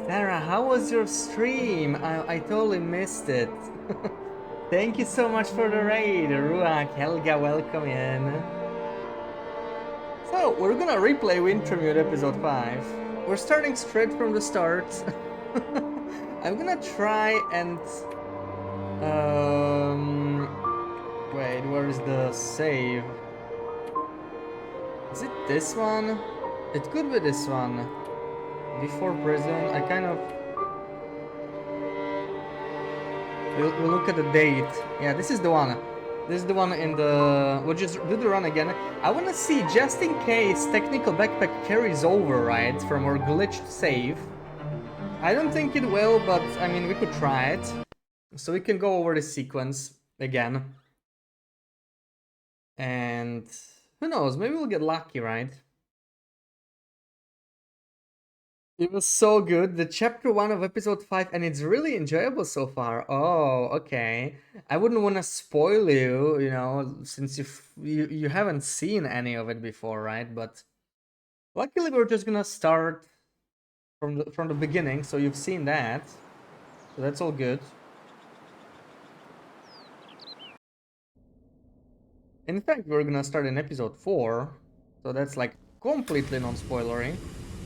Sarah, how was your stream? I totally missed it. Thank you so much for the raid, Ruak, Helga, welcome in. So, we're gonna replay Wintermute episode 5. We're starting straight from the start. I'm gonna try and... Wait, where is the save? Is it this one? It could be this one. Before prison, I kind of... We'll look at the date. Yeah, this is the one. This is the one in the... We'll just do the run again. I want to see, just in case technical backpack carries over, right? From our glitched save. I don't think it will, but I mean, we could try it. So we can go over the sequence again. And who knows, maybe we'll get lucky, right? It was so good. The chapter 1 of episode 5, and it's really enjoyable so far. Oh, okay. I wouldn't want to spoil you, you know, since you haven't seen any of it before, right? But luckily we're just gonna start from the beginning, so you've seen that. So that's all good. In fact, we're gonna start in episode 4, so that's like completely non-spoilery.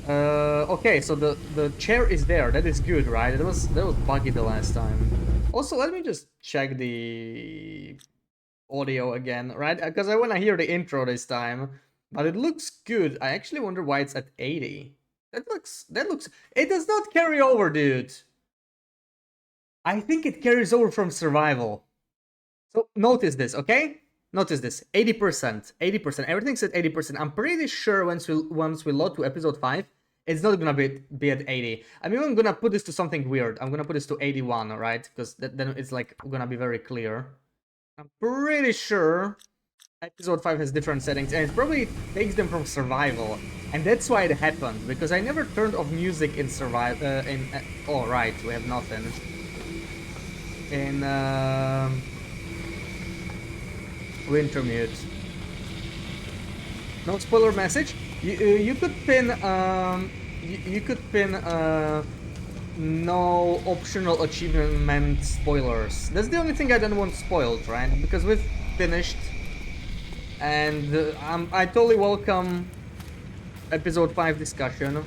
Okay, so the chair is there. That is good, right? That was buggy the last time. Also, let me just check the audio again, right? Because I want to hear the intro this time, but it looks good. I actually wonder why it's at 80. That looks. It does not carry over, dude. I think it carries over from survival. So notice this, okay? Notice this. 80%. 80%. Everything's at 80%. I'm pretty sure once we load to episode 5, it's not gonna be at 80. I'm even gonna put this to something weird. I'm gonna put this to 81, right? Because then it's like gonna be very clear. I'm pretty sure episode 5 has different settings, and it probably takes them from survival. And that's why it happened, because I never turned off music in survival. Oh, right, we have nothing. In Wintermute. No spoiler message. You could pin you could pin no optional achievement spoilers. That's the only thing I don't want spoiled, right? Because we've finished, and I totally welcome episode 5 discussion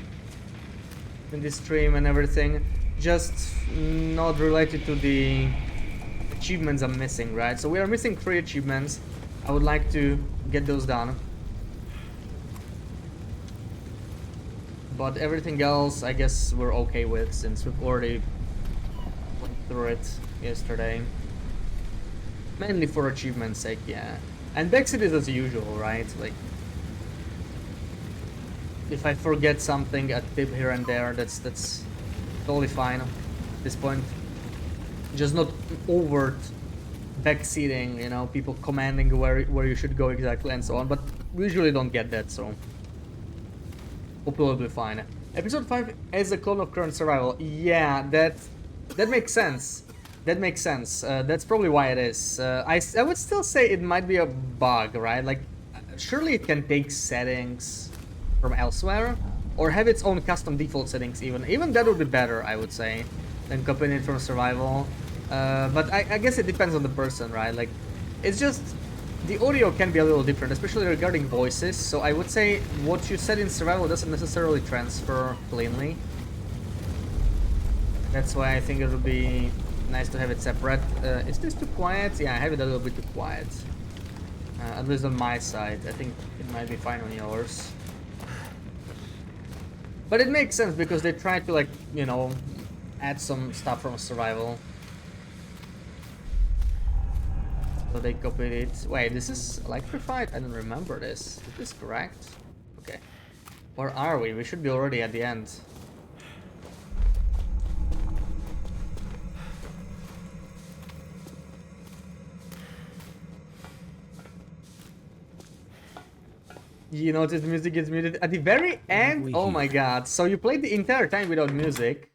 in this stream and everything. Just not related to the achievements I'm missing, right? So we are missing 3 achievements. I would like to get those done. But everything else, I guess we're okay with, since we've already went through it yesterday. Mainly for achievement's sake, yeah. And Brexit is as usual, right? Like, if I forget something, a tip here and there, that's totally fine at this point. Just not overt backseating, you know, people commanding where you should go exactly and so on. But we usually don't get that, so hopefully it'll be fine. Episode 5 as a clone of current survival. Yeah, that makes sense. That makes sense. That's probably why it is. I would still say it might be a bug, right? Like, surely it can take settings from elsewhere, or have its own custom default settings even. Even that would be better, I would say, than copying it from survival. But I guess it depends on the person, right? Like, it's just... the audio can be a little different, especially regarding voices, so I would say what you said in survival doesn't necessarily transfer cleanly. That's why I think it would be nice to have it separate. Is this too quiet? Yeah, I have it a little bit too quiet. At least on my side. I think it might be fine on yours. But it makes sense because they try to, like, you know, add some stuff from survival. So they copied it. Wait, this is electrified? I don't remember this. Is this correct? Okay. Where are we? We should be already at the end. You notice the music gets muted at the very end? Oh my god. So you played the entire time without music.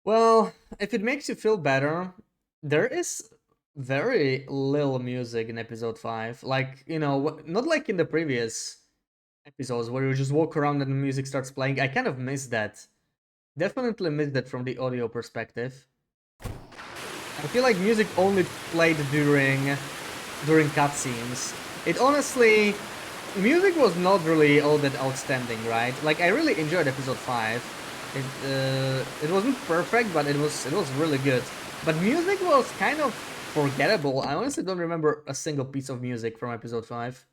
Well, if it makes you feel better, there is very little music in episode 5. Like, you know, not like in the previous episodes where you just walk around and the music starts playing. I kind of miss that. Definitely missed that from the audio perspective. I feel like music only played during cutscenes. It honestly, music was not really all that outstanding, right? Like I really enjoyed episode 5. It wasn't perfect, but it was really good. But music was kind of forgettable. I honestly don't remember a single piece of music from episode 5.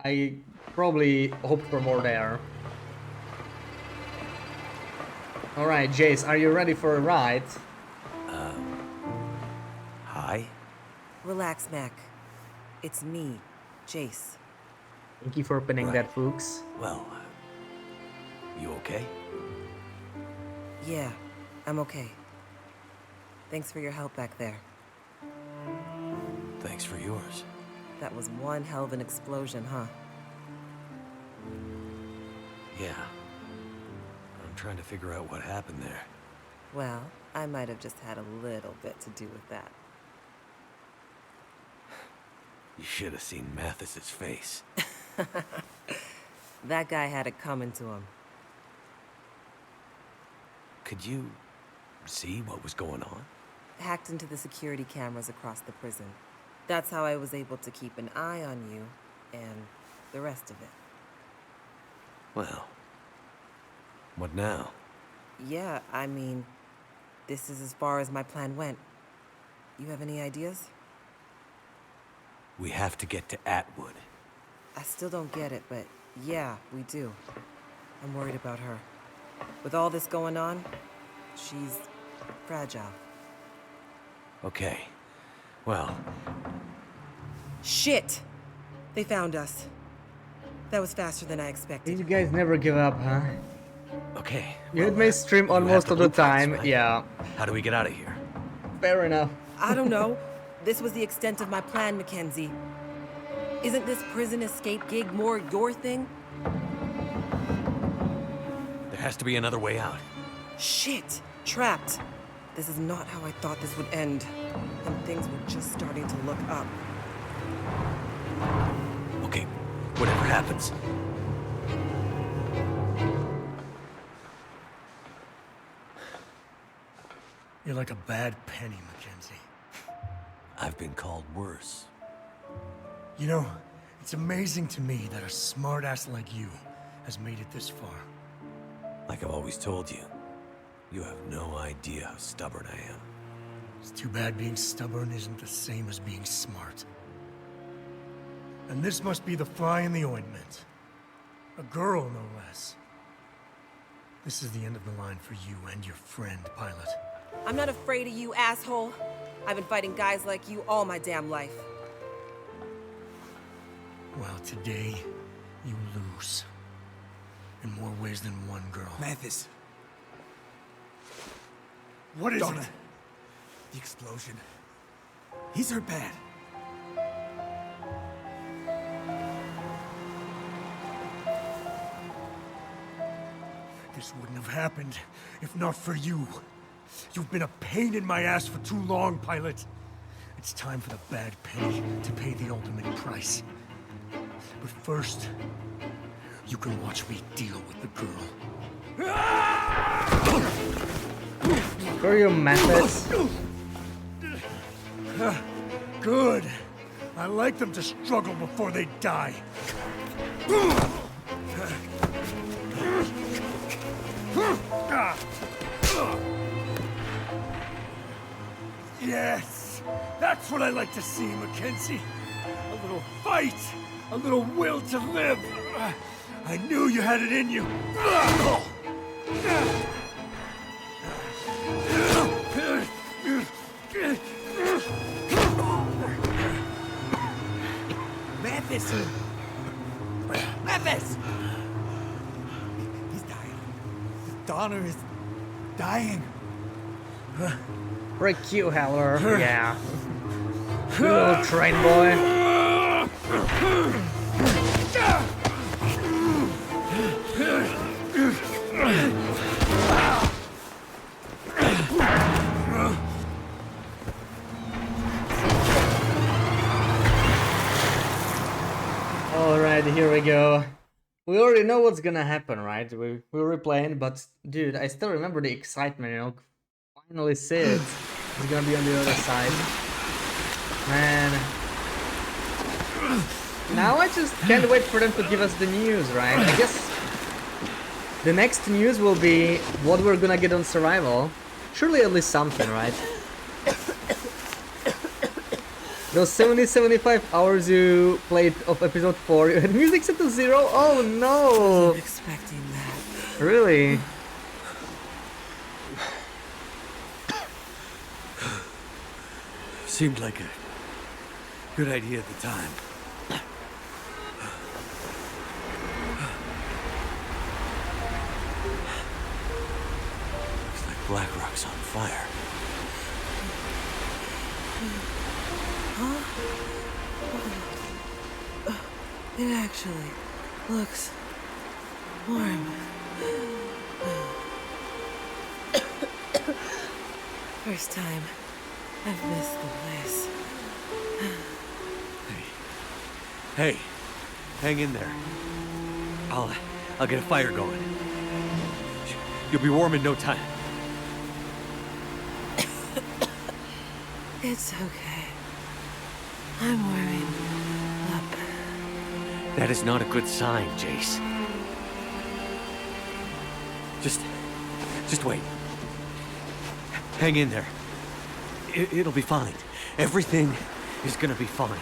I probably hoped for more there. Alright, Jace, are you ready for a ride? Hi? Relax, Mac. It's me, Jace. Thank you for pinning that, Fuchs. Well, you okay? Yeah, I'm okay. Thanks for your help back there. Thanks for yours. That was one hell of an explosion, huh? Yeah. I'm trying to figure out what happened there. Well, I might have just had a little bit to do with that. You should have seen Mathis's face. That guy had it coming to him. Could you see what was going on? Hacked into the security cameras across the prison. That's how I was able to keep an eye on you and the rest of it. Well, what now? Yeah, I mean, this is as far as my plan went. You have any ideas? We have to get to Atwood. I still don't get it, but yeah, we do. I'm worried about her. With all this going on, she's fragile. Okay. Well, Shit! They found us. That was faster than I expected. You guys never give up, huh? okay. You well, had my stream you have almost all the blueprints, time, right? yeah. How do we get out of here? Fair enough. I don't know. This was the extent of my plan, Mackenzie. Isn't this prison escape gig more your thing? There has to be another way out. Shit! Trapped. This is not how I thought this would end. And things were just starting to look up. Okay, whatever happens. You're like a bad penny, Mackenzie. I've been called worse. You know, it's amazing to me that a smartass like you has made it this far. Like I've always told you, you have no idea how stubborn I am. It's too bad being stubborn isn't the same as being smart. And this must be the fly in the ointment. A girl, no less. This is the end of the line for you and your friend, Pilot. I'm not afraid of you, asshole. I've been fighting guys like you all my damn life. Well, today, you lose. In more ways than one, girl. Mathis, What is Donna. it? The explosion. He's hurt bad. This wouldn't have happened if not for you. You've been a pain in my ass for too long, Pilot. It's time for the bad penny to pay the ultimate price. But first, you can watch me deal with the girl. For your methods. Good. I like them to struggle before they die. Yes, that's what I like to see, Mackenzie. A little fight, a little will to live. I knew you had it in you. Mathis! Mathis! He's dying. Donner is dying. Frick you, Heller. Yeah. You little train boy. Alright, here we go. We already already know what's gonna happen, right? We're replaying, but dude, I still remember the excitement, you know. Finally see it. It's gonna be on the other side. Man. Now I just can't wait for them to give us the news, right? I guess the next news will be what we're gonna get on survival. Surely at least something, right? Those 70-75 hours you played of episode 4, you had music set to 0? Oh no! I'm expecting that. Really? Seemed like a good idea at the time. Looks like Blackrock's on fire. It actually looks warm. First time I've missed the place. Hey, hang in there. I'll get a fire going. You'll be warm in no time. It's okay. I'm warming up. That is not a good sign, Jace. Just wait. Hang in there. It'll be fine. Everything is gonna be fine.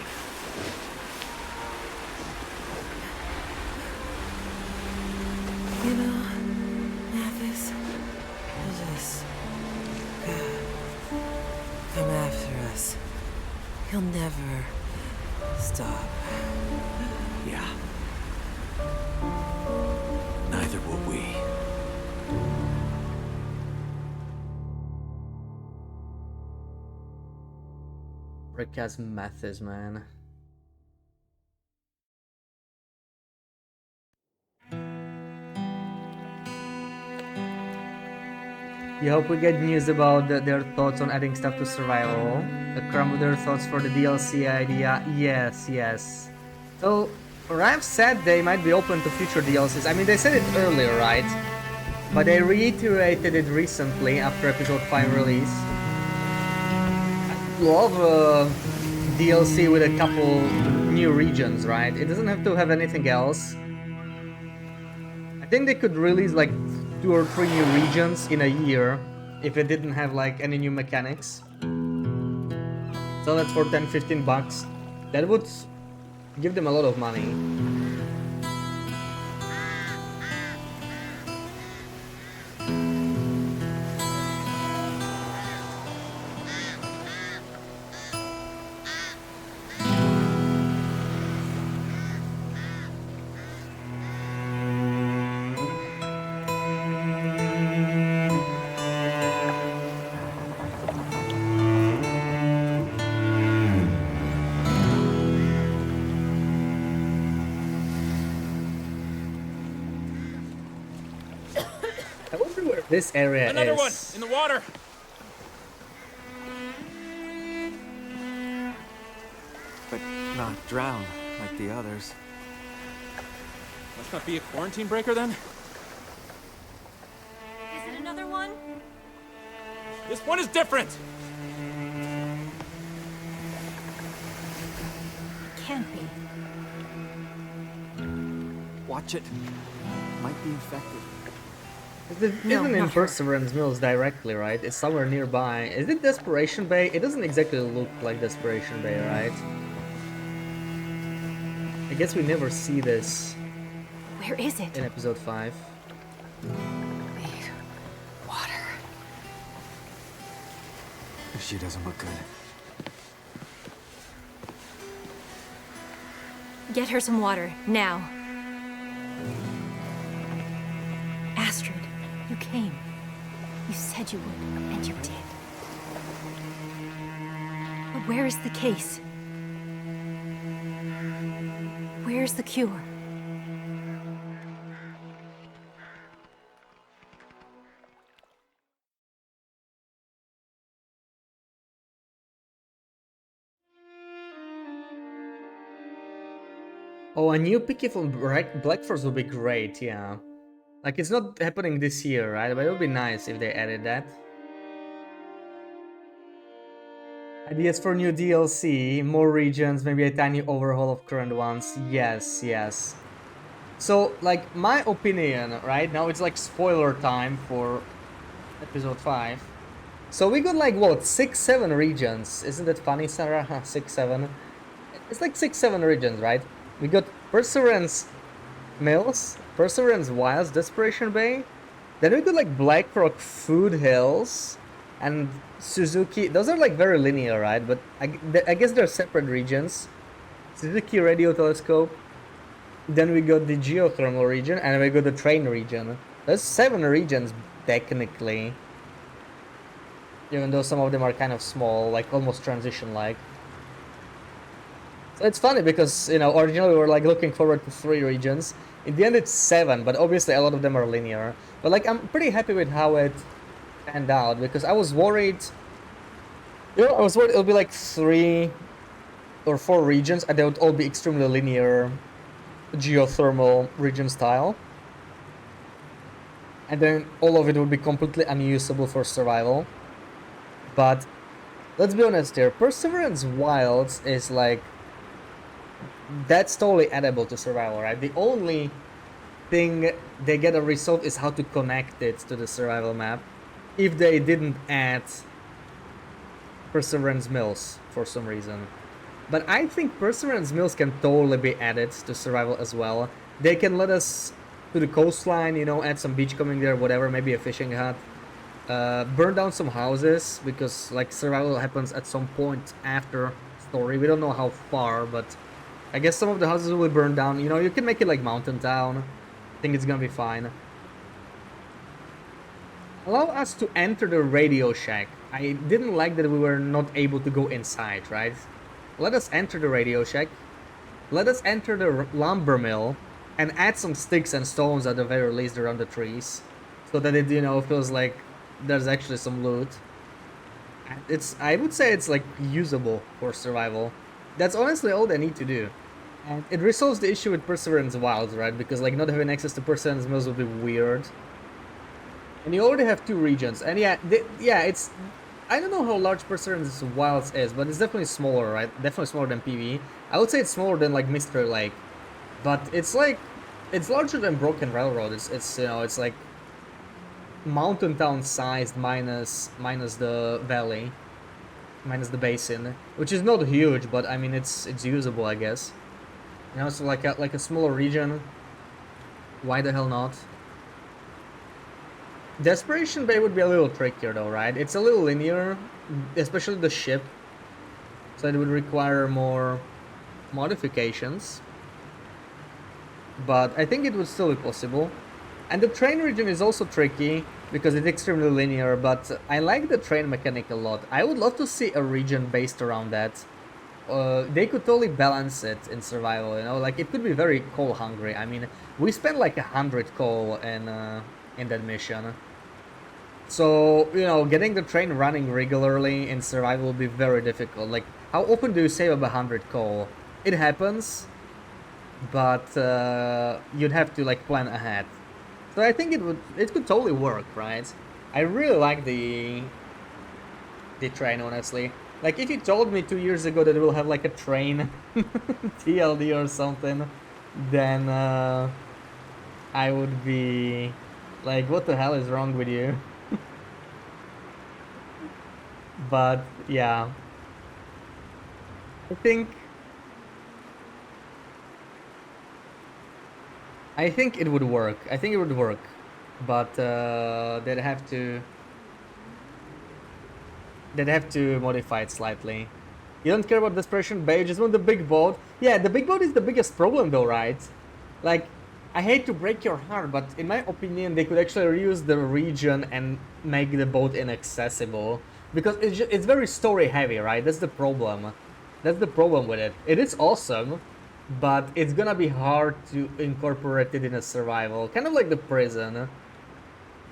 You know, Mathis, he'll just come after us. He'll never stop. Yeah. Neither will we. Rick has methods, man. We hope we get news about their thoughts on adding stuff to survival. Crumb their thoughts for the DLC idea. Yes. So, Rive said they might be open to future DLCs. I mean, they said it earlier, right? But they reiterated it recently after episode 5 release. I love DLC with a couple new regions, right? It doesn't have to have anything else. I think they could release like 2 or 3 new regions in a year if it didn't have like any new mechanics. So that's for 10-15 bucks. That would give them a lot of money. I wonder where this area Another one is. in the water. But not drown like the others. Must not be a quarantine breaker then. Is it another one? This one is different. Can't be. Watch it. Might be infected. It isn't in not her. Perseverance Mills directly, right? It's somewhere nearby. Is it Desperation Bay? It doesn't exactly look like Desperation Bay, right? I guess we never see this Where is it? in episode 5. Need water. She doesn't look good. Get her some water, now. Astrid, you came. You said you would, and you did. But where is the case? Where's the cure? Oh, a new Picky from Black Force would be great, yeah. Like, it's not happening this year, right? But it would be nice if they added that. Ideas for new DLC, more regions, maybe a tiny overhaul of current ones. Yes, yes. So, like, my opinion, right? Now it's like spoiler time for episode 5. So we got like, what, 6-7 regions. Isn't that funny, Sarah? 6-7. It's like 6-7 regions, right? We got Perseverance Mills, Perseverance Wilds, Desperation Bay. Then we got like Blackrock Food Hills and Suzuki. Those are like very linear, right? But I guess they're separate regions. Suzuki Radio Telescope. Then we got the geothermal region and we got the train region. There's 7 regions technically. Even though some of them are kind of small, like almost transition-like. So it's funny because, you know, originally we were like looking forward to 3 regions. In the end it's 7, but obviously a lot of them are linear. But like I'm pretty happy with how it panned out because I was worried, you know, I was worried it'll be like 3 or 4 regions and they would all be extremely linear geothermal region style. And then all of it would be completely unusable for survival. But let's be honest here, Perseverance Wilds is like, that's totally addable to survival, right? The only thing they gotta resolve is how to connect it to the survival map if they didn't add Perseverance Mills for some reason. But I think Perseverance Mills can totally be added to survival as well. They can let us to the coastline, you know, add some beachcombing there, whatever, maybe a fishing hut. Burn down some houses, because like survival happens at some point after story. We don't know how far, but I guess some of the houses will burn down. You know, you can make it like mountain town. I think it's gonna be fine. Allow us to enter the Radio Shack. I didn't like that we were not able to go inside, right? Let us enter the Radio Shack. Let us enter the lumber mill and add some sticks and stones at the very least around the trees, so that it, you know, feels like there's actually some loot. I would say it's like usable for survival. That's honestly all they need to do. And it resolves the issue with Perseverance Wilds, right? Because like not having access to Perseverance Mills would be weird. And you already have 2 regions. And yeah, it's... I don't know how large Perseverance Wilds is, but it's definitely smaller, right? Definitely smaller than PV. I would say it's smaller than like Mystery Lake. But it's like... it's larger than Broken Railroad. It's you know, it's like... mountain town sized minus the valley, minus the basin, which is not huge, but I mean it's usable, I guess. You know, so like a smaller region. Why the hell not? Desperation Bay would be a little trickier though, right? It's a little linear, especially the ship, so it would require more modifications. But I think it would still be possible. And the train region is also tricky because it's extremely linear, but I like the train mechanic a lot. I would love to see a region based around that. They could totally balance it in survival, you know, like it could be very coal hungry. I mean, we spent like 100 coal in that mission. So, you know, getting the train running regularly in survival will be very difficult. Like, how often do you save up 100 coal? It happens, but you'd have to like plan ahead. So I think it could totally work, right? I really like the train, honestly. Like if you told me 2 years ago that we'll have like a train TLD or something, then I would be like, what the hell is wrong with you? But yeah, I think it would work. I think it would work, but they'd have to modify it slightly. You don't care about Desperation Bay, you just want the big boat. Yeah, the big boat is the biggest problem though, right? Like, I hate to break your heart, but in my opinion, they could actually reuse the region and make the boat inaccessible. Because it's very story heavy, right? That's the problem. That's the problem with it. It is awesome, but it's gonna be hard to incorporate it in a survival, kind of like the prison.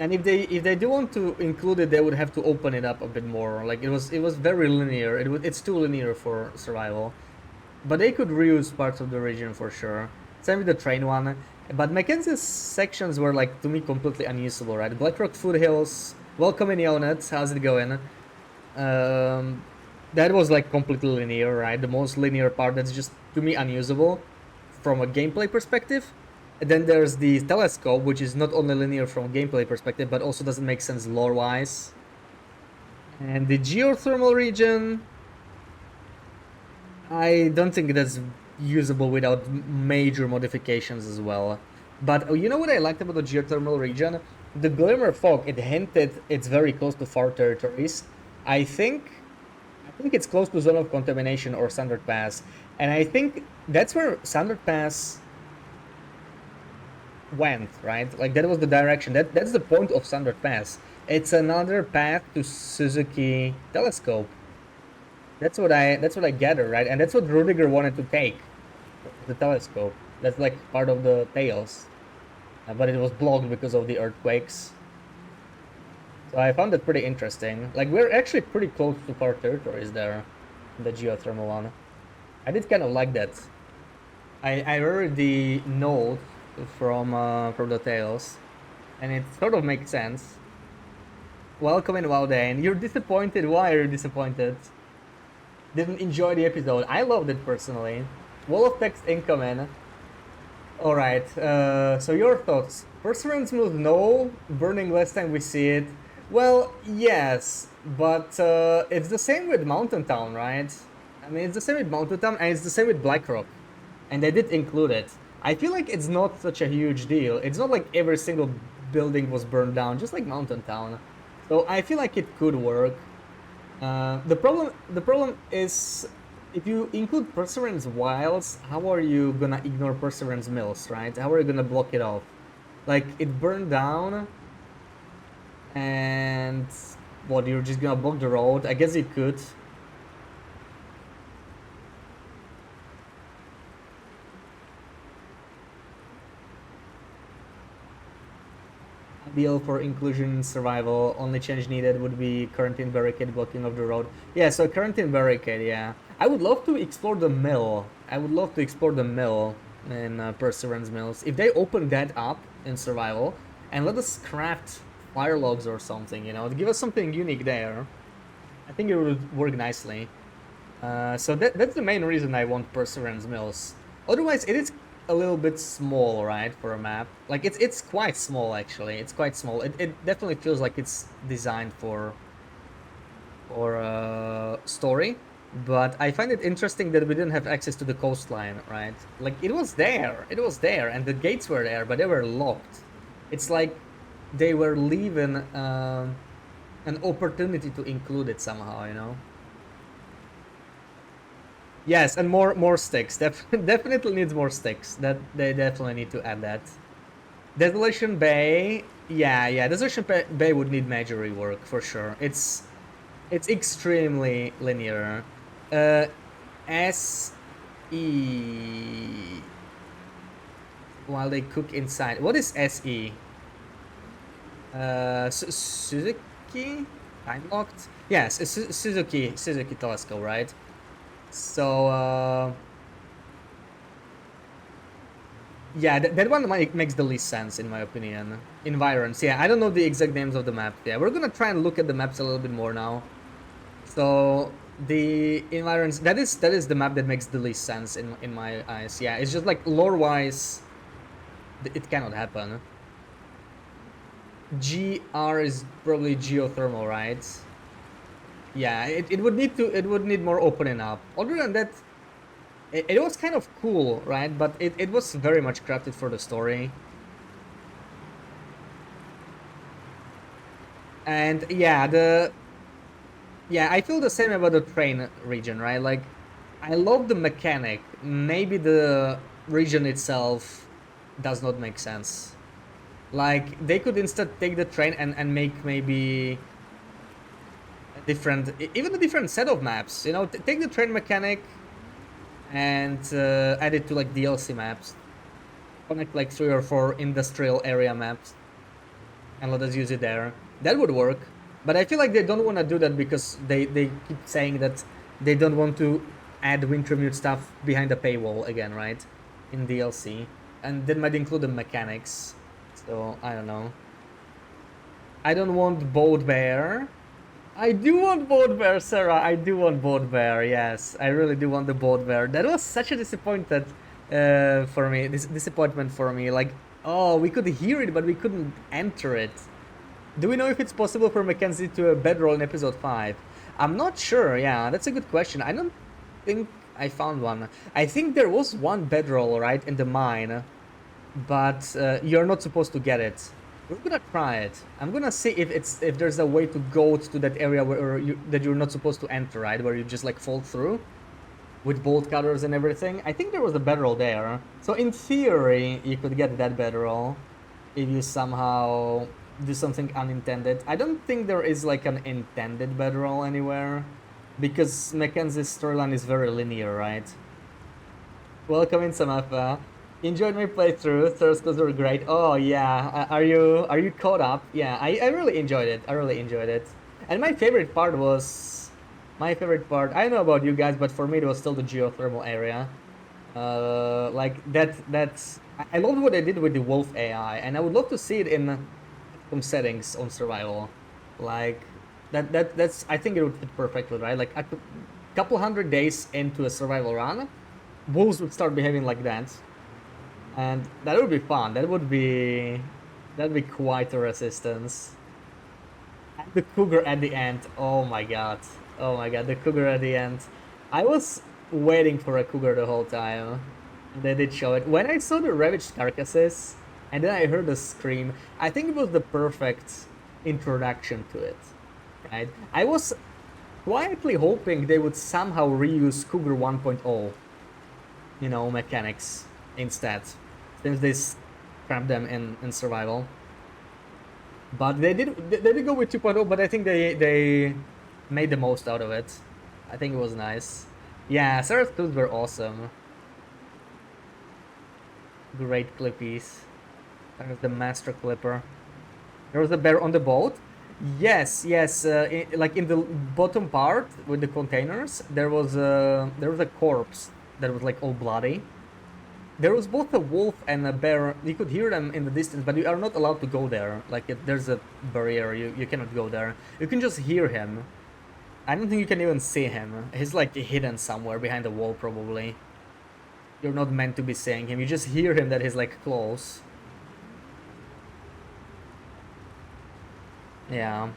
And if they do want to include it, they would have to open it up a bit more. Like it was very linear. It's too linear for survival. but they could reuse parts of the region for sure. Same with the train one. But Mackenzie's sections were, like, to me, completely unusable, right? Blackrock Foothills, welcome in Yonut, how's it going? That was, like, completely linear, right? The most linear part that's just, to me, unusable from a gameplay perspective. And then there's the telescope, which is not only linear from a gameplay perspective, but also doesn't make sense lore-wise. And the geothermal region, I don't think that's usable without major modifications as well. But you know what I liked about the geothermal region? The Glimmer Fog, it hinted it's very close to far territories. I think it's close to Zone of Contamination or Standard Pass. And I think that's where Standard Pass went, right? Like, that was the direction. That's the point of Standard Pass. It's another path to Suzuki Telescope. That's what I gather, right? And that's what Rudiger wanted to take, the telescope. That's like part of the Tales, but it was blocked because of the earthquakes. So I found that pretty interesting. Like, we're actually pretty close to far territories there, the geothermal one. I did kind of like that. I read the note from the Tales, and it sort of makes sense. Welcome in Waldane. You're disappointed. Why are you disappointed? Didn't enjoy the episode. I loved it personally. Wall of text incoming. Alright, so your thoughts. Perseverance Mills, no. Burning last time we see it. Well, yes, but it's the same with Mountain Town, right? I mean, it's the same with Mountain Town and it's the same with Blackrock. And they did include it. I feel like it's not such a huge deal. It's not like every single building was burned down, just like Mountain Town. So I feel like it could work. The problem is, if you include Perseverance Wilds, how are you gonna ignore Perseverance Mills, right? How are you gonna block it off? Like, it burned down, and what, you're just gonna block the road? I guess you could. Ideal for inclusion in survival. Only change needed would be quarantine barricade blocking of the road. Yeah, so quarantine barricade, yeah. I would love to explore the mill. I would love to explore the mill in Perseverance Mills. If they open that up in survival and let us craft fire logs or something, you know, to give us something unique there, I think it would work nicely. So that's the main reason I want Perseverance Mills. Otherwise, it is a little bit small, right, for a map. Like, it's quite small, actually. It's quite small. It definitely feels like it's designed for story, but I find it interesting that we didn't have access to the coastline, right? Like, it was there, and the gates were there, but they were locked. It's like they were leaving an opportunity to include it somehow, you know? Yes, and more sticks. Definitely needs more sticks. That they definitely need to add that. Desolation Bay, yeah. Desolation Bay would need major rework for sure. It's extremely linear. SE, while they cook inside. What is SE? Suzuki time locked. Yes, it's Suzuki Telescope, right? So, yeah, that one makes the least sense, in my opinion. Environs, yeah, I don't know the exact names of the map. Yeah, we're gonna try and look at the maps a little bit more now. So, the environs, that is the map that makes the least sense in my eyes. Yeah, it's just like, lore-wise, it cannot happen. GR is probably geothermal, right? Yeah, it would need more opening up. Other than that, it was kind of cool, right? But it was very much crafted for the story. And yeah, I feel the same about the train region, right? Like, I love the mechanic. Maybe the region itself does not make sense. Like, they could instead take the train and make maybe even a different set of maps, you know. Take the train mechanic and add it to, like, DLC maps. Connect like 3 or 4 industrial area maps and let us use it there. That would work, but I feel like they don't want to do that because they keep saying that they don't want to add Wintermute stuff behind the paywall again, right? In DLC. And that might include the mechanics. So, I don't know. I don't want Boat Bear. I do want Boat Bear, Sarah. I do want Boat Bear, yes. I really do want the Boat Bear. That was such a disappointment for me. Disappointment for me. Like, oh, we could hear it, but we couldn't enter it. Do we know if it's possible for Mackenzie to bedroll in episode 5? I'm not sure, yeah, that's a good question. I don't think I found one. I think there was one bedroll, right, in the mine, but you're not supposed to get it. We're gonna try it. I'm gonna see if there's a way to go to that area where you're not supposed to enter, right, where you just like fall through with bolt cutters and everything. I think there was a bedroll there, so in theory you could get that bedroll if you somehow do something unintended. I don't think there is like an intended bedroll anywhere, because Mackenzie's storyline is very linear, right? Welcome in, Samantha. Enjoyed my playthrough. Thursdays were great. Oh yeah, are you caught up? Yeah, I really enjoyed it. I really enjoyed it. And my favorite part, I don't know about you guys, but for me it was still the geothermal area. Like that's I loved what they did with the wolf AI, and I would love to see it in some settings on survival. Like that's I think it would fit perfectly, right? Like a couple hundred days into a survival run, wolves would start behaving like that, and that would be fun. That'd be quite a resistance. And the cougar at the end. Oh my god, the cougar at the end. I was waiting for a cougar the whole time. They did show it. When I saw the ravaged carcasses, and then I heard the scream, I think it was the perfect introduction to it, right? I was quietly hoping they would somehow reuse Cougar 1.0, you know, mechanics instead, since they scrapped them in survival. But they did go with 2.0, but I think they made the most out of it. I think it was nice. Yeah, Sarah's tools were awesome. Great clippies. There's the master clipper. There was a bear on the boat. Yes. Like in the bottom part with the containers, there was a corpse that was like all bloody. There was both a wolf and a bear. You could hear them in the distance, but you are not allowed to go there. Like there's a barrier. You cannot go there. You can just hear him. I don't think you can even see him. He's like hidden somewhere behind the wall, probably. You're not meant to be seeing him. You just hear him that he's like close. Yeah.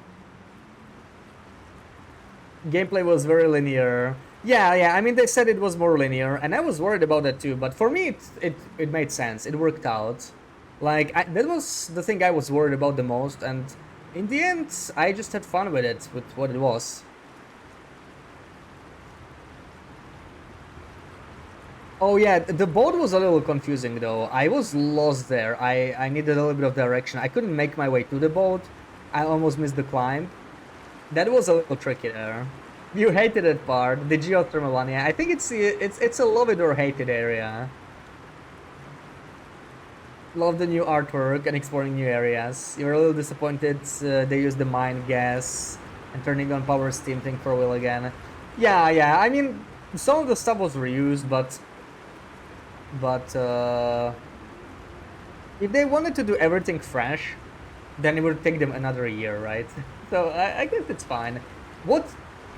Gameplay was very linear. Yeah, I mean, they said it was more linear, and I was worried about that too, but for me, it made sense. It worked out. Like, that was the thing I was worried about the most, and in the end, I just had fun with it, with what it was. Oh yeah, the boat was a little confusing though. I was lost there. I needed a little bit of direction. I couldn't make my way to the boat. I almost missed the climb. That was a little tricky there. You hated that part, the geothermal one. Yeah, I think it's a love it or hate it area. Love the new artwork and exploring new areas. You're a little disappointed they used the mine gas and turning on power steam thing for Will again. Yeah. I mean, some of the stuff was reused, but if they wanted to do everything fresh, then it would take them another year, right? So I guess it's fine. What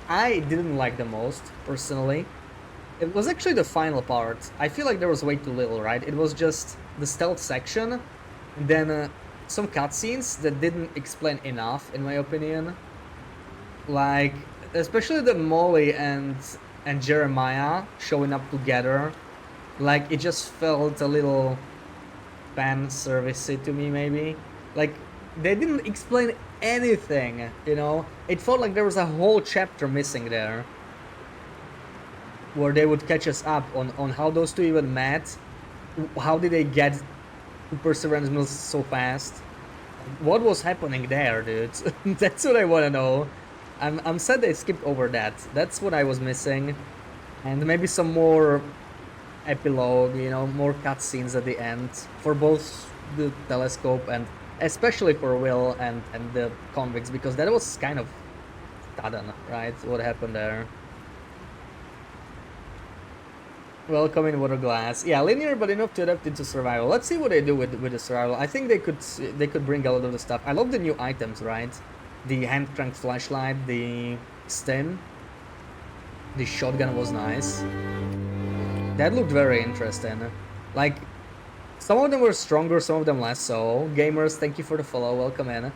I didn't like the most, personally, it was actually the final part. I feel like there was way too little, right? It was just the stealth section, and then some cutscenes that didn't explain enough, in my opinion. Like, especially the Molly and Jeremiah showing up together. Like, it just felt a little fan servicey to me, maybe. Like, they didn't explain anything, you know? It felt like there was a whole chapter missing there, where they would catch us up on how those two even met. How did they get to Perseverance Mills so fast? What was happening there, dude? That's what I want to know. I'm sad they skipped over that. That's what I was missing. And maybe some more epilogue, you know, more cutscenes at the end for both the telescope and especially for Will and the convicts, because that was kind of sudden, right? What happened there. Welcome in Water Glass. Yeah, linear but enough to adapt into survival. Let's see what they do with the survival. I think they could bring a lot of the stuff. I love the new items, right? The hand crank flashlight, the stim, the shotgun was nice. That looked very interesting. Like, some of them were stronger, some of them less so. Gamers, thank you for the follow. Welcome in.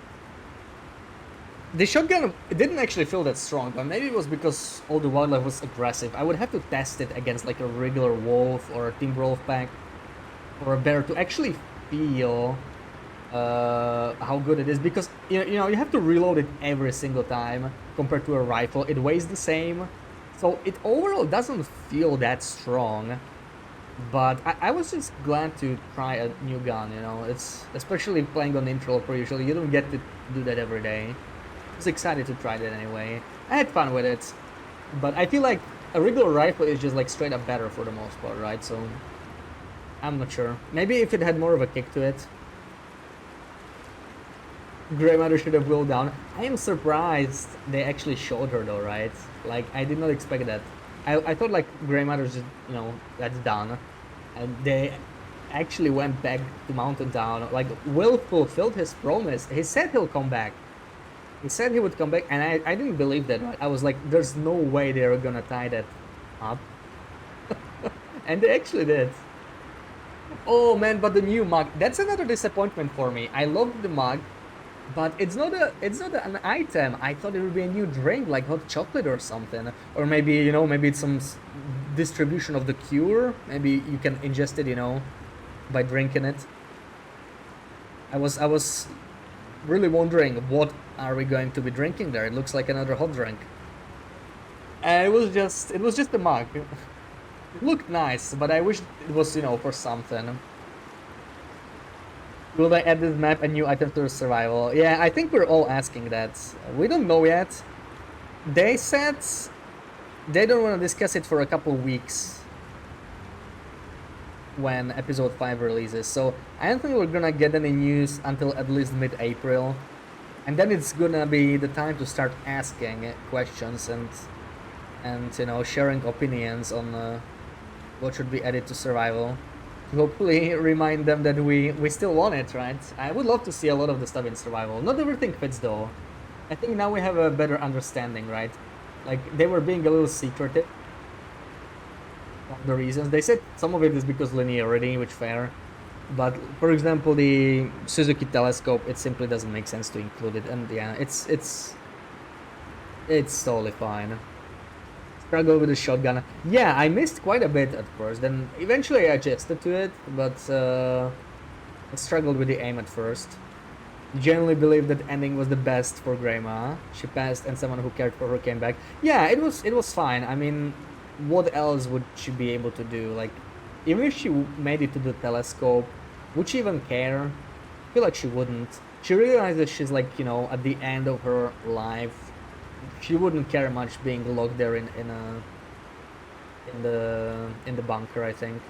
The shotgun didn't actually feel that strong, but maybe it was because all the wildlife was aggressive. I would have to test it against like a regular wolf or a timber wolf pack or a bear to actually feel how good it is, because you know you have to reload it every single time compared to a rifle. It weighs the same, so it overall doesn't feel that strong. But I was just glad to try a new gun, you know. It's especially playing on Interloper, usually you don't get to do that every day. I was excited to try that anyway. I had fun with it, but I feel like a regular rifle is just like straight up better for the most part, right? So I'm not sure. Maybe if it had more of a kick to it. Grey Matter should have wheeled down. I am surprised they actually showed her though, right? Like, I did not expect that. I thought like Grey Matter just, you know, that's done. And they actually went back to Mountain Town. Like, Will fulfilled his promise. He said he'll come back. He said he would come back, and I didn't believe that. Right? I was like, there's no way they're gonna tie that up. And they actually did. Oh man, but the new mug, that's another disappointment for me. I loved the mug, but it's not an item. I thought it would be a new drink, like hot chocolate or something. Or maybe, you know, maybe it's some distribution of the cure. Maybe you can ingest it, you know, by drinking it. I was really wondering, what are we going to be drinking there? It looks like another hot drink. And it was just a mug. It looked nice, but I wish it was, you know, for something. Will they add this map a new item to survival? Yeah, I think we're all asking that. We don't know yet. They said they don't want to discuss it for a couple weeks when episode 5 releases. So I don't think we're gonna get any news until at least mid-April. And then it's gonna be the time to start asking questions and you know, sharing opinions on what should be added to survival. To hopefully remind them that we still want it, right? I would love to see a lot of the stuff in survival. Not everything fits though. I think now we have a better understanding, right? Like, they were being a little secretive. The reasons they said some of it is because linearity, which fair. But for example, the Suzuki telescope, it simply doesn't make sense to include it, and yeah, it's totally fine. Struggle with the shotgun. Yeah, I missed quite a bit at first, then eventually I adjusted to it, but I struggled with the aim at first. Genuinely believe that ending was the best for Greyma. She passed and someone who cared for her came back. Yeah, it was fine. I mean, what else would she be able to do? Like, even if she made it to the telescope, would she even care? I feel like she wouldn't. She realizes she's like, you know, at the end of her life. She wouldn't care much being locked there in the bunker. I think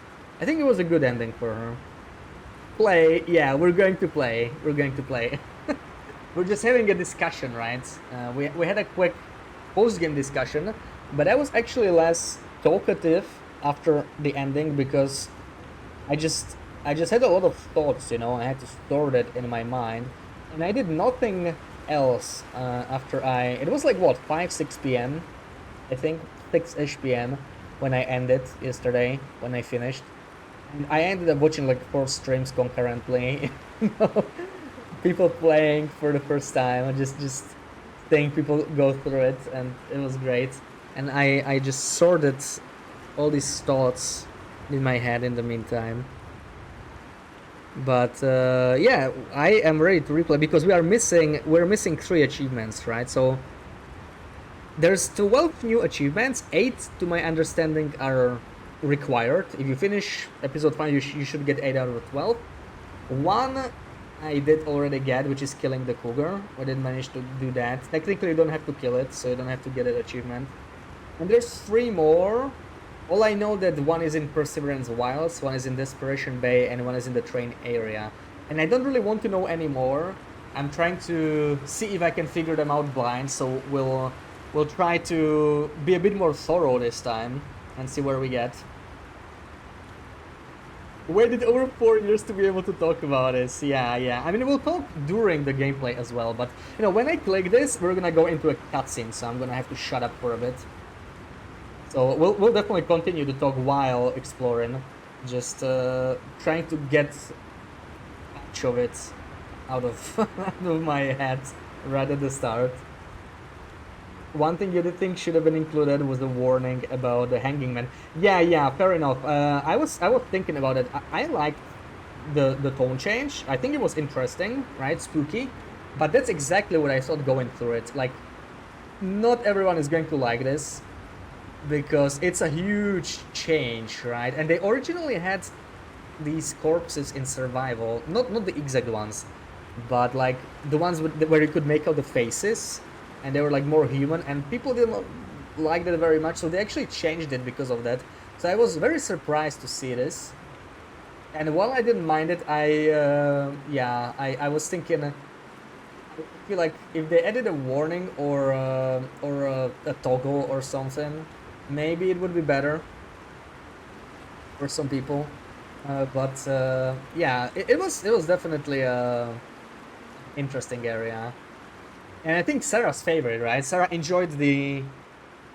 it was a good ending for her. Play, yeah, we're going to play. We're just having a discussion, right? We had a quick post-game discussion, but I was actually less talkative after the ending because I just had a lot of thoughts, you know. I had to store that in my mind, and I did nothing else after it was like what, 5-6 p.m. I think 6ish p.m. when I ended yesterday, when I finished. And I ended up watching like 4 streams concurrently. You know, people playing for the first time and just seeing people go through it, and it was great. And I just sorted all these thoughts in my head in the meantime. But yeah, I am ready to replay because we're missing 3 achievements, right? So there's 12 new achievements. 8, to my understanding, are required. If you finish episode 5, you should get 8 out of 12. 1 I did already get, which is killing the cougar. I didn't manage to do that. Technically, you don't have to kill it, so you don't have to get an achievement. And there's 3 more. All I know that 1 is in Perseverance Wilds, 1 is in Desperation Bay, and 1 is in the train area. And I don't really want to know anymore. I'm trying to see if I can figure them out blind, so we'll try to be a bit more thorough this time and see where we get. Waited over 4 years to be able to talk about this. Yeah, yeah. I mean, we'll talk during the gameplay as well, but, you know, when I click this, we're gonna go into a cutscene, so I'm gonna have to shut up for a bit. So we'll definitely continue to talk while exploring. Just trying to get much of it out of, out of my head right at the start. One thing you did think should have been included was the warning about the hanging man. Yeah, fair enough. I was thinking about it. I liked the tone change. I think it was interesting, right? Spooky. But that's exactly what I thought going through it. Like, not everyone is going to like this because it's a huge change, right? And they originally had these corpses in survival, not the exact ones, but like the ones where you could make out the faces. And they were like more human, and people didn't like that very much, so they actually changed it because of that. So I was very surprised to see this. And while I didn't mind it, I was thinking, I feel like if they added a warning or a toggle or something, maybe it would be better for some people. Yeah, it was definitely a interesting area. And I think Sarah's favorite, right? Sarah enjoyed the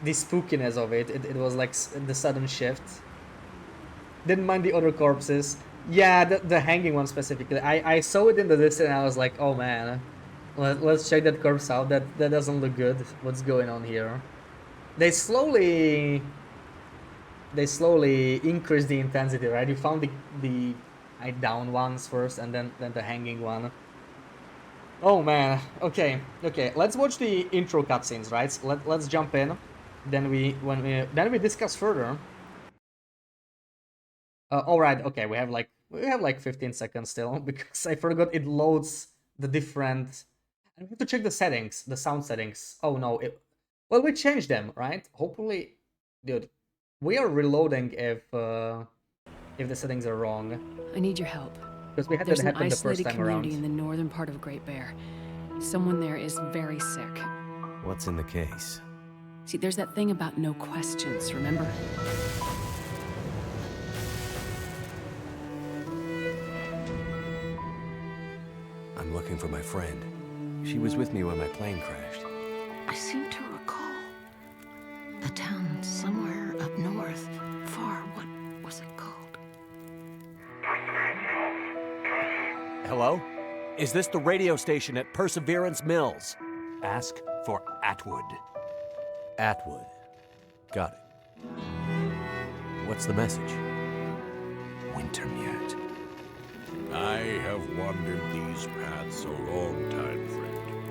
spookiness of it. It was like the sudden shift. Didn't mind the other corpses. Yeah, the hanging one specifically. I saw it in the distance and I was like, oh man, let's check that corpse out. That doesn't look good. What's going on here? They slowly increase the intensity, right? You found the down ones first, and then the hanging one. Oh man, okay, let's watch the intro cutscenes, right? Let's jump in, then we discuss further. All right, okay, we have like 15 seconds still because I forgot it loads the different. I have to check the settings, the sound settings. Oh no, well, we changed them, right? Hopefully, dude, we are reloading if the settings are wrong. I need your help. Because we had There's that an happen the first isolated time community around. in the northern part of Great Bear. Someone there is very sick. What's in the case? See, there's that thing about no questions, remember? I'm looking for my friend. She was with me when my plane crashed. I seem to recall a town somewhere up north, far. What was it called? Hello? Is this the radio station at Perseverance Mills? Ask for Atwood. Atwood. Got it. What's the message? Wintermute. I have wandered these paths a long time, friend.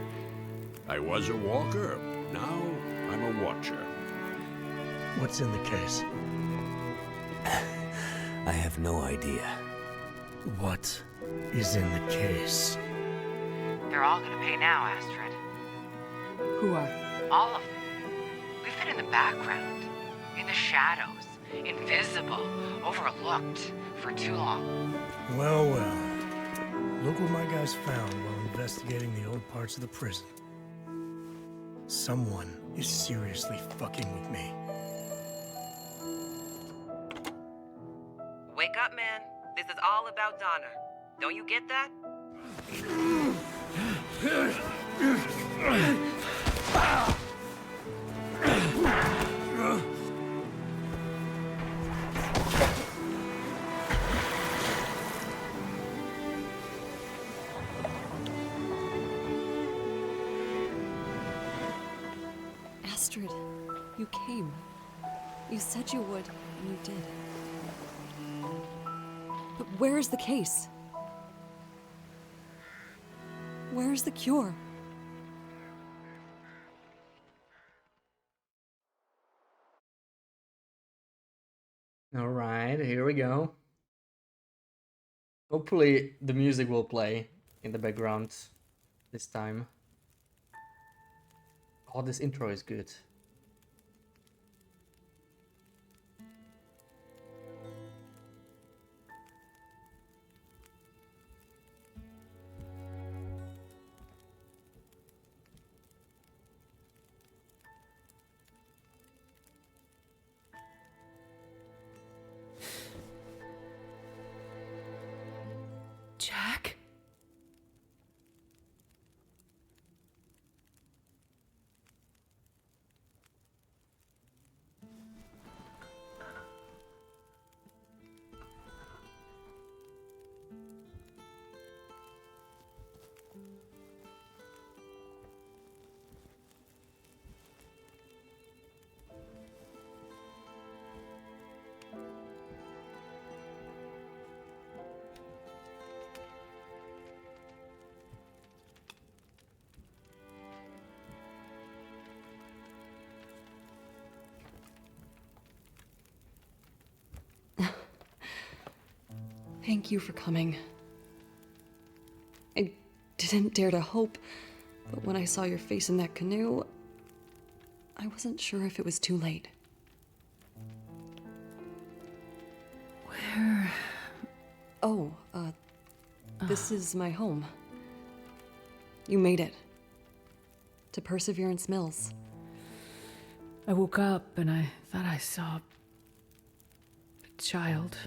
I was a walker. Now I'm a watcher. What's in the case? I have no idea. What is in the case? They're all gonna pay now, Astrid. Who are? All of them. We've been in the background, in the shadows, invisible, overlooked for too long. Well, well. Look what my guys found while investigating the old parts of the prison. Someone is seriously fucking with me. Wake up, man. This is all about Donna. Don't you get that? Astrid, you came. You said you would, and you did. But where is the case? Where is the cure? All right, here we go. Hopefully the music will play in the background this time. Oh, this intro is good. Thank you for coming. I didn't dare to hope, but when I saw your face in that canoe, I wasn't sure if it was too late. Where? Oh, this is my home. You made it. To Perseverance Mills. I woke up and I thought I saw a child.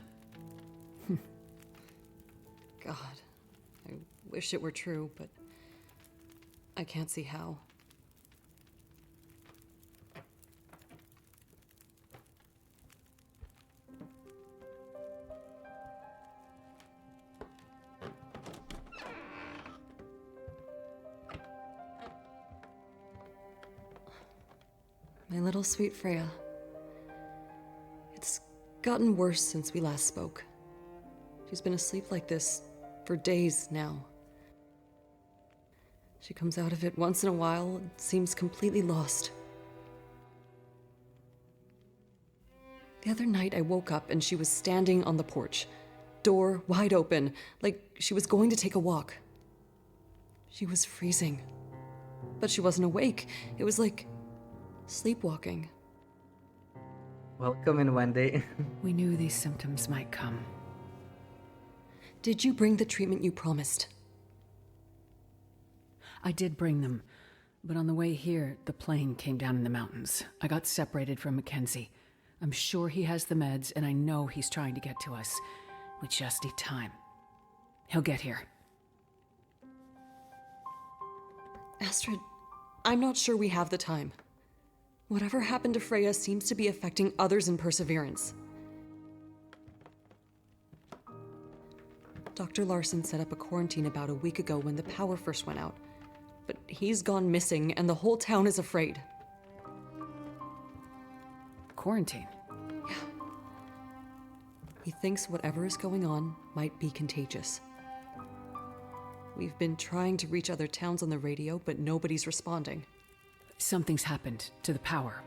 God, I wish it were true, but I can't see how. My little sweet Freya. It's gotten worse since we last spoke. She's been asleep like this for days now. She comes out of it once in a while and seems completely lost. The other night I woke up and she was standing on the porch, door wide open, like she was going to take a walk. She was freezing, but she wasn't awake. It was like sleepwalking. Welcome in, Wendy. We knew these symptoms might come. Did you bring the treatment you promised? I did bring them, but on the way here, the plane came down in the mountains. I got separated from Mackenzie. I'm sure he has the meds, and I know he's trying to get to us. We just need time. He'll get here. Astrid, I'm not sure we have the time. Whatever happened to Freya seems to be affecting others in Perseverance. Dr. Larson set up a quarantine about a week ago when the power first went out. But he's gone missing, and the whole town is afraid. Quarantine? Yeah. He thinks whatever is going on might be contagious. We've been trying to reach other towns on the radio, but nobody's responding. Something's happened to the power.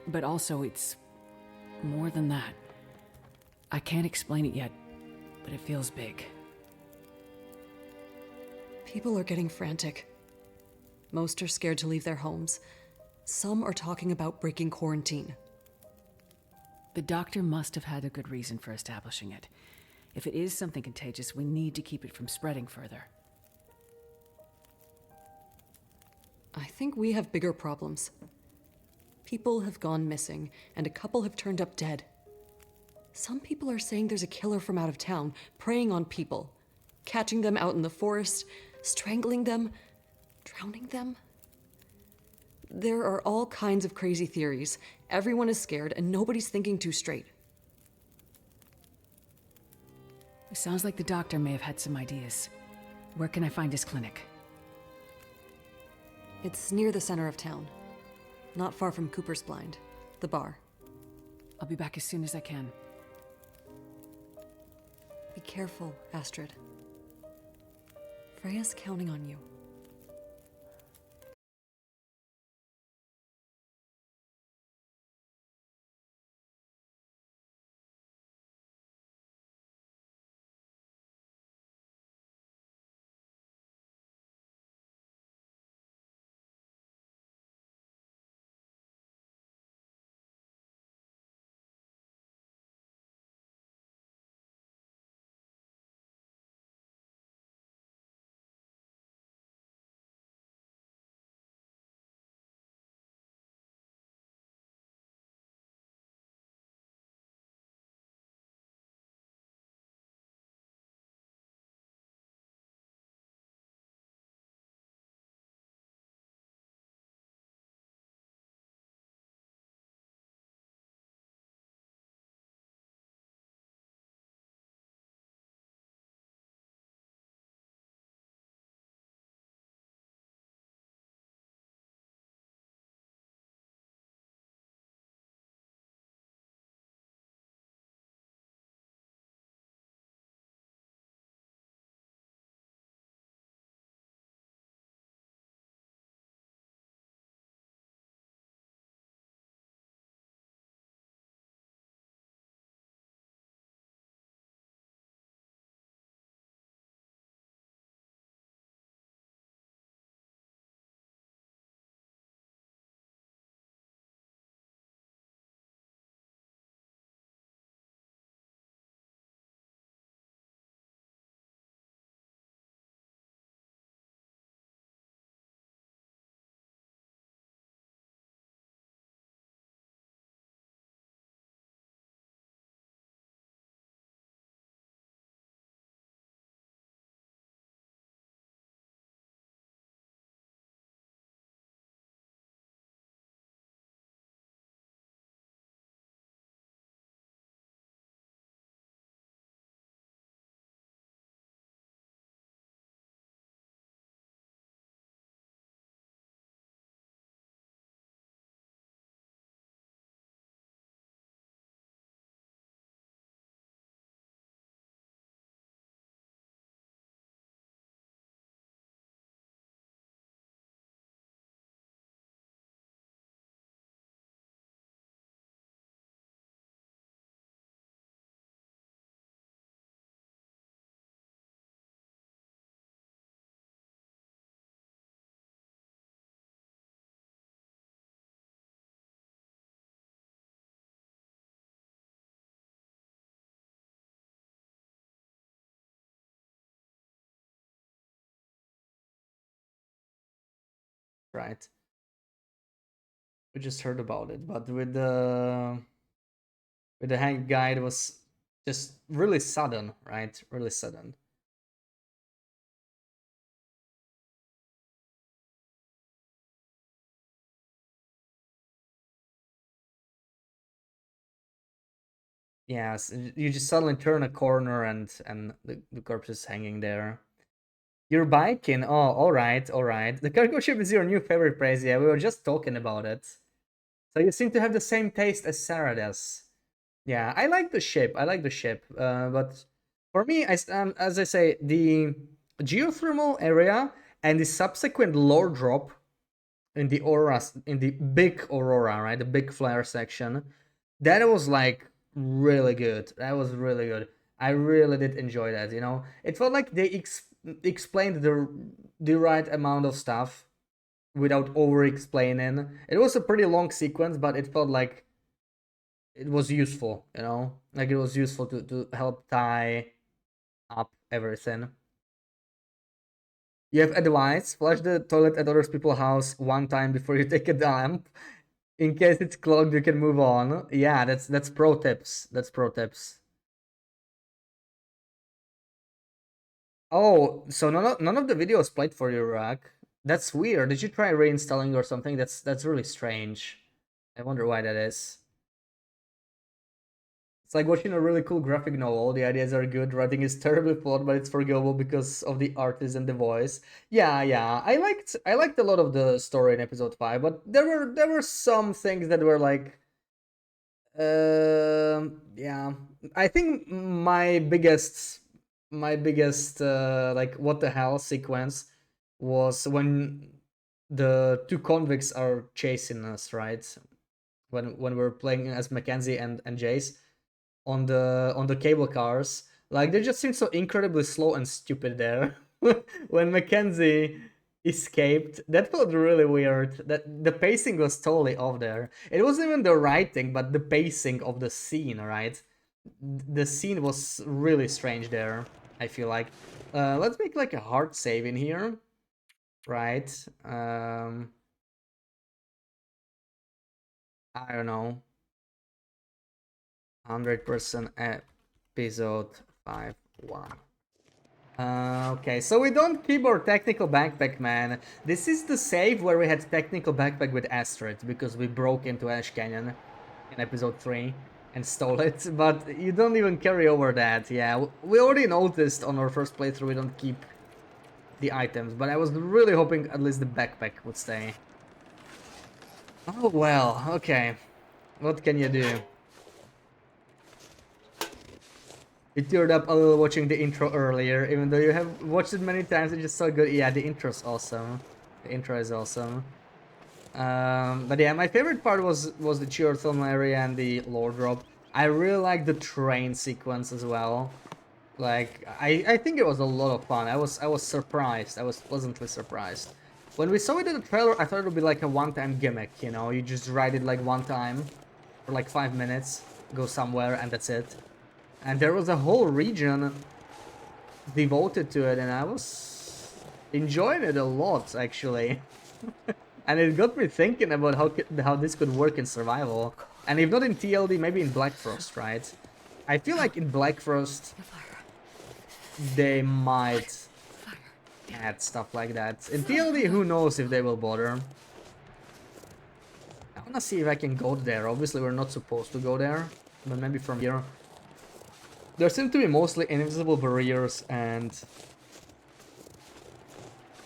But also, it's more than that. I can't explain it yet, but it feels big. People are getting frantic. Most are scared to leave their homes. Some are talking about breaking quarantine. The doctor must have had a good reason for establishing it. If it is something contagious, we need to keep it from spreading further. I think we have bigger problems. People have gone missing, and a couple have turned up dead. Some people are saying there's a killer from out of town, preying on people, catching them out in the forest, strangling them, drowning them. There are all kinds of crazy theories. Everyone is scared, and nobody's thinking too straight. It sounds like the doctor may have had some ideas. Where can I find his clinic? It's near the center of town. Not far from Cooper's Blind, the bar. I'll be back as soon as I can. Be careful, Astrid. Freya's counting on you. right? We just heard about it, but with the Hank guy, it was just really sudden, right? Really sudden. Yes, you just suddenly turn a corner and the corpse is hanging there. You're biking? Oh, all right, all right. The cargo ship is your new favorite place. Yeah, we were just talking about it. So you seem to have the same taste as Sarah does. Yeah, I like the ship. I like the ship. But for me, as I say, the geothermal area and the subsequent lore drop in the aura, in the big aurora, right, the big flare section, that was like really good. That was really good. I really did enjoy that. You know, it felt like they explained the right amount of stuff without over explaining. It was a pretty long sequence, but it felt like it was useful, you know, like it was useful to help tie up everything. You have advice: flush the toilet at other people's house one time before you take a dump. In case it's clogged, you can move on. Yeah, that's pro tips. That's pro tips. Oh, so none of the videos played for you, Rack. That's weird. Did you try reinstalling or something? That's really strange. I wonder why that is. It's like watching a really cool graphic novel. The ideas are good, writing is terribly flawed, but it's forgivable because of the artist and the voice. Yeah, yeah. I liked a lot of the story in episode 5, but there were some things that were like yeah. I think my biggest like what the hell sequence was when the two convicts are chasing us, right? When we're playing as Mackenzie and Jace on the cable cars. Like they just seem so incredibly slow and stupid there. When Mackenzie escaped, that felt really weird. That the pacing was totally off there. It wasn't even the writing, but the pacing of the scene, right? The scene was really strange there, I feel like. Let's make like a hard save in here. Right. I don't know. 100% episode 5-1. Okay, so we don't keep our technical backpack, man. This is the save where we had technical backpack with Astrid, because we broke into Ash Canyon in episode 3 and stole it, but you don't even carry over that. Yeah, we already noticed on our first playthrough we don't keep the items, but I was really hoping at least the backpack would stay. Oh well, okay. What can you do? You teared up a little watching the intro earlier, even though you have watched it many times. It's just so good. Yeah, the intro's awesome. The intro is awesome. But yeah, my favorite part was the geothermal area and the lore drop. I really like the train sequence as well. Like I think it was a lot of fun. I was surprised. I was pleasantly surprised. When we saw it in the trailer, I thought it would be like a one-time gimmick, you know, you just ride it like one time for like 5 minutes, go somewhere and that's it. And there was a whole region devoted to it and I was enjoying it a lot actually. And it got me thinking about how this could work in survival. And if not in TLD, maybe in Black Frost, right? I feel like in Black Frost they might add stuff like that. In TLD, who knows if they will bother. I wanna see if I can go there. Obviously we're not supposed to go there, but maybe from here. There seem to be mostly invisible barriers and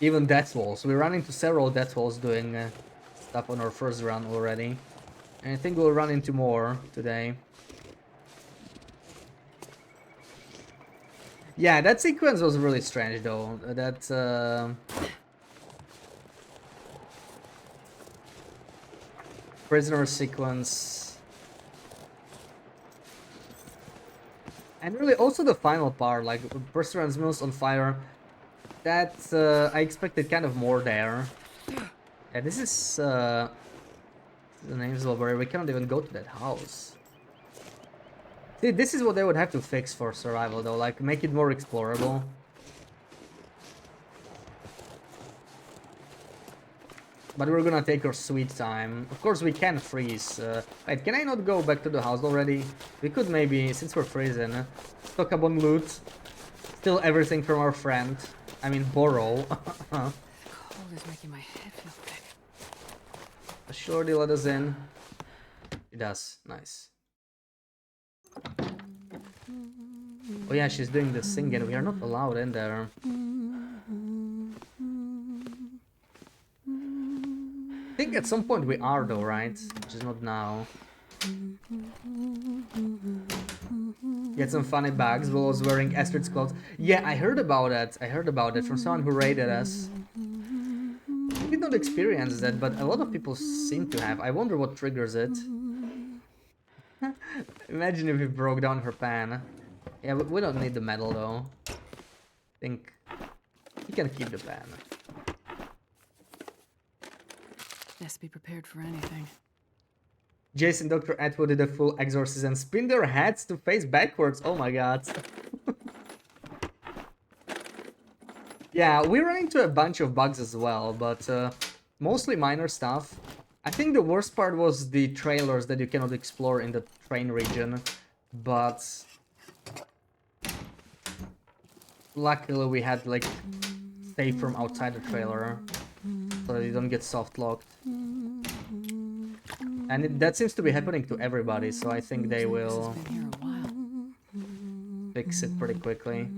even death walls. We ran into several death walls doing stuff on our first run already. And I think we'll run into more today. Yeah, that sequence was really strange though. That prisoner sequence. And really also the final part, like Perseverance Mills on fire. That I expected kind of more there. Yeah, this is the name's over. We cannot even go to that house. See, this is what they would have to fix for survival though, like make it more explorable. But we're gonna take our sweet time. Of course, we can freeze. Wait, can I not go back to the house already? We could maybe, since we're freezing, stock up on loot. Steal everything from our friend. I mean, borrow. The cold is making my head feel thick. Surely let us in. It does. Nice. Oh yeah, she's doing the singing. We are not allowed in there. I think at some point we are though, right? Just not now. Get some funny bags while I was wearing Astrid's clothes. Yeah, I heard about that. I heard about it from someone who rated us. I did not experience that, but a lot of people seem to have. I wonder what triggers it. Imagine if we broke down her pan. Yeah, but we don't need the medal though. I think we can keep the pan. Best be prepared for anything. Jason, Dr. Atwood did a full exorcism. Spin their heads to face backwards. Oh my god. Yeah, we ran into a bunch of bugs as well, but mostly minor stuff. I think the worst part was the trailers that you cannot explore in the train region, but luckily we had like stay from outside the trailer so that you don't get soft locked. And that seems to be happening to everybody, so I think they will fix it pretty quickly.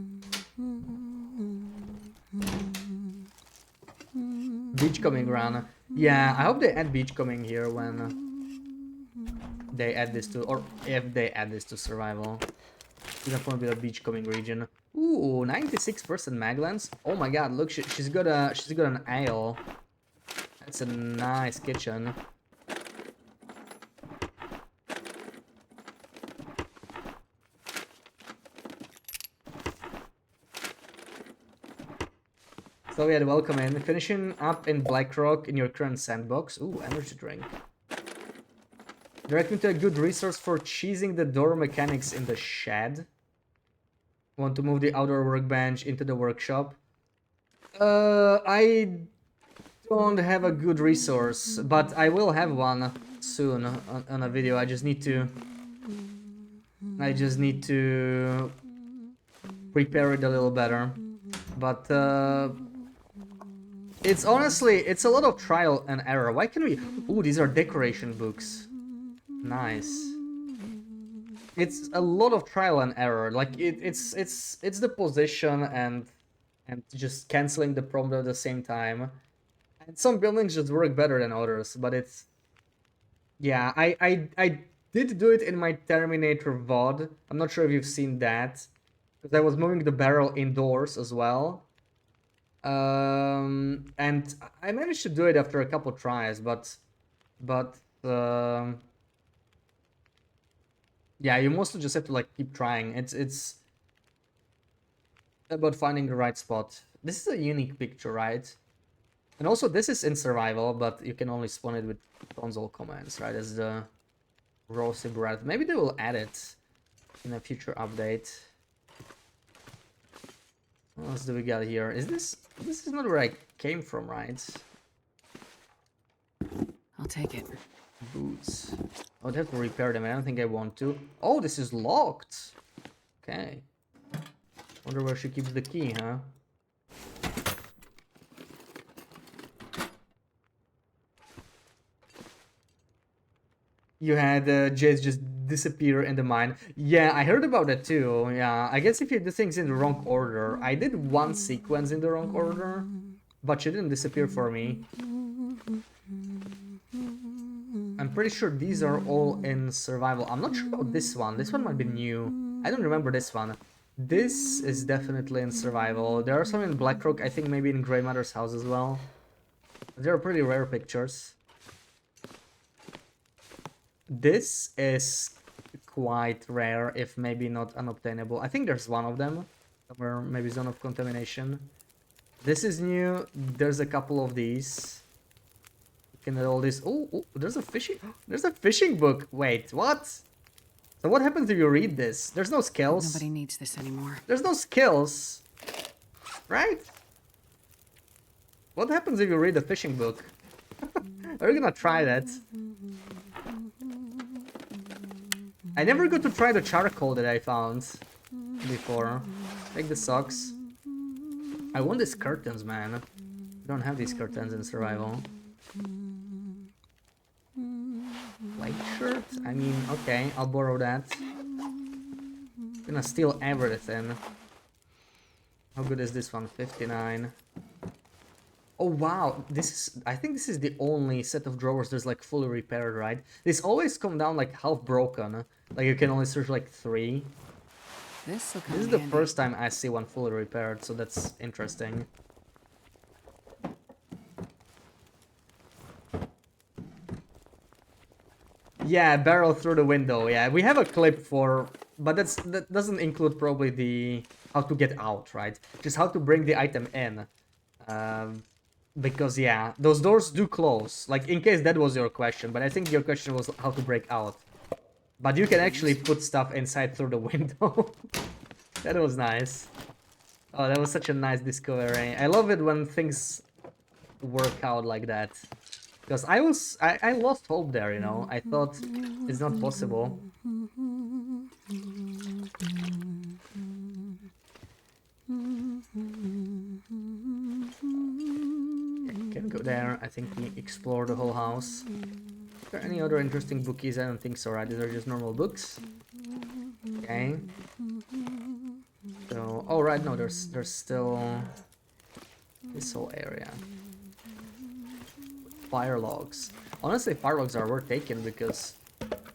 Beachcombing run. Yeah, I hope they add beachcombing here when they add this to, or if they add this to survival. It's gonna be a beachcombing region. Ooh, 96% Maglans. Oh my god, look, she's got an ale. That's a nice kitchen. So yeah, welcome in. Finishing up in Blackrock in your current sandbox. Ooh, energy drink. Direct me to a good resource for cheesing the door mechanics in the shed. Want to move the outdoor workbench into the workshop. I don't have a good resource, but I will have one soon on a video. I just need to prepare it a little better. But it's honestly, it's a lot of trial and error. Why can we... Ooh, these are decoration books. Nice. It's a lot of trial and error. Like it's the position and just canceling the prompt at the same time. And some buildings just work better than others, but it's... Yeah, I did do it in my Terminator VOD. I'm not sure if you've seen that. Because I was moving the barrel indoors as well. And I managed to do it after a couple tries, but yeah, you mostly just have to like keep trying. It's about finding the right spot. This is a unique picture, right? And also this is in survival, but you can only spawn it with console commands, right? As the rosy breath. Maybe they will add it in a future update. What else do we got here? Is this is not where I came from, right? I'll take it. Boots. I would have to repair them. I don't think I want to. Oh, this is locked. Okay. Wonder where she keeps the key, huh? You had Jace just disappear in the mine. Yeah, I heard about that too. Yeah, I guess if you do things in the wrong order. I did one sequence in the wrong order, but she didn't disappear for me. I'm pretty sure these are all in survival. I'm not sure about this one. This one might be new. I don't remember this one. This is definitely in survival. There are some in Blackrock. I think maybe in Grey Mother's house as well. They're pretty rare pictures. This is quite rare, if maybe not unobtainable. I think there's one of them, somewhere, maybe Zone of Contamination. This is new. There's a couple of these. You can add all this. Oh, there's a fishing book. Wait, what? So what happens if you read this? There's no skills. Nobody needs this anymore. There's no skills, right? What happens if you read a fishing book? We're gonna try that. I never got to try the charcoal that I found before. Like the socks. I want these curtains, man. I don't have these curtains in survival. White shirt? I mean, okay, I'll borrow that. Gonna steal everything. How good is this one? 59. Oh wow, this is, I think this is the only set of drawers that's like fully repaired, right? This always come down like half broken. Like you can only search like 3. This is the first time I see one fully repaired, so that's interesting. Yeah, barrel through the window. Yeah, we have a clip for, but that doesn't include probably the how to get out, right? Just how to bring the item in. Because yeah, those doors do close. Like in case that was your question, but I think your question was how to break out. But you can actually put stuff inside through the window. That was nice. Oh, that was such a nice discovery. I love it when things work out like that. Because I lost hope there, you know. I thought it's not possible. Can go there. I think we explore the whole house. Are there any other interesting bookies? I don't think so, right? These are just normal books. Okay. So, oh right, no, there's still this whole area. Fire logs. Honestly, fire logs are worth taking because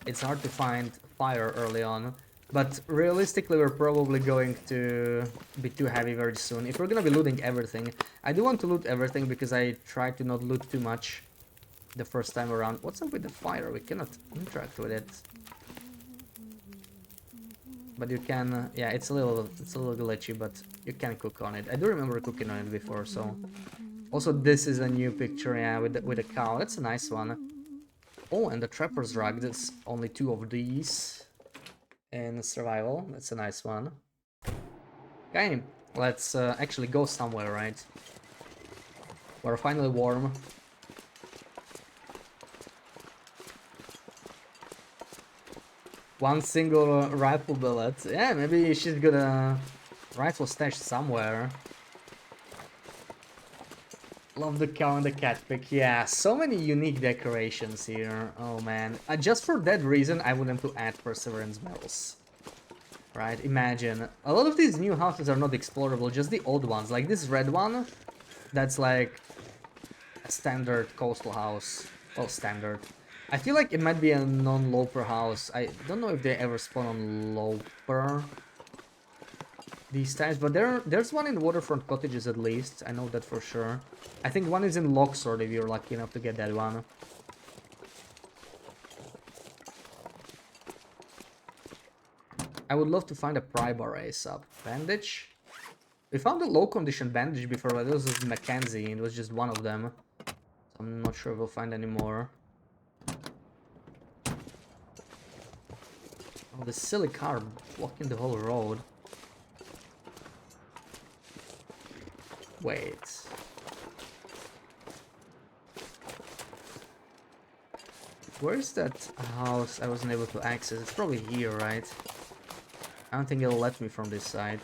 it's hard to find fire early on. But realistically, we're probably going to be too heavy very soon. If we're gonna be looting everything, I do want to loot everything because I try to not loot too much the first time around. What's up with the fire? We cannot interact with it. But you can, yeah, it's a little glitchy, but you can cook on it. I do remember cooking on it before, so. Also, this is a new picture, yeah, with a cow. That's a nice one. Oh, and the trapper's rug. There's only 2 of these in survival. That's a nice one. Okay, let's actually go somewhere, right? We're finally warm. One single rifle bullet. Yeah, maybe she's got a rifle stashed somewhere. Love the cow and the cat pick. Yeah, so many unique decorations here. Oh man. Just for that reason, I wouldn't to add Perseverance medals. Right, imagine. A lot of these new houses are not explorable, just the old ones. Like this red one, that's like a standard coastal house. Well, standard. I feel like it might be a non-Loper house. I don't know if they ever spawn on Loper these times, but there's one in Waterfront Cottages at least. I know that for sure. I think one is in Locksword if you're lucky enough to get that one. I would love to find a Prybar ASAP. Bandage? We found a low condition bandage before, but it was Mackenzie, and it was just one of them. So I'm not sure we'll find any more. Oh, this silly car blocking the whole road. Wait. Where's that house I wasn't able to access? It's probably here, right? I don't think it'll let me from this side.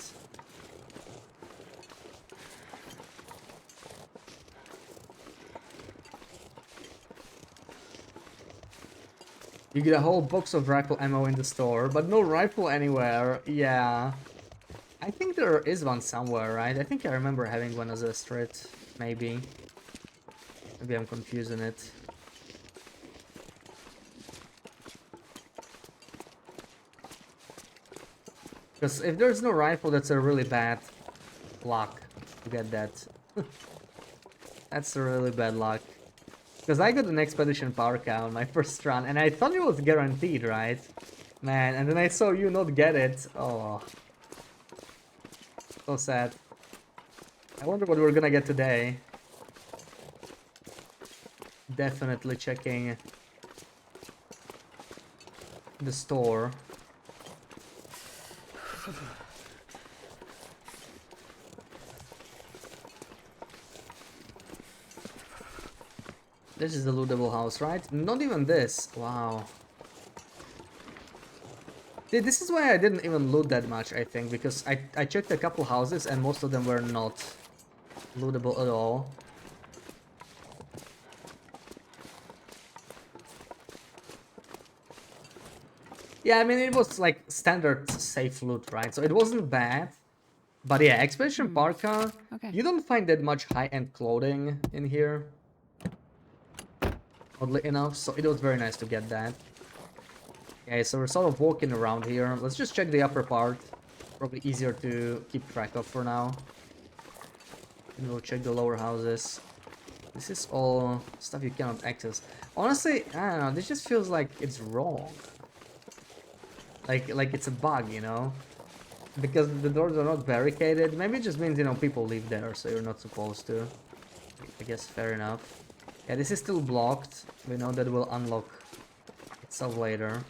You get a whole box of rifle ammo in the store, but no rifle anywhere. Yeah. I think there is one somewhere, right? I think I remember having one as a strat, maybe. Maybe I'm confusing it. Because if there's no rifle, that's a really bad luck to get that. That's a really bad luck. Because I got an Expedition Power Cow on my first run, and I thought it was guaranteed, right? Man, and then I saw you not get it. Oh. So sad. I wonder what we're gonna get today. Definitely checking the store. This is the lootable house, right? Not even this. Wow. See, this is why I didn't even loot that much, I think, because I checked a couple houses and most of them were not lootable at all. Yeah, I mean, it was like standard safe loot, right? So it wasn't bad. But yeah, Expedition Parka, you don't find that much high-end clothing in here. Oddly enough, so it was very nice to get that. Okay, so we're sort of walking around here. Let's just check the upper part. Probably easier to keep track of for now. And we'll check the lower houses. This is all stuff you cannot access. Honestly, I don't know, this just feels like it's wrong. Like it's a bug, you know? Because the doors are not barricaded. Maybe it just means, you know, people live there, so you're not supposed to. I guess fair enough. Yeah, this is still blocked. We know that will unlock itself later.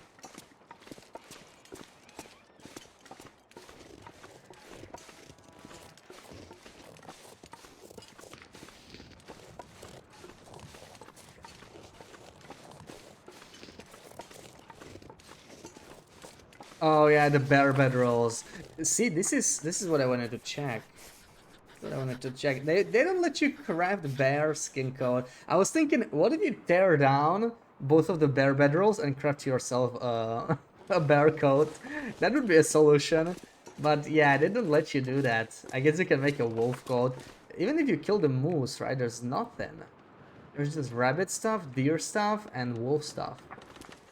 Oh yeah, the bear bedrolls. See, this is what I wanted to check. They don't let you craft bear skin coat. I was thinking, what if you tear down both of the bear bedrolls and craft yourself a bear coat? That would be a solution. But yeah, they don't let you do that. I guess you can make a wolf coat. Even if you kill the moose, right? There's nothing. There's just rabbit stuff, deer stuff, and wolf stuff.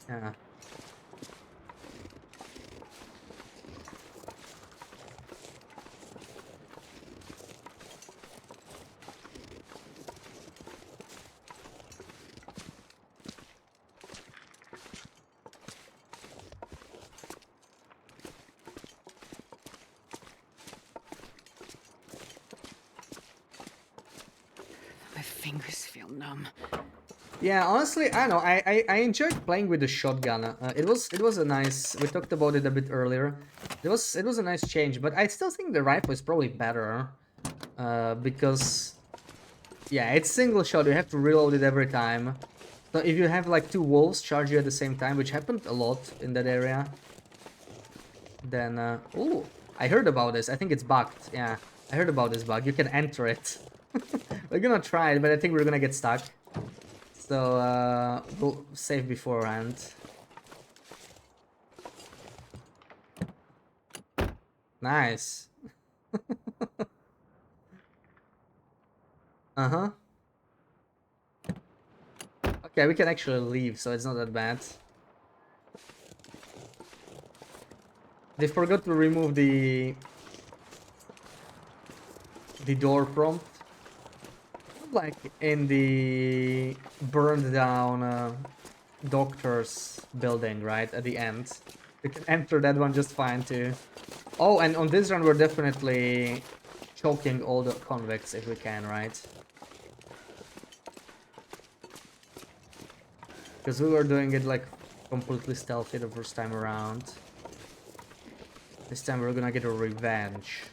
Yeah. Fingers feel numb. Yeah, honestly, I don't know. I enjoyed playing with the shotgun. It was a nice. We talked about it a bit earlier. It was a nice change, but I still think the rifle is probably better. Because yeah, it's single shot. You have to reload it every time. So if you have like two wolves charge you at the same time, which happened a lot in that area, then ooh, I heard about this. I think it's bugged. Yeah, I heard about this bug. You can enter it. We're gonna try it, but I think we're gonna get stuck. So we'll save beforehand. Nice. Uh-huh. Okay, we can actually leave, so it's not that bad. They forgot to remove the door prompt. Like in the burned down doctor's building, right at the end. You can enter that one just fine too. Oh, and on this run we're definitely choking all the convicts if we can, right? Because we were doing it like completely stealthy the first time around. This time we're gonna get a revenge.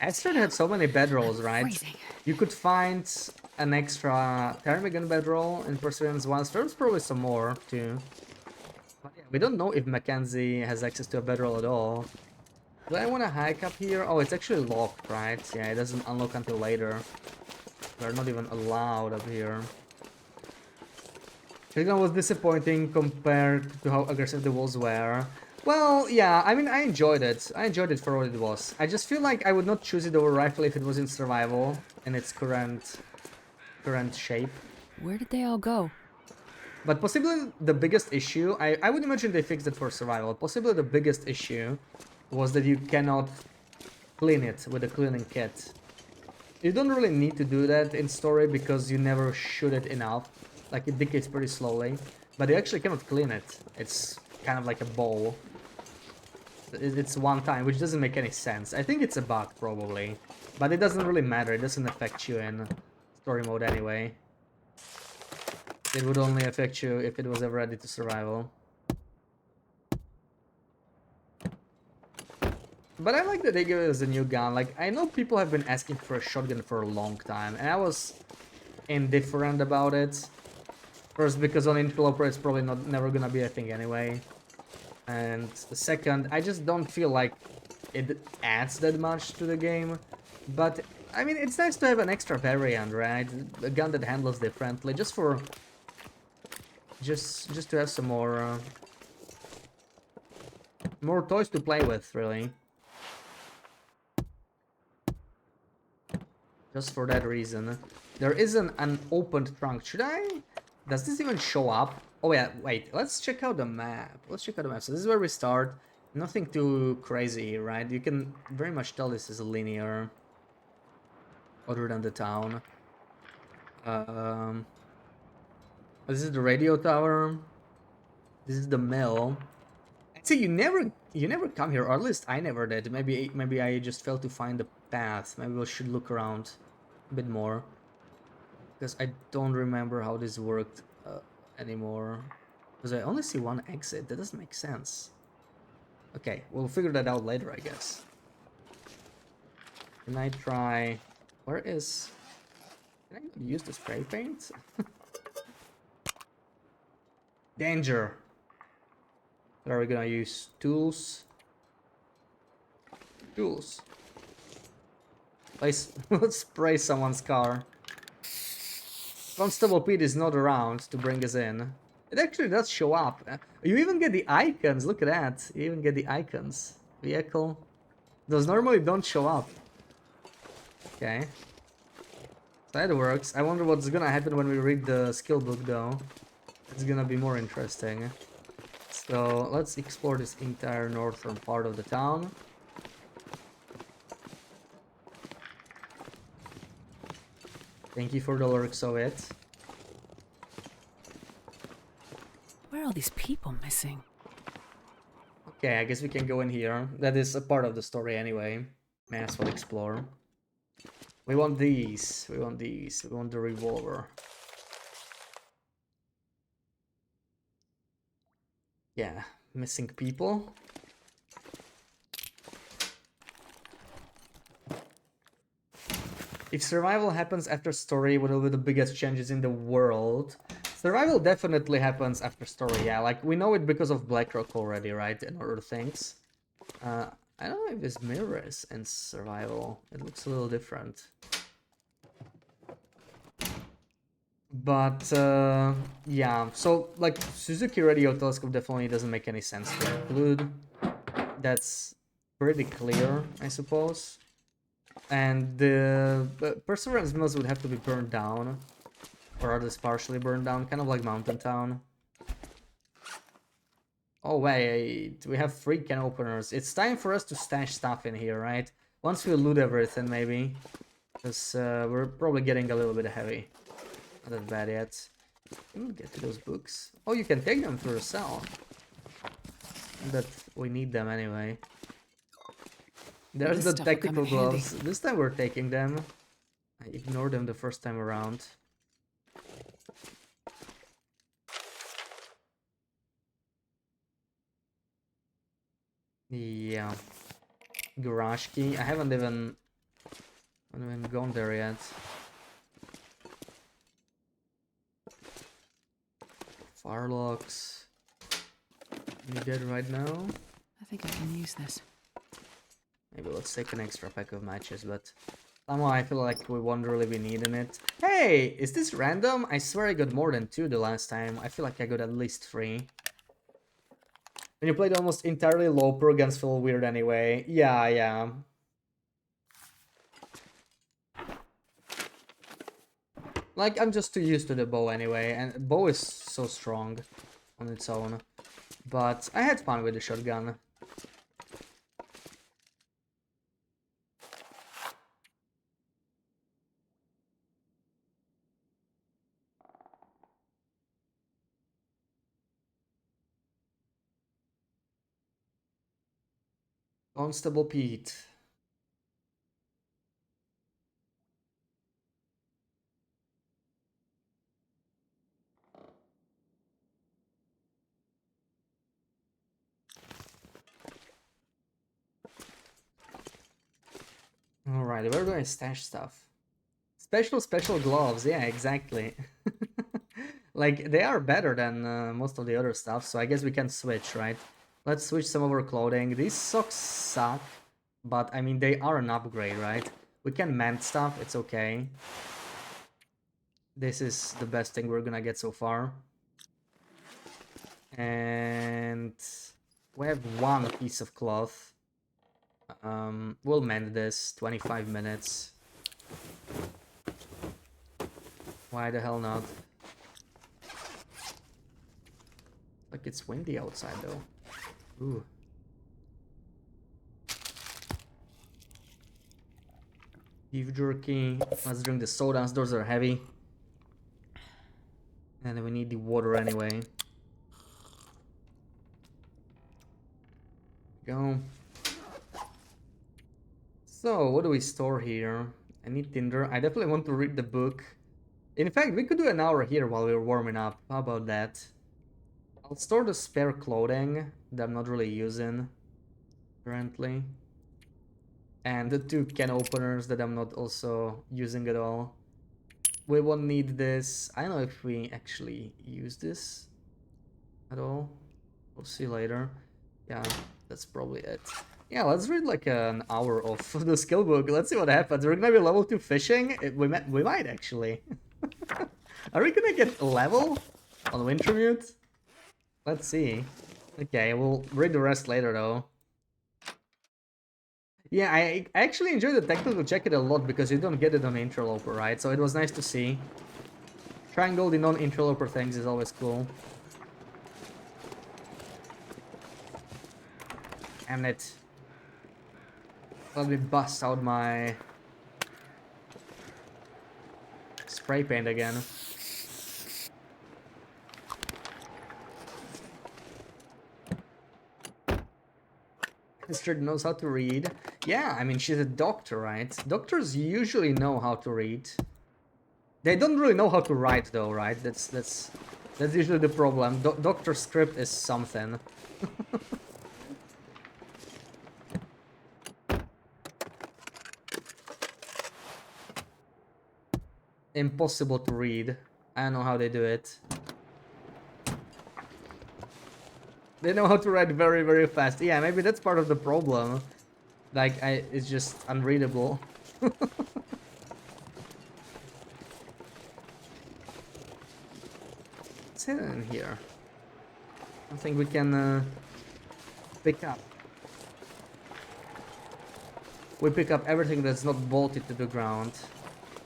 Astrid had so many bedrolls, right? Freezing. You could find an extra Ptarmigan bedroll in Perseverance 1. There's probably some more too. But yeah, we don't know if Mackenzie has access to a bedroll at all. Do I want to hike up here? Oh, it's actually locked, right? Yeah, it doesn't unlock until later. We're not even allowed up here. Trigon was disappointing compared to how aggressive the wolves were. Well, yeah, I mean, I enjoyed it. I enjoyed it for what it was. I just feel like I would not choose it over rifle if it was in survival in its current shape. Where did they all go? But possibly the biggest issue, I would imagine they fixed it for survival. Possibly the biggest issue was that you cannot clean it with a cleaning kit. You don't really need to do that in story because you never shoot it enough. Like, it decays pretty slowly. But you actually cannot clean it. It's kind of like a bowl. It's one time, which doesn't make any sense. I think it's a bug, probably. But it doesn't really matter. It doesn't affect you in story mode anyway. It would only affect you if it was ever ready to survival. But I like that they give us a new gun. Like, I know people have been asking for a shotgun for a long time, and I was indifferent about it. First, because on Interloper it's probably never gonna be a thing anyway. And second, I just don't feel like it adds that much to the game. But, I mean, it's nice to have an extra variant, right? A gun that handles differently, just for... Just to have some more... more toys to play with, really. Just for that reason. There is an unopened trunk. Should I? Does this even show up? Oh yeah, wait. Let's check out the map. Let's check out the map. So this is where we start. Nothing too crazy, right? You can very much tell this is linear. Other than the town. This is the radio tower. This is the mill. See, you never come here, or at least I never did. Maybe I just failed to find the path. Maybe we should look around a bit more, because I don't remember how this worked anymore. Because I only see one exit. That doesn't make sense. Okay, we'll figure that out later, I guess. Can I try? Where is? Can I use the spray paint? Danger. What are we gonna use? Tools. Tools. Let's spray someone's car. Constable Pete is not around to bring us in. It actually does show up. You even get the icons. Look at that. You even get the icons. Vehicle. Those normally don't show up. Okay. So that works. I wonder what's gonna happen when we read the skill book though. It's gonna be more interesting. So let's explore this entire northern part of the town. Thank you for the lurks of it. Where are all these people missing? Okay, I guess we can go in here. That is a part of the story anyway. May as well explore. We want these. We want these. We want the revolver. Yeah, missing people. If survival happens after story, what will be the biggest changes in the world? Survival definitely happens after story, yeah. Like, we know it because of Blackrock already, right? And other things. I don't know if this mirror is in survival. It looks a little different. But, yeah. So, like, Suzuki Radio Telescope definitely doesn't make any sense to include. That's pretty clear, I suppose. And the Perseverance Mills would have to be burned down. Or at least partially burned down, kind of like Mountain Town. Oh wait, we have 3 can openers. It's time for us to stash stuff in here, right? Once we loot everything, maybe. Because we're probably getting a little bit heavy. Not that bad yet. Let me get to those books. Oh, you can take them through the cell. That we need them anyway. There's the tactical gloves. This time we're taking them. I ignored them the first time around. Yeah. Garage key. I haven't even gone there yet. Farlocks. Need that right now? I think I can use this. Maybe let's take an extra pack of matches, but somehow I feel like we won't really be needing it. Hey, is this random? I swear I got more than 2 the last time. I feel like I got at least 3. When you played almost entirely low pro, guns feel weird anyway. Yeah, yeah. Like, I'm just too used to the bow anyway, and bow is so strong on its own. But I had fun with the shotgun. Constable Pete. Alright, where do I stash stuff? Special gloves, yeah, exactly. Like, they are better than most of the other stuff, so I guess we can switch, right? Let's switch some of our clothing. These socks suck, but I mean, they are an upgrade, right? We can mend stuff, it's okay. This is the best thing we're gonna get so far. And we have one piece of cloth. We'll mend this, 25 minutes. Why the hell not? Like it's windy outside though. Ooh. Beef jerky. Let's drink the sodas, those are heavy. And then we need the water anyway. Go. So, what do we store here? I need Tinder. I definitely want to read the book. In fact, we could do an hour here while we're warming up. How about that? I'll store the spare clothing that I'm not really using currently. And the 2 can openers that I'm not also using at all. We won't need this. I don't know if we actually use this at all. We'll see later. Yeah, that's probably it. Yeah, let's read like an hour of the skill book. Let's see what happens. We're gonna be level 2 fishing. We might actually. Are we gonna get a level on Wintermute? Let's see. Okay, we'll read the rest later though. Yeah, I actually enjoy the technical jacket a lot because you don't get it on Interloper, right? So it was nice to see. Trying all the non-Interloper things is always cool. Damn it. Let me bust out my spray paint again. Astrid knows how to read. Yeah, I mean, she's a doctor, right? Doctors usually know how to read. They don't really know how to write, though, right? That's usually the problem. Doctor script is something. Impossible to read. I don't know how they do it. They know how to write very, very fast. Yeah, maybe that's part of the problem. Like, it's just unreadable. What's hidden in here? I think we can pick up. We pick up everything that's not bolted to the ground.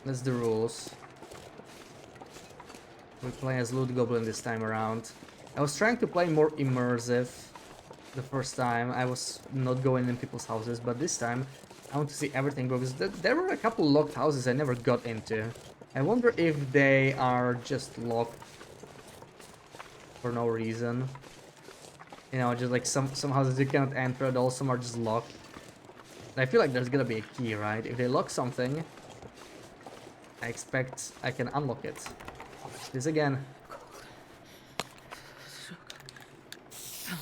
That's the rules. We play as Loot Goblin this time around. I was trying to play more immersive the first time. I was not going in people's houses, but this time I want to see everything because there were a couple locked houses I never got into. I wonder if they are just locked for no reason. You know, just like some houses you cannot enter at all, some are just locked. And I feel like there's gonna be a key, right? If they lock something, I expect I can unlock it. This again.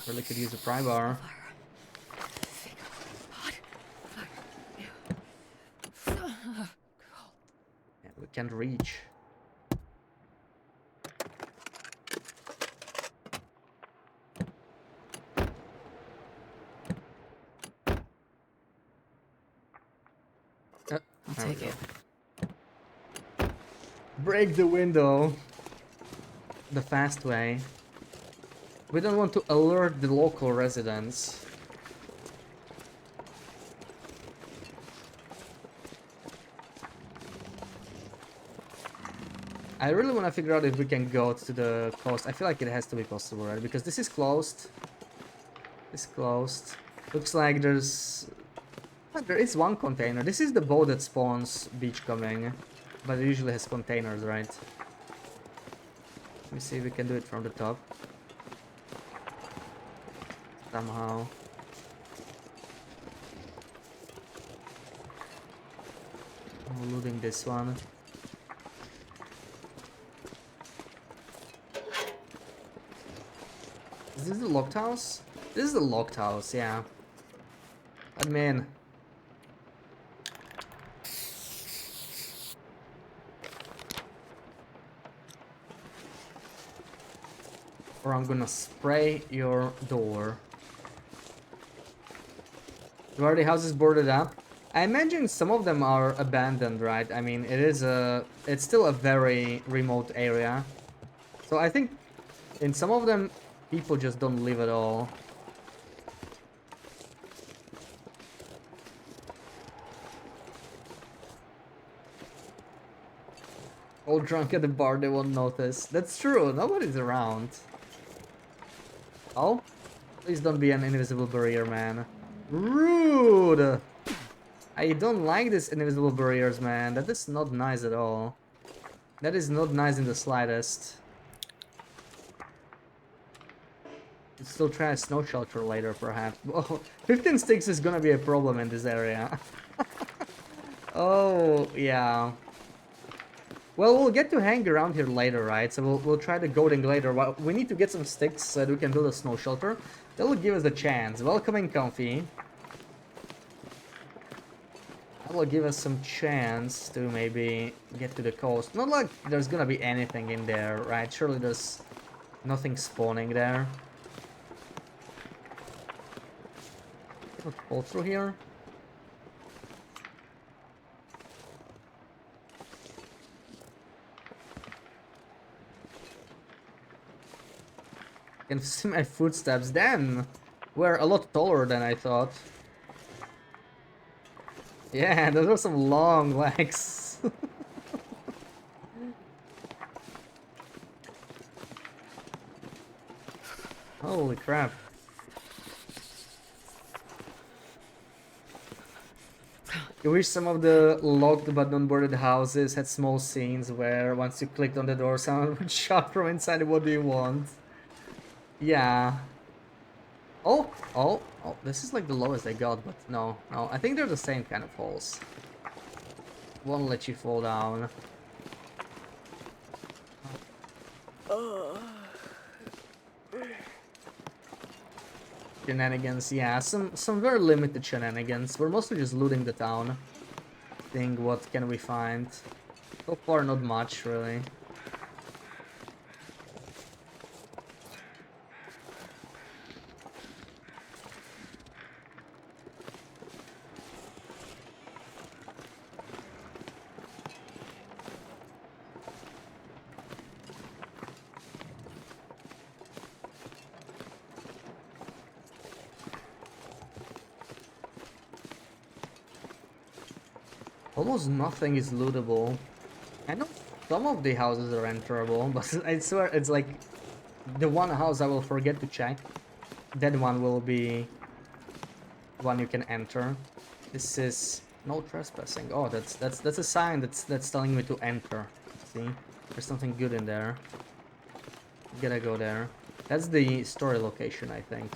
Really could use a pry bar. Yeah, we can't reach. I'll take it. Break the window the fast way. We don't want to alert the local residents. I really want to figure out if we can go to the coast. I feel like it has to be possible, right? Because this is closed. It's closed. Looks like there is one container. This is the boat that spawns beachcombing, but it usually has containers, right? Let me see if we can do it from the top. Somehow. I'm looting this one. Is this the locked house? This is the locked house, yeah. But man. or I'm gonna spray your door. Are the houses boarded up? I imagine some of them are abandoned, right? I mean, it's still a very remote area. So I think in some of them, people just don't live at all. All drunk at the bar, they won't notice. That's true, nobody's around. Oh? Please don't be an invisible barrier, man. Rude! I don't like these invisible barriers, man. That is not nice at all. That is not nice in the slightest. We'll still try a snow shelter later, perhaps. Oh, 15 sticks is gonna be a problem in this area. Oh, yeah. Well, we'll get to hang around here later, right? So we'll try the goading later. Well, we need to get some sticks so that we can build a snow shelter. That will give us a chance. Welcoming Comfy. That will give us some chance to maybe get to the coast. Not like there's gonna be anything in there, right? Surely there's nothing spawning there. Let's pull through here. I can see my footsteps. Damn, we're a lot taller than I thought. Yeah, those are some long legs. Holy crap. I wish some of the locked but non-boarded houses had small scenes where once you clicked on the door, someone would shout from inside, "What do you want?" Yeah. Oh, this is like the lowest I got, but no, I think they're the same kind of holes. Won't let you fall down. Shenanigans, yeah, some very limited shenanigans. We're mostly just looting the town. Think, what can we find? So far, not much, really. Almost nothing is lootable. I know some of the houses are enterable, but I swear it's like the one house I will forget to check. That one will be one you can enter. This is no trespassing. Oh, that's a sign that's telling me to enter. See, there's something good in there. Gotta go there. That's the story location, I think.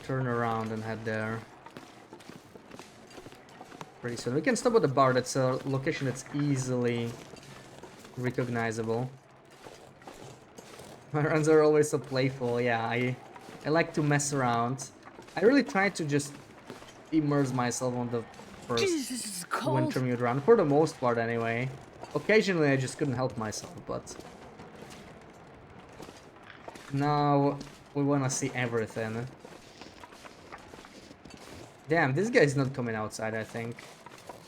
Turn around and head there. Pretty soon. We can stop at the bar. That's a location that's easily recognizable. My runs are always so playful. Yeah, I like to mess around. I really try to just immerse myself on the first Wintermute run, for the most part anyway. Occasionally I just couldn't help myself, but now we wanna see everything. Damn, this guy's not coming outside, I think.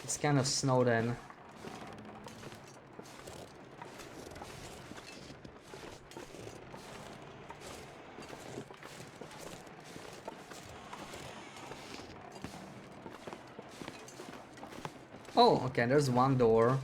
It's kind of snowed in. Oh, okay, there's one door.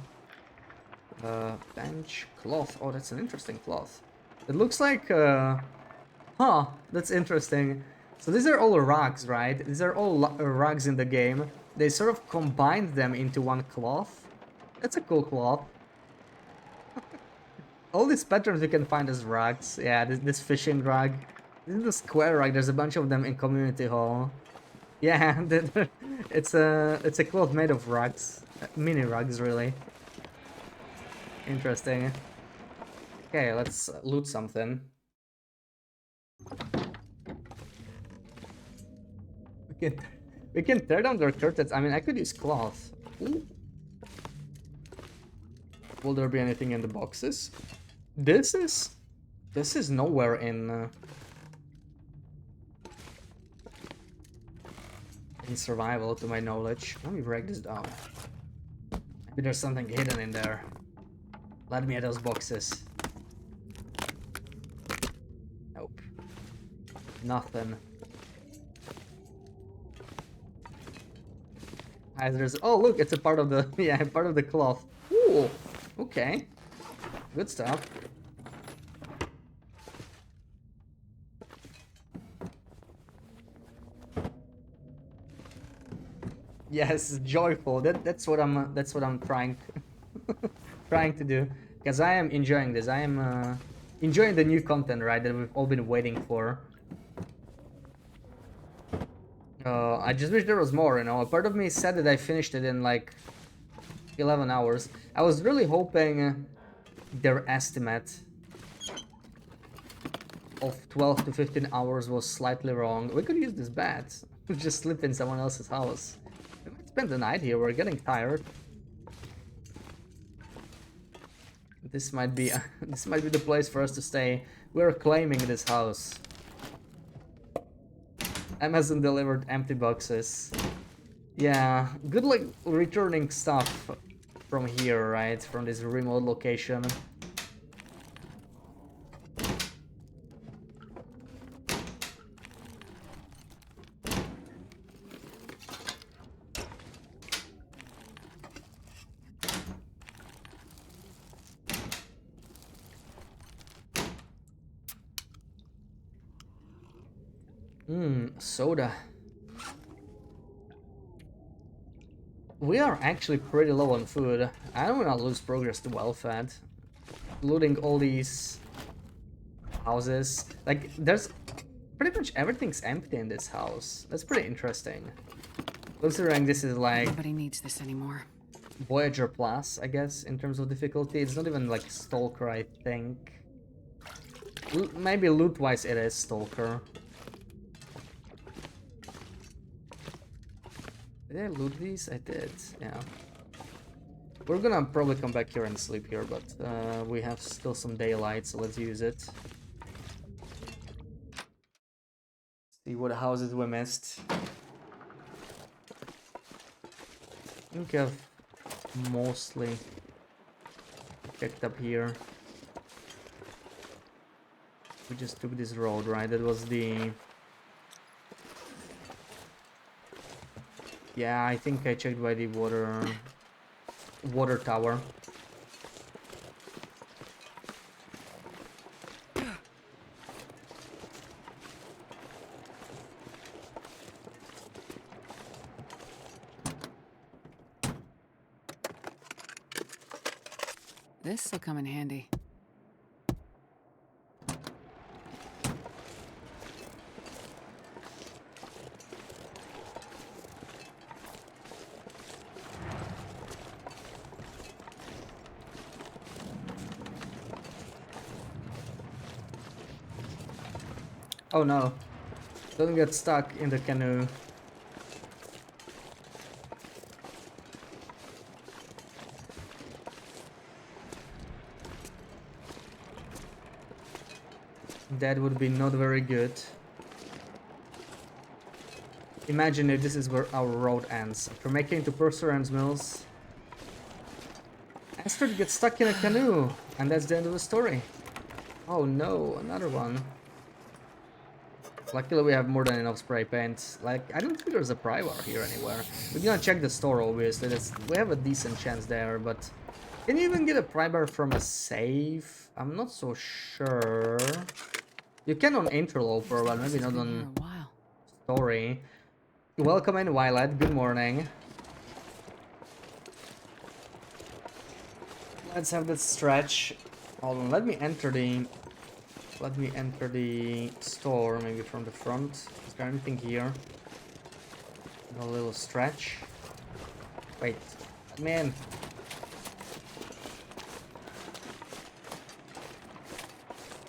Bench, cloth. Oh, that's an interesting cloth. It looks like, huh, that's interesting. So these are all rugs, right? These are all rugs in the game. They sort of combined them into one cloth. That's a cool cloth. All these patterns you can find as rugs. Yeah, this fishing rug. This is the square rug. There's a bunch of them in community hall. Yeah, it's a cloth made of rugs. Mini rugs, really. Interesting. Okay, let's loot something. We We can tear down their curtains. I mean, I could use cloth. Ooh. Will there be anything in the boxes? This is nowhere in survival, to my knowledge. Let me break this down. Maybe there's something hidden in there. Let me at those boxes. Nope. Nothing. There's, oh look, it's a part of the yeah, part of the cloth. Ooh, okay, good stuff. Yes, joyful. That's what I'm trying trying to do, because I am enjoying this. I am enjoying the new content, right, that we've all been waiting for. I just wish there was more, you know. A part of me said that I finished it in like 11 hours. I was really hoping their estimate of 12 to 15 hours was slightly wrong. We could use this bat. Just sleep in someone else's house. We might spend the night here. We're getting tired. This might be the place for us to stay. We're claiming this house. Amazon delivered empty boxes. Yeah, good luck returning stuff from here, right? From this remote location. Soda. We are actually pretty low on food. I don't want to lose progress to well-fed. Looting all these houses. Like, there's pretty much everything's empty in this house. That's pretty interesting. Considering this is like... Nobody needs this anymore. Voyager Plus, I guess, in terms of difficulty. It's not even like Stalker, I think. Maybe loot-wise it is Stalker. Did I loot these? I did, yeah. We're gonna probably come back here and sleep here, but we have still some daylight, so let's use it. See what houses we missed. I think I've mostly checked up here. We just took this road, right? That was the... Yeah, I think I checked by the water tower. This'll come in handy. Oh no, don't get stuck in the canoe. That would be not very good. Imagine if this is where our road ends. After making it to Perseverance Mills, Astrid gets stuck in a canoe, and that's the end of the story. Oh no, another one. Luckily we have more than enough spray paint. Like, I don't think there's a pry bar here anywhere. We're gonna check the store, obviously. We have a decent chance there, but... Can you even get a pry bar from a safe? I'm not so sure. You can on Interloper, but maybe not on Story. Welcome in, Violet. Good morning. Let's have that stretch. Hold on, let me enter the store, maybe from the front. Is there anything here? A little stretch. Wait, let me in.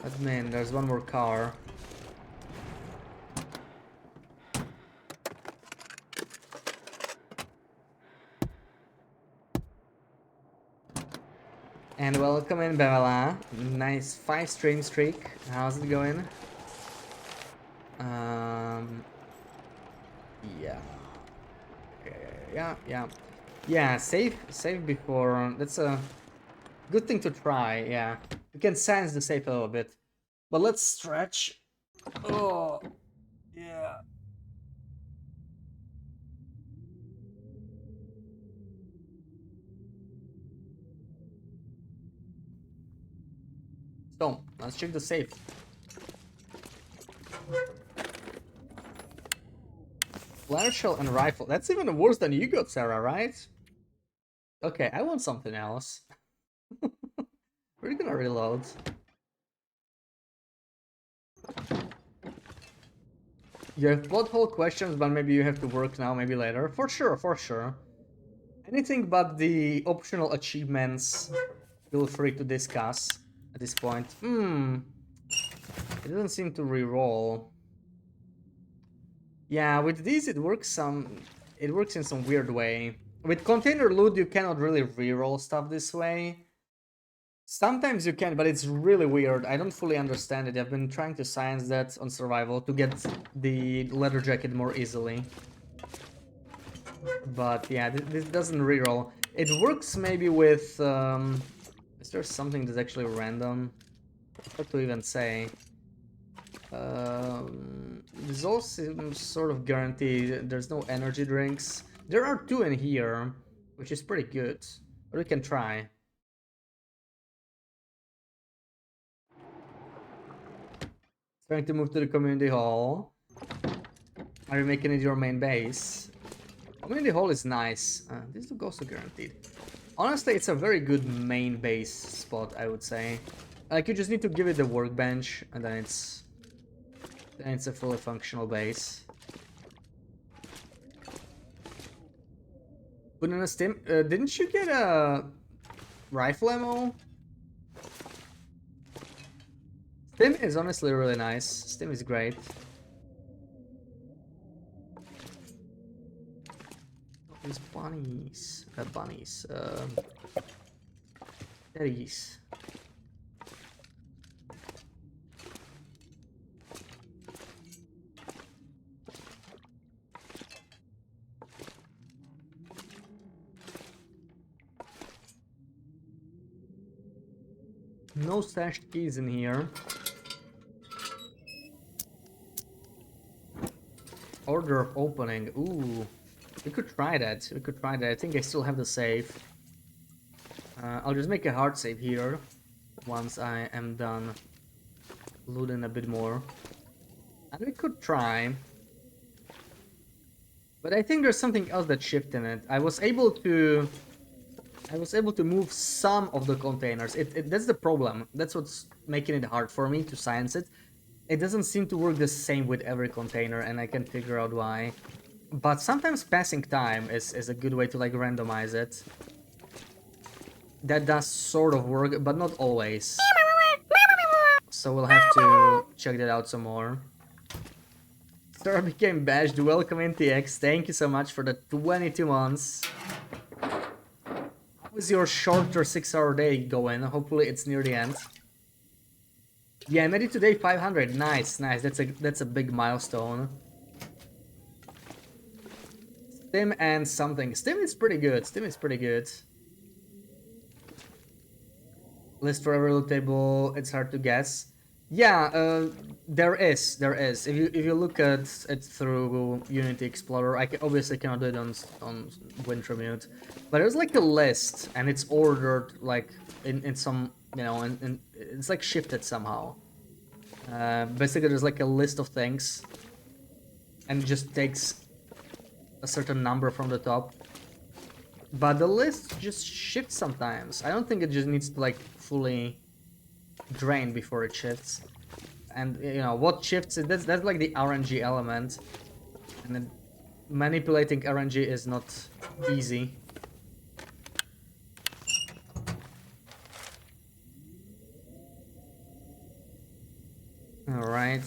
Let me in, there's one more car. And welcome in, Bella. Nice 5 stream streak. How's it going? Yeah. Okay, yeah. Save before. That's a good thing to try. Yeah, you can sense the save a little bit, but let's stretch. Oh, yeah. So let's check the save. Flare shell and rifle. That's even worse than you got, Sarah, right? Okay, I want something else. We're gonna reload. You have plot hole questions, but maybe you have to work now, maybe later. For sure, for sure. Anything but the optional achievements, feel free to discuss at this point. It doesn't seem to re-roll. Yeah, with these it works in some weird way. With container loot you cannot really re-roll stuff this way. Sometimes you can, but it's really weird. I don't fully understand it. I've been trying to science that on survival to get the leather jacket more easily. But yeah, this doesn't re-roll. It works maybe with is there something that's actually random? What to even say? This all seems sort of guaranteed. There's no energy drinks. There are 2 in here, which is pretty good. But we can try. Trying to move to the community hall. Are you making it your main base? Community hall is nice. This look also guaranteed. Honestly, it's a very good main base spot, I would say. Like, you just need to give it the workbench, and then it's a fully functional base. Put in a stim. Didn't you get a rifle ammo? Stim is honestly really nice. Stim is great. These bunnies. Bunnies. Daddies. No stashed keys in here. Order of opening. Ooh. We could try that. We could try that. I think I still have the save. I'll just make a hard save here. Once I am done looting a bit more. And we could try. But I think there's something else that shifted in it. I was able to move some of the containers. That's the problem. That's what's making it hard for me to science it. It doesn't seem to work the same with every container, and I can't figure out why. But sometimes passing time is a good way to like randomize it. That does sort of work, but not always. So we'll have to check that out some more. Star became bashed. Welcome in TX. Thank you so much for the 22 months. How's your shorter 6-hour day going? Hopefully it's near the end. Yeah, I made it today 500. Nice, nice. That's a big milestone. Stim and something. Stim is pretty good. Stim is pretty good. List for every loot table. It's hard to guess. Yeah, there is. If you look at it through Unity Explorer, I obviously cannot do it on Wintermute, but there's like a list, and it's ordered like in some, you know, and it's like shifted somehow. Basically, there's like a list of things, and it just takes a certain number from the top. But the list just shifts sometimes. I don't think it just needs to like fully drain before it shifts. And you know what shifts it, that's like the RNG element, and then manipulating RNG is not easy. Alright.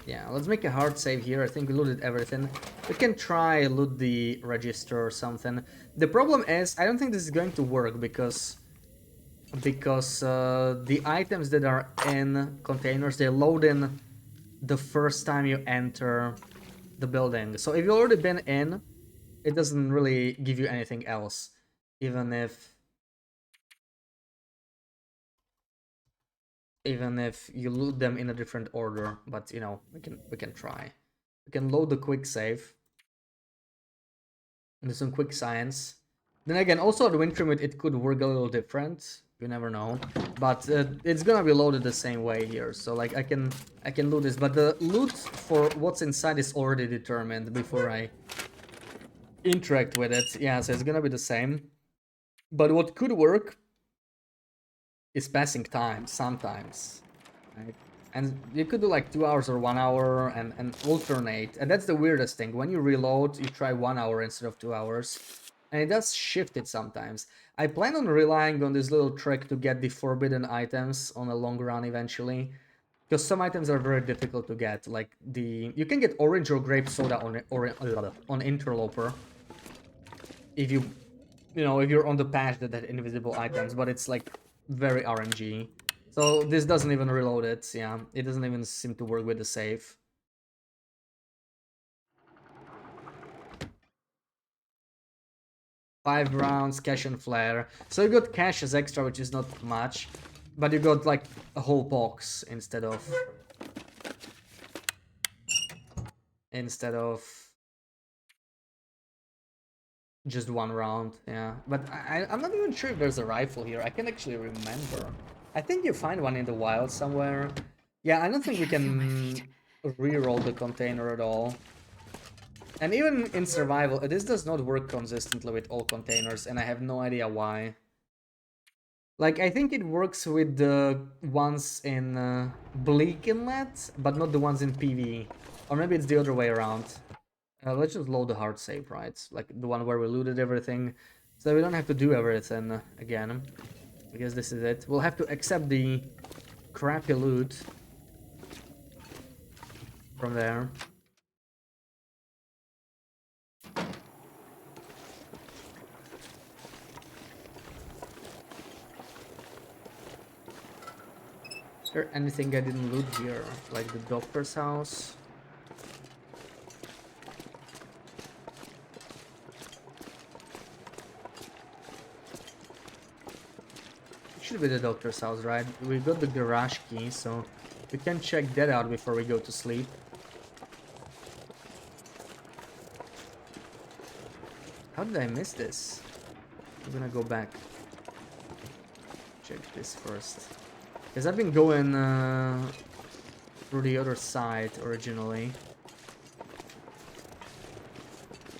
Yeah, let's make a hard save here. I think we looted everything. We can try loot the register or something. The problem is, I don't think this is going to work because because the items that are in containers, they load in the first time you enter the building. So if you've already been in, it doesn't really give you anything else, even if you loot them in a different order. But you know, we can try. We can load the quick save. Do some quick science. Then again, also at Windtrim it could work a little different. You never know, but it's gonna be loaded the same way here. So like I can loot this, but the loot for what's inside is already determined before I interact with it. Yeah, so it's gonna be the same. But what could work is passing time sometimes, right? And you could do like 2 hours or 1 hour and alternate. And that's the weirdest thing. When you reload, you try 1 hour instead of 2 hours. And it does shift it sometimes. I plan on relying on this little trick to get the forbidden items on a long run eventually. Because some items are very difficult to get. Like you can get orange or grape soda on Interloper. If you're on the patch that had invisible items, but it's like very RNG. So this doesn't even reload it, yeah. It doesn't even seem to work with the save. Five rounds, cash and flare. So you got cash as extra, which is not much. But you got like a whole box instead of just 1 round, yeah. But I'm not even sure if there's a rifle here. I can actually remember. I think you find one in the wild somewhere. Yeah, I don't think we can reroll the container at all. And even in survival, this does not work consistently with all containers, and I have no idea why. Like, I think it works with the ones in Bleak Inlet, but not the ones in PvE. Or maybe it's the other way around. Let's just load the hard save, right? Like the one where we looted everything, so we don't have to do everything again. I guess this is it. We'll have to accept the crappy loot from there. Is there anything I didn't loot here? Like the doctor's house? Should be the doctor's house, right? We got the garage key, so we can check that out before we go to sleep. How did I miss this? I'm gonna go back. Check this first. Because I've been going through the other side originally.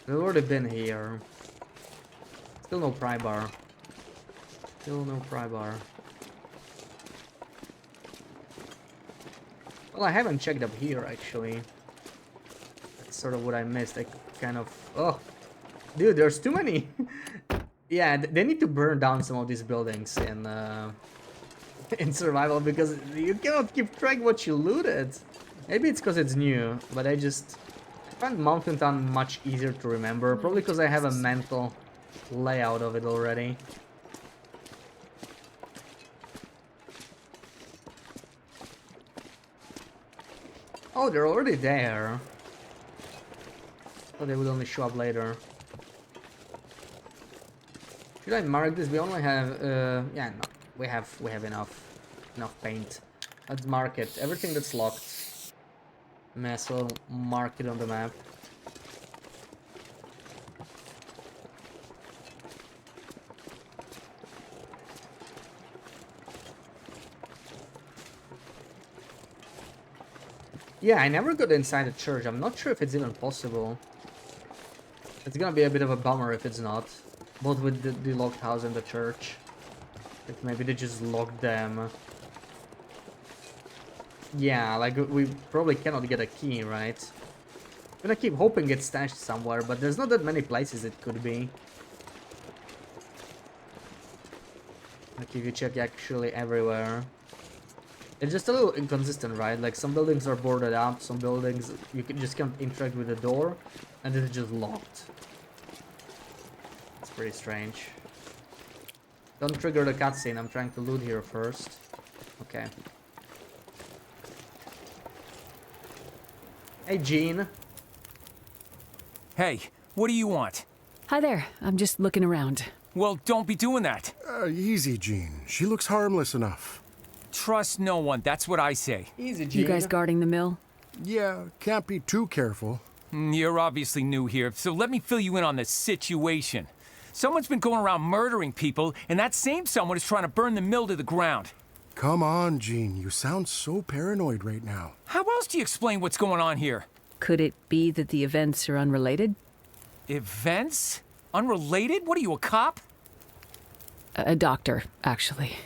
We've already been here. Still no pry bar. Still no pry bar. Well, I haven't checked up here actually. That's sort of what I missed. I kind of... Oh! Dude, there's too many! Yeah, they need to burn down some of these buildings in survival, because you cannot keep track what you looted. Maybe it's because it's new, but I find Mountain Town much easier to remember. Probably because I have a mental layout of it already. Oh, they're already there. So they would only show up later. Should I mark this? We only have yeah, no. We have enough paint. Let's mark it. Everything that's locked. May as well mark it on the map. Yeah, I never got inside the church. I'm not sure if it's even possible. It's gonna be a bit of a bummer if it's not. Both with the locked house and the church. If maybe they just locked them. Yeah, like we probably cannot get a key, right? I'm gonna keep hoping it's stashed somewhere, but there's not that many places it could be. Like if you check actually everywhere. It's just a little inconsistent, right? Like some buildings are boarded up, some buildings you just can't interact with the door, and it's just locked. It's pretty strange. Don't trigger the cutscene. I'm trying to loot here first. Okay. Hey, Jean. Hey, what do you want? Hi there. I'm just looking around. Well, don't be doing that. Easy, Jean. She looks harmless enough. Trust no one, that's what I say. Easy, Jean. You guys guarding the mill? Yeah, can't be too careful. You're obviously new here, so let me fill you in on the situation. Someone's been going around murdering people, and that same someone is trying to burn the mill to the ground. Come on, Jean. You sound so paranoid right now. How else do you explain what's going on here? Could it be that the events are unrelated? Events? Unrelated? What are you, a cop? A doctor, actually.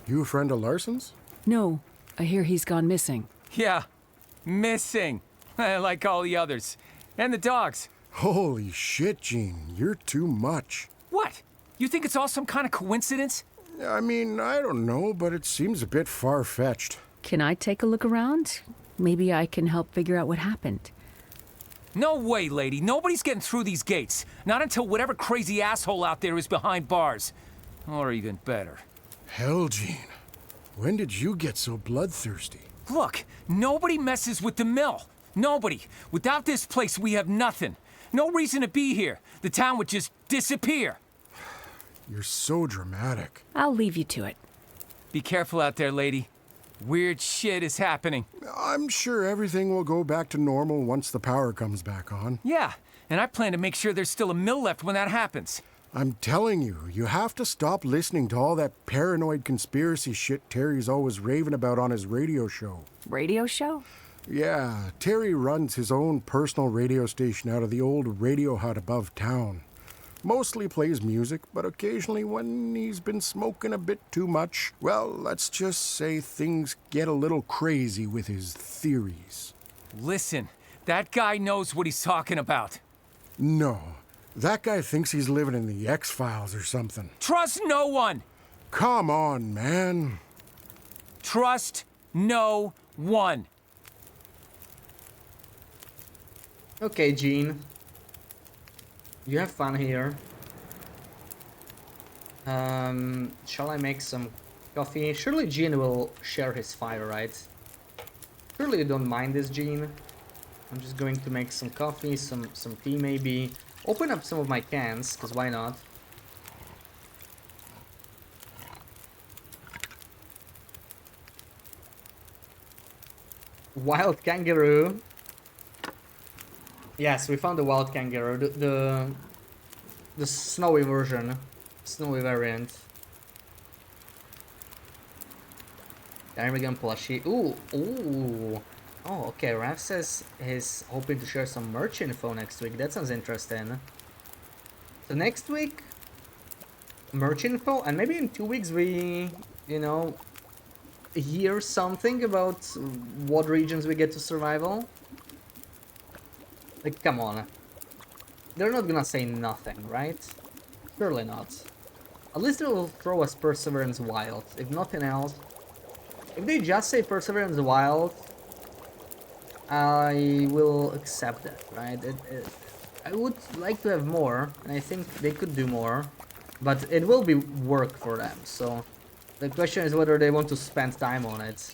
You a friend of Larson's? No, I hear he's gone missing. Yeah, missing. Like all the others. And the dogs. Holy shit, Jean. You're too much. What? You think it's all some kind of coincidence? I mean, I don't know, but it seems a bit far-fetched. Can I take a look around? Maybe I can help figure out what happened. No way, lady. Nobody's getting through these gates. Not until whatever crazy asshole out there is behind bars. Or even better. Hell, Jean. When did you get so bloodthirsty? Look, nobody messes with the mill. Nobody. Without this place, we have nothing. No reason to be here. The town would just disappear. You're so dramatic. I'll leave you to it. Be careful out there, lady. Weird shit is happening. I'm sure everything will go back to normal once the power comes back on. Yeah, and I plan to make sure there's still a mill left when that happens. I'm telling you, you have to stop listening to all that paranoid conspiracy shit Terry's always raving about on his radio show. Radio show? Yeah, Terry runs his own personal radio station out of the old radio hut above town. Mostly plays music, but occasionally when he's been smoking a bit too much, well, let's just say things get a little crazy with his theories. Listen, that guy knows what he's talking about. No, that guy thinks he's living in the X-Files or something. Trust no one! Come on, man. Trust no one. Okay, Jean. You have fun here. Shall I make some coffee? Surely Jean will share his fire, right? Surely you don't mind this, Jean. I'm just going to make some coffee, some tea maybe. Open up some of my cans, because why not? Wild kangaroo. Yes, we found the wild kangaroo, the snowy version, snowy variant. Ptarmigan plushie. Ooh. Oh, okay. Raph says he's hoping to share some merch info next week. That sounds interesting. So next week, merch info, and maybe in 2 weeks we, you know, hear something about what regions we get to survival. Like, come on. They're not gonna say nothing, right? Surely not. At least they'll throw us Perseverance Wild. If nothing else. If they just say Perseverance Wild, I will accept that, right? I would like to have more, and I think they could do more. But it will be work for them, so... The question is whether they want to spend time on it.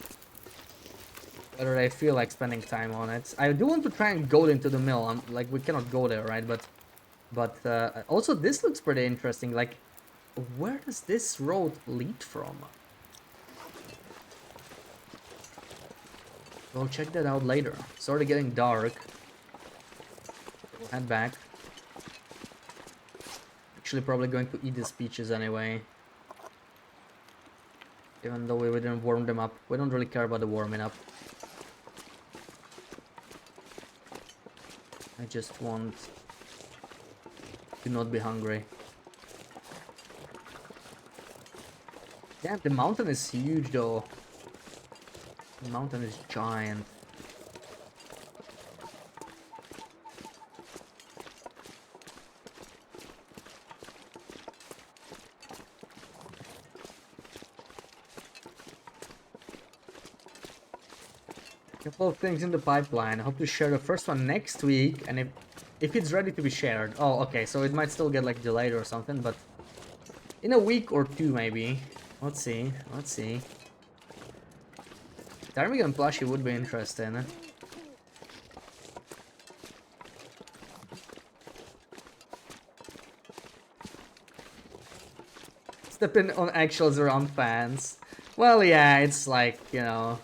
Whether they feel like spending time on it. I do want to try and go into the mill. Like, we cannot go there, right? But also this looks pretty interesting. Like, where does this road lead from? We'll check that out later. It's already getting dark. We'll head back. Actually, probably going to eat these peaches anyway. Even though we didn't warm them up. We don't really care about the warming up. I just want to not be hungry. Damn, the mountain is huge though. The mountain is giant. Couple of things in the pipeline. I hope to share the first one next week, and if it's ready to be shared. Oh, okay, so it might still get like delayed or something, but In a week or two, maybe. Let's see. Let's see. Ptarmigan plushie would be interesting. Stepping on eggshells around fans. Well, yeah, it's like, you know,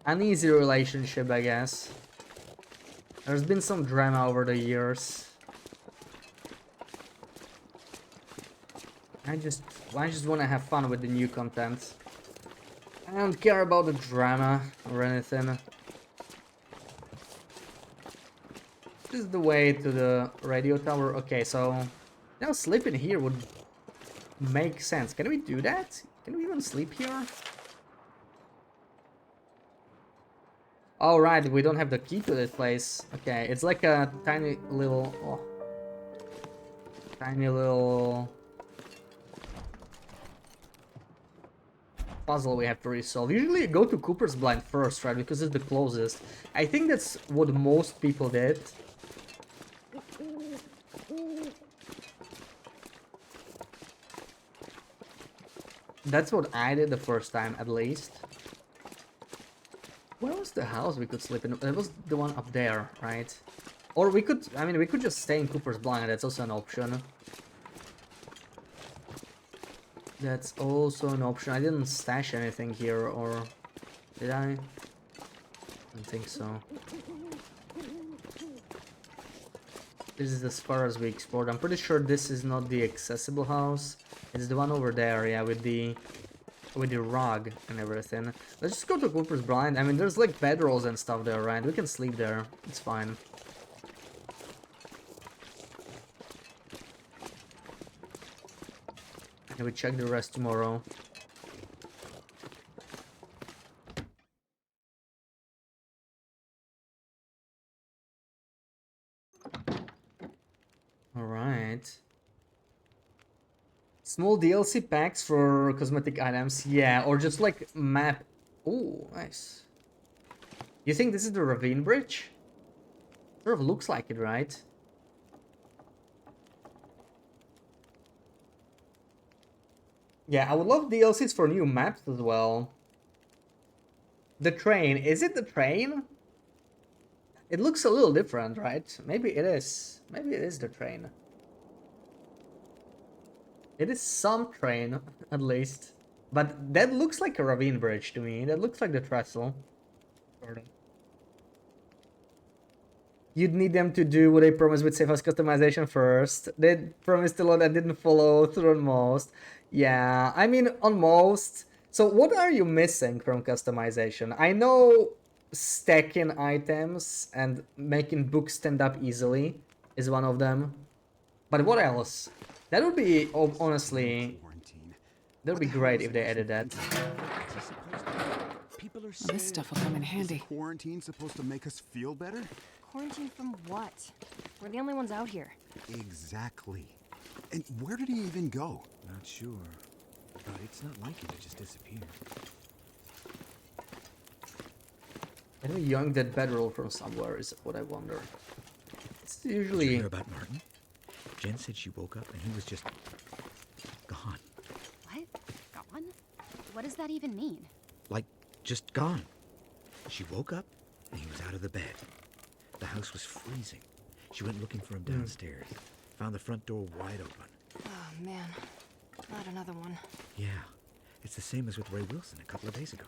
an easy relationship, I guess. There's been some drama over the years. I just want to have fun with the new content. I don't care about the drama or anything. This is the way to the radio tower. Okay, so now sleeping here would make sense. Can we do that? Can we even sleep here? Oh, right, we don't have the key to this place. Okay, it's like a tiny little... Oh, tiny little... puzzle we have to resolve. Usually you go to Cooper's Blind first, right? Because it's the closest. I think that's what most people did. That's what I did the first time, at least. Where was the house we could sleep in? It was the one up there, right? Or we could, I mean, we could just stay in Cooper's Blind. That's also an option. That's also an option. I didn't stash anything here, or did I? I don't think so. This is as far as we explored. I'm pretty sure this is not the accessible house. It's the one over there, yeah, with the rug and everything. Let's just go to Cooper's Blind. I mean, there's like bedrolls and stuff there, right? We can sleep there. It's fine. And we check the rest tomorrow. Alright. Small DLC packs for cosmetic items. Yeah, or just like map. Oh, nice. You think this is the ravine bridge? Sort of looks like it, right? Yeah, I would love DLCs for new maps as well. The train. Is it the train? It looks a little different, right? Maybe it is. Maybe it is the train. It is some train, at least. But that looks like a ravine bridge to me. That looks like the trestle. Sort of. You'd need them to do what they promised with Safe House customization first. They promised a lot and didn't follow through on most. Yeah, I mean, on most. So what are you missing from customization? I know stacking items and making books stand up easily is one of them. But what else? That would be, honestly, that would be great if they added that. This stuff will come in handy. Is quarantine supposed to make us feel better? Quarantine from what? We're the only ones out here. Exactly. And where did he even go? Not sure. But it's not like him to just disappear. Maybe a young dead bedroll from somewhere is what I wonder. It's usually... Did you hear about Martin? Jen said she woke up and he was just... gone. What? Gone? What does that even mean? Like, just gone. She woke up and he was out of the bed. The house was freezing. She went looking for him downstairs. Found the front door wide open. Oh, man. Not another one. Yeah. It's the same as with Ray Wilson a couple of days ago.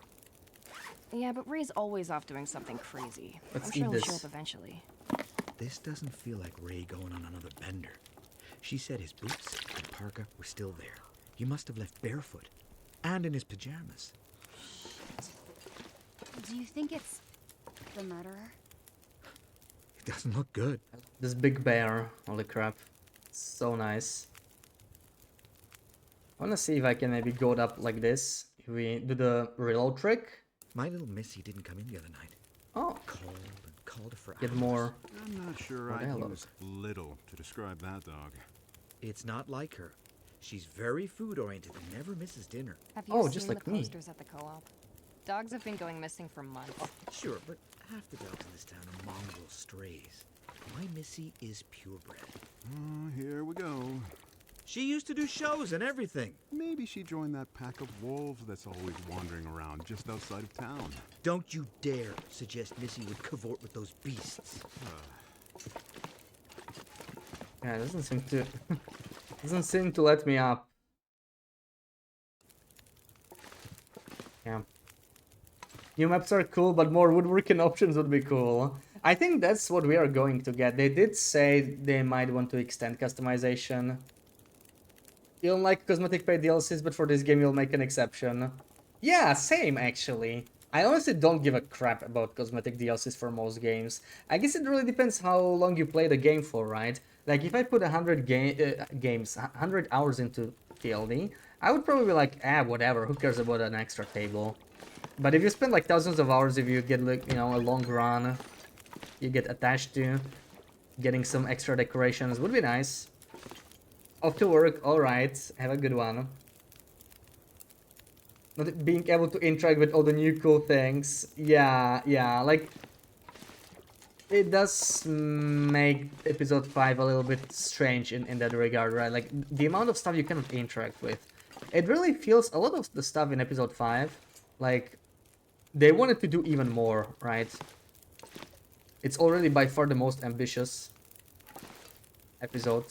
Yeah, but Ray's always off doing something crazy. Let's I'm sure eat he'll this. show up eventually. This doesn't feel like Ray going on another bender. She said his boots and parka were still there. He must have left barefoot. And in his pajamas. Do you think it's the murderer? It doesn't look good. This big bear, holy crap. It's so nice. I wanna see if I can maybe go it up like this. If we do the reload trick. My little Missy didn't come in the other night. Oh. Called her for Get hours. more. I'm not sure What I'd dialogue? use little to describe that dog. It's not like her. She's very food-oriented and never misses dinner. Have you Oh, seen just the like me. posters at the co-op? Dogs have been going missing for months. Sure, but half the dogs in this town are mongrel strays. My Missy is purebred. Oh, here we go. She used to do shows and everything. Maybe she joined that pack of wolves that's always wandering around just outside of town. Don't you dare suggest Missy would cavort with those beasts. Yeah, it doesn't seem to doesn't seem to let me up. Yeah. New maps are cool, but more woodworking options would be cool. I think that's what we are going to get. They did say they might want to extend customization. You don't like cosmetic paid DLCs, but for this game you'll make an exception. Yeah, same actually. I honestly don't give a crap about cosmetic DLCs for most games. I guess it really depends how long you play the game for, right? Like if I put 100 hours into TLD, I would probably be like, whatever, who cares about an extra table? But if you spend like thousands of hours, if you get like, you know, a long run, you get attached to, getting some extra decorations would be nice. Off to work, alright, have a good one. Not being able to interact with all the new cool things. Yeah, like... It does make episode 5 a little bit strange in that regard, right? Like, the amount of stuff you cannot interact with. It really feels, a lot of the stuff in episode 5, like, they wanted to do even more, right? It's already by far the most ambitious episode.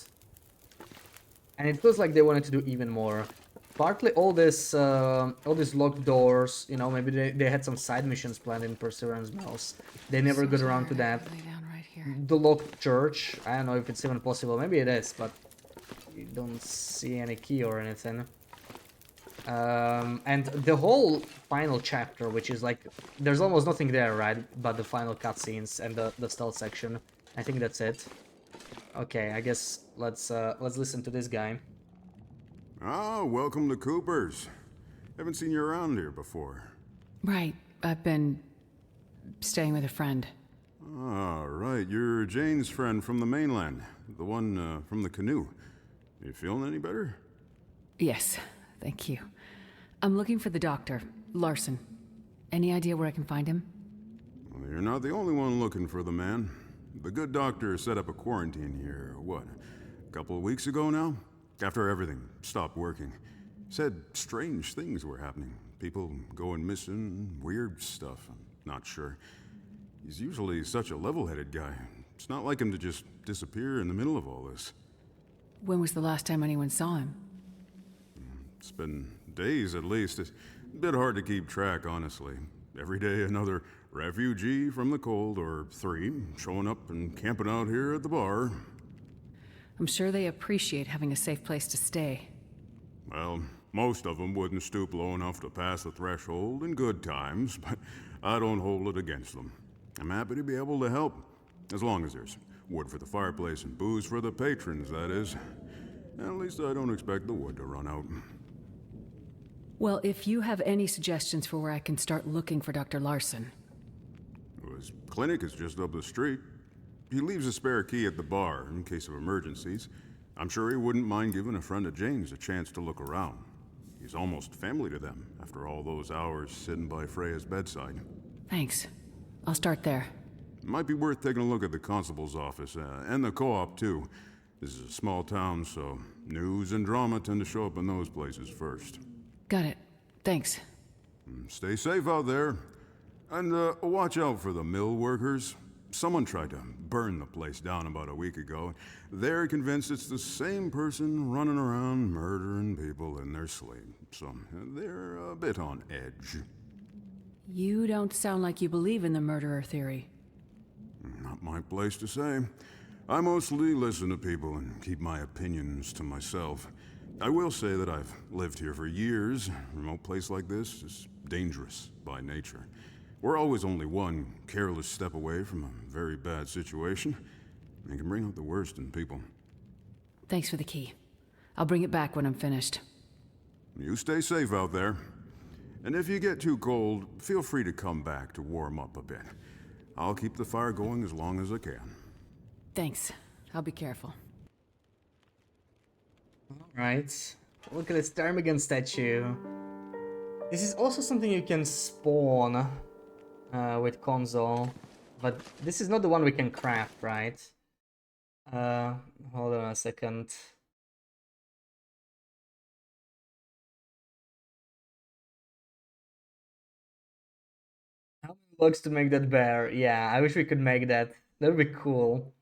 And it feels like they wanted to do even more. Partly all these locked doors, you know, maybe they had some side missions planned in Perseverance Mills. They never got around to that. The locked church, I don't know if it's even possible. Maybe it is, but you don't see any key or anything. And the whole final chapter, which is like, there's almost nothing there, right? But the final cutscenes and the stealth section. I think that's it. Okay, I guess let's listen to this guy. Ah, welcome to Cooper's. Haven't seen you around here before. Right. I've been staying with a friend. Ah, right. You're Jane's friend from the mainland. The one from the canoe. You feeling any better? Yes, thank you. I'm looking for the doctor, Larson. Any idea where I can find him? Well, you're not the only one looking for the man. The good doctor set up a quarantine here, what, a couple of weeks ago now? After everything stopped working. Said strange things were happening. People going missing, weird stuff. I'm not sure. He's usually such a level-headed guy. It's not like him to just disappear in the middle of all this. When was the last time anyone saw him? It's been days at least. It's a bit hard to keep track, honestly. Every day another refugee from the cold, or 3, showing up and camping out here at the bar. I'm sure they appreciate having a safe place to stay. Well, most of them wouldn't stoop low enough to pass the threshold in good times, but I don't hold it against them. I'm happy to be able to help, as long as there's wood for the fireplace and booze for the patrons, that is. At least I don't expect the wood to run out. Well, if you have any suggestions for where I can start looking for Dr. Larson. His clinic is just up the street. He leaves a spare key at the bar in case of emergencies. I'm sure he wouldn't mind giving a friend of Jane's a chance to look around. He's almost family to them after all those hours sitting by Freya's bedside. Thanks. I'll start there. Might be worth taking a look at the constable's office, and the co-op too. This is a small town, so news and drama tend to show up in those places first. Got it. Thanks. Stay safe out there. And watch out for the mill workers. Someone tried to burn the place down about a week ago. They're convinced it's the same person running around murdering people in their sleep. So they're a bit on edge. You don't sound like you believe in the murderer theory. Not my place to say. I mostly listen to people and keep my opinions to myself. I will say that I've lived here for years. A remote place like this is dangerous by nature. We're always only one careless step away from a very bad situation. It can bring out the worst in people. Thanks for the key. I'll bring it back when I'm finished. You stay safe out there. And if you get too cold, feel free to come back to warm up a bit. I'll keep the fire going as long as I can. Thanks. I'll be careful. Alright. Look at this ptarmigan statue. This is also something you can spawn with console. But this is not the one we can craft, right? Hold on a second. Looks to make that bear. Yeah, I wish we could make that. That would be cool.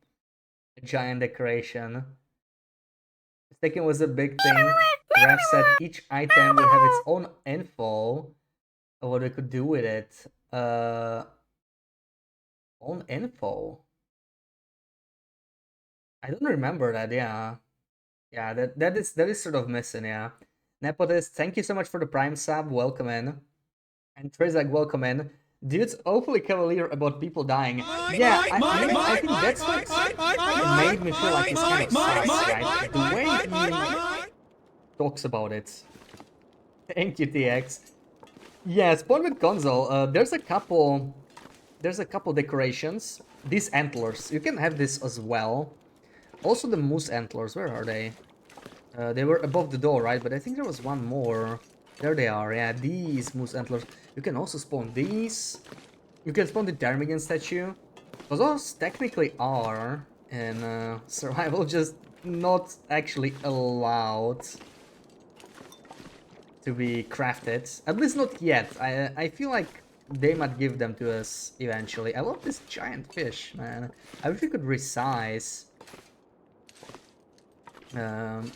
A giant decoration. Second was a big thing. Raph said each item would have its own info of what we could do with it. Own info. I don't remember that. Yeah, yeah. That is sort of missing. Yeah. Nepotist, thank you so much for the Prime sub. Welcome in. And Trizak, welcome in. Dude's awfully cavalier about people dying. Yeah, I think that's what made me feel like he's kind of sus, right? The way he talks about it. Thank you, TX. Yeah, Spawn with console. There's a couple decorations. These antlers, you can have this as well. Also the moose antlers, where are they? They were above the door, right? But I think there was one more. There they are, yeah, these moose antlers. You can also spawn these. You can spawn the ptermigan statue. Those technically are in survival, just not actually allowed to be crafted. At least not yet. I feel like they might give them to us eventually. I love this giant fish, man. I wish we could resize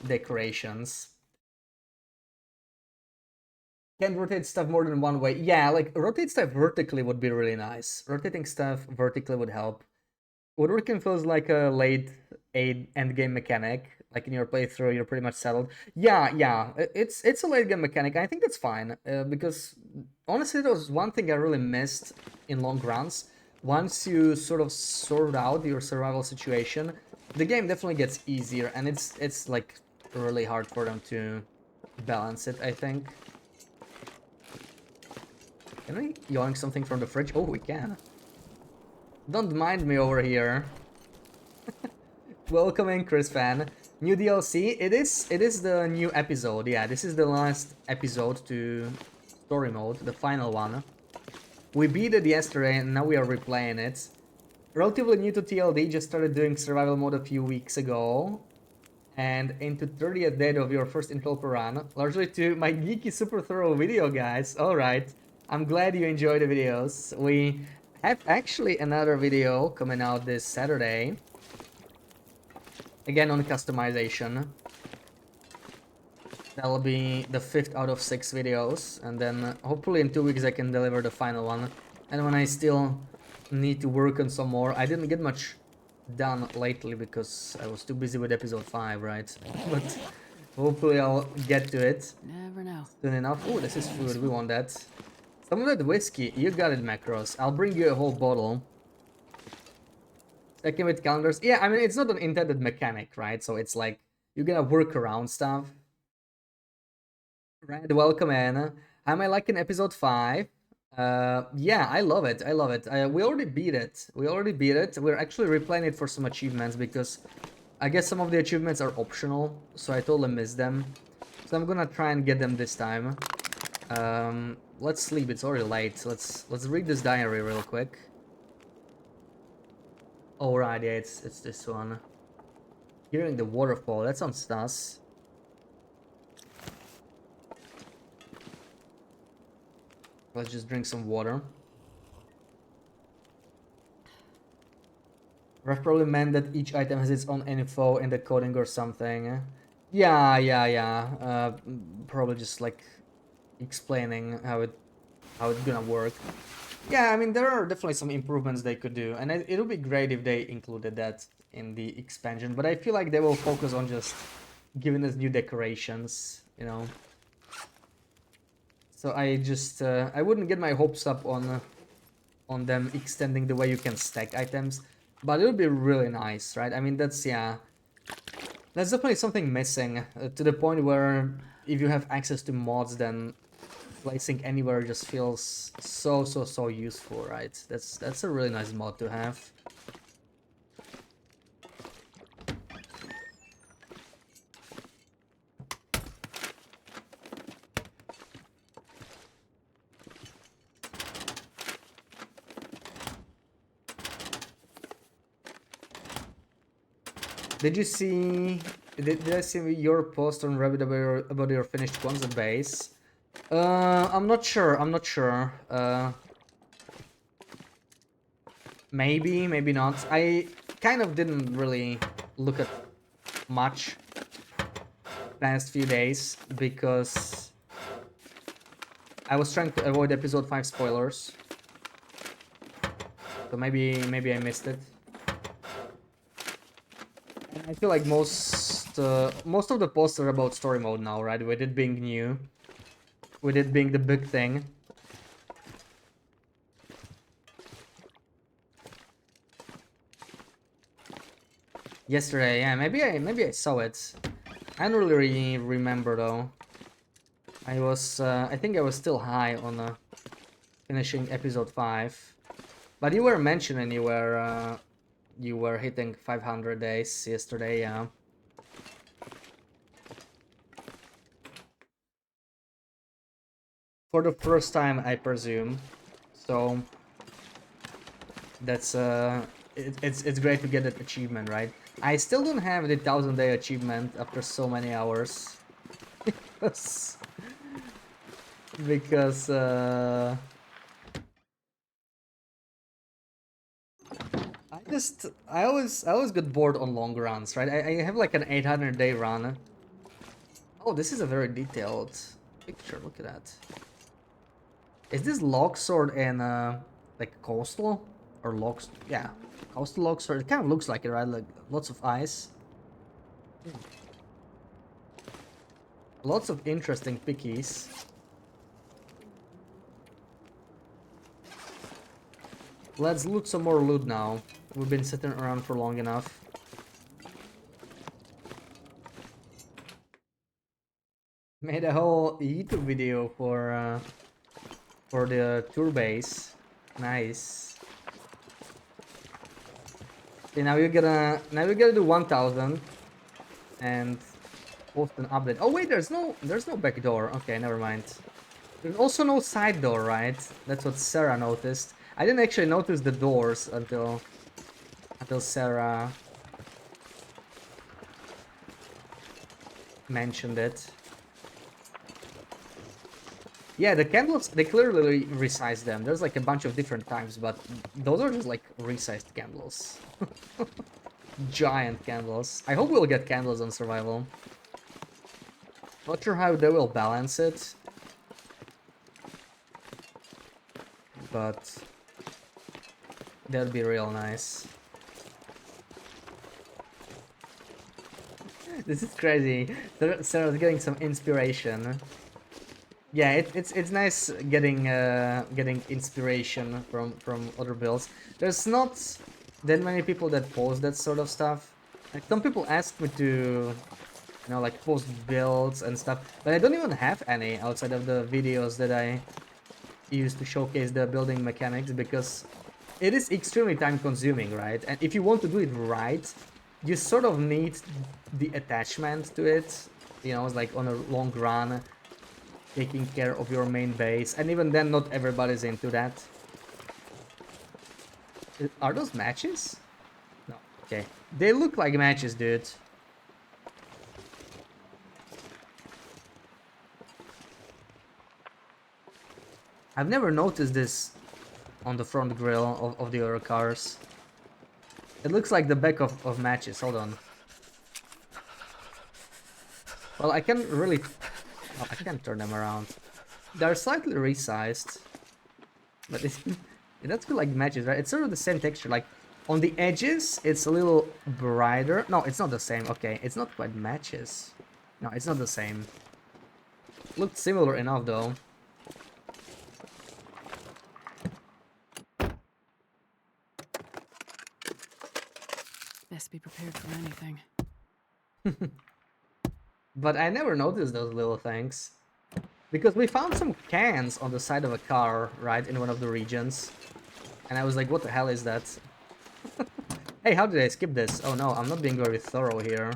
decorations. Can rotate stuff more than one way. Yeah, like rotate stuff vertically would be really nice. Rotating stuff vertically would help. Woodworking feels like a late end game mechanic. Like in your playthrough, you're pretty much settled. Yeah, it's a late game mechanic. I think that's fine because honestly, there was one thing I really missed in long runs. Once you sort of sort out your survival situation, the game definitely gets easier, and it's like really hard for them to balance it, I think. Can we yoink something from the fridge? Oh, we can. Don't mind me over here. Welcome in, Chris Fan. New DLC. It is the new episode. Yeah, this is the last episode to story mode, the final one. We beat it yesterday, and now we are replaying it. Relatively new to TLD. Just started doing survival mode a few weeks ago. And into 30th day of your first Intelper run. Largely to my geeky super thorough video, guys. Alright. I'm glad you enjoy the videos. We have actually another video coming out this Saturday. Again on customization. That'll be the 5th out of 6 videos. And then hopefully in 2 weeks I can deliver the final one. And when I still need to work on some more. I didn't get much done lately because I was too busy with episode 5, right? But hopefully I'll get to it. Never know. Soon enough. Oh, this is food. We want that. Some of that whiskey, you got it, Macros. I'll bring you a whole bottle. Second with calendars. Yeah, I mean, it's not an intended mechanic, right? So it's like, you're gonna work around stuff. Red, welcome in. Am I liking episode 5? Yeah, I love it. I love it. We already beat it. We're actually replaying it for some achievements because I guess some of the achievements are optional. So I totally missed them. So I'm gonna try and get them this time. Let's sleep, it's already late. Let's read this diary real quick. Alright, yeah, it's this one. Hearing the waterfall, that sounds nice. Let's just drink some water. Ref probably meant that each item has its own info in the coding or something. Yeah. Probably just like explaining how it's gonna work. Yeah, I mean, there are definitely some improvements they could do, and it would be great if they included that in the expansion, but I feel like they will focus on just giving us new decorations, you know. So I just I wouldn't get my hopes up on them extending the way you can stack items, but it would be really nice, right? I mean, that's definitely something missing to the point where if you have access to mods, then placing anywhere just feels so useful, right? That's a really nice mod to have. Did you see? Did I see your post on Reddit about your finished Kwanzaa base? I'm not sure. Maybe, maybe not. I kind of didn't really look at much past few days because I was trying to avoid episode 5 spoilers. So maybe I missed it. And I feel like most of the posts are about story mode now, right? With it being new, with it being the big thing. Yesterday, yeah, maybe I saw it. I don't really remember though. I think I was still high on finishing episode 5. But you were mentioning you were hitting 500 days yesterday, yeah. For the first time, I presume. So that's it's great to get that achievement, right? I still don't have the 1000-day achievement after so many hours. because I always get bored on long runs, right? I have like an 800-day run. Oh, this is a very detailed picture. Look at that. Is this Logsword in like coastal or logs? Yeah, coastal Logsword. It kind of looks like it, right? Like lots of ice. Lots of interesting pickies. Let's loot some more loot now. We've been sitting around for long enough. Made a whole YouTube video for the tour base. Nice. Okay, now we're gonna do 1000 and post an update. Oh wait, there's no back door. Okay, never mind. There's also no side door, right? That's what Sarah noticed. I didn't actually notice the doors until Sarah mentioned it. Yeah, the candles, they clearly resized them. There's like a bunch of different types, but those are just like resized candles. Giant candles. I hope we'll get candles on survival. Not sure how they will balance it. But that'd be real nice. This is crazy. Sarah's getting some inspiration. Yeah, it's nice getting getting inspiration from other builds. There's not that many people that post that sort of stuff. Like some people ask me to, you know, like post builds and stuff, but I don't even have any outside of the videos that I use to showcase the building mechanics, because it is extremely time consuming, right? And if you want to do it right, you sort of need the attachment to it, you know, it's like on a long run, taking care of your main base, and even then not everybody's into that. Are those matches? No, okay. They look like matches, dude. I've never noticed this on the front grille of the other cars. It looks like the back of matches. Hold on. Well, I can't really... Oh, I can't turn them around. They're slightly resized. But it does feel like matches, right? It's sort of the same texture. Like, on the edges, it's a little brighter. No, it's not the same. Okay, it's not quite matches. No, it's not the same. Looked similar enough, though. Best be prepared for anything. But I never noticed those little things. Because we found some cans on the side of a car, right, in one of the regions. And I was like, what the hell is that? Hey, how did I skip this? Oh no, I'm not being very thorough here.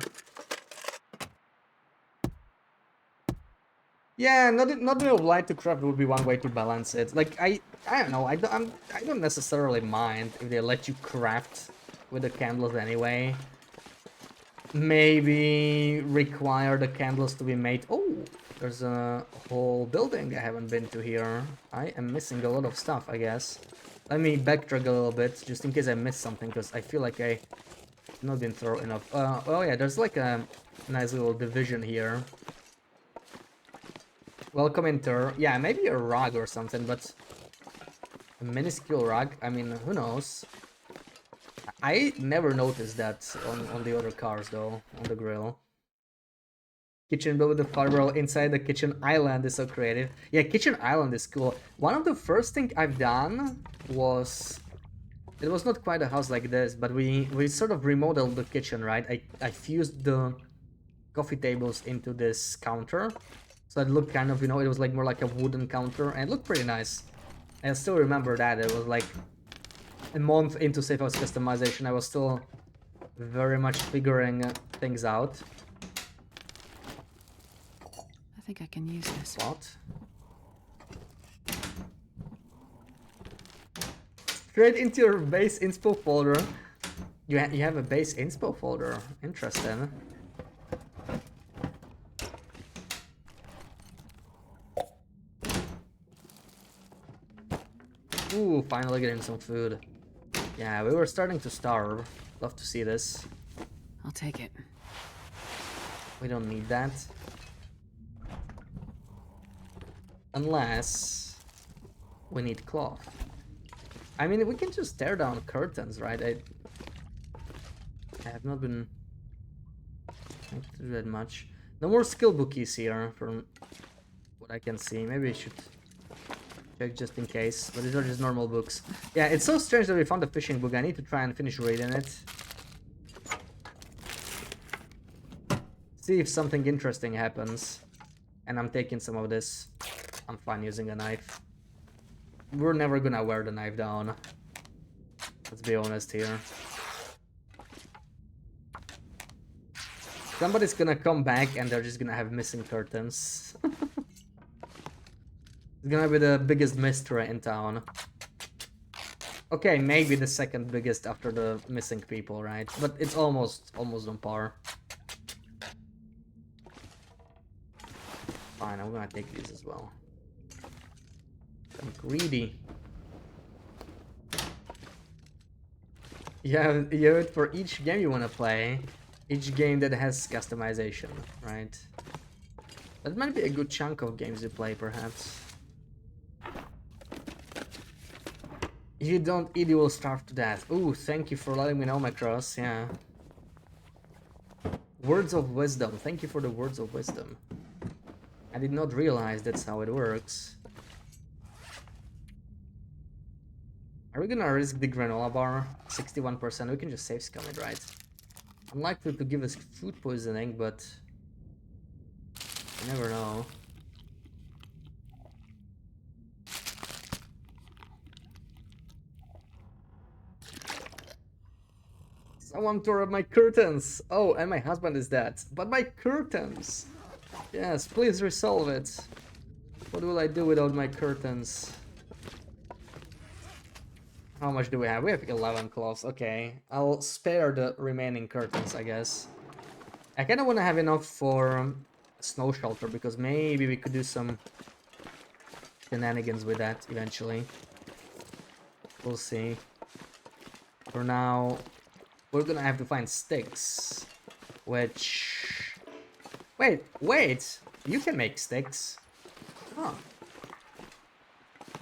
Yeah, not doing a light to craft would be one way to balance it. Like, I don't know, I don't necessarily mind if they let you craft with the candles anyway. Maybe require the candles to be made. Oh, there's a whole building I haven't been to here. I am missing a lot of stuff, I guess. Let me backtrack a little bit, just in case I missed something, because I feel like I not been thorough enough. Oh yeah, there's like a nice little division here. Welcome enter. Yeah, maybe a rug or something, but a minuscule rug. I mean, who knows? I never noticed that on the other cars though, on the grill. Kitchen built with the fireball inside the kitchen island is so creative. Yeah, kitchen island is cool. One of the first thing I've done was, it was not quite a house like this, but we sort of remodeled the kitchen, right? I fused the coffee tables into this counter, so it looked kind of, you know, it was like more like a wooden counter, and it looked pretty nice. I still remember that. It was like a month into Safe House customization. I was still very much figuring things out. I think I can use this. What? Straight into your base inspo folder. You have a base inspo folder. Interesting. Ooh, finally getting some food. Yeah, we were starting to starve. Love to see this. I'll take it. We don't need that. Unless we need cloth. I mean, we can just tear down curtains, right? I have not been trying to do that much. No more skill bookies here, from what I can see. Maybe I should check just in case. But these are just normal books. Yeah, it's so strange that we found a fishing book. I need to try and finish reading it. See if something interesting happens. And I'm taking some of this. I'm fine using a knife. We're never gonna wear the knife down. Let's be honest here. Somebody's gonna come back and they're just gonna have missing curtains. It's gonna be the biggest mystery in town. Okay, maybe the second biggest after the missing people, right? But it's almost on par. Fine, I'm gonna take these as well. I'm greedy. You have it for each game you wanna play. Each game that has customization, right? That might be a good chunk of games you play, perhaps. If you don't eat, you will starve to death. Ooh, thank you for letting me know, Macross, yeah. Words of wisdom. Thank you for the words of wisdom. I did not realize that's how it works. Are we gonna risk the granola bar? 61%. We can just save scum it, right? Unlikely to give us food poisoning, but you never know. Someone tore up my curtains! Oh, and my husband is dead. But my curtains! Yes, please resolve it. What will I do without my curtains? How much do we have? We have 11 cloths. Okay, I'll spare the remaining curtains, I guess. I kind of want to have enough for a snow shelter, because maybe we could do some shenanigans with that eventually. We'll see. For now, we're gonna have to find sticks, which... Wait! You can make sticks. Huh.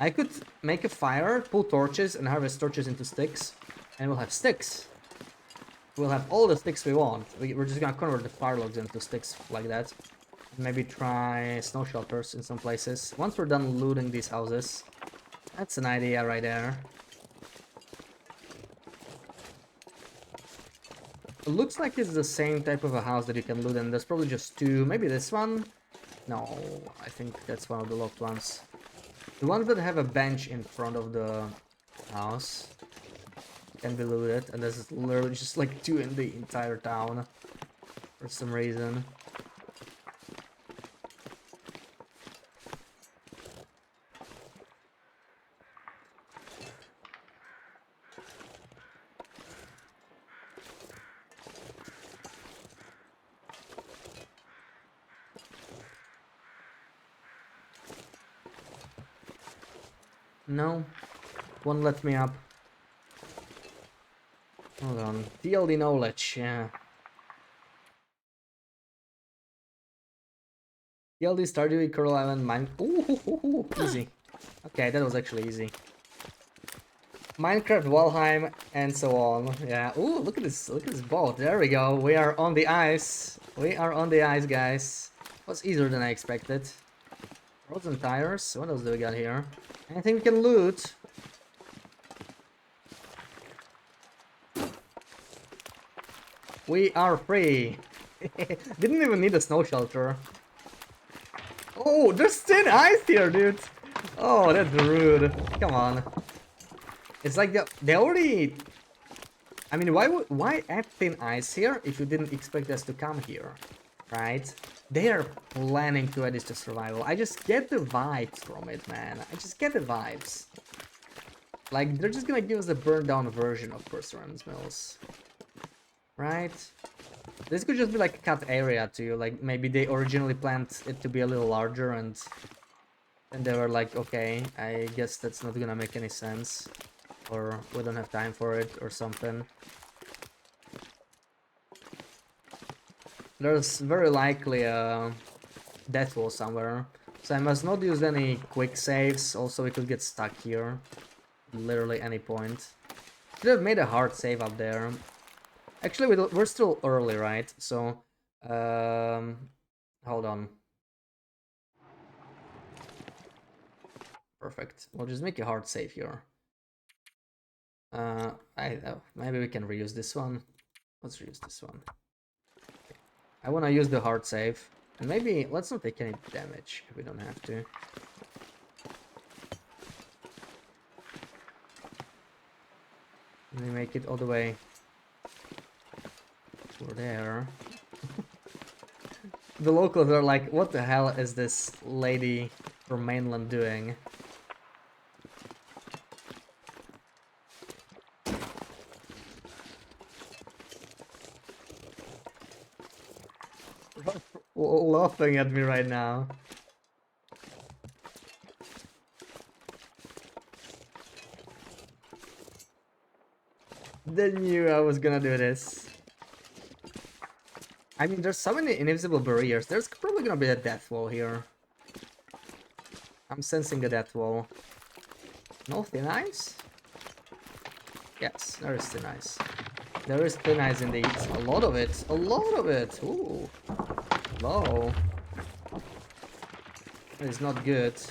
I could make a fire, pull torches, and harvest torches into sticks, and we'll have sticks. We'll have all the sticks we want. We're just gonna convert the fire logs into sticks like that. Maybe try snow shelters in some places. Once we're done looting these houses. That's an idea right there. It looks like it's the same type of a house that you can loot, and there's probably just two. Maybe this one? No, I think that's one of the locked ones. The ones that have a bench in front of the house can be looted, and there's literally just like two in the entire town for some reason. No. Won't let me up. Hold on. TLD knowledge, yeah. TLD Stardew, Coral Island, Mine. Ooh, easy. Okay, that was actually easy. Minecraft, Valheim, and so on. Yeah. Ooh, look at this boat. There we go. We are on the ice. We are on the ice, guys. Was easier than I expected. Frozen tires. What else do we got here? Anything we can loot? We are free. Didn't even need a snow shelter. Oh, there's thin ice here, dude. Oh, that's rude. Come on. It's like they already... I mean, why add thin ice here if you didn't expect us to come here, right? They are planning to add this to survival. I just get the vibes from it, man. I just get the vibes. Like, they're just gonna give us a burned down version of Perseverance Mills. Right? This could just be like a cut area to you. Like, maybe they originally planned it to be a little larger and they were like, okay, I guess that's not gonna make any sense. Or we don't have time for it or something. There's very likely a death wall somewhere. So I must not use any quick saves. Also, we could get stuck here. Literally any point. Should have made a hard save up there. Actually, we're still early, right? So, hold on. Perfect. We'll just make a hard save here. Maybe we can reuse this one. Let's reuse this one. I want to use the hard save. And maybe let's not take any damage if we don't have to. Let me make it all the way over there. The locals are like, what the hell is this lady from mainland doing? Laughing at me right now. They knew I was gonna do this. I mean, there's so many invisible barriers. There's probably gonna be a death wall here. I'm sensing a death wall. No thin ice? Yes, there is thin ice. There is thin ice indeed. A lot of it. A lot of it. Ooh. Low. That is not good.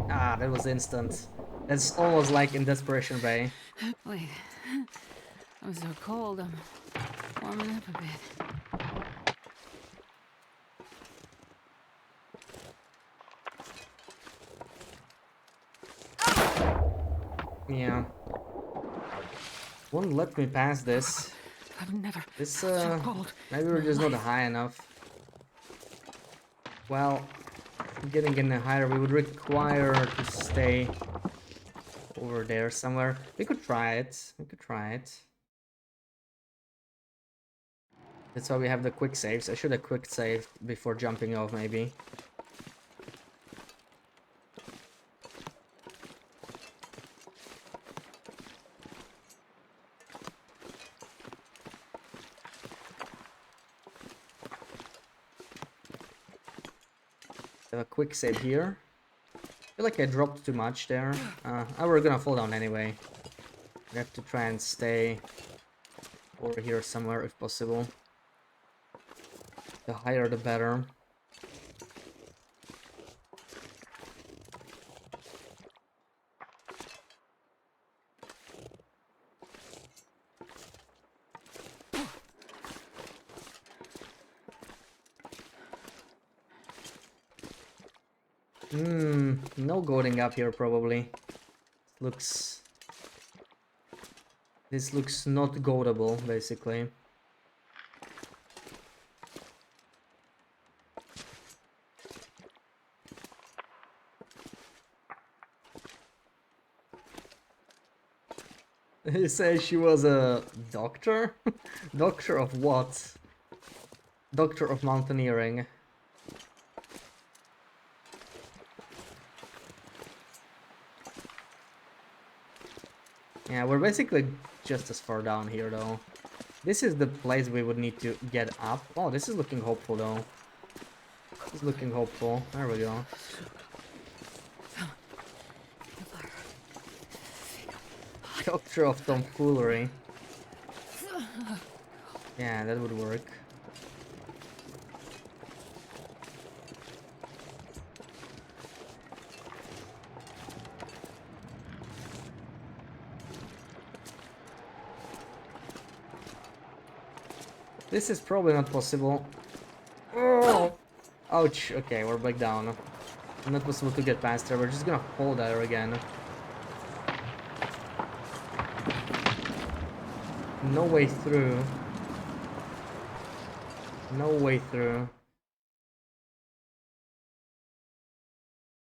Ah, that was instant. That's almost like in Desperation Bay. Wait. I'm so cold. I'm warming up a bit. Yeah. Won't let me pass this. I've never This so cold. maybe we're just not high enough. Well, getting in higher we would require to stay over there somewhere. We could try it. We could try it. That's why we have the quick saves. I should have quick saved before jumping off maybe. Have a quick save here. I feel like I dropped too much there. We're gonna fall down anyway. We have to try and stay over here somewhere if possible. The higher the better. No goading up here probably. This looks not goadable basically. He says she was a doctor? Doctor of what? Doctor of mountaineering. Yeah, we're basically just as far down here though. This is the place we would need to get up. Oh, this is looking hopeful though. This is looking hopeful. There we go. Doctor of tomfoolery. Yeah, that would work. This is probably not possible. Oh! Ouch. Okay, we're back down. Not possible to get past there. We're just gonna fall there again. No way through. No way through.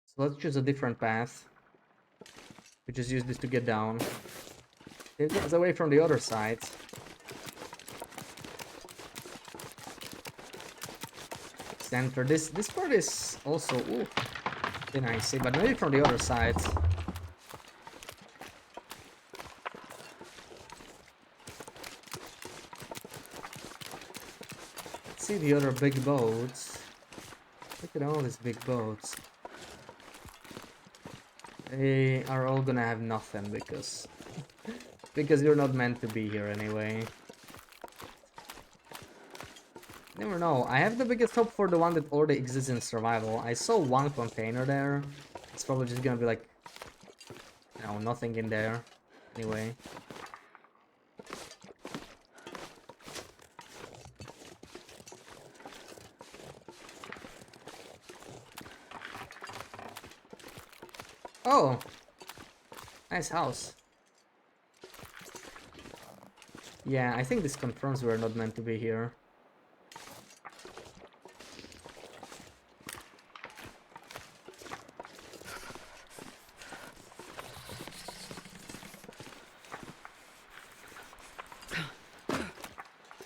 So let's choose a different path. We just use this to get down. It gets away from the other side. Center. This part is also thin icy, but maybe from the other side. See the other big boats. Look at all these big boats. They are all gonna have nothing because you're not meant to be here anyway. Never know. I have the biggest hope for the one that already exists in survival. I saw one container there. It's probably just gonna be like, no, nothing in there. Anyway. Oh! Nice house. Yeah, I think this confirms we're not meant to be here.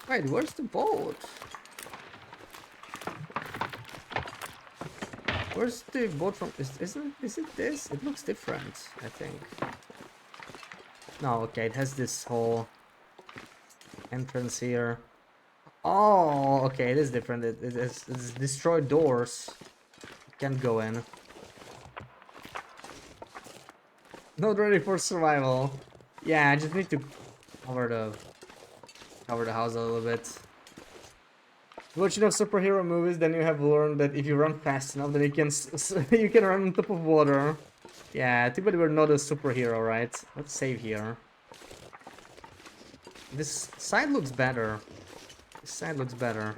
Wait, where's the boat? Where's the boat from? Is it this? It looks different, I think. No, okay, it has this whole entrance here. Oh, okay, it is different. It's destroyed doors. Can't go in. Not ready for survival. Yeah, I just need to cover the house a little bit. Watch enough superhero movies, then you have learned that if you run fast enough, then you can run on top of water. Yeah, too bad we're not a superhero, right? Let's save here. This side looks better. This side looks better.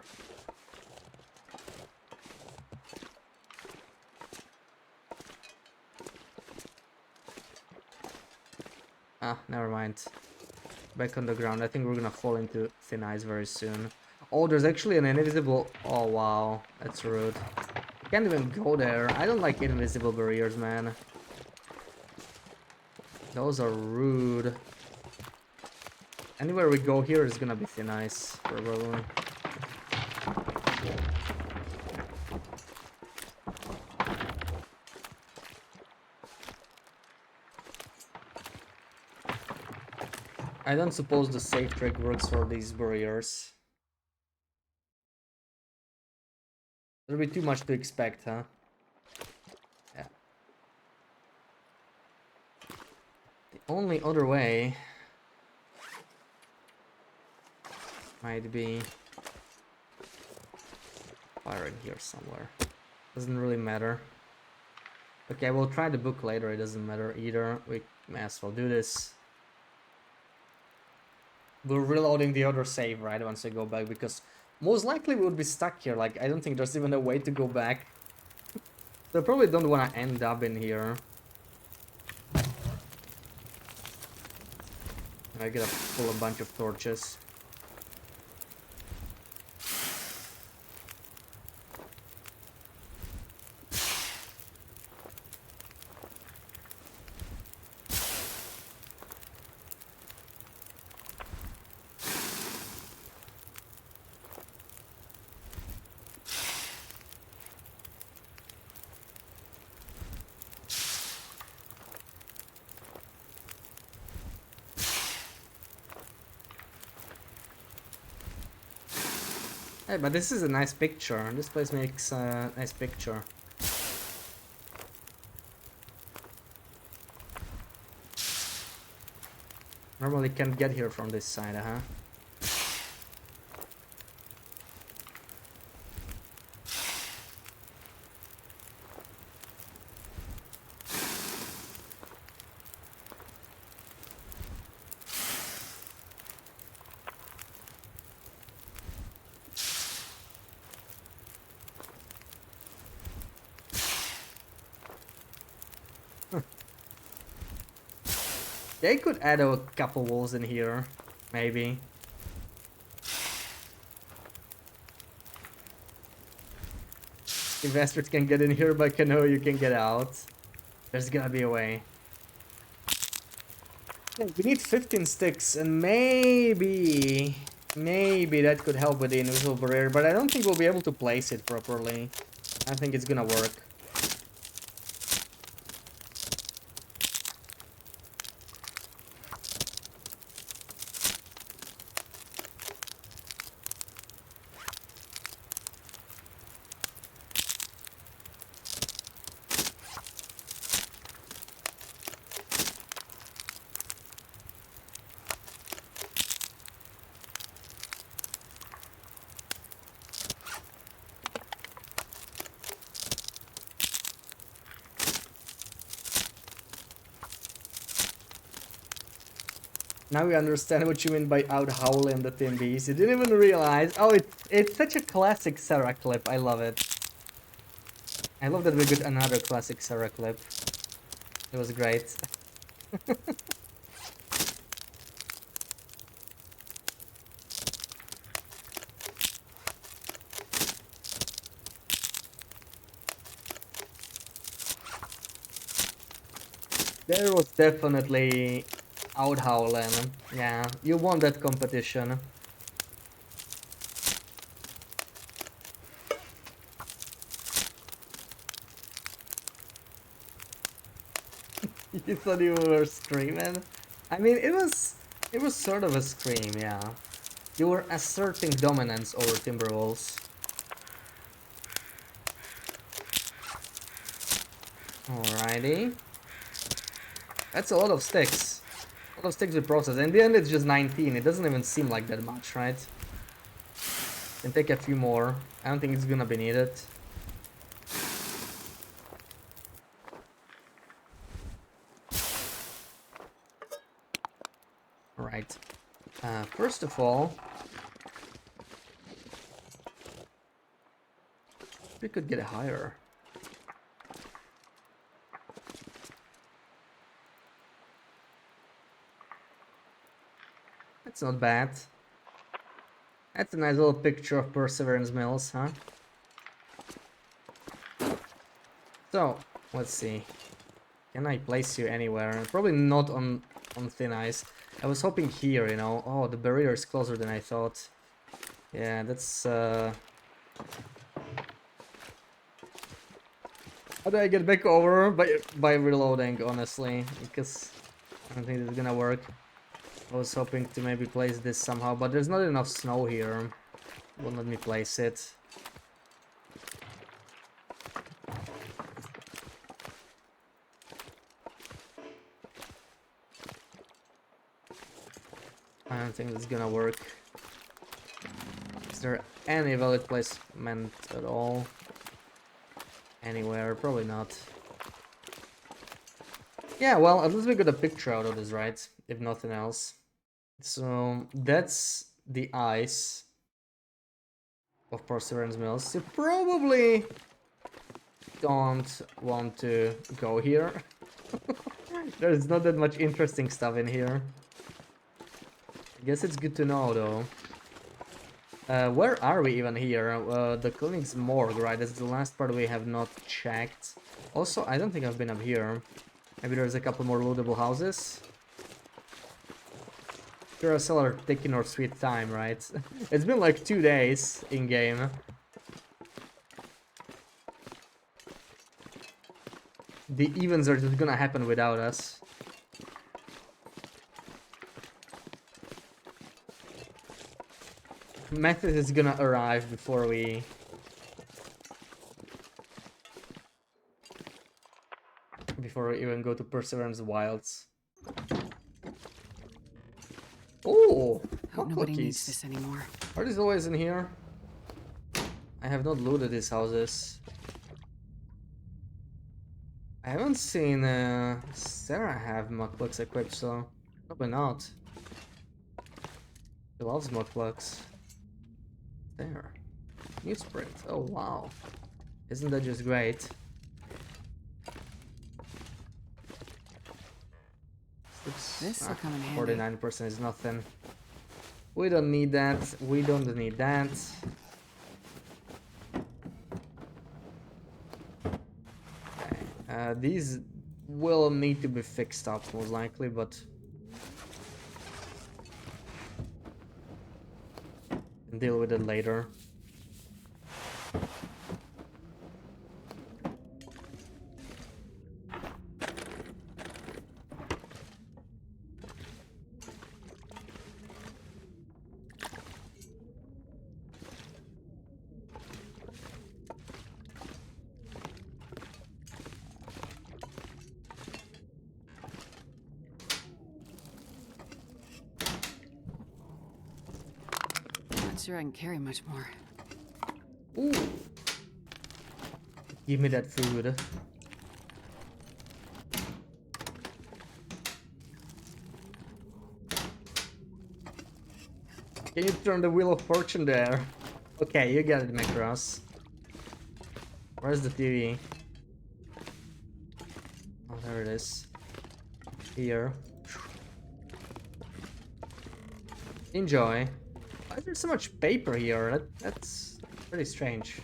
Ah, never mind. Back on the ground. I think we're gonna fall into thin ice very soon. Oh, there's actually an invisible... Oh, wow. That's rude. Can't even go there. I don't like invisible barriers, man. Those are rude. Anywhere we go here is gonna be thin ice, probably. I don't suppose the safe trick works for these barriers. There'll be too much to expect, huh? Yeah. The only other way might be fire in here somewhere. Doesn't really matter. Okay, we'll try the book later. It doesn't matter either. We may as well do this. We're reloading the other save, right, once we go back, because most likely we would be stuck here. Like, I don't think there's even a way to go back. So I probably don't want to end up in here. I gotta pull a bunch of torches. Hey, but this is a nice picture. This place makes a nice picture. Normally can't get here from this side, huh? They could add a couple walls in here, maybe. If Astrid can get in here by canoe, you can get out. There's gonna be a way. Yeah, we need 15 sticks, and maybe that could help with the invisible barrier, but I don't think we'll be able to place it properly. I think it's gonna work. Now we understand what you mean by out howling the Timbies. You didn't even realize. Oh, it's such a classic Sarah clip. I love it. I love that we got another classic Sarah clip. It was great. There was definitely out howling. Yeah, you won that competition. You thought you were screaming? I mean, it was sort of a scream, yeah. You were asserting dominance over Timberwolves. Alrighty. That's a lot of sticks. A lot of sticks to process. In the end, it's just 19. It doesn't even seem like that much, right? Can take a few more. I don't think it's gonna be needed. Right. First of all, we could get it higher. That's not bad. That's a nice little picture of Perseverance Mills, huh? So, let's see. Can I place you anywhere? Probably not on thin ice. I was hoping here, you know. Oh, the barrier is closer than I thought. Yeah, that's How do I get back over? By reloading, honestly, because I don't think it's gonna work. I was hoping to maybe place this somehow, but there's not enough snow here. Won't let me place it. I don't think it's gonna work. Is there any valid placement at all? Anywhere? Probably not. Yeah, well, at least we got a picture out of this, right? If nothing else. So, that's the ice of Perseverance Mills. You probably don't want to go here. There's not that much interesting stuff in here. I guess it's good to know, though. Where are we even here? The clinic's morgue, right? That's the last part we have not checked. Also, I don't think I've been up here. Maybe there's a couple more lootable houses. Duracell are taking our sweet time, right? It's been like 2 days in-game. The events are just gonna happen without us. Method is gonna arrive before we... even go to Perseverance Wilds. Oh, Hope nobody needs this anymore. Are these always in here? I have not looted these houses. I haven't seen Sarah have mudplugs equipped, so probably not. She loves mudplugs. There. Newsprint. Oh wow. Isn't that just great? This will come in handy. 49% is nothing. We don't need that. We don't need that. Okay. These will need to be fixed up most likely, but deal with it later. Sure I can carry much more. Ooh. Give me that food. Can you turn the Wheel of Fortune there? Okay, you got it, Macross. Where's the TV? Oh, there it is. Here. Enjoy. Why is there so much paper here? That's pretty strange.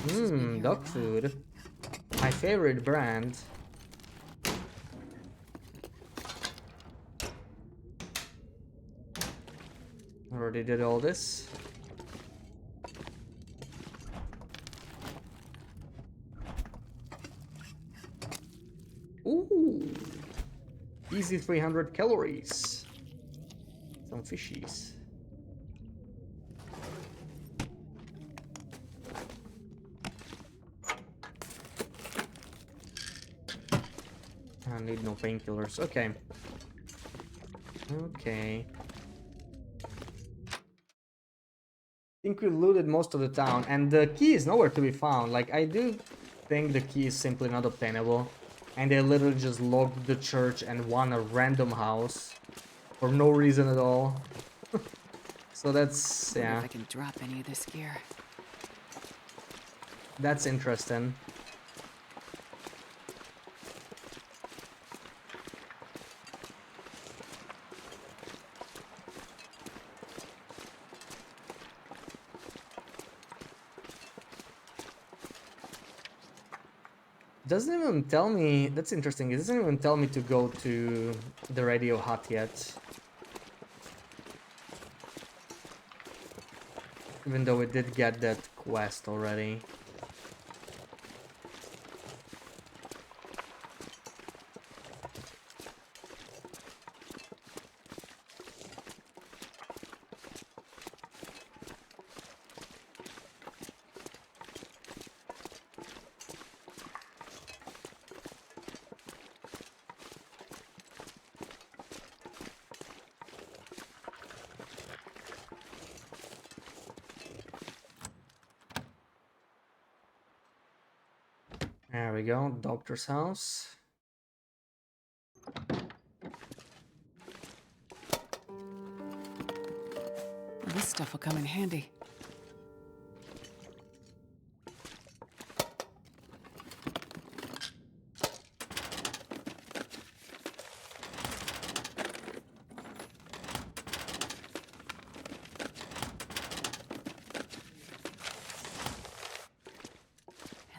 Mmm, dog food. My favorite brand. Already did all this. Ooh! Easy 300 calories. Some fishies. I need no painkillers. Okay. Okay. I think we looted most of the town, and the key is nowhere to be found. Like, I do think the key is simply not obtainable, and they literally just locked the church and won a random house for no reason at all. So that's, yeah. If I can drop any of this gear. That's interesting. Doesn't even tell me, that's interesting, it doesn't even tell me to go to the radio hut yet. Even though we did get that quest already. There we go, doctor's house. Well, this stuff will come in handy.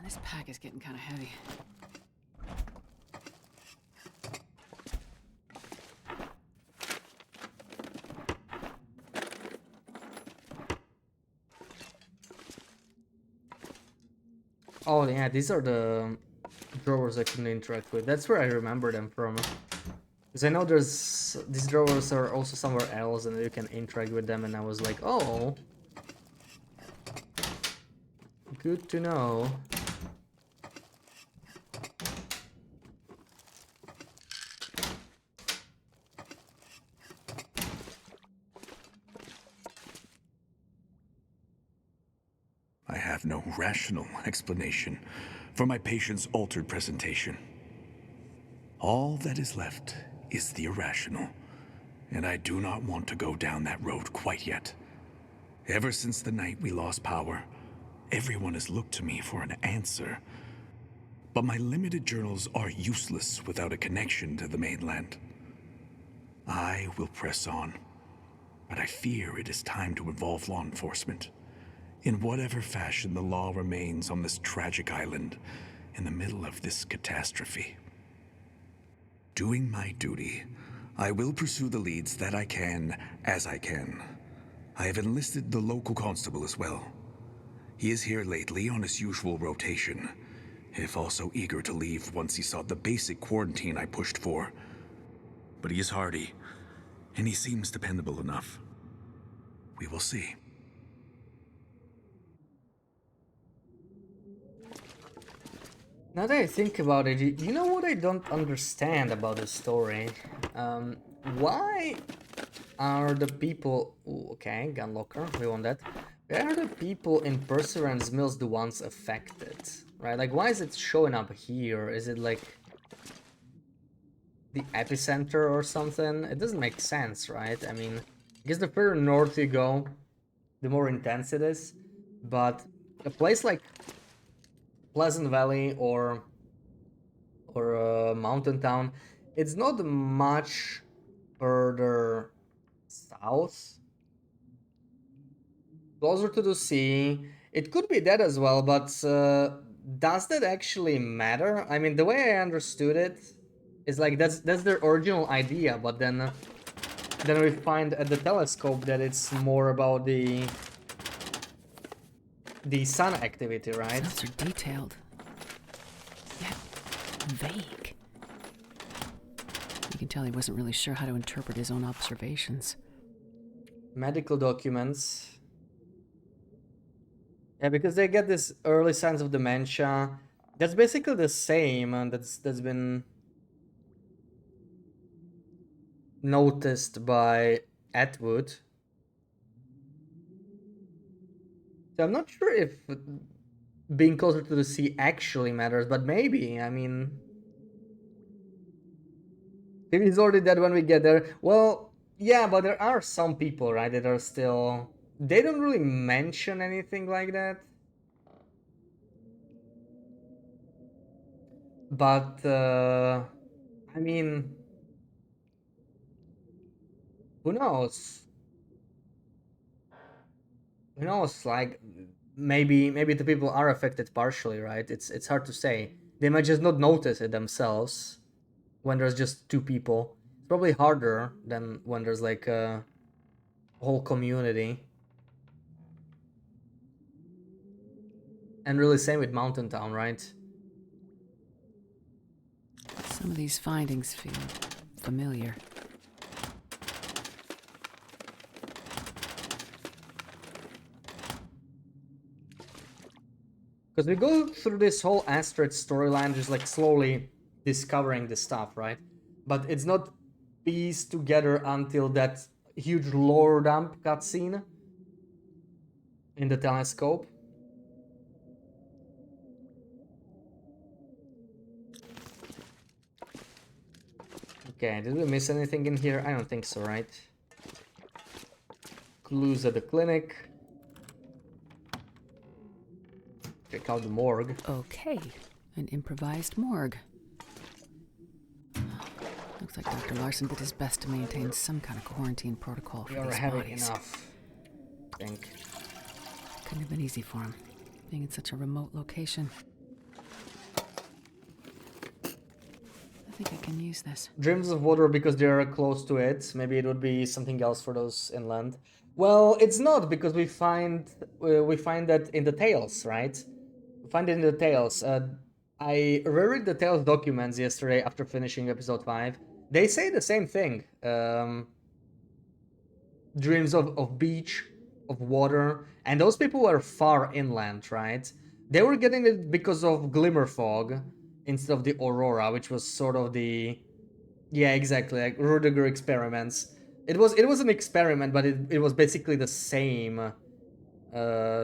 This pack is getting kind of heavy. Oh yeah, these are the drawers I couldn't interact with. That's where I remember them from. Because I know these drawers are also somewhere else and you can interact with them, and I was like, oh, good to know. I have no rational explanation for my patient's altered presentation. All that is left is the irrational, and I do not want to go down that road quite yet. Ever since the night we lost power, everyone has looked to me for an answer. But my limited journals are useless without a connection to the mainland. I will press on, but I fear it is time to involve law enforcement. In whatever fashion the law remains on this tragic island in the middle of this catastrophe. Doing my duty, I will pursue the leads that I can as I can. I have enlisted the local constable as well. He is here lately on his usual rotation, if also eager to leave once he saw the basic quarantine I pushed for. But he is hardy, and he seems dependable enough. We will see. Now that I think about it, you know what I don't understand about the story? Why are the people... Ooh, okay, gun locker, we want that. Why are the people in Perseverance Mills the ones affected? Right, like why is it showing up here? Is it like the epicenter or something? It doesn't make sense, right? I mean, I guess the further north you go, the more intense it is. But a place like Pleasant Valley or Mountain Town, it's not much further south, closer to the sea. It could be that as well, but does that actually matter? I mean, the way I understood it is like that's their original idea, but then we find at the telescope that it's more about the sun activity, right? Sounds are detailed, yet vague. You can tell he wasn't really sure how to interpret his own observations. Medical documents. Yeah, because they get this early signs of dementia. That's basically the same, and that's been noticed by Atwood. So I'm not sure if being closer to the sea actually matters, but maybe. I mean, maybe he's already dead when we get there. Well, yeah, but there are some people, right, that are still... They don't really mention anything like that. But, I mean... Who knows? Who knows, like, maybe the people are affected partially, right? It's hard to say. They might just not notice it themselves when there's just two people. It's probably harder than when there's like a whole community. And really same with Mountain Town, right? Some of these findings feel familiar. Because we go through this whole Astrid storyline just like slowly discovering this stuff, right? But it's not pieced together until that huge lore dump cutscene in the telescope. Okay, did we miss anything in here? I don't think so, right? Clues at the clinic. Check out the morgue. Okay, an improvised morgue. Looks like Dr. Larson did his best to maintain some kind of quarantine protocol for You're these heavy bodies. enough, I think. Couldn't have been easy for him, being in such a remote location. I think I can use this. Dreams of water because they're close to it. Maybe it would be something else for those inland. Well, it's not, because we find that in the Tales, right? We find it in the Tales. I reread the Tales documents yesterday after finishing episode 5, They say the same thing. Dreams of beach, of water, and those people were far inland, right? They were getting it because of glimmer fog instead of the aurora, which was sort of the, yeah, exactly, like Rudiger experiments. It was an experiment, but it was basically the same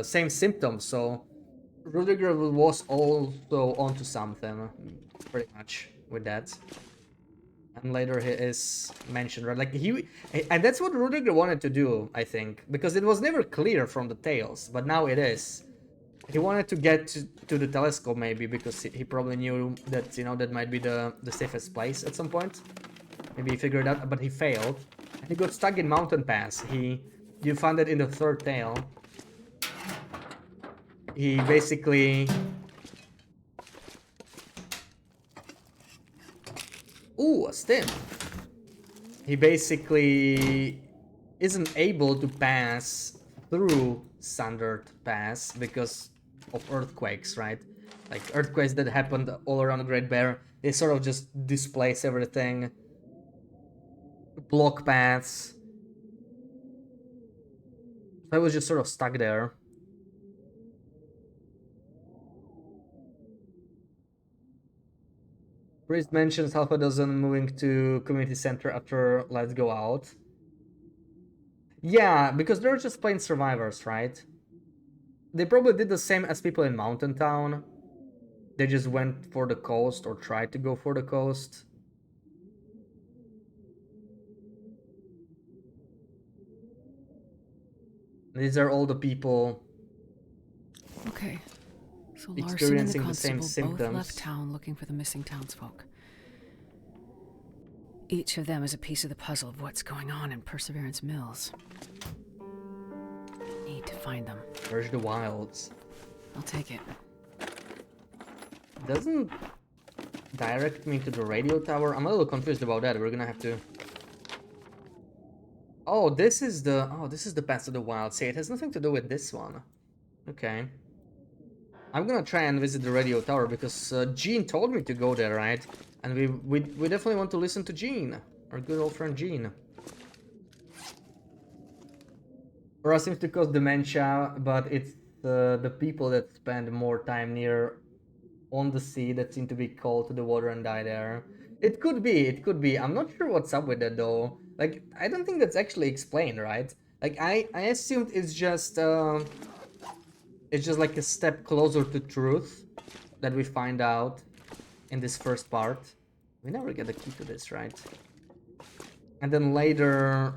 same symptoms. So Rudiger was also onto something, pretty much, with that. And later he is mentioned, right? Like and that's what Rudiger wanted to do, I think, because it was never clear from the tales, but now it is. He wanted to get to the telescope, maybe, because he probably knew that, you know, that might be the safest place at some point. Maybe he figured it out, but he failed. And he got stuck in Mountain Pass. You found it in the third tale. He basically... Ooh, a stim. He basically isn't able to pass through Sundered Pass because of earthquakes, right? Like earthquakes that happened all around the Great Bear. They sort of just displace everything. Block paths. So I was just sort of stuck there. Priest mentions half a dozen moving to community center after Let's Go Out. Yeah, because they're just plain survivors, right? They probably did the same as people in Mountain Town. They just went for the coast or tried to go for the coast. These are all the people Okay. So Larson and the experiencing the same constable both symptoms. left town looking for the missing townsfolk. Each of them is a piece of the puzzle of what's going on in Perseverance Mills. Need to find them. Where's the wilds? I'll take it. Doesn't direct me to the radio tower. I'm a little confused about that. We're gonna have to... Oh, this is the... Oh, this is the path to the wild. See, it has nothing to do with this one. Okay. I'm gonna try and visit the radio tower because Jean told me to go there, right? And we definitely want to listen to Jean, our good old friend Jean. Aura seems to cause dementia, but it's the people that spend more time near on the sea that seem to be called to the water and die there. It could be, it could be. I'm not sure what's up with that though. Like, I don't think that's actually explained, right? Like, I assumed it's just like a step closer to truth that we find out in this first part. We never get the key to this, right? And then later,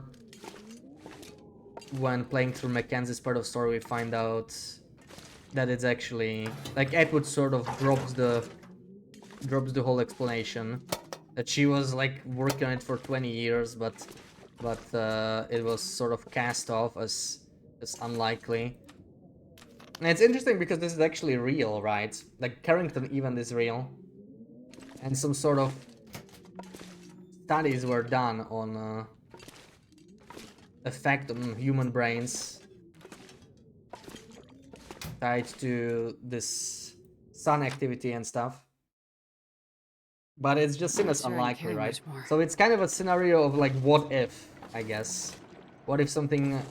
when playing through Mackenzie's part of the story, we find out that it's actually like Atwood sort of drops the whole explanation that she was like working on it for 20 years, but it was sort of cast off as unlikely. And it's interesting because this is actually real, right? Like Carrington even is real, and some sort of studies were done on effect on human brains tied to this sun activity and stuff. But it's just seen as Sure, I unlikely, care right? much more. So it's kind of a scenario of like, what if, I guess. What if something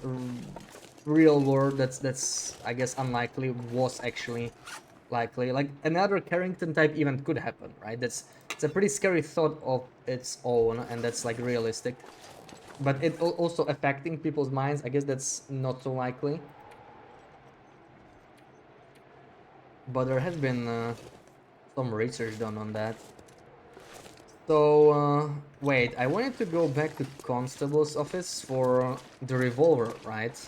real world that's I guess unlikely was actually likely? Like another Carrington type event could happen, right? It's a pretty scary thought of its own, and that's like realistic. But it also affecting people's minds, I guess that's not so likely. But there has been some research done on that. So, wait, I wanted to go back to Constable's office for the revolver, right?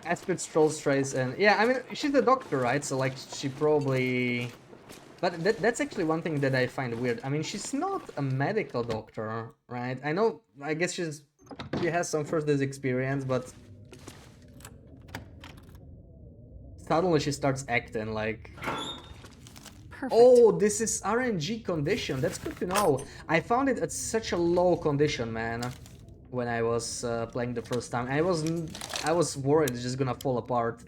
Aspid strolls trace and... Yeah, I mean, she's a doctor, right? So, like, she probably... But that's actually one thing that I find weird. I mean, she's not a medical doctor, right? I know, I guess she has some first day's experience, but... Suddenly she starts acting like... Perfect. Oh, this is RNG condition. That's good to know. I found it at such a low condition, man, when I was playing the first time. I was worried it's just gonna fall apart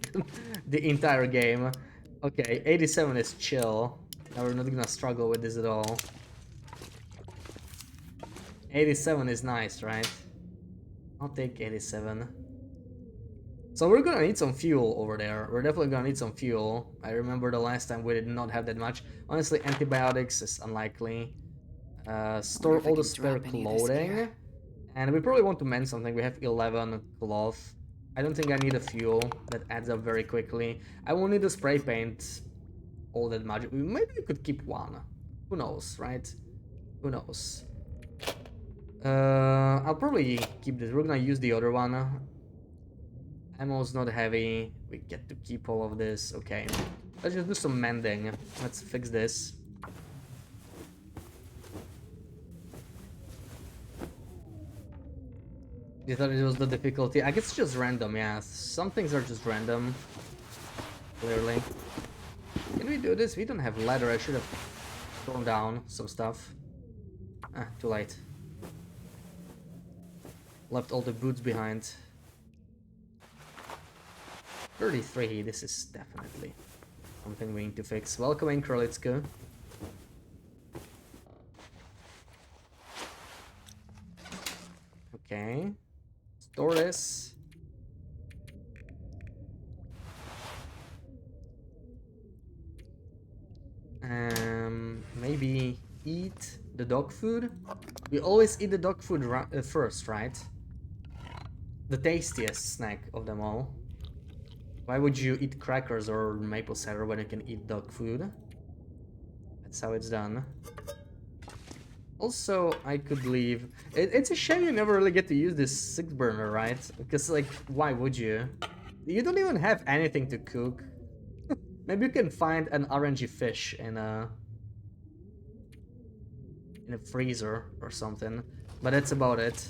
the entire game. Okay, 87 is chill. Now we're not gonna struggle with this at all. 87 is nice, right? I'll take 87. So we're gonna need some fuel over there. We're definitely gonna need some fuel. I remember the last time we did not have that much. Honestly, antibiotics is unlikely. Store all the spare clothing. And we probably want to mend something. We have 11 cloth. I don't think I need a fuel. That adds up very quickly. I won't need the spray paint all that much. Maybe we could keep one. Who knows, right? Who knows? I'll probably keep this. We're gonna use the other one. Ammo's not heavy. We get to keep all of this. Okay. Let's just do some mending. Let's fix this. You thought it was the difficulty? I guess it's just random, yeah. Some things are just random. Clearly. Can we do this? We don't have leather. I should have thrown down some stuff. Ah, too late. Left all the boots behind. 33, this is definitely something we need to fix. Welcome in, Krolitska. Okay. Store this. Maybe eat the dog food. We always eat the dog food first, right? The tastiest snack of them all. Why would you eat crackers or maple cider when you can eat dog food? That's how it's done. Also, I could leave. It's a shame you never really get to use this 6-burner, right? Because, like, why would you? You don't even have anything to cook. Maybe you can find an RNG fish in a freezer or something. But that's about it.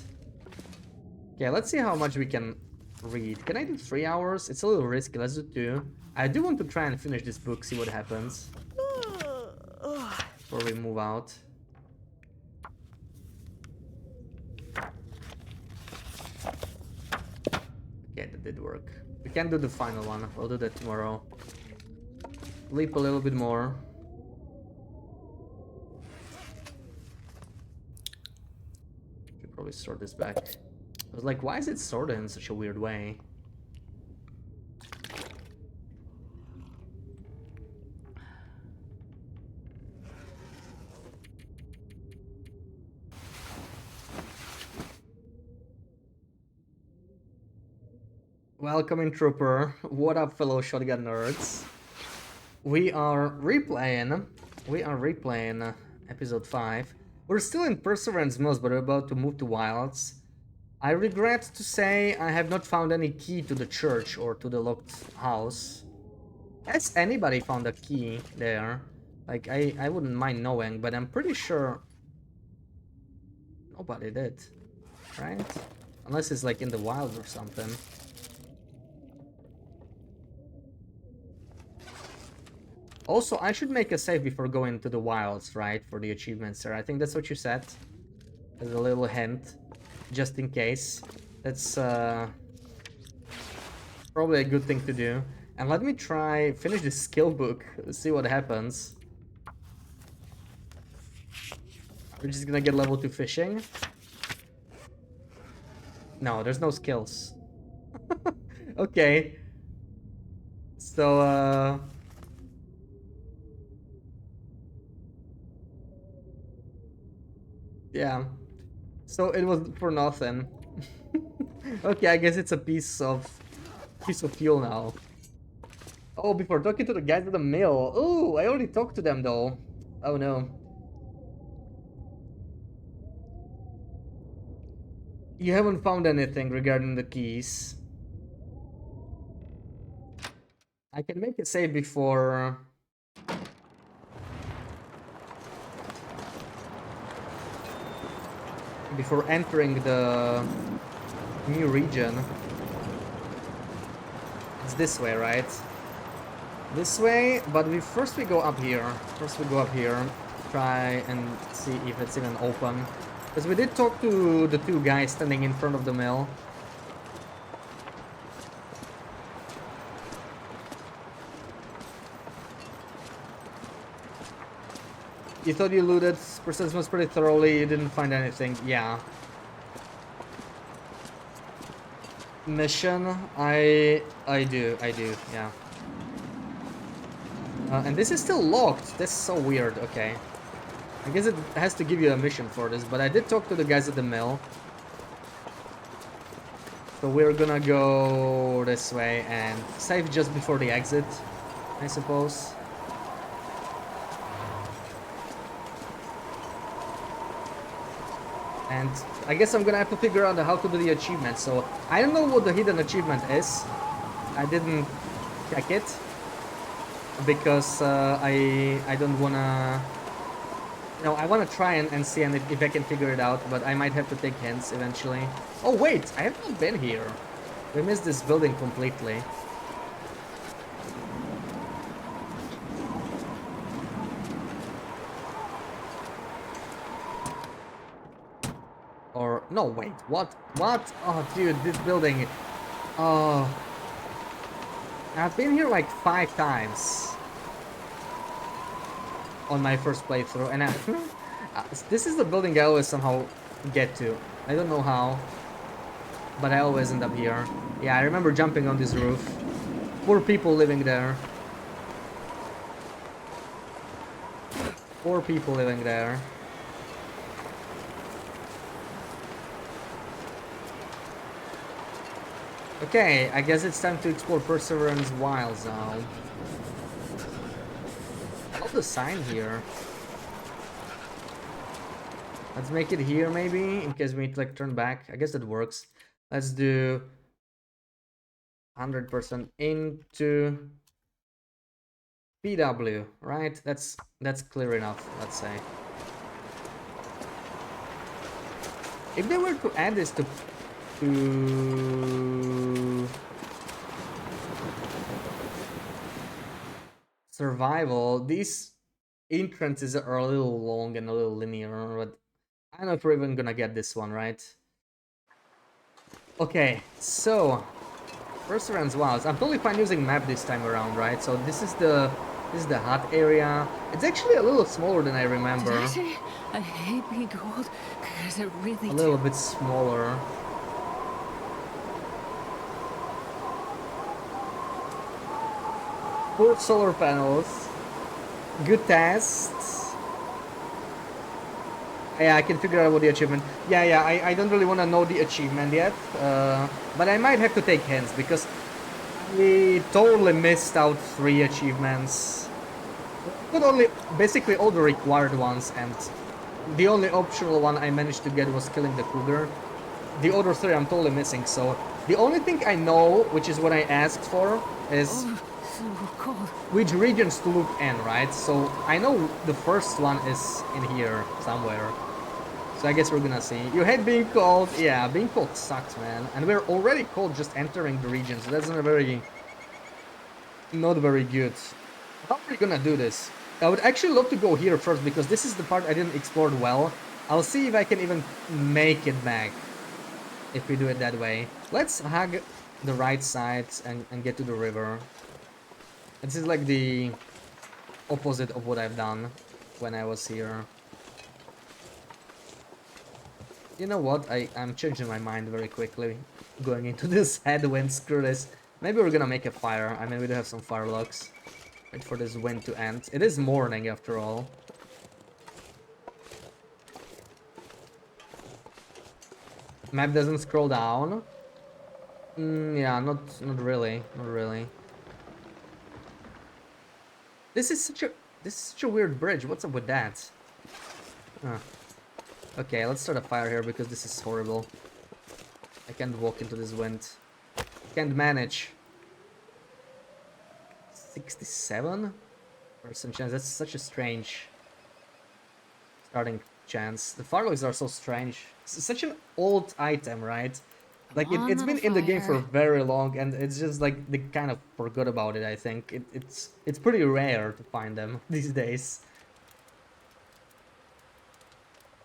Okay, let's see how much we can read. Can I do 3 hours? It's a little risky. Let's do 2. I do want to try and finish this book, see what happens before we move out. Okay, that did work. We can do the final one. We'll do that tomorrow. Sleep a little bit more. Should probably sort this back. I was like, why is it sorted in such a weird way? Welcome in, Trooper. What up, fellow shotgun nerds? We are replaying episode 5. We're still in Perseverance Mills, but we're about to move to Wilds. I regret to say I have not found any key to the church or to the locked house. Has anybody found a key there? Like, I wouldn't mind knowing, but I'm pretty sure nobody did, right? Unless it's like in the wild or something. Also, I should make a save before going to the wilds, right? For the achievements there. I think that's what you said. As a little hint. Just in case. That's probably a good thing to do. And let me try finish the skill book. See what happens. We're just gonna get level 2 fishing. No, there's no skills. Okay. So yeah, so it was for nothing. Okay, I guess it's a piece of fuel now. Oh, before talking to the guys at the mill. Oh, I already talked to them though. Oh no. You haven't found anything regarding the keys. I can make a save before. Before entering the new region. It's this way, right? This way, but first we go up here. Try and see if it's even open. Because we did talk to the 2 guys standing in front of the mill. You thought you looted Persistence pretty thoroughly, you didn't find anything. Yeah. Mission, I do, yeah. And this is still locked. That's so weird. Okay. I guess it has to give you a mission for this, but I did talk to the guys at the mill. So we're gonna go this way and save just before the exit, I suppose. And I guess I'm gonna have to figure out how to do the achievement. So I don't know what the hidden achievement is. I didn't check it because I don't wanna. No, I wanna try and see if I can figure it out, but I might have to take hints eventually. Oh wait, I have not been here. We missed this building completely. Or no, wait, what? What? Oh, dude, this building. Oh, I've been here like 5 times on my first playthrough, and this is the building I always somehow get to. I don't know how, but I always end up here. Yeah, I remember jumping on this roof. Poor people living there. Poor people living there. Okay, I guess it's time to explore Perseverance Wild Zone. I love the sign here. Let's make it here maybe, in case we need to like turn back. I guess that works. Let's do 100% into PW, right? That's clear enough, let's say. If they were to add this to survival, these entrances are a little long and a little linear, but I don't know if we're even gonna get this one, right? Okay, so Perseverance Wilds. I'm totally fine using map this time around, right? So this is the hut area. It's actually a little smaller than I remember. Did I say I hate being cold? Because it really A little bit smaller. Poor solar panels. Good tests. Yeah, I can figure out what the achievement. Yeah, I don't really want to know the achievement yet. But I might have to take hints because we totally missed out 3 achievements. Not only, basically all the required ones, and the only optional one I managed to get was killing the cougar. The other 3 I'm totally missing, so the only thing I know, which is what I asked for, is which regions to look in, right? So I know the first one is in here somewhere. So I guess we're gonna see. You hate being cold? Yeah, being cold sucks, man. And we're already cold just entering the region, so that's not very good. How are we gonna do this? I would actually love to go here first because this is the part I didn't explore well. I'll see if I can even make it back if we do it that way. Let's hug the right side and get to the river. This is like the opposite of what I've done when I was here. You know what? I'm changing my mind very quickly going into this headwind. Screw this. Maybe we're gonna make a fire. I mean, we do have some fire logs. Wait for this wind to end. It is morning after all. Map doesn't scroll down. Yeah, not really. Not really. This is such a weird bridge. What's up with that? Huh. Okay, let's start a fire here because this is horrible. I can't walk into this wind. Can't manage. 67% chance. That's such a strange starting chance. The firelogs are so strange. It's such an old item, right? Like it's been in the game for very long, and it's just like they kind of forgot about it. I think it's pretty rare to find them these days.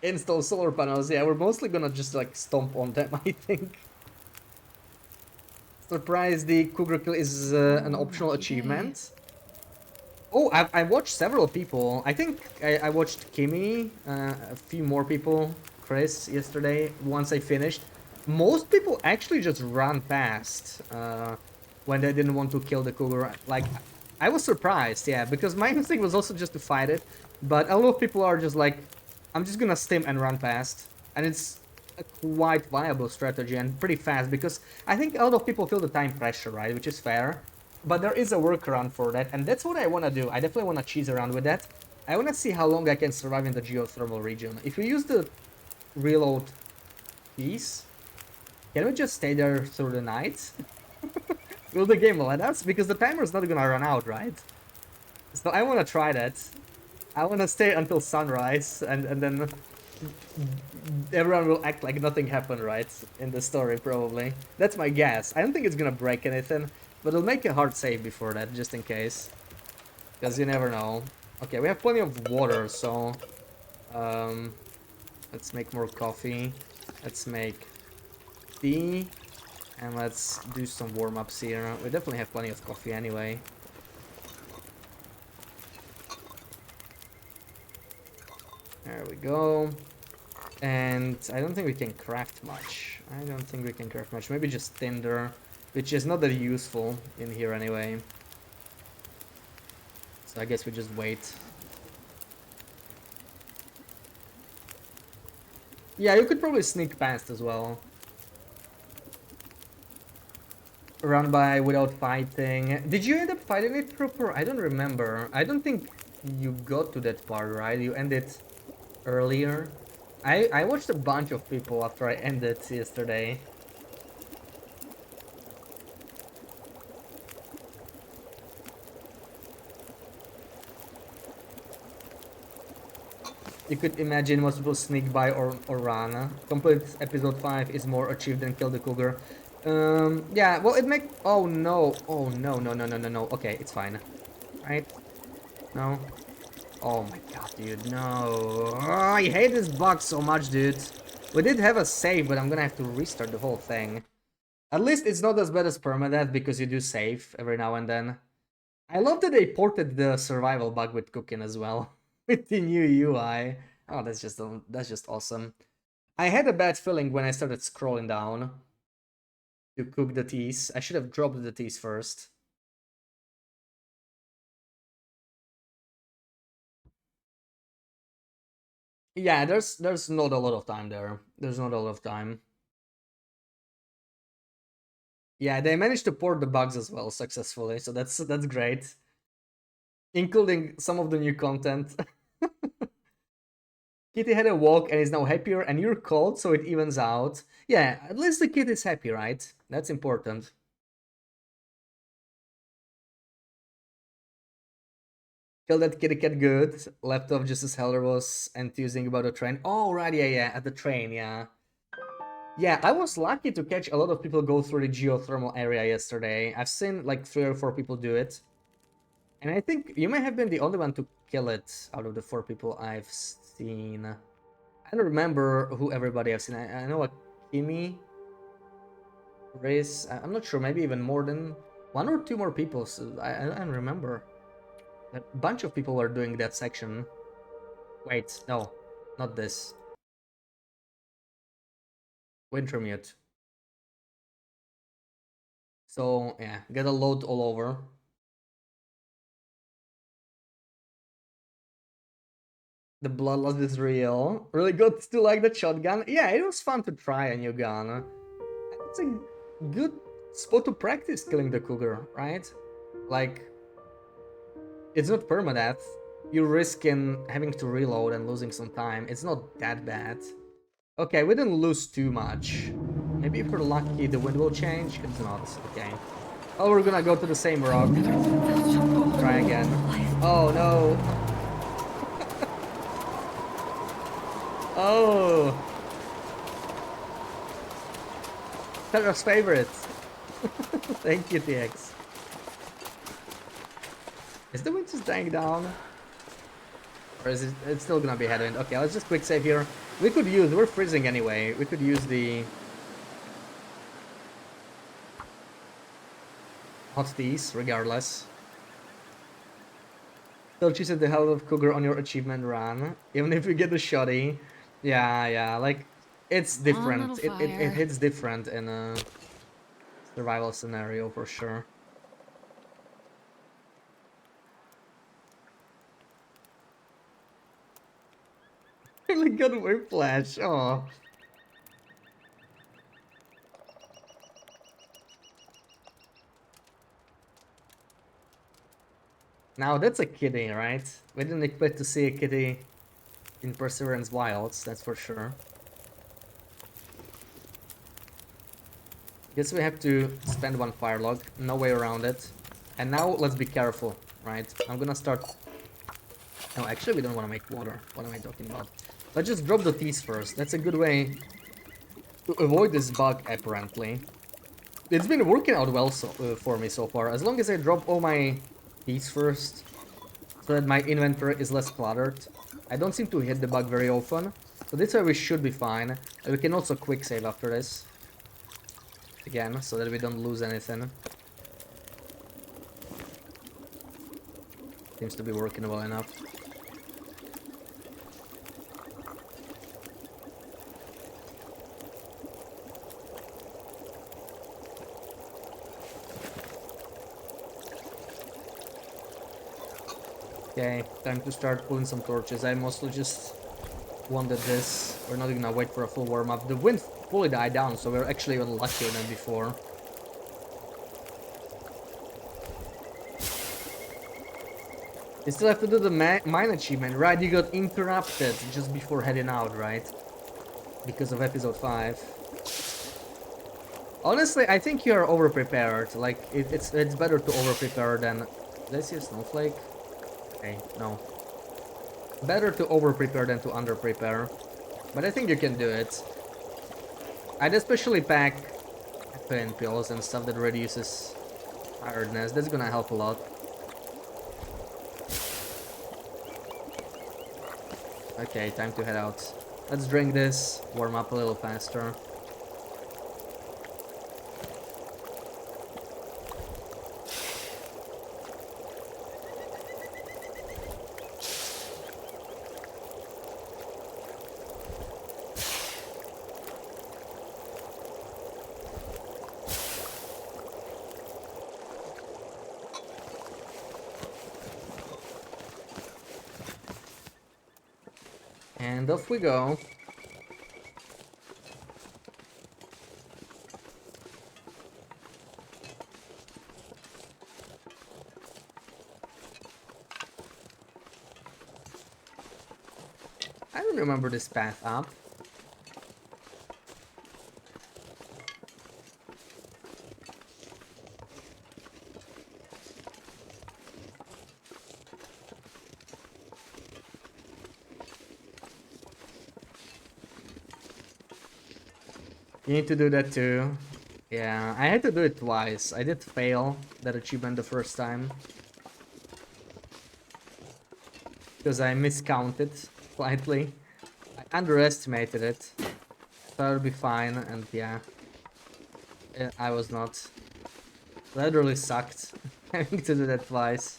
Install solar panels. Yeah, we're mostly gonna just like stomp on them, I think. Surprise! The cougar kill is an optional achievement. Oh, I watched several people. I think I watched Kimmy, a few more people, Chris yesterday, once I finished. Most people actually just ran past when they didn't want to kill the cougar. Like, I was surprised, yeah, because my instinct was also just to fight it. But a lot of people are just like, I'm just gonna stim and run past. And it's a quite viable strategy and pretty fast, because I think a lot of people feel the time pressure, right, which is fair. But there is a workaround for that, and that's what I want to do. I definitely want to cheese around with that. I want to see how long I can survive in the geothermal region. If we use the reload piece, can we just stay there through the night? Will the game let us? Because the timer is not gonna run out, right? So I want to try that. I want to stay until sunrise, and then everyone will act like nothing happened, right? In the story, probably. That's my guess. I don't think it's gonna break anything. But I'll make a hard save before that, just in case. Because you never know. Okay, we have plenty of water, so... let's make more coffee. Let's make tea. And let's do some warm-ups here. We definitely have plenty of coffee anyway. There we go. And I don't think we can craft much. I don't think we can craft much. Maybe just tinder. Which is not that useful in here anyway. So I guess we just wait. Yeah, you could probably sneak past as well. Run by without fighting. Did you end up fighting it proper? I don't remember. I don't think you got to that part, right? You ended earlier. I watched a bunch of people after I ended yesterday. You could imagine most people sneak by or run. Complete episode 5 is more achieved than kill the cougar. Yeah, well it make... Oh no, no. Okay, it's fine. Right? No? Oh my god, dude, no. Oh, I hate this bug so much, dude. We did have a save, but I'm gonna have to restart the whole thing. At least it's not as bad as permadeath, because you do save every now and then. I love that they ported the survival bug with cooking as well. With the new UI. Oh, that's just awesome. I had a bad feeling when I started scrolling down to cook the teas. I should have dropped the teas first. Yeah, there's not a lot of time there. There's not a lot of time. Yeah, they managed to port the bugs as well successfully, so that's great. Including some of the new content. Kitty had a walk and is now happier, and you're cold, so it evens out. Yeah, at least the kid is happy, right? That's important. Kill that kitty cat good. Left off just as Heller was enthusing about the train. Oh, right, yeah, at the train, yeah. Yeah, I was lucky to catch a lot of people go through the geothermal area yesterday. I've seen like 3 or 4 people do it. And I think you may have been the only one to kill it out of the 4 people I've seen. I don't remember who everybody I've seen. I know a Kimmy, Riz, I'm not sure, maybe even more than 1 or 2 more people. So I don't remember. A bunch of people are doing that section. Wait, no, not this. Wintermute. So yeah, get a load all over. The bloodlust is real. Really good to like the shotgun. Yeah, it was fun to try a new gun. It's a good spot to practice killing the cougar, right? Like, it's not permadeath. You're risking having to reload and losing some time. It's not that bad. Okay, we didn't lose too much. Maybe if we're lucky, the wind will change. It's not. Okay. Oh, we're gonna go to the same rock. Try again. Oh, no. Oh. Terra's favorite. Thank you, TX. Is the wind just dying down? Or is it it's still gonna be headwind? Okay, let's just quick save here. We're freezing anyway. We could use the hot teas regardless. Don't you set the hell of Cougar on your achievement run, even if you get the shoddy. Yeah, like it's different. It hits different in a survival scenario for sure. Really good whiplash. Oh. Now that's a kitty, right? We didn't expect to see a kitty in Perseverance Wilds, that's for sure. Guess we have to spend one fire log, no way around it. And now let's be careful, right? I'm gonna start... No, actually we don't want to make water. What am I talking about? Let's just drop the teas first. That's a good way to avoid this bug, apparently. It's been working out well for me so far. As long as I drop all my teas first, so that my inventory is less cluttered. I don't seem to hit the bug very often, so this way we should be fine. And we can also quick save after this. Again, so that we don't lose anything. Seems to be working well enough. Okay, time to start pulling some torches. I mostly just wanted this. We're not gonna wait for a full warm-up. The wind fully died down, so we're actually even luckier than before. You still have to do the mine achievement, right? You got interrupted just before heading out, right? Because of episode 5. Honestly, I think you're over-prepared. Like, it's better to over-prepare than... Did I see a snowflake? Okay, no. Better to over-prepare than to under-prepare. But I think you can do it. I'd especially pack pain pills and stuff that reduces tiredness. That's gonna help a lot. Okay, time to head out. Let's drink this, warm up a little faster. And off we go. I don't remember this path up. You need to do that too. Yeah, I had to do it twice. I did fail that achievement the first time. Because I miscounted slightly. I underestimated it. Thought it would be fine, and yeah. I was not. That really sucked. Having to do that twice.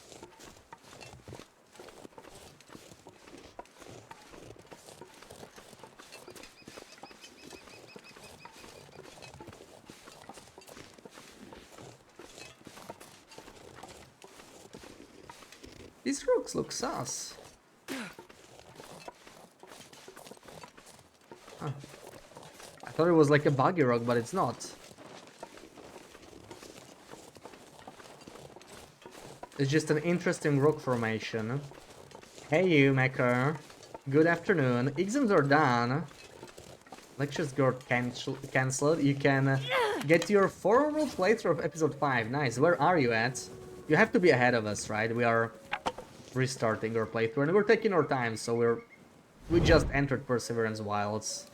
These rocks look sus. Huh. I thought it was like a buggy rock, but it's not. It's just an interesting rock formation. Hey you, Mecha. Good afternoon. Exams are done. Lectures got cancelled. You can get your formal playthrough of episode 5. Nice. Where are you at? You have to be ahead of us, right? We are restarting our playthrough and we're taking our time, so we just entered Perseverance Wilds.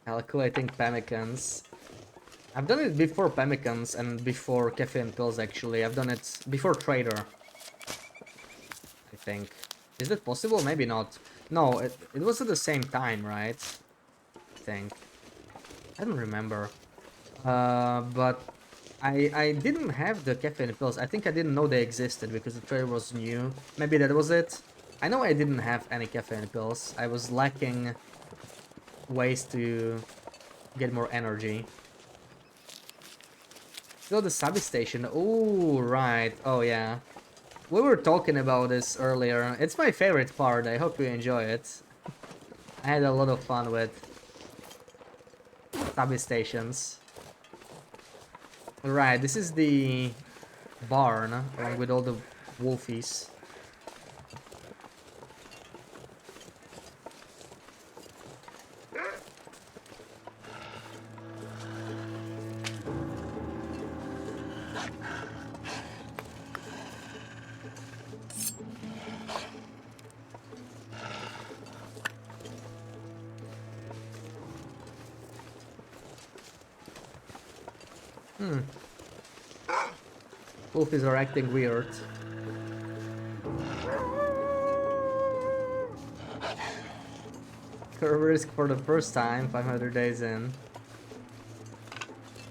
Calculating pemmican. I've done it before pemmican and before caffeine pills actually. I've done it before Trader, I think. Is that possible? Maybe not. No, it was at the same time, right? I think. I don't remember. But I didn't have the caffeine pills. I think I didn't know they existed because the trailer was new. Maybe that was it. I know I didn't have any caffeine pills. I was lacking ways to get more energy. So the substation. Oh, right. Oh, yeah. We were talking about this earlier. It's my favorite part. I hope you enjoy it. I had a lot of fun with substations. Right, this is the barn along with all the wolfies. Wolfies are acting weird. Curve risk for the first time, 500 days in.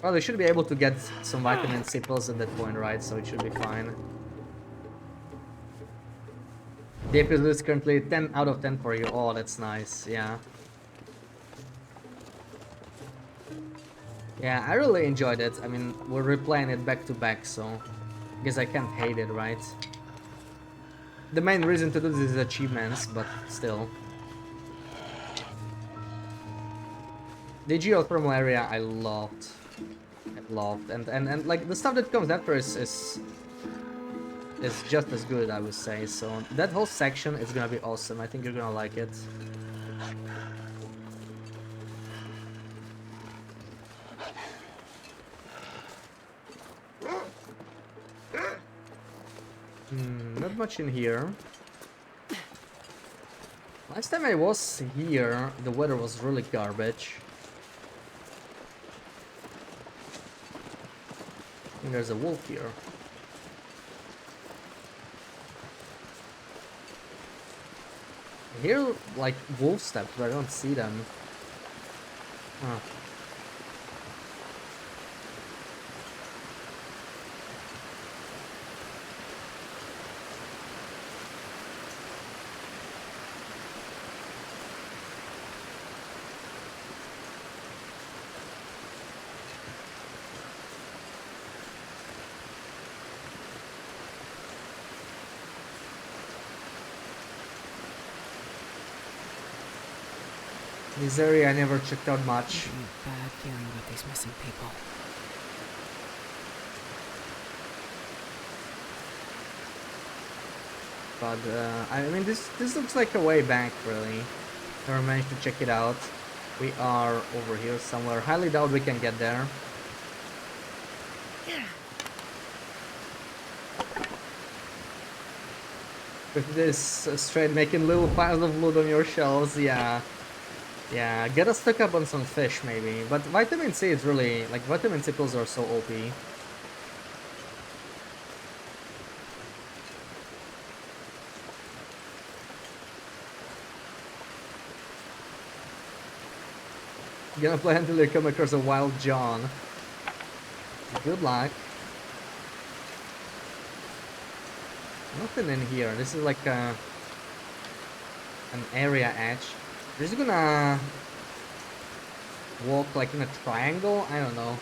Well, they should be able to get some vitamin C pills at that point, right? So it should be fine. The episode is currently 10 out of 10 for you. Oh, that's nice, yeah. Yeah, I really enjoyed it. I mean, we're replaying it back to back, so I guess I can't hate it, right? The main reason to do this is achievements, but still. The geothermal area I loved. And like the stuff that comes after is just as good, I would say. So that whole section is gonna be awesome. I think you're gonna like it. Not much in here. Last time I was here, the weather was really garbage. And there's a wolf here. I hear like wolf steps, but I don't see them. Huh. This area I never checked out much. Bad feeling about these missing people. But I mean, this looks like a way back, really. Never managed to check it out. We are over here somewhere. Highly doubt we can get there. With this straight making little piles of loot on your shelves, yeah. Yeah, get us stuck up on some fish maybe. But vitamin C is really, like, vitamin C pills are so OP. Gonna play until you come across a wild John. Good luck. Nothing in here. This is like an area edge. We're just gonna walk like in a triangle. I don't know.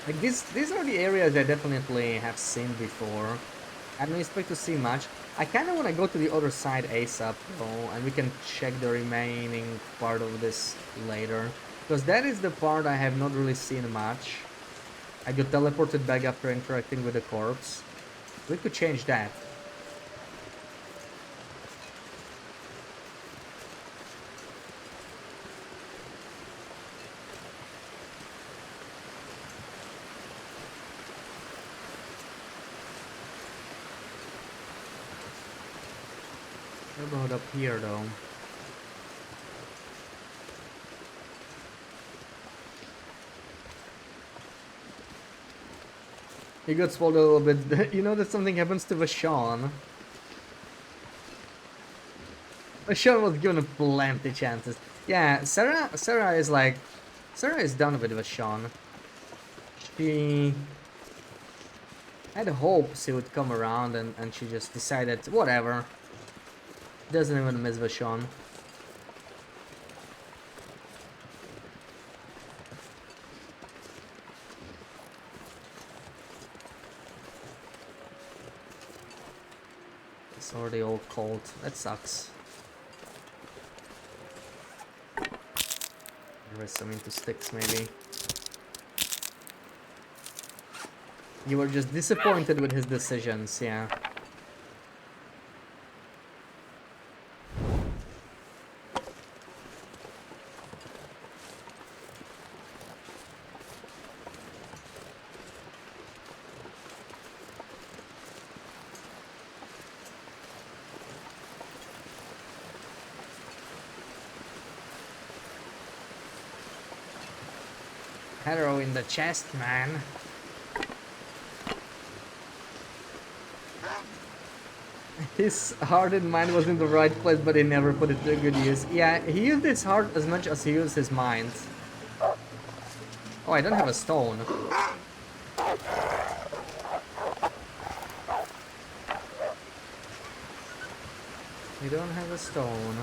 Like these are the areas I definitely have seen before. I don't expect to see much. I kind of want to go to the other side ASAP though, and we can check the remaining part of this later. Because that is the part I have not really seen much. I got teleported back after interacting with the corpse. We could change that. What about up here though? He got spoiled a little bit. You know that something happens to Vashon. Vashon was given plenty chances. Yeah, Sarah is like... Sarah is done with Vashon. She had hopes he would come around and she just decided, whatever. Doesn't even miss Vashon. It's already all cold. That sucks. There is some into sticks, maybe. You were just disappointed with his decisions, yeah. Arrow in the chest, man. His hardened mind was in the right place, but he never put it to good use. Yeah, he used his heart as much as he used his mind. Oh, I don't have a stone. We don't have a stone.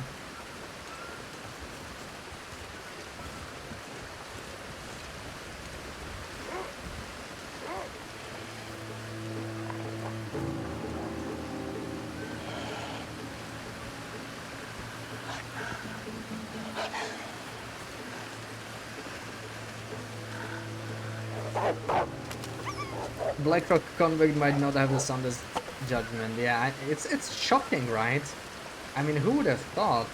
Blackrock convict might not have the soundest judgment. Yeah, it's shocking, right? I mean, who would have thought?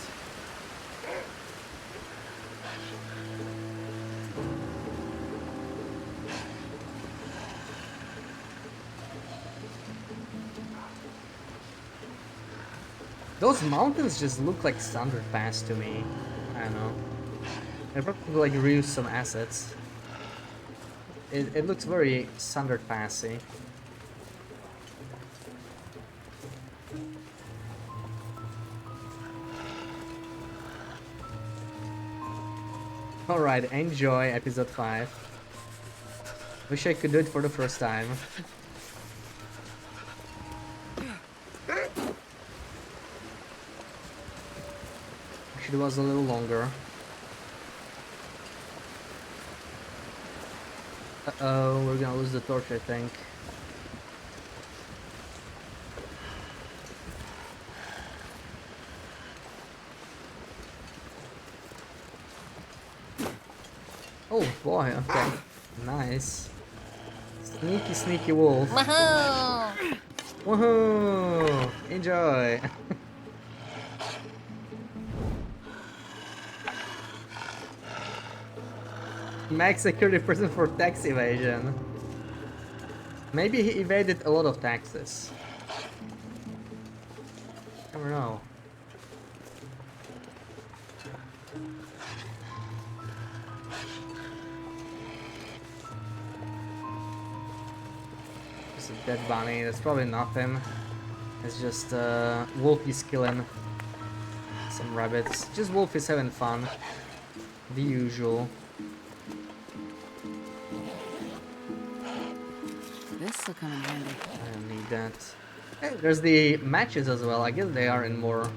Those mountains just look like standard pass to me. I don't know. They probably like reuse some assets. It looks very standard passy. Alright, enjoy episode 5. Wish I could do it for the first time. Actually, it was a little longer. Uh-oh, we're gonna lose the torch, I think. Oh boy, okay. Nice. Sneaky, sneaky wolf. Woohoo! Woohoo! Enjoy! Max security prison for tax evasion. Maybe he evaded a lot of taxes. Never know. Just a dead bunny. That's probably not him. It's just Wolfie's killing some rabbits. Just Wolfie's having fun. The usual. This will come in handy. I don't need that. Hey, there's the matches as well. I guess they are in more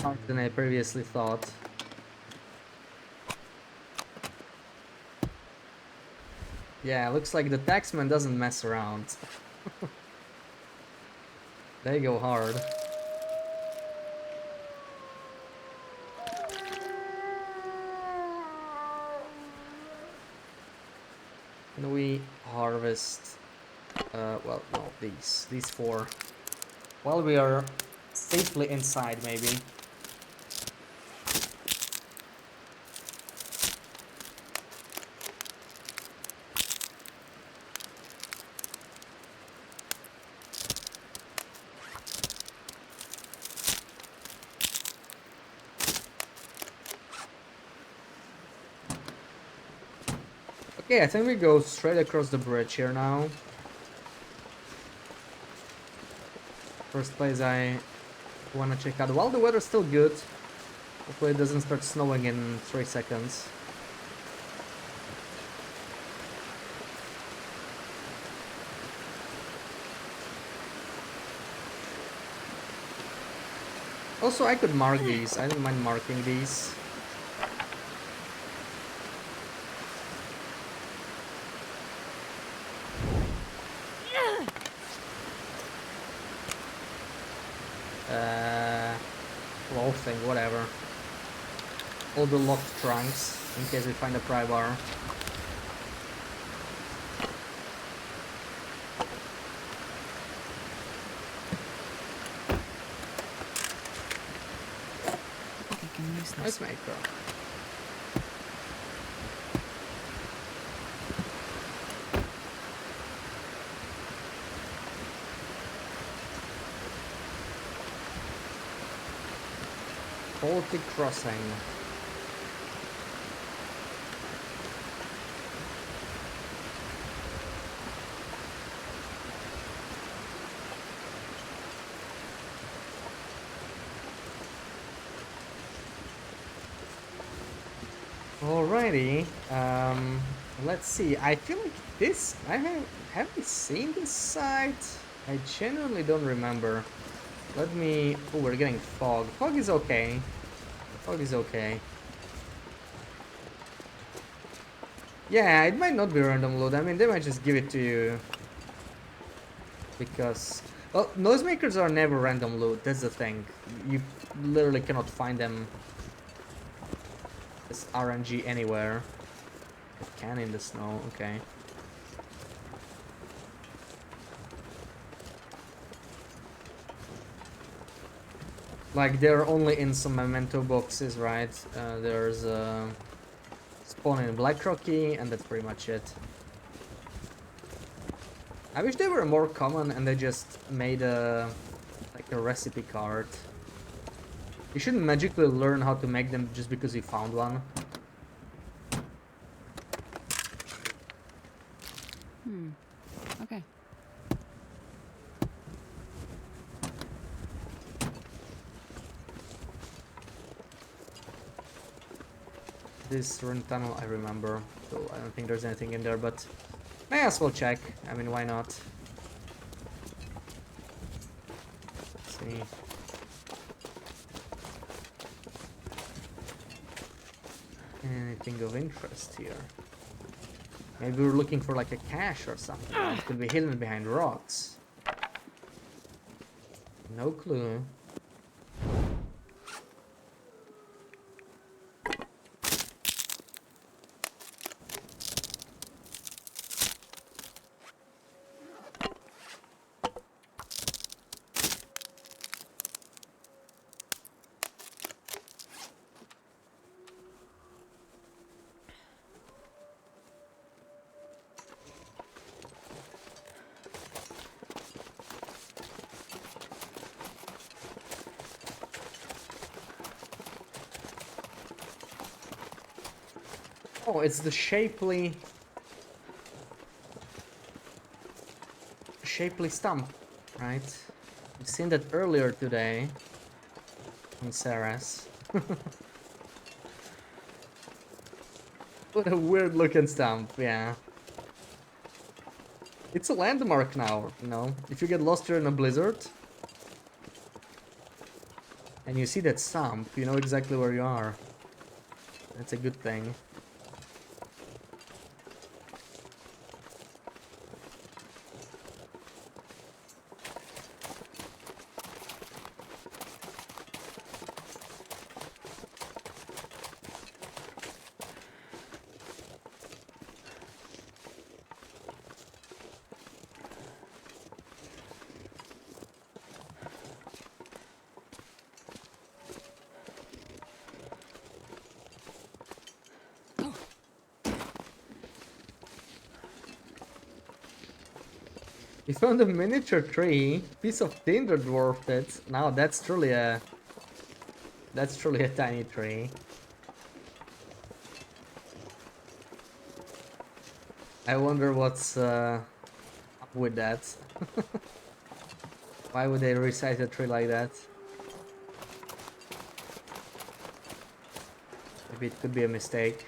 hard than I previously thought. Yeah, looks like the taxman doesn't mess around. They go hard. Can we harvest? Well, no, these 4. While we are safely inside, maybe. Okay, I think we go straight across the bridge here now. First place I wanna check out. While the weather's still good, hopefully it doesn't start snowing in 3 seconds. Also, I could mark these. I don't mind marking these. Clothing, whatever. All the locked trunks, in case we find a pry bar. Nice maker. Baltic Crossing. Alrighty, let's see. I feel like this, have we seen this site? I genuinely don't remember. Let me, oh, we're getting fog. Fog is okay. Fog is okay. Yeah, it might not be random loot. I mean, they might just give it to you. Because, well, noisemakers are never random loot. That's the thing. You literally cannot find them as RNG anywhere. It can in the snow, okay. Like, they're only in some memento boxes, right? There's Spawn in Black Rocky, and that's pretty much it. I wish they were more common and they just made like a recipe card. You shouldn't magically learn how to make them just because you found one. Okay. This run tunnel I remember, so I don't think there's anything in there, but may as well check. I mean, why not? Let's see. Anything of interest here? Maybe we're looking for like a cache or something. It could be hidden behind rocks. No clue. Oh, it's the shapely stump, right? We've seen that earlier today on Ceres. What a weird looking stump, yeah. It's a landmark now, you know? If you get lost here in a blizzard and you see that stump, you know exactly where you are. That's a good thing. We found a miniature tree, piece of tinder dwarfed it. Now that's truly a tiny tree. I wonder what's up with that. Why would they resize a tree like that? Maybe it could be a mistake.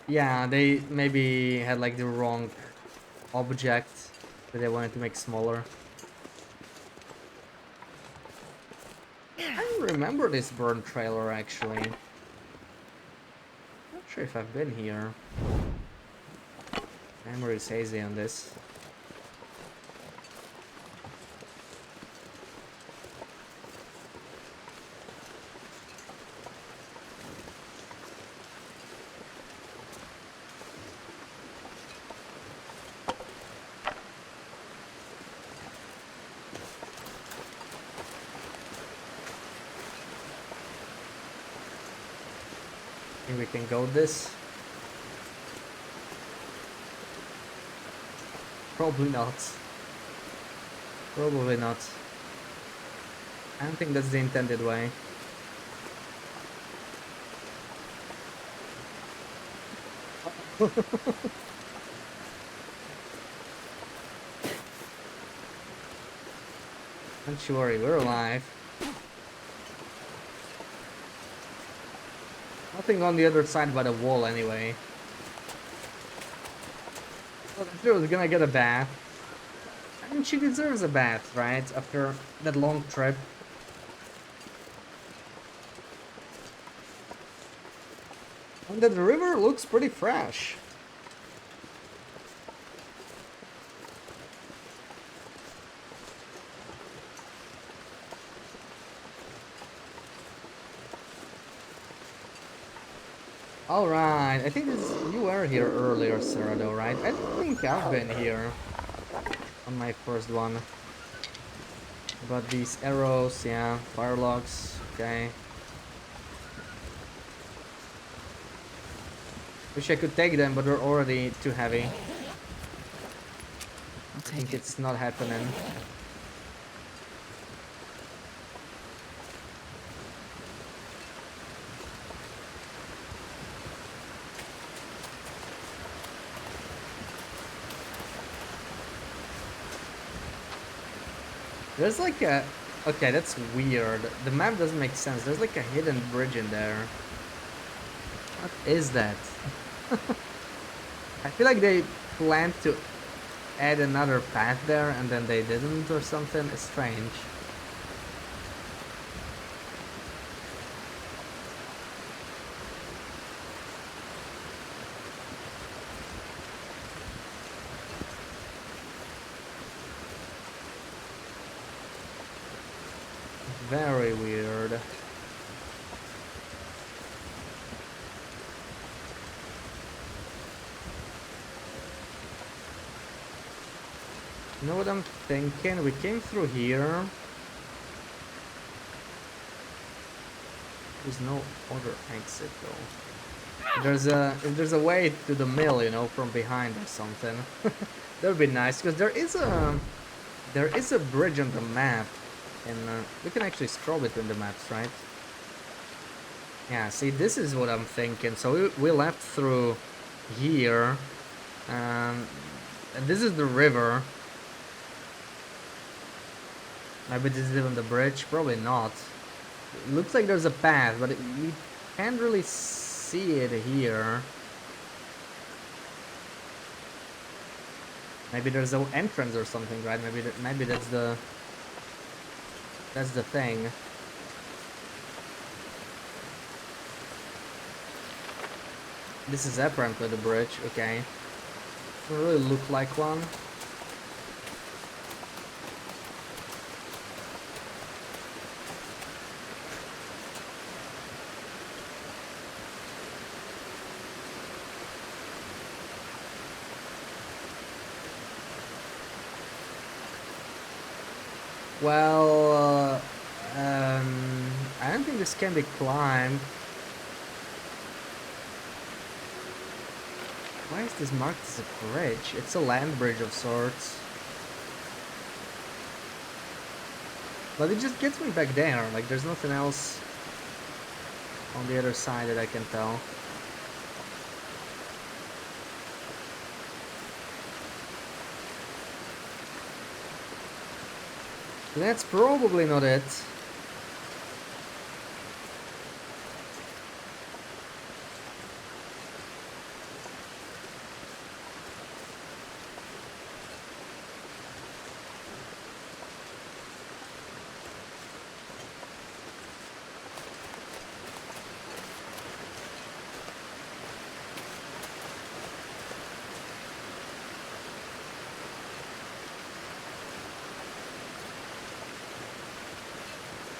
Yeah, they maybe had like the wrong object that they wanted to make smaller. I remember this burn trailer actually. Not sure if I've been here. Memory is hazy on this. Think we can go this? Probably not. Probably not. I don't think that's the intended way. Don't you worry, we're alive. Nothing on the other side by the wall anyway. Well, if she was gonna get a bath. I mean, she deserves a bath, right? After that long trip. And that river looks pretty fresh. Alright, I think you were here earlier, Sarah, though, right? I don't think I've been here on my first one. But these arrows, yeah, firelocks, okay. Wish I could take them, but they're already too heavy. I think it's not happening. There's like a... Okay, that's weird. The map doesn't make sense. There's like a hidden bridge in there. What is that? I feel like they planned to add another path there and then they didn't or something. It's strange. Very weird. You know what I'm thinking? We came through here. There's no other exit though. If there's a way to the mill, you know, from behind or something. That would be nice because there is a bridge on the map. And we can actually scroll between the maps, right? Yeah, see, this is what I'm thinking. So we left through here. And this is the river. Maybe this is even the bridge. Probably not. It looks like there's a path, but we can't really see it here. Maybe there's an entrance or something, right? Maybe that's the... That's the thing. This is apparently the bridge, okay. Doesn't really look like one. Well, I don't think this can be climbed. Why is this marked as a bridge? It's a land bridge of sorts. But it just gets me back there, like there's nothing else on the other side that I can tell. That's probably not it.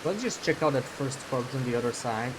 Let's just check out that first corpse on the other side.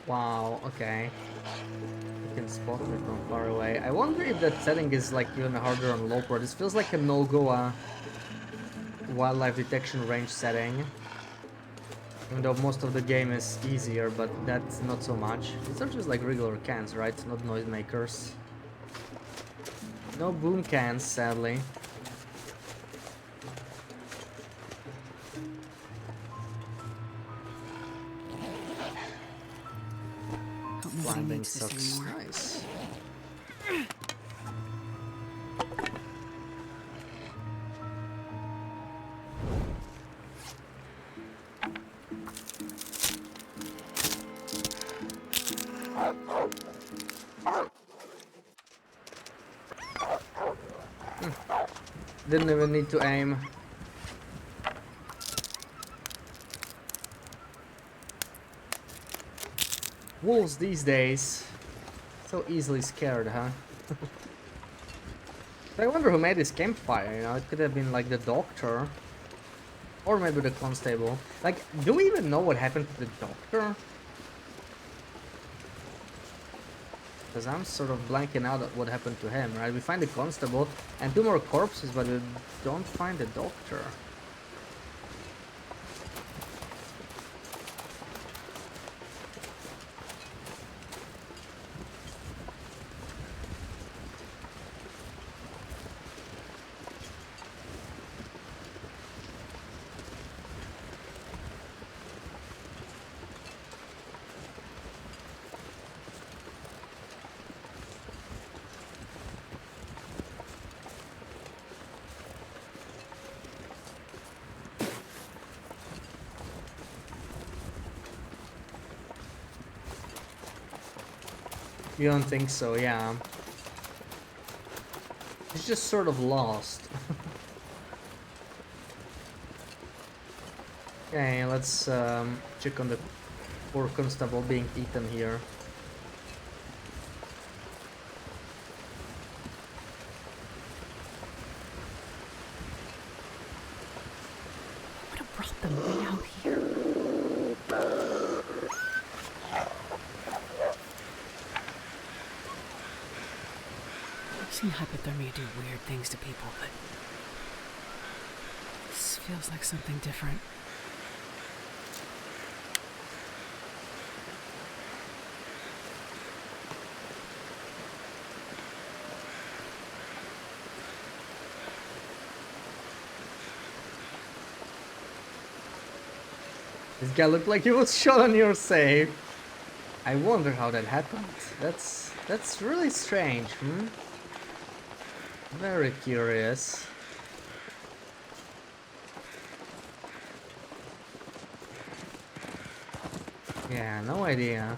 Wow, okay. You can spot me from far away. I wonder if that setting is like even harder on low pro. This feels like a no-go wildlife detection range setting. Even though most of the game is easier, but that's not so much. These are just like regular cans, right? Not noisemakers. No boom cans, sadly. Climbing sucks. Nice. Didn't even need to aim. Wolves these days, so easily scared, huh? I wonder who made this campfire, you know, it could have been like the doctor, or maybe the constable. Like, do we even know what happened to the doctor? Because I'm sort of blanking out at what happened to him, right? We find the constable and 2 more corpses, but we don't find the doctor. You don't think so, yeah. He's just sort of lost. Okay, let's check on the poor constable being eaten here. What have brought them way out here? I've seen hypothermia do weird things to people, but this feels like something different. This guy looked like he was shot on your save. I wonder how that happened. That's really strange, hmm? Very curious. Yeah, no idea.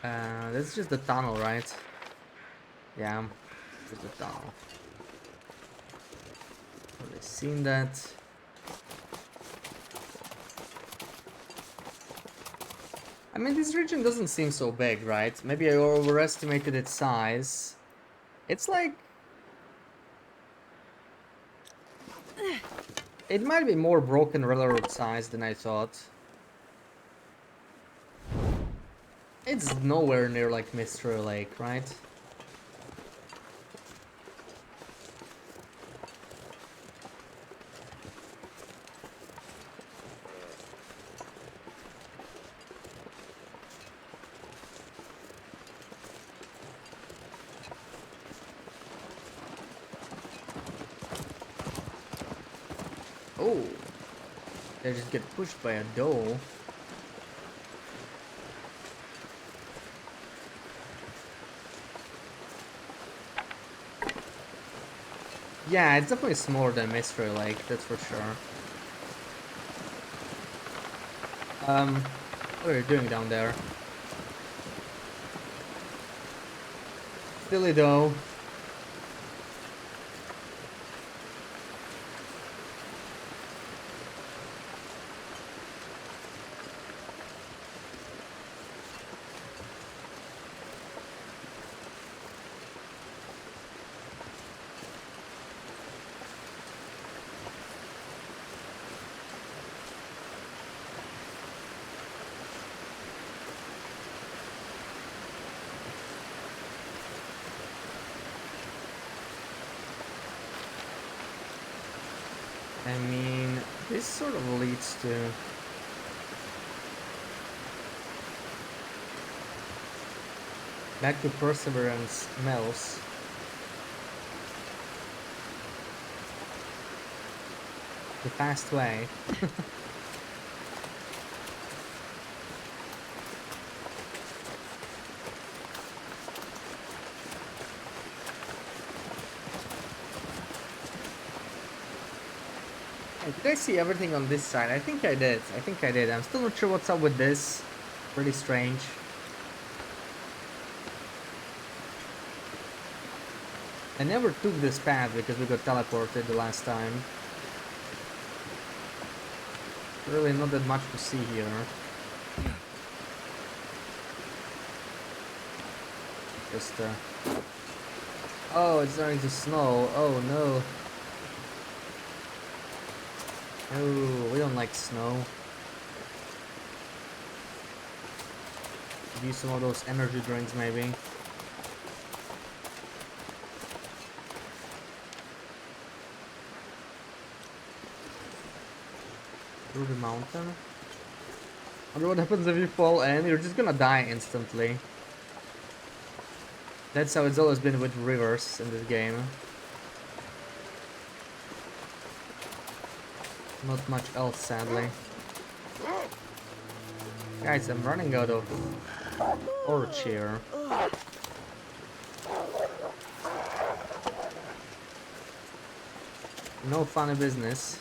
That's just the tunnel, right? Yeah, just the tunnel. I've seen that. I mean, this region doesn't seem so big, right? Maybe I overestimated its size. It's like... It might be more Broken Railroad size than I thought. It's nowhere near like Mystery Lake, right? Oh, they just get pushed by a doll. Yeah, it's definitely smaller than Mystery Lake, that's for sure. What are you doing down there? Silly though. I mean, this sort of leads to... back to Perseverance Mills. The fast way. Did I see everything on this side? I think I did. I'm still not sure what's up with this. Pretty strange. I never took this path because we got teleported the last time. Really not that much to see here. Just oh, it's starting to snow. Oh no. Oh, we don't like snow. Use some of those energy drinks, maybe. Through the mountain. I wonder what happens if you fall and you're just gonna die instantly. That's how it's always been with rivers in this game. Not much else, sadly. Guys, I'm running out of torch here. No funny business.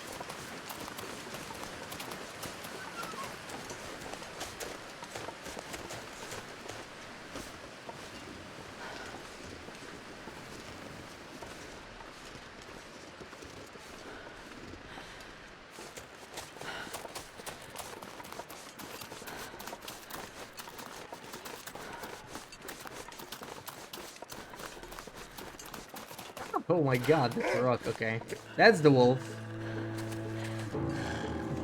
Oh my god, that's a rock, okay. That's the wolf.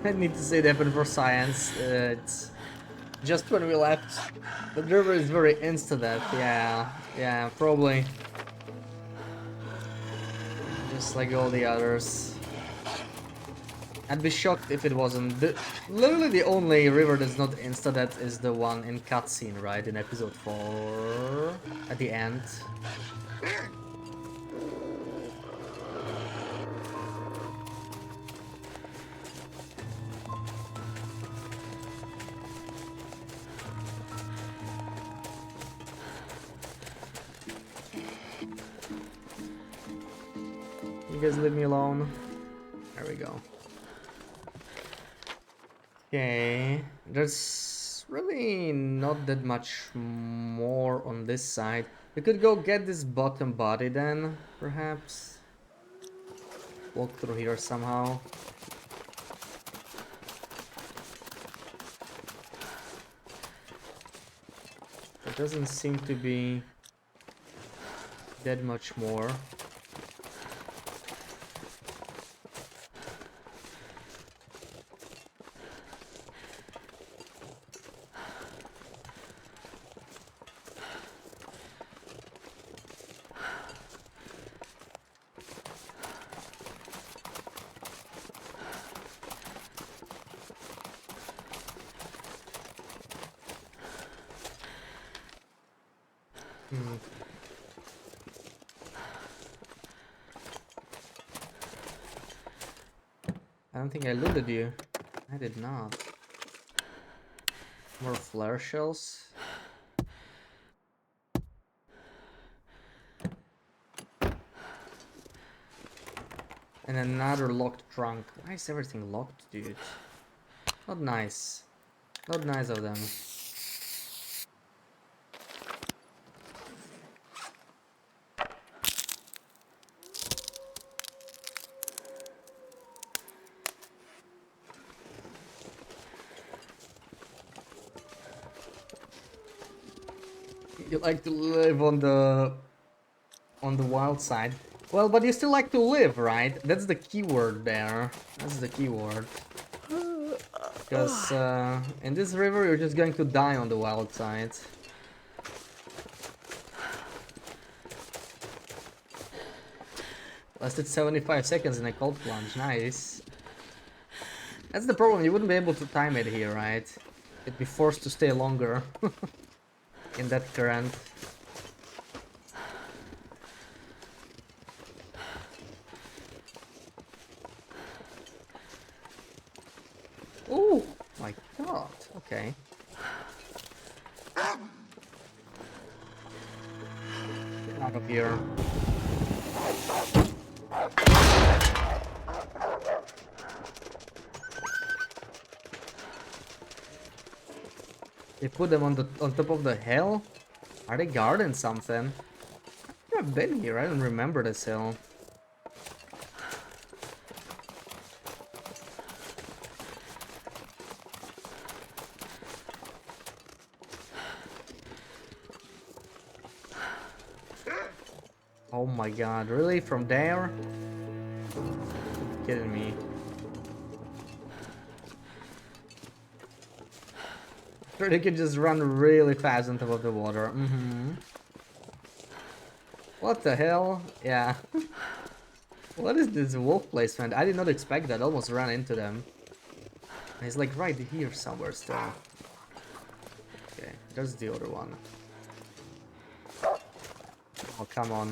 I need to say that happened for science. It's just when we left. The river is very insta-death, yeah, probably. Just like all the others. I'd be shocked if it wasn't. Literally the only river that's not insta-death is the one in cutscene, right? In episode 4, at the end. You guys leave me alone. There we go. Okay, there's really not that much more on this side. We could go get this bottom body then, perhaps. Walk through here somehow. There doesn't seem to be that much more. I don't think I looted you. I did not. More flare shells. And another locked trunk. Why is everything locked, dude? Not nice. Not nice of them. You like to live on the wild side. Well, but you still like to live, right? That's the keyword there. That's the keyword. Because in this river you're just going to die on the wild side. Lasted 75 seconds in a cold plunge, nice. That's the problem, you wouldn't be able to time it here, right? You'd be forced to stay longer in that current. Oh my god, okay. Get out of here. They put them on top of the hill? Are they guarding something? I've been here, I don't remember this hill. Oh my god, really? From there? You're kidding me. Sure, they can just run really fast on top of the water. What the hell? Yeah. What is this wolf placement? I did not expect that. I almost ran into them. And he's like right here somewhere still. Okay, there's the other one. Oh, come on.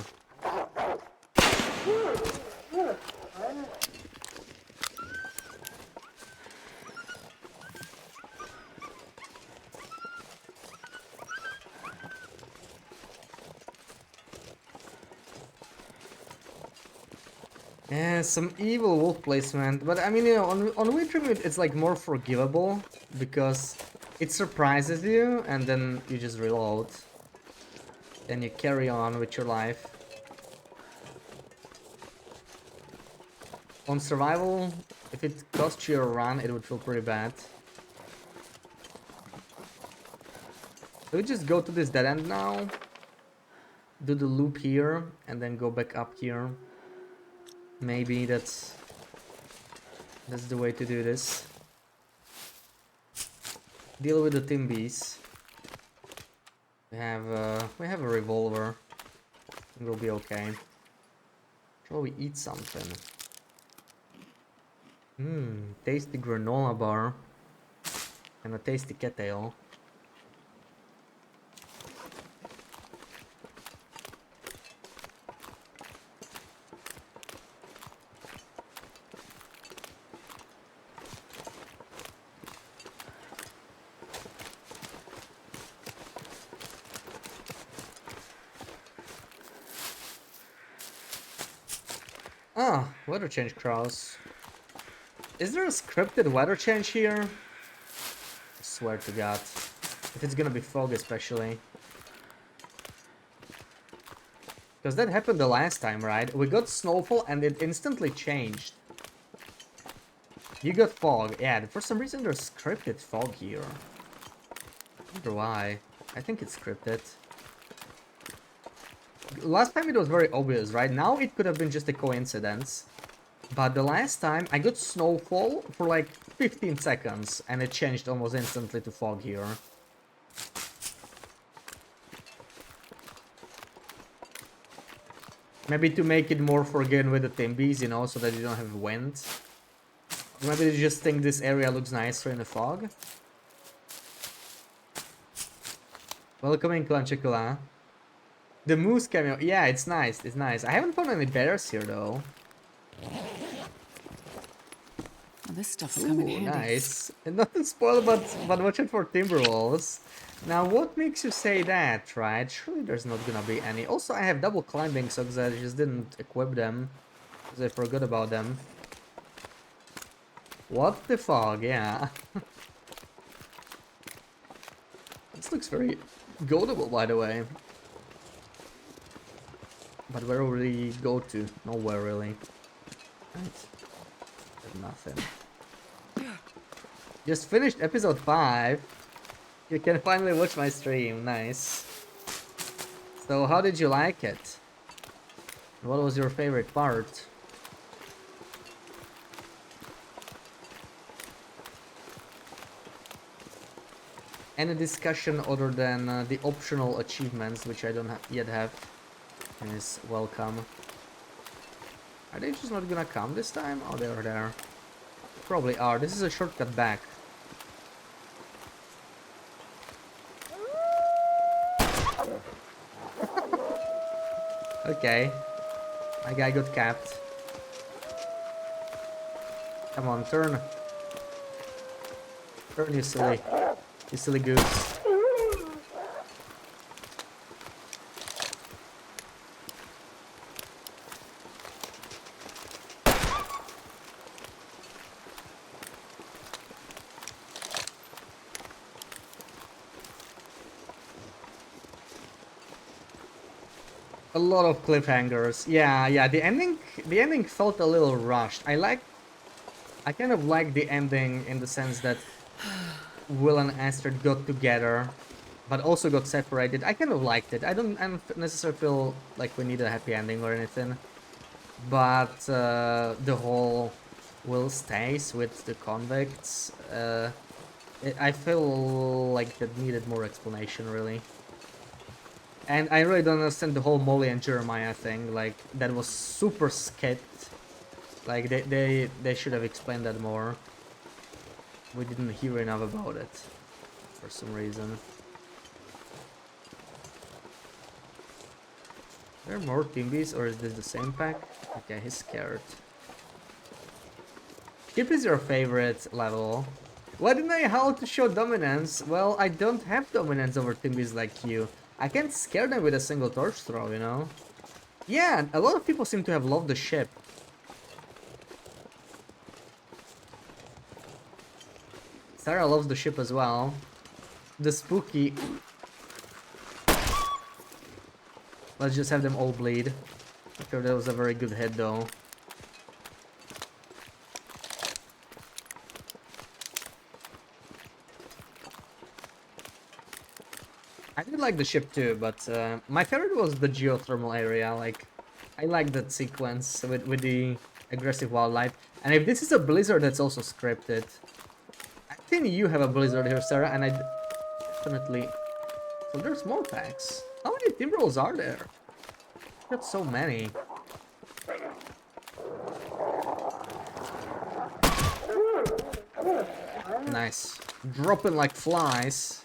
Yeah, some evil wolf placement, but I mean, you know, on Witcher it's like more forgivable because it surprises you and then you just reload. Then you carry on with your life. On survival, if it costs you a run, it would feel pretty bad. So we just go to this dead end now, do the loop here, and then go back up here. Maybe that's the way to do this. Deal with the Timbies. We have a revolver. We'll be okay. Shall we eat something? Tasty granola bar and a tasty cattail. Ah, weather change crows. Is there a scripted weather change here? I swear to God. If it's gonna be fog especially. Because that happened the last time, right? We got snowfall and it instantly changed. You got fog. Yeah, for some reason there's scripted fog here. I wonder why. I think it's scripted. Last time it was very obvious, right? Now it could have been just a coincidence. But the last time I got snowfall for like 15 seconds and it changed almost instantly to fog here. Maybe to make it more forgiving with the Timbies, you know, so that you don't have wind. Maybe they just think this area looks nicer in the fog. Welcome in, Clanchicula. The moose cameo, yeah, it's nice, it's nice. I haven't found any bears here though. this stuff will come in Ooh, handy. nice. And nothing spoiled, but watch it for Timberwolves. Now, what makes you say that, right? Surely there's not gonna be any. Also, I have double climbing socks that I just didn't equip them. Because I forgot about them. What the fog, yeah. This looks very goatable, by the way. But where will we go to? Nowhere, really. Right. Nothing. Just finished episode 5. You can finally watch my stream. Nice. So, how did you like it? What was your favorite part? Any discussion other than the optional achievements, which I don't yet have, is welcome. Are they just not gonna come this time? Oh, they're there. Probably are. This is a shortcut back. Okay. My guy got capped. Come on, turn. Turn, you silly goose. A lot of cliffhangers. Yeah, the ending felt a little rushed. I kind of like the ending in the sense that Will and Astrid got together, but also got separated. I kind of liked it. I don't necessarily feel like we need a happy ending or anything, but the whole Will stays with the convicts. I feel like that needed more explanation, really. And I really don't understand the whole Molly and Jeremiah thing. Like, that was super skipped. Like, they should have explained that more. We didn't hear enough about it for some reason. Are there more Timbies, or is this the same pack? Okay, he's scared. Chip is your favorite level. Why didn't I how to show dominance? Well, I don't have dominance over Timbies like you. I can't scare them with a single torch throw, you know? Yeah, a lot of people seem to have loved the ship. Sarah loves the ship as well. The spooky... Let's just have them all bleed. I'm sure that was a very good hit though. I did like the ship too, but my favorite was the geothermal area. Like, I like that sequence with the aggressive wildlife. And if this is a blizzard that's also scripted, I think you have a blizzard here, Sarah, and I definitely... So there's more packs. How many Timberwolves are there? Got so many. Nice. Dropping like flies.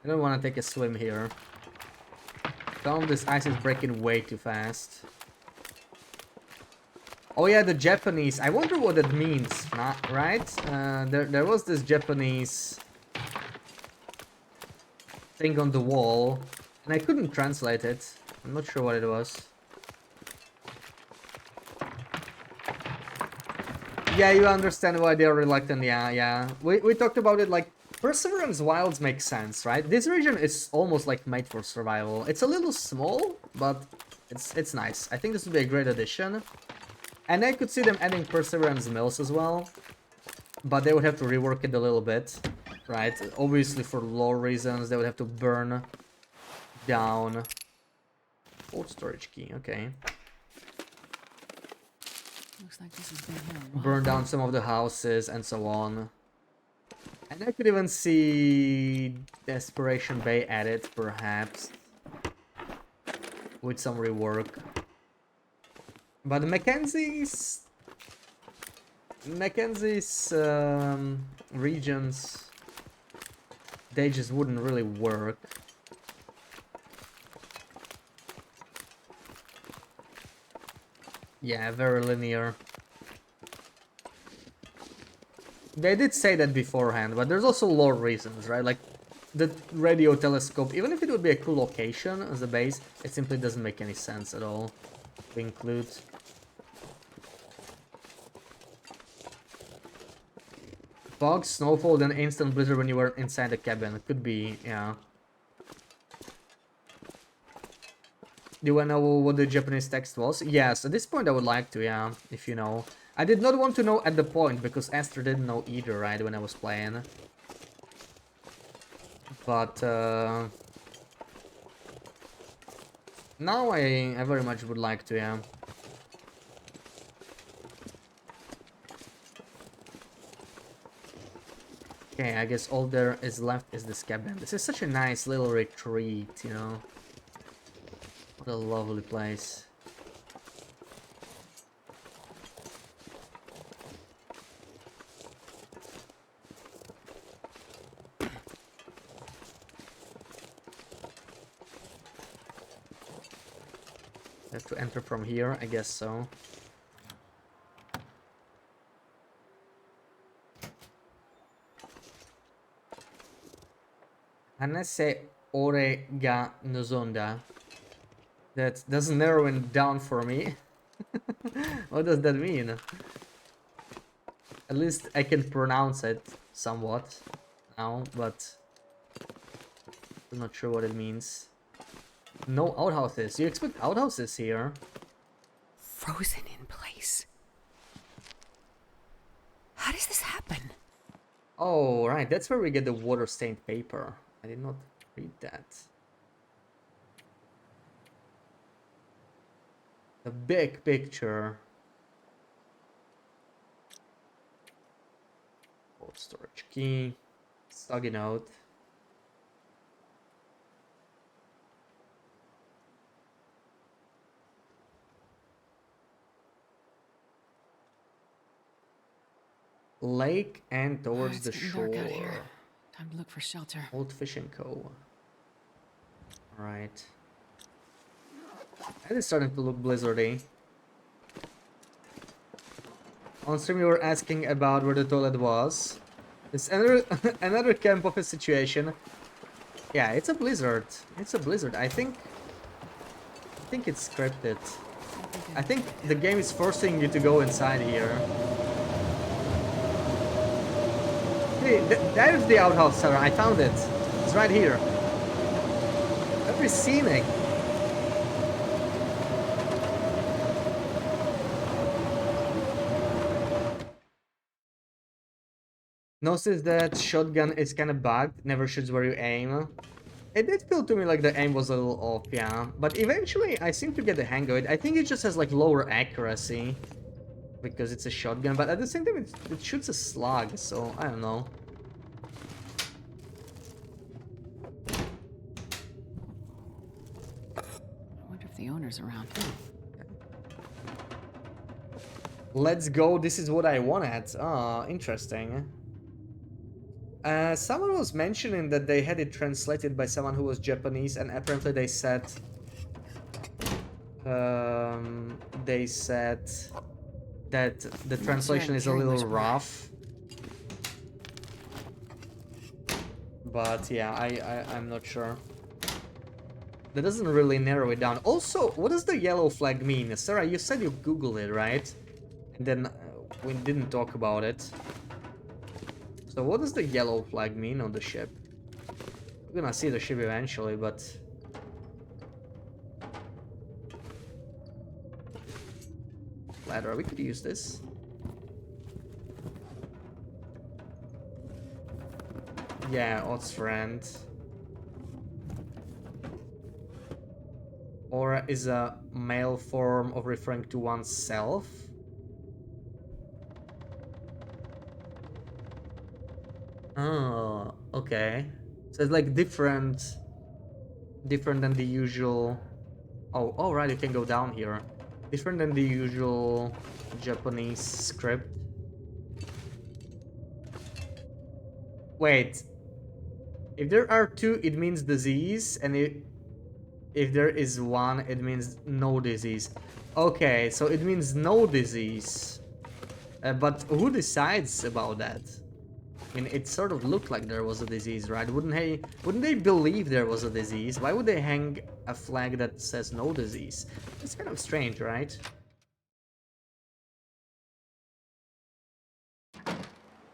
I don't want to take a swim here. Some of this ice is breaking way too fast. Oh yeah, the Japanese. I wonder what that means, right? There was this Japanese thing on the wall, and I couldn't translate it. I'm not sure what it was. Yeah, you understand why they're reluctant. Yeah. We talked about it, like, Perseverance Wilds makes sense, right? This region is almost like made for survival. It's a little small, but it's nice. I think this would be a great addition. And I could see them adding Perseverance Mills as well. But they would have to rework it a little bit, right? Obviously for lore reasons, they would have to burn down... Old storage key, okay. Looks like this has been here a while. Burn down some of the houses and so on. And I could even see Desperation Bay added, perhaps, with some rework. But Mackenzie's regions, they just wouldn't really work. Yeah, very linear. They did say that beforehand, but there's also lore reasons, right? Like, the radio telescope, even if it would be a cool location as a base, it simply doesn't make any sense at all to include. Fog, snowfall, then instant blizzard when you were inside the cabin. It could be, yeah. Do you want to know what the Japanese text was? Yes, at this point I would like to, yeah, if you know. I did not want to know at the point, because Esther didn't know either, right, when I was playing. But, now I very much would like to, yeah. Okay, I guess all there is left is this cabin. This is such a nice little retreat, you know. What a lovely place. I have to enter from here, I guess so. Hanese ore ga nozonda. That doesn't narrow it down for me. What does that mean? At least I can pronounce it somewhat now, but I'm not sure what it means. No outhouses. You expect outhouses here? Frozen in place. How does this happen? Oh, right. That's where we get the water-stained paper. I did not read that. The big picture. Old storage key. Soggy note. Lake and towards It's the getting shore. dark out here. Time to look for shelter. Old Fishing Co. Alright. It is starting to look blizzardy. On stream you were asking about where the toilet was. It's another another camp of a situation. Yeah, it's a blizzard. It's a blizzard. I think it's scripted. I think the game is forcing you to go inside here. Hey, there's the outhouse, Sarah. I found it. It's right here. Very scenic. Notice that shotgun is kind of bugged. Never shoots where you aim. It did feel to me like the aim was a little off, yeah. But eventually, I seem to get the hang of it. I think it just has like lower accuracy. Because it's a shotgun, but at the same time it shoots a slug, so I don't know. I wonder if the owner's around. Let's go, this is what I wanted. Ah, interesting. Someone was mentioning that they had it translated by someone who was Japanese, and apparently they said that the translation is a little rough. But yeah, I'm not sure. That doesn't really narrow it down. Also, what does the yellow flag mean? Sarah, you said you Googled it, right? And then we didn't talk about it. So what does the yellow flag mean on the ship? We're gonna see the ship eventually, but... Ladder, we could use this. Yeah, odds friend. Aura is a male form of referring to oneself. Oh, okay. So it's like different than the usual. Oh, right, you can go down here. Different than the usual Japanese script. Wait. If there are two, it means disease, and If there is one, it means no disease. Okay, so it means no disease. But who decides about that? I mean, it sort of looked like there was a disease, right? Wouldn't they believe there was a disease? Why would they hang a flag that says no disease? It's kind of strange, right?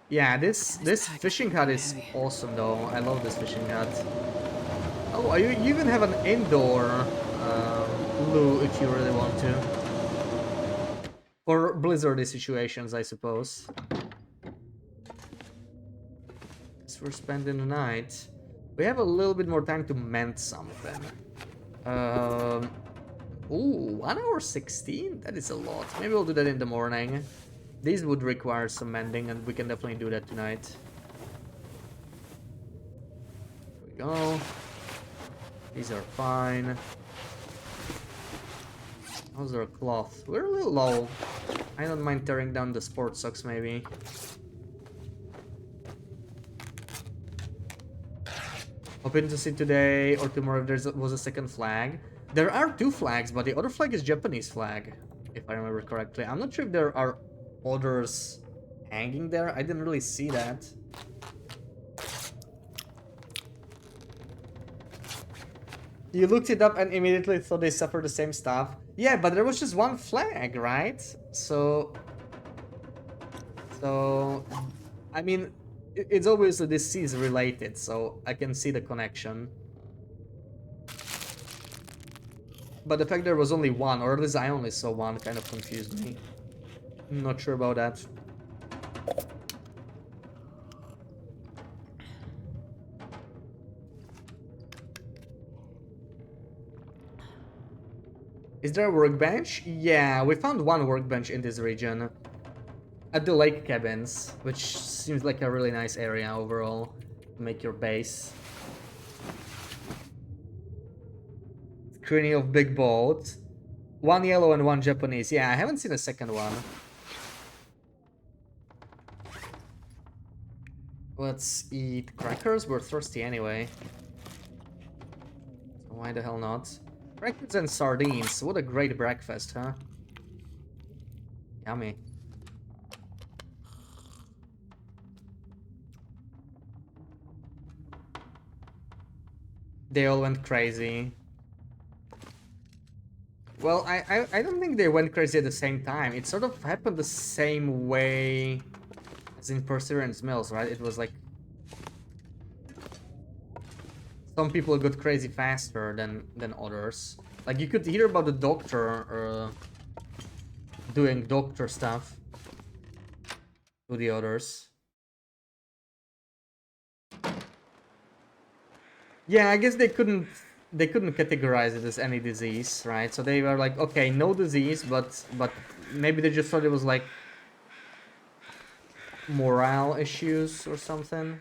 Yeah, this fishing hut is awesome though. I love this fishing hut. Oh, you even have an indoor loo if you really want to. For blizzardy situations, I suppose. As we're spending the night, we have a little bit more time to mend something. Ooh, 1 hour 16? That is a lot. Maybe we'll do that in the morning. These would require some mending, and we can definitely do that tonight. Here we go. These are fine. How's our cloth? We're a little low. I don't mind tearing down the sport socks, maybe. Hoping to see today or tomorrow if there was a second flag. There are 2 flags, but the other flag is Japanese flag, if I remember correctly. I'm not sure if there are others hanging there. I didn't really see that. You looked it up and immediately thought they suffered the same stuff. Yeah, but there was just 1 flag, right? So I mean, it's obviously disease related, so I can see the connection. But the fact there was only 1, or at least I only saw 1, kind of confused me. I'm not sure about that. Is there a workbench? Yeah, we found 1 workbench in this region. At the lake cabins, which seems like a really nice area overall to make your base. Screening of big boat. 1 yellow and 1 Japanese. Yeah, I haven't seen a second one. Let's eat crackers. We're thirsty anyway. So why the hell not? Crackers and sardines. What a great breakfast, huh? Yummy. They all went crazy. Well, I don't think they went crazy at the same time. It sort of happened the same way as in Perseverance Mills, right? It was like some people got crazy faster than others. Like you could hear about the doctor doing doctor stuff to the others. Yeah, I guess they couldn't categorize it as any disease, right? So they were like, okay, no disease, but maybe they just thought it was like morale issues or something.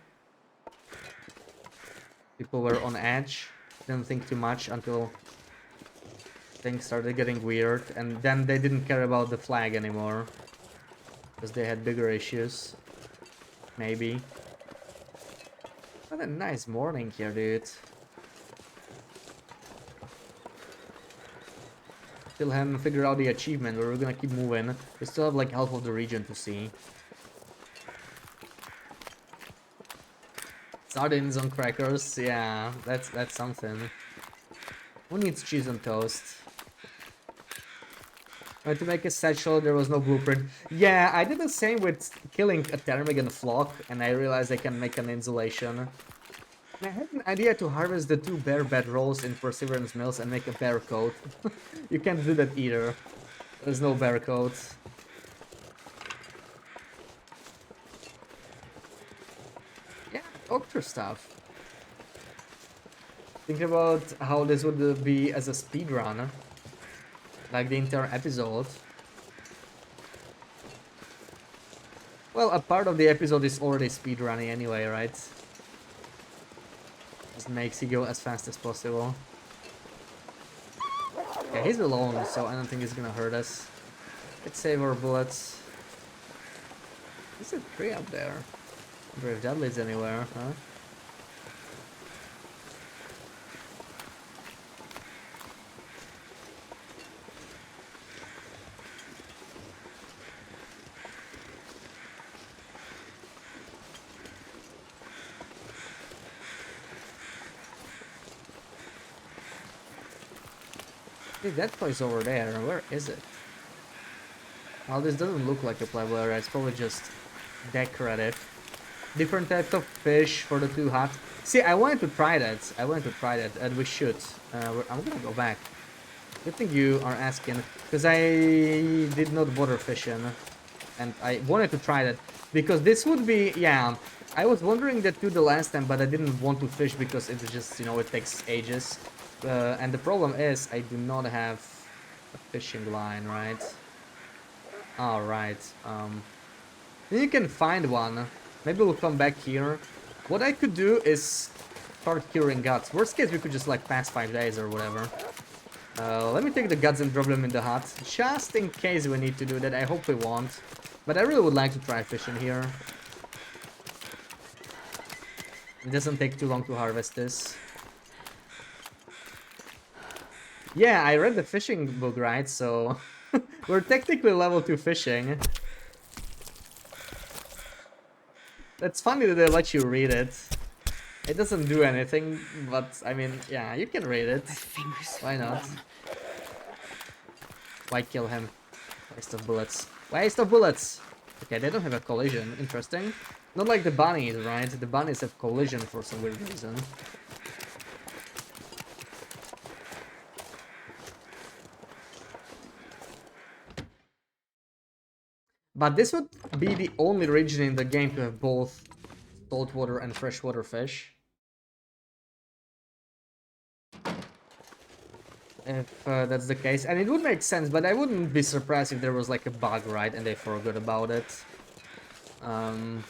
People were on edge, didn't think too much until things started getting weird, and then they didn't care about the flag anymore because they had bigger issues. Maybe. What a nice morning here, dude. Still haven't figured out the achievement, but we're gonna keep moving. We still have like half of the region to see. Sardines on crackers, yeah, that's something. Who needs cheese on toast? To make a satchel, there was no blueprint. Yeah, I did the same with killing a ptarmigan flock, and I realized I can make an insulation. I had an idea to harvest the 2 bear bedrolls in Perseverance Mills and make a bear coat. You can't do that either. There's no bear coat. Yeah, doctor stuff. Think about how this would be as a speedrun. Like the entire episode. Well, a part of the episode is already speedrunning anyway, right? Just makes you go as fast as possible. Yeah, he's alone, so I don't think he's gonna hurt us. Let's save our bullets. There's a tree up there. I wonder if that leads anywhere, huh? See, that place over there, where is it? Well, this doesn't look like a playable area, it's probably just decorative. Different types of fish for the 2 huts. See, I wanted to try that. And we should. I'm gonna go back. Good thing you are asking, because I did not bother fishing. And I wanted to try that, because this would be, yeah, I was wondering that too the last time, but I didn't want to fish because it's just, you know, it takes ages. And the problem is, I do not have a fishing line, right? Alright, you can find one. Maybe we'll come back here. What I could do is start curing guts. Worst case, we could just like pass 5 days or whatever. Let me take the guts and drop them in the hut, just in case we need to do that. I hope we won't. But I really would like to try fishing here. It doesn't take too long to harvest this. Yeah, I read the fishing book, right? So we're technically level 2 fishing. That's funny that they let you read it. It doesn't do anything, but I mean, yeah, you can read it. Why not? Why kill him? Waste of bullets. Waste of bullets! Okay, they don't have a collision. Interesting. Not like the bunnies, right? The bunnies have collision for some weird reason. But this would be the only region in the game to have both saltwater and freshwater fish. If that's the case. And it would make sense, but I wouldn't be surprised if there was like a bug, right? And they forgot about it. I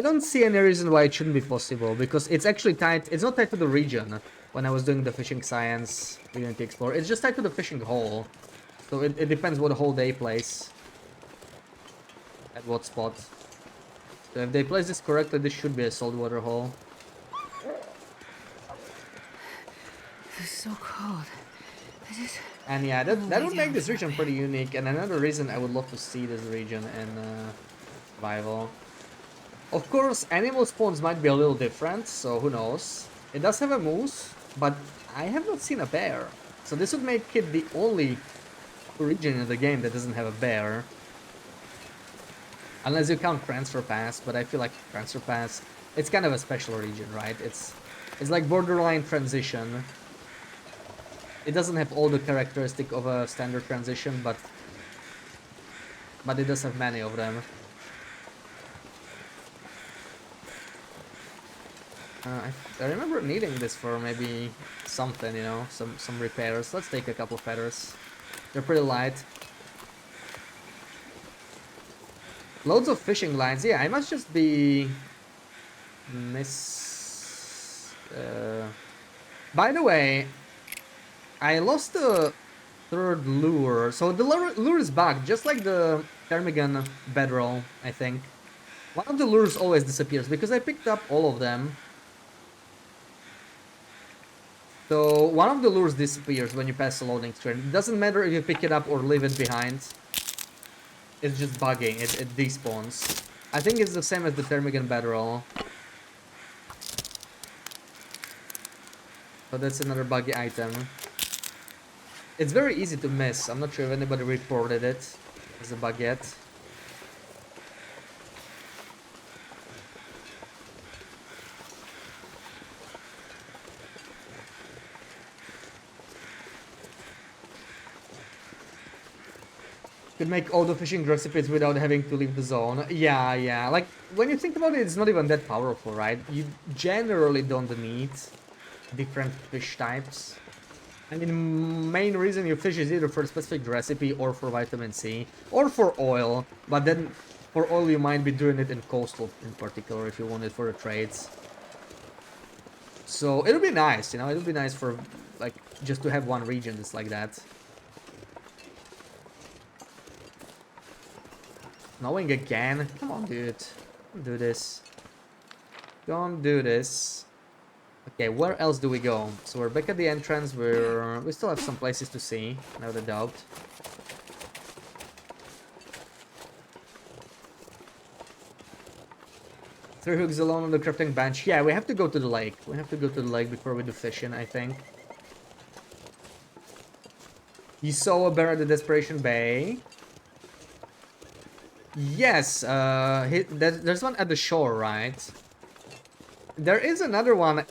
don't see any reason why it shouldn't be possible, because it's actually tied, it's not tied to the region. When I was doing the fishing science, Unity Explorer, it's just tied to the fishing hole. So it depends what hole they place. At what spot. So if they place this correctly, this should be a saltwater hole. It's so cold. And yeah, that would make this region pretty unique. And another reason I would love to see this region in survival. Of course, animal spawns might be a little different, so who knows. It does have a moose, but I have not seen a bear. So this would make it the only region in the game that doesn't have a bear. Unless you count Transfer Pass, but I feel like Transfer Pass, it's kind of a special region, right? It's like borderline transition. It doesn't have all the characteristic of a standard transition, but it does have many of them. I remember needing this for maybe something, you know, some repairs. Let's take a couple feathers. They're pretty light. Loads of fishing lines. Yeah, I must just be By the way, I lost the 3rd lure. So the lure is back, just like the Termigan bedroll, I think. One of the lures always disappears because I picked up all of them. So one of the lures disappears when you pass a loading screen. It doesn't matter if you pick it up or leave it behind. It's just bugging, it despawns. I think it's the same as the Termigan bedroll. So that's another buggy item. It's very easy to miss. I'm not sure if anybody reported it as a bug yet. Could make all the fishing recipes without having to leave the zone. Yeah. Like, when you think about it, it's not even that powerful, right? You generally don't need different fish types. I mean, main reason you fish is either for a specific recipe or for vitamin C or for oil. But then for oil you might be doing it in coastal in particular if you want it for the trades. So it'll be nice, you know, it'll be nice for like just to have one region that's like that. Knowing again? Come on, dude. Don't do this. Don't do this. Okay, where else do we go? So we're back at the entrance. We still have some places to see, no doubt. Three hooks alone on the crafting bench. Yeah, we have to go to the lake. We have to go to the lake before we do fishing, I think. You saw a bear at the Desperation Bay. Yes, there's one at the shore, right? There is another one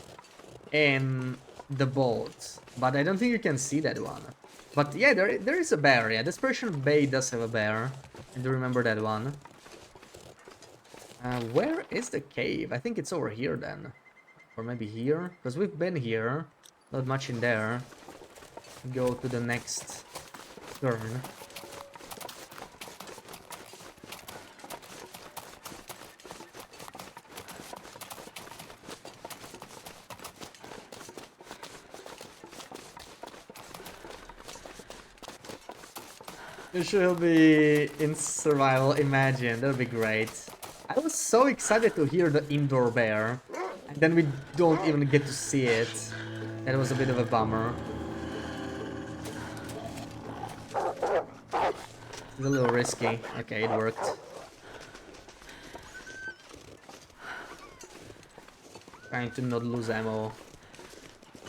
in the boat, but I don't think you can see that one. But yeah, there is a bear, yeah. Desperation Bay does have a bear. I do remember that one. Where is the cave? I think it's over here then. Or maybe here? Because we've been here. Not much in there. Go to the next turn. You should be in survival, imagine, that would be great. I was so excited to hear the indoor bear, and then we don't even get to see it. That was a bit of a bummer. It's a little risky. Okay, it worked. Trying to not lose ammo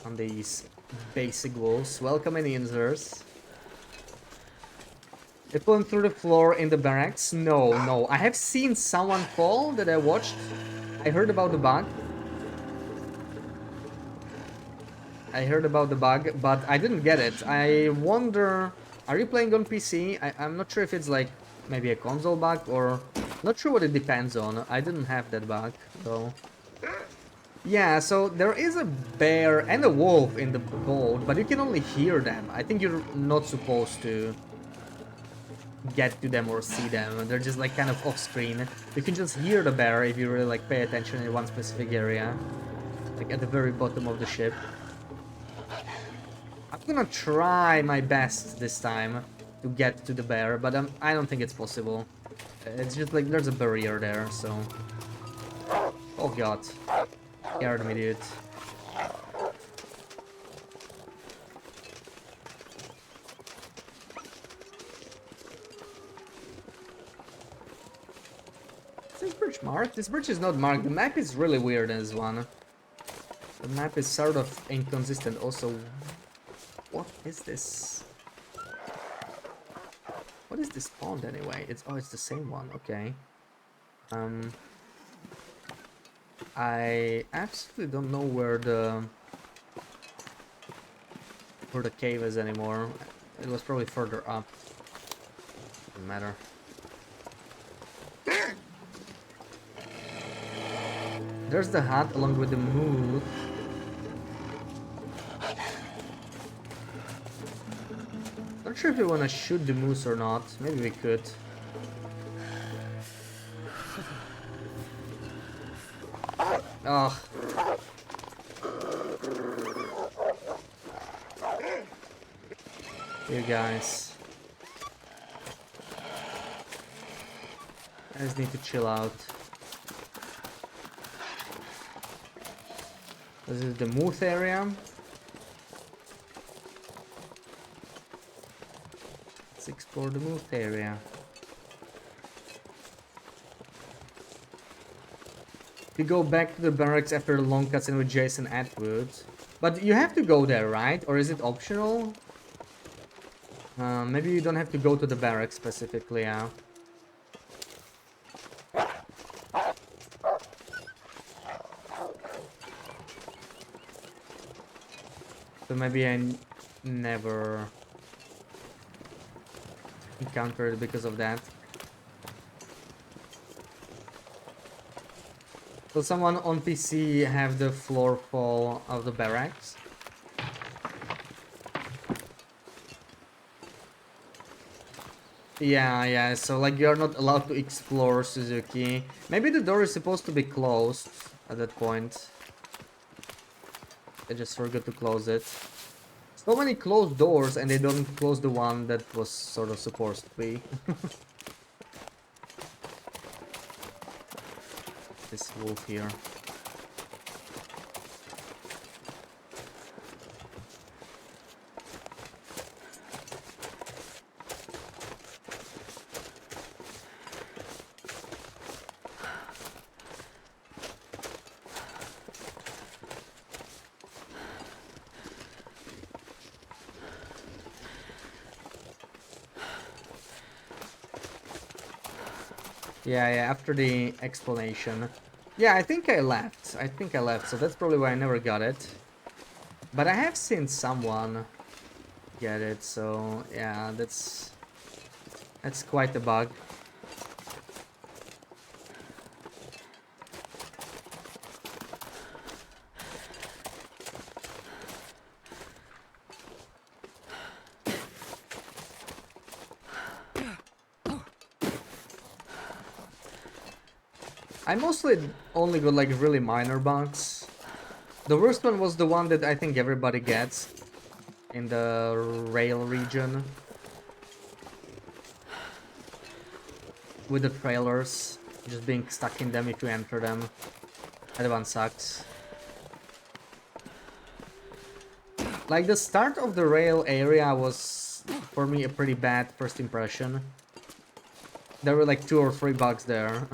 on these basic wolves. Welcome, any users. They fallen through the floor in the barracks? No. I have seen someone fall that I watched. I heard about the bug. But I didn't get it. I wonder... Are you playing on PC? I'm not sure if it's like maybe a console bug or... Not sure what it depends on. I didn't have that bug, though. Yeah, so there is a bear and a wolf in the boat, but you can only hear them. I think you're not supposed to get to them or see them. They're just like kind of off screen. You can just hear the bear if you really like pay attention in one specific area, like at the very bottom of the ship. I'm gonna try my best this time to get to the bear, but I don't think it's possible. It's just like there's a barrier there, so... Oh god. Scared me, dude. Is this bridge marked? This bridge is not marked. The map is really weird in this one. The map is sort of inconsistent also. What is this? What is this pond anyway? It's the same one, okay. I absolutely don't know where the cave is anymore. It was probably further up. Doesn't matter. There's the hut along with the moose. Not sure if we want to shoot the moose or not. Maybe we could. Ugh. You guys. I just need to chill out. This is the moose area. Let's explore the moose area. We go back to the barracks after a long cutscene with Jason Atwood. But you have to go there, right? Or is it optional? Maybe you don't have to go to the barracks specifically, yeah. So maybe I never encountered it because of that. Will someone on PC have the floor fall of the barracks? Yeah, so like you're not allowed to explore Suzuki. Maybe the door is supposed to be closed at that point. I just forgot to close it. So many closed doors and they don't close the one that was sort of supposed to be. This wolf here. Yeah, after the explanation. Yeah, I think I left, so that's probably why I never got it. But I have seen someone get it, so yeah, that's quite a bug. I mostly only got like really minor bugs. The worst one was the one that I think everybody gets in the rail region with the trailers, just being stuck in them if you enter them. That one sucks. Like the start of the rail area was for me a pretty bad first impression. There were like 2 or 3 bugs there.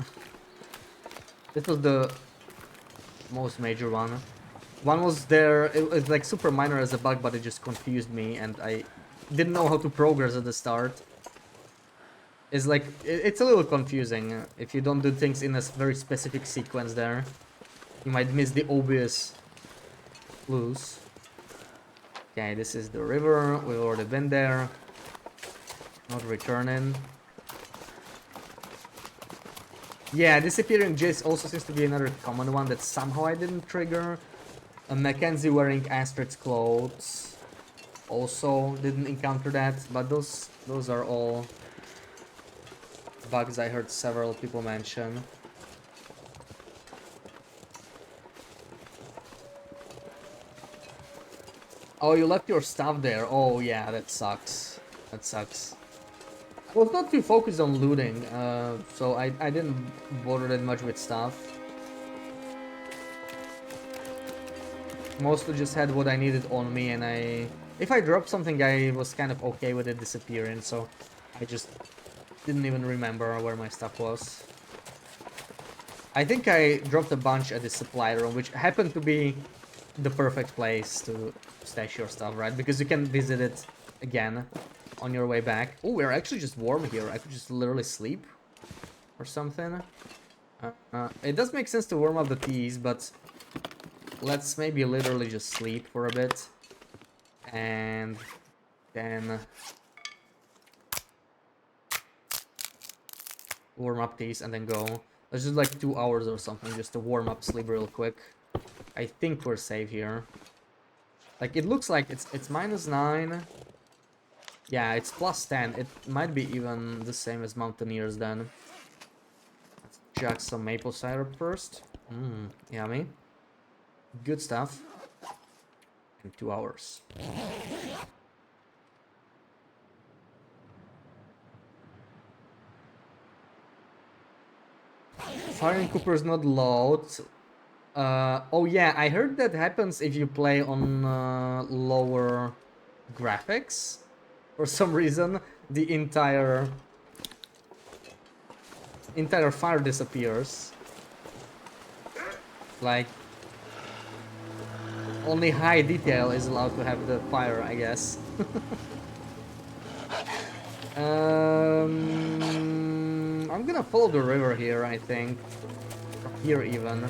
This was the most major one. One was there, it was like super minor as a bug, but it just confused me and I didn't know how to progress at the start. It's like, it's a little confusing. If you don't do things in a very specific sequence there, you might miss the obvious clues. Okay, this is the river, we've already been there. Not returning. Yeah, disappearing Jace also seems to be another common one that somehow I didn't trigger. Mackenzie wearing Astrid's clothes also didn't encounter that, but those are all bugs I heard several people mention. Oh, you left your stuff there. Oh yeah, that sucks. That sucks. I was not too focused on looting, so I didn't bother that much with stuff. Mostly just had what I needed on me, and if I dropped something, I was kind of okay with it disappearing, so I just didn't even remember where my stuff was. I think I dropped a bunch at the supply room, which happened to be the perfect place to stash your stuff, right? Because you can visit it again on your way back. Oh, we're actually just warm here. I could just literally sleep or something. It does make sense to warm up the teas, but let's maybe literally just sleep for a bit and then warm up these and then go. Let's just like 2 hours or something just to warm up, sleep real quick. I think we're safe here. Like it looks like it's -9. Yeah, it's +10. It might be even the same as Mountaineers then. Let's chug some maple syrup first. Yummy. Good stuff. In 2 hours. Firing Cooper is not loud. Oh yeah, I heard that happens if you play on lower graphics. For some reason, the entire fire disappears. Like, only high detail is allowed to have the fire, I guess. I'm gonna follow the river here, I think. Or here even.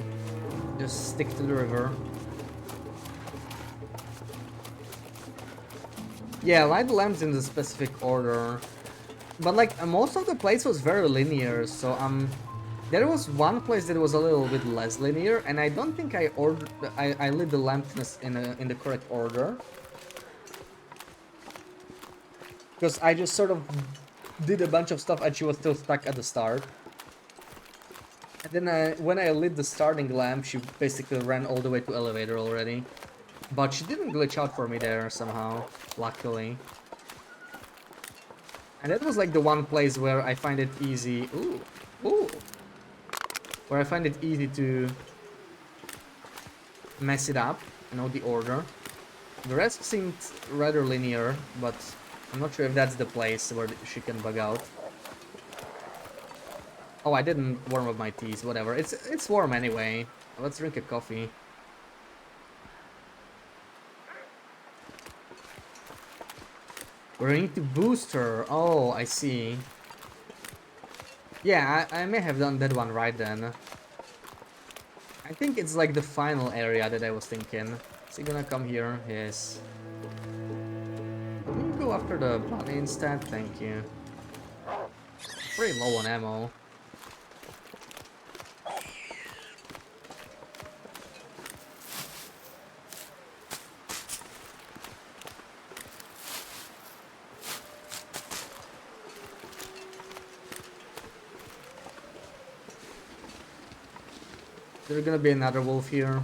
Just stick to the river. Yeah, light the lamps in the specific order. But like, most of the place was very linear, so there was one place that was a little bit less linear, and I don't think I lit the lamps in the correct order. Because I just sort of did a bunch of stuff and she was still stuck at the start. And then when I lit the starting lamp, she basically ran all the way to elevator already. But she didn't glitch out for me there somehow, luckily. And that was like the one place where I find it easy. Ooh. Where I find it easy to mess it up, you know, the order. The rest seemed rather linear, but I'm not sure if that's the place where she can bug out. Oh, I didn't warm up my teas, whatever. It's warm anyway. Let's drink a coffee. We need to boost her. Oh, I see. Yeah, I may have done that one right then. I think it's like the final area that I was thinking. Is he gonna come here? Yes. Can you go after the bunny instead? Thank you. Pretty low on ammo. There's gonna be another wolf here.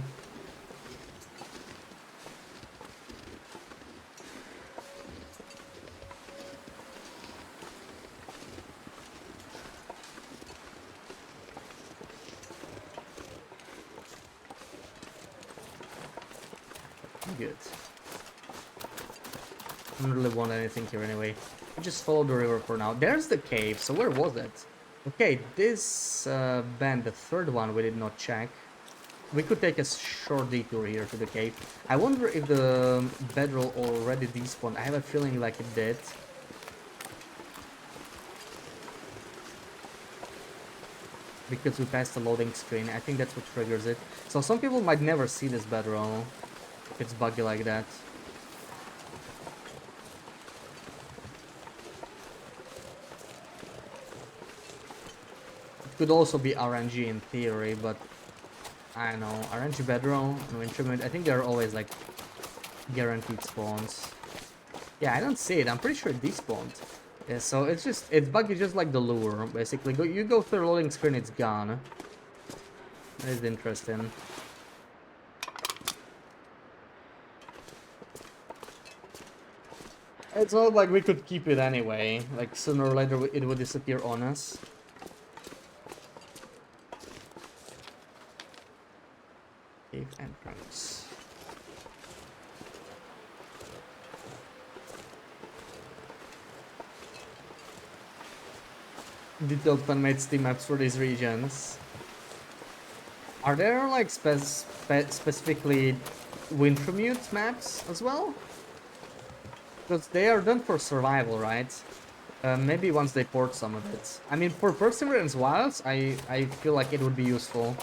Good. I don't really want anything here anyway. I just follow the river for now. There's the cave, so where was it? Okay, this band, the third one, we did not check. We could take a short detour here to the cave. I wonder if the bedroll already despawned. I have a feeling like it did. Because we passed the loading screen. I think that's what triggers it. So some people might never see this bedroll if it's buggy like that. Could also be RNG in theory, but I don't know. RNG bedroll, no instrument. I think they're always like guaranteed spawns. Yeah, I don't see it. I'm pretty sure it despawned. Yeah, so it's buggy just like the lure. Basically, you go through the loading screen, it's gone. That is interesting. It's not like we could keep it anyway. Like sooner or later it would disappear on us. Cave entrance. Detailed fan-made Steam maps for these regions. Are there like specifically Wintermute maps as well? Because they are done for survival, right? Maybe once they port some of it. I mean, for Perseverance Wilds, I feel like it would be useful.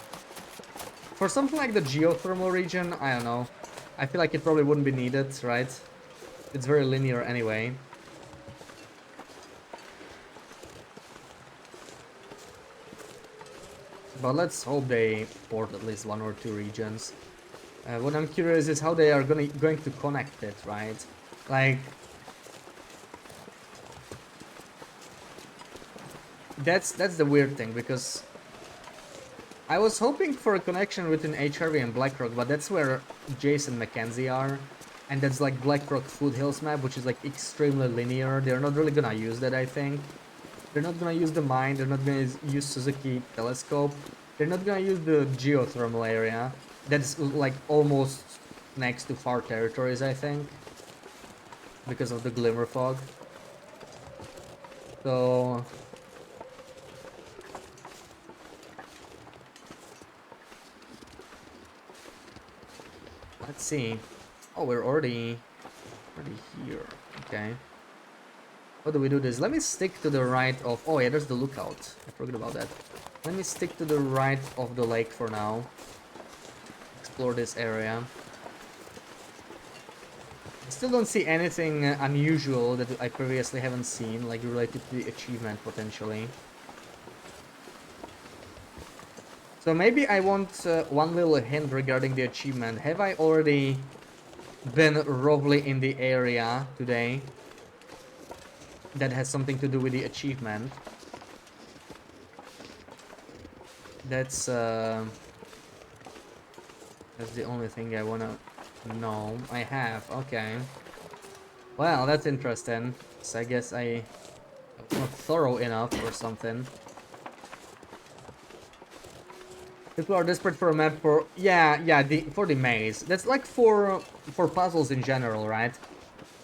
For something like the geothermal region, I don't know. I feel like it probably wouldn't be needed, right? It's very linear anyway. But let's hope they port at least one or two regions. What I'm curious is how they are going to connect it, right? Like, that's the weird thing, because I was hoping for a connection between HRV and Blackrock, but that's where Jace and Mackenzie are, and that's like Blackrock Foothills map, which is like extremely linear. They're not really gonna use that, I think. They're not gonna use the mine, they're not gonna use Suzuki Telescope, they're not gonna use the geothermal area. That's like almost next to far territories, I think, because of the Glimmer Fog. So let's see. Oh, we're already here. Okay. How do we do this? Let me stick to the right of... Oh yeah, there's the lookout. I forgot about that. Let me stick to the right of the lake for now. Explore this area. I still don't see anything unusual that I previously haven't seen, like related to the achievement potentially. So maybe I want one little hint regarding the achievement. Have I already been roughly in the area today that has something to do with the achievement? That's the only thing I wanna know. I have, okay. Well, that's interesting. So I guess I'm not thorough enough or something. People are desperate for a map for... Yeah, for the maze. That's like for puzzles in general, right?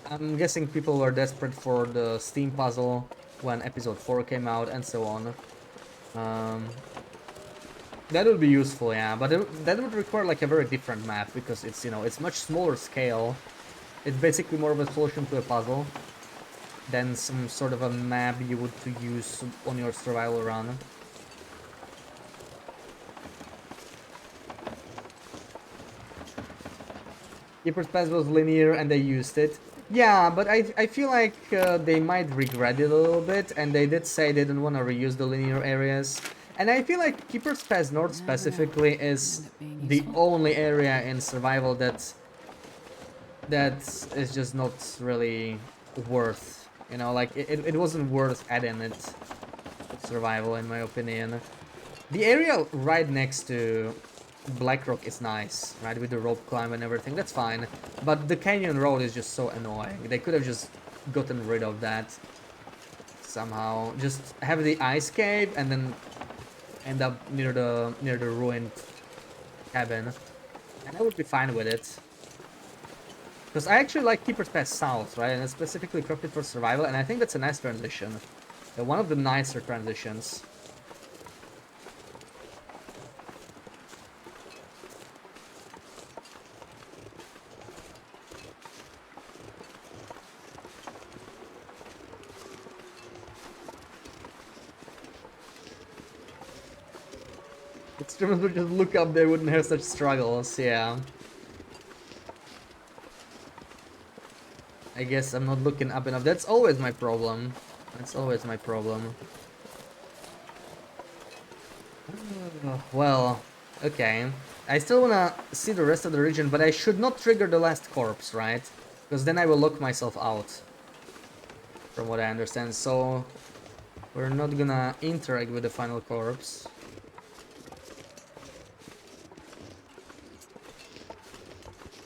I'm guessing people were desperate for the Steam puzzle when episode 4 came out and so on. That would be useful, yeah, but that would require like a very different map because it's, you know, it's much smaller scale. It's basically more of a solution to a puzzle. than some sort of a map you would to use on your survival run. Keeper's Pass was linear and they used it. Yeah, but I feel like they might regret it a little bit, and they did say they didn't want to reuse the linear areas. And I feel like Keeper's Pass North specifically is the only area in survival that is just not really worth, you know, like it wasn't worth adding it to survival in my opinion. The area right next to Blackrock is nice, right, with the rope climb and everything, that's fine, but the canyon road is just so annoying. They could have just gotten rid of that somehow, just have the ice cave and then end up near the ruined cabin, and I would be fine with it. Because I actually like Keeper's Pass South, right, and it's specifically crafted for survival, and I think that's a nice transition. One of the nicer transitions. Extremists would just look up, they wouldn't have such struggles, yeah. I guess I'm not looking up enough. That's always my problem. That's always my problem. Well, okay. I still wanna see the rest of the region, but I should not trigger the last corpse, right? Because then I will lock myself out. From what I understand. So we're not gonna interact with the final corpse.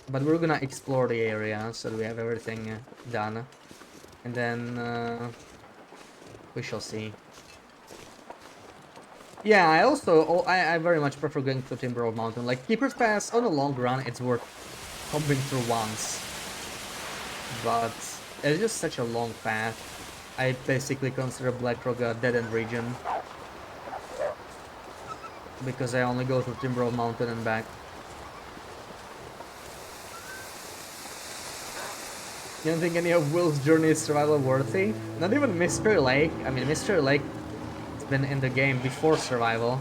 But we're gonna explore the area so that we have everything done, and then we shall see. Yeah, I very much prefer going to Timber Mountain. Like Keeper's Pass on a long run, it's worth hopping through once, but it's just such a long path. I basically consider Blackrock a dead-end region because I only go to Timber Mountain and back. You don't think any of Will's journey is survival worthy? Not even Mystery Lake. I mean, Mystery Lake has been in the game before survival.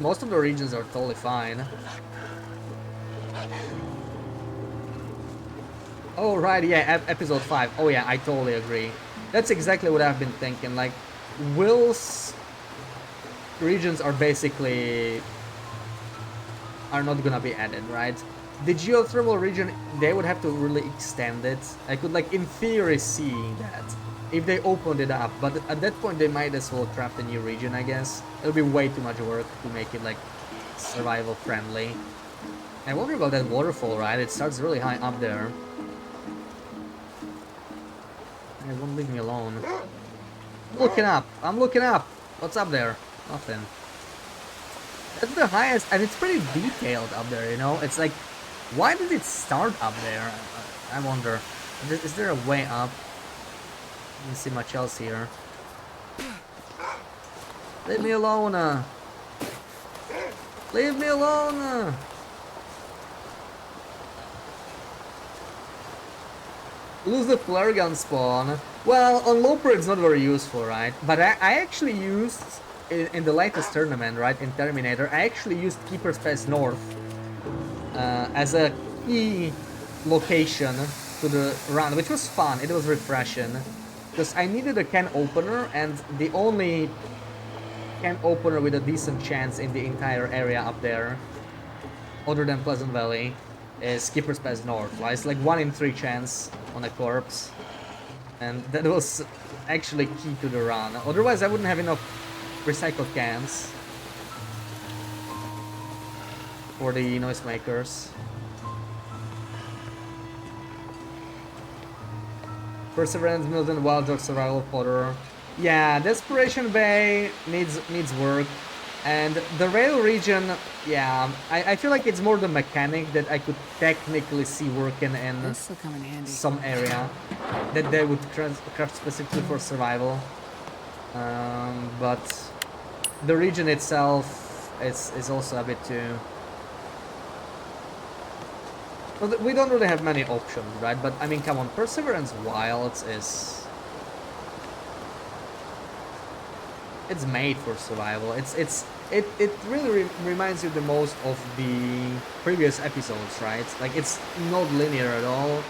Most of the regions are totally fine. Oh, right, yeah, episode 5. Oh, yeah, I totally agree. That's exactly what I've been thinking. Like, Will's regions are basically... are not gonna be added, right? The geothermal region, they would have to really extend it. I could, like, in theory see that if they opened it up, but at that point they might as well craft a new region, I guess. It'll be way too much work to make it, like, survival friendly. I wonder about that waterfall, right? It starts really high up there. It won't leave me alone. I'm looking up. I'm looking up. What's up there? Nothing. That's the highest, and it's pretty detailed up there, you know? It's like, why did it start up there? I wonder. Is there a way up? Let me see much else here. Leave me alone. Leave me alone. Lose the flare gun spawn. Well, on Loper it's not very useful, right? But I actually used, in the latest tournament, right, in Terminator, I actually used Keeper's Pass North as a key location to the run, which was fun. It was refreshing. Because I needed a can opener, and the only can opener with a decent chance in the entire area up there, other than Pleasant Valley, is Keeper's Pass North. Like, it's like 1 in 3 chance on a corpse, and that was actually key to the run. Otherwise I wouldn't have enough recycled cans for the noisemakers. Perseverance, Milton, Wild Dog, Survival Fodder. Yeah, Desperation Bay needs work. And the rail region, yeah, I feel like it's more the mechanic that I could technically see working in some area that they would craft specifically for survival. But the region itself is also a bit too Well, we don't really have many options, right? But I mean, come on, Perseverance Wilds is... It's made for survival. It really reminds you the most of the previous episodes, right? Like, it's not linear at all.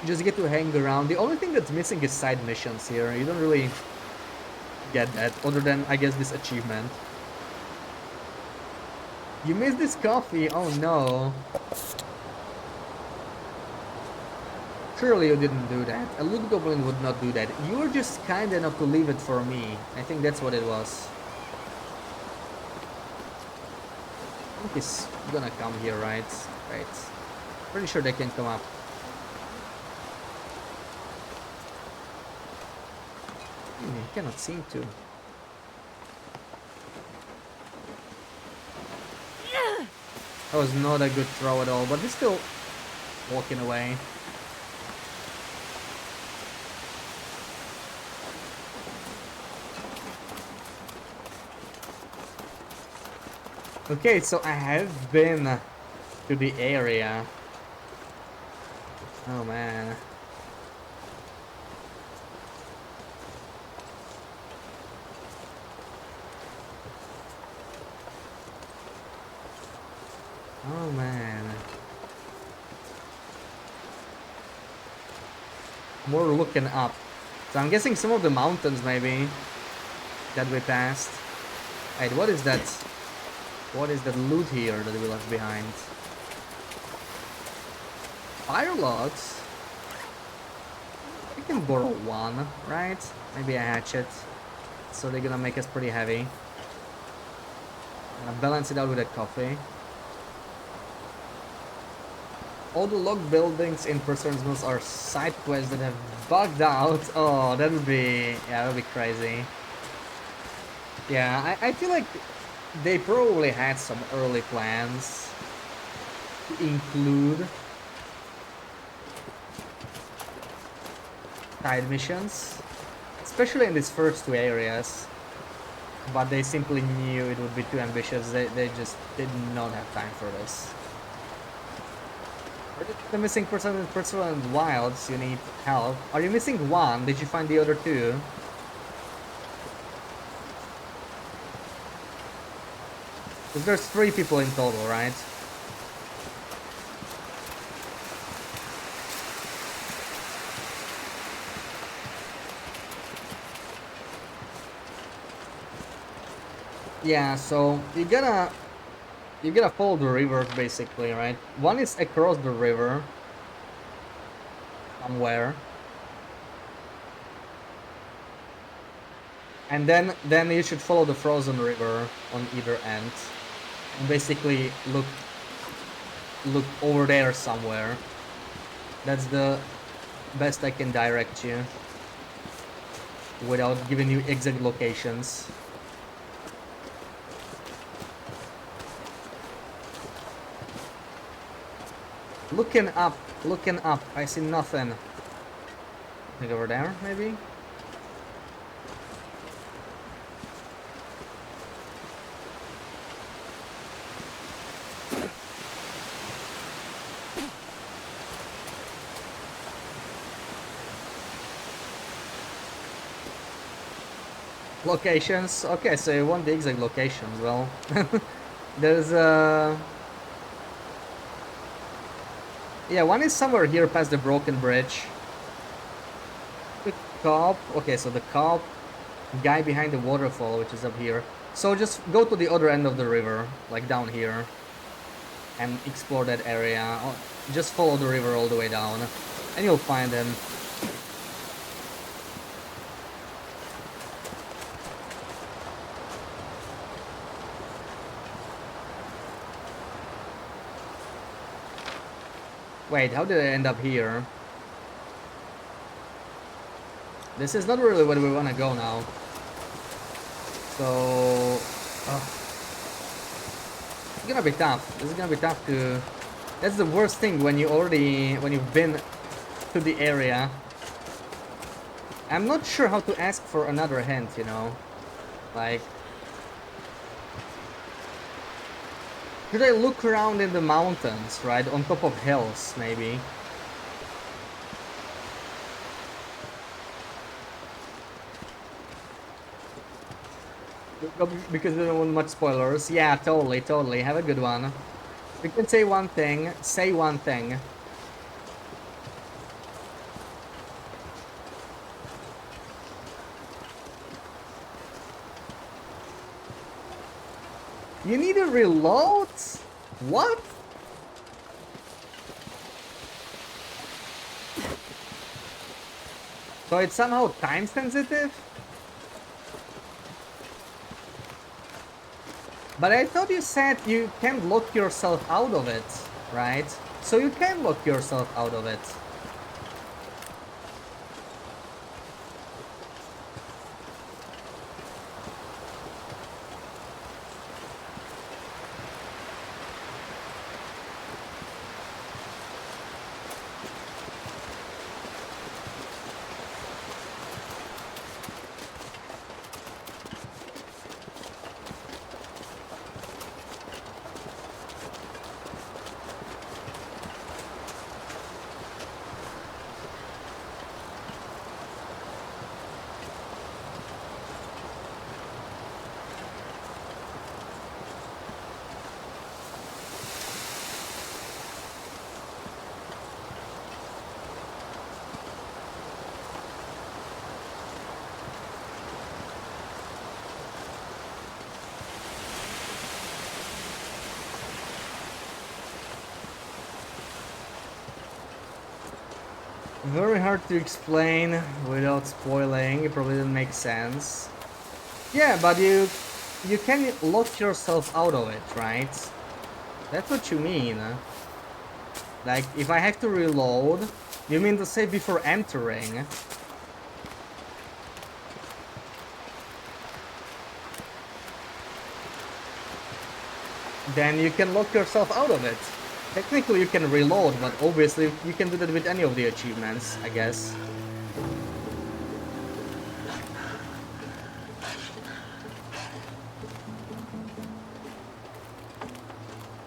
You just get to hang around. The only thing that's missing is side missions here. You don't really get that, other than, I guess, this achievement. You missed this coffee? Oh no. Surely you didn't do that. A loot goblin would not do that. You were just kind enough to leave it for me. I think that's what it was. I think he's gonna come here, right? Right. Pretty sure they can come up. He cannot seem to. That was not a good throw at all, but he's still walking away. Okay, so I have been to the area. Oh man. Oh man. More looking up. So I'm guessing some of the mountains maybe that we passed. Wait, what is that? What is that loot here that we left behind? Fire logs? We can borrow one, right? Maybe a hatchet. So they're gonna make us pretty heavy. Gonna balance it out with a coffee. All the log buildings in Perseverance Mills are side quests that have bugged out. Oh, that would be... yeah, that would be crazy. Yeah, I feel like they probably had some early plans to include side missions, especially in these first two areas, but they simply knew it would be too ambitious. They just did not have time for this. The missing person in Perseverance Wilds, you need help. Are you missing one? Did you find the other two? Because there's 3 people in total, right? Yeah, so you gotta follow the river basically, right? One is across the river somewhere, and then you should follow the frozen river on either end, and basically look over there somewhere. That's the best I can direct you without giving you exact locations. Looking up, I see nothing. Like over there, maybe? Locations? Okay, so you want the exact locations. Well, there's yeah, one is somewhere here past the broken bridge. The cop. Okay, so the cop guy behind the waterfall, which is up here. So just go to the other end of the river, like down here, and explore that area. Just follow the river all the way down, and you'll find him. Wait, how did I end up here? This is not really where we want to go now. So... it's gonna be tough. This is gonna be tough to... That's the worst thing when you've been to the area. I'm not sure how to ask for another hint, you know? Like... Should I look around in the mountains, right? On top of hills, maybe? Because we don't want much spoilers. Yeah, totally, totally. Have a good one. We can say one thing. Say one thing. You need to reload? What? So it's somehow time sensitive? But I thought you said you can lock yourself out of it, right? So you can lock yourself out of it. Very hard to explain without spoiling. It probably didn't make sense. Yeah, but you can lock yourself out of it, right? That's what you mean. Like, if I have to reload, you mean to say before entering? Then you can lock yourself out of it. Technically you can reload, but obviously you can do that with any of the achievements, I guess.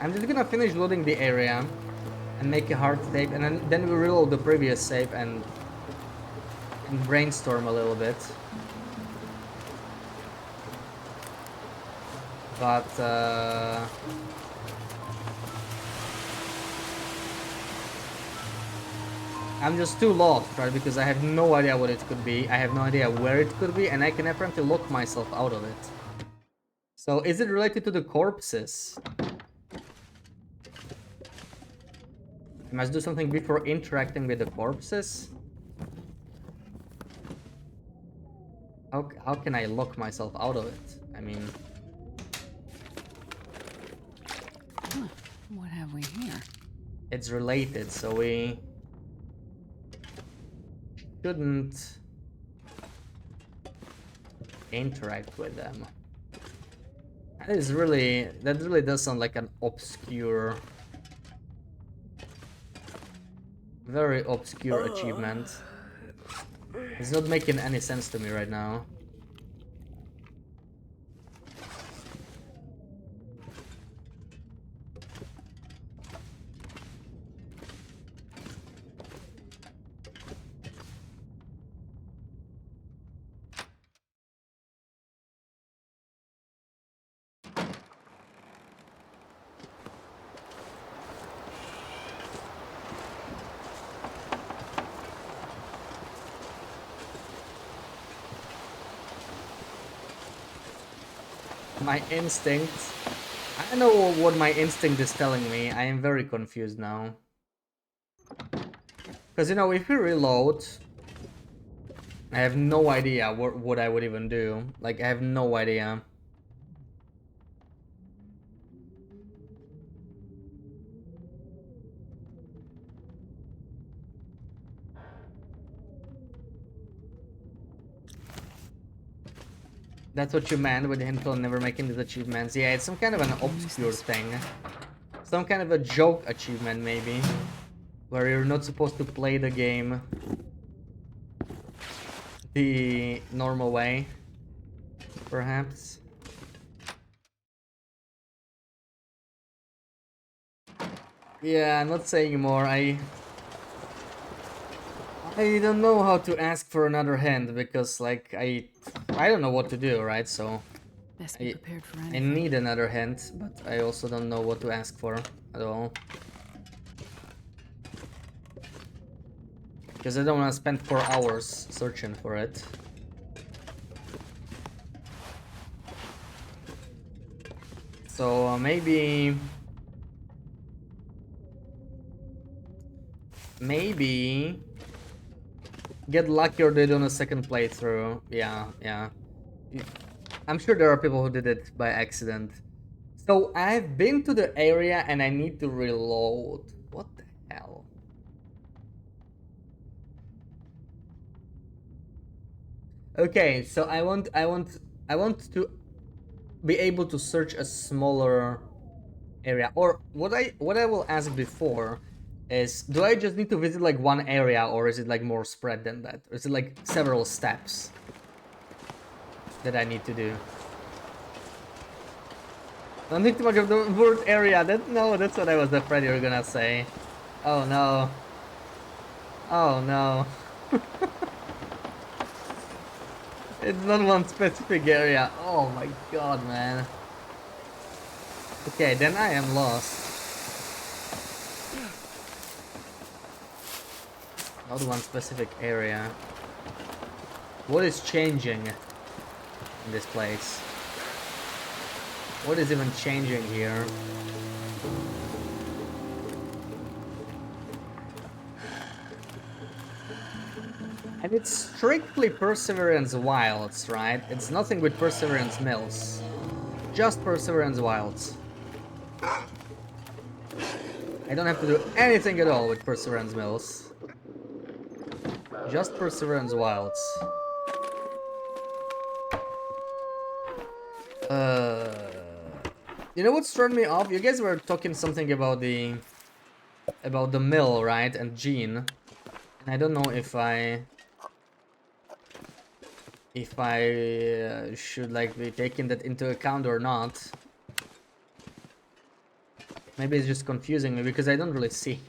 I'm just gonna finish loading the area and make a hard save, and then we reload the previous save and brainstorm a little bit. But I'm just too lost, right? Because I have no idea what it could be. I have no idea where it could be, and I can apparently lock myself out of it. So, is it related to the corpses? I must do something before interacting with the corpses? How can I lock myself out of it? I mean... Huh. What have we here? It's related, so we... shouldn't interact with them. That really does sound like an obscure, very obscure achievement. It's not making any sense to me right now. My instinct. I don't know what my instinct is telling me. I am very confused now. Because, you know, if we reload, I have no idea what I would even do. Like, I have no idea. That's what you meant with him never making these achievements. Yeah, it's some kind of an obscure thing. Some kind of a joke achievement, maybe. Where you're not supposed to play the game the normal way, perhaps. Yeah, I'm not saying more. I don't know how to ask for another hand because like I don't know what to do, right? So Best be prepared for I anything. need another hand, but I also don't know what to ask for at all. Because I don't want to spend 4 hours searching for it. So maybe get lucky or did on a second playthrough. Yeah. I'm sure there are people who did it by accident. So I've been to the area and I need to reload. What the hell? Okay, so I want to be able to search a smaller area. Or what I will ask before is, do I just need to visit like one area, or is it like more spread than that? Or is it like several steps that I need to do? Don't think too much of the word area. No, that's what I was afraid you were gonna say. Oh no. Oh no. It's not one specific area. Oh my god, man. Okay, then I am lost. Not one specific area. What is changing in this place? What is even changing here? And it's strictly Perseverance Wilds, right? It's nothing with Perseverance Mills. Just Perseverance Wilds. I don't have to do anything at all with Perseverance Mills. Just Perseverance Wilds. You know what's turned me off? You guys were talking something about the mill, right? And Jean. And I don't know if I should like be taking that into account or not. Maybe it's just confusing me because I don't really see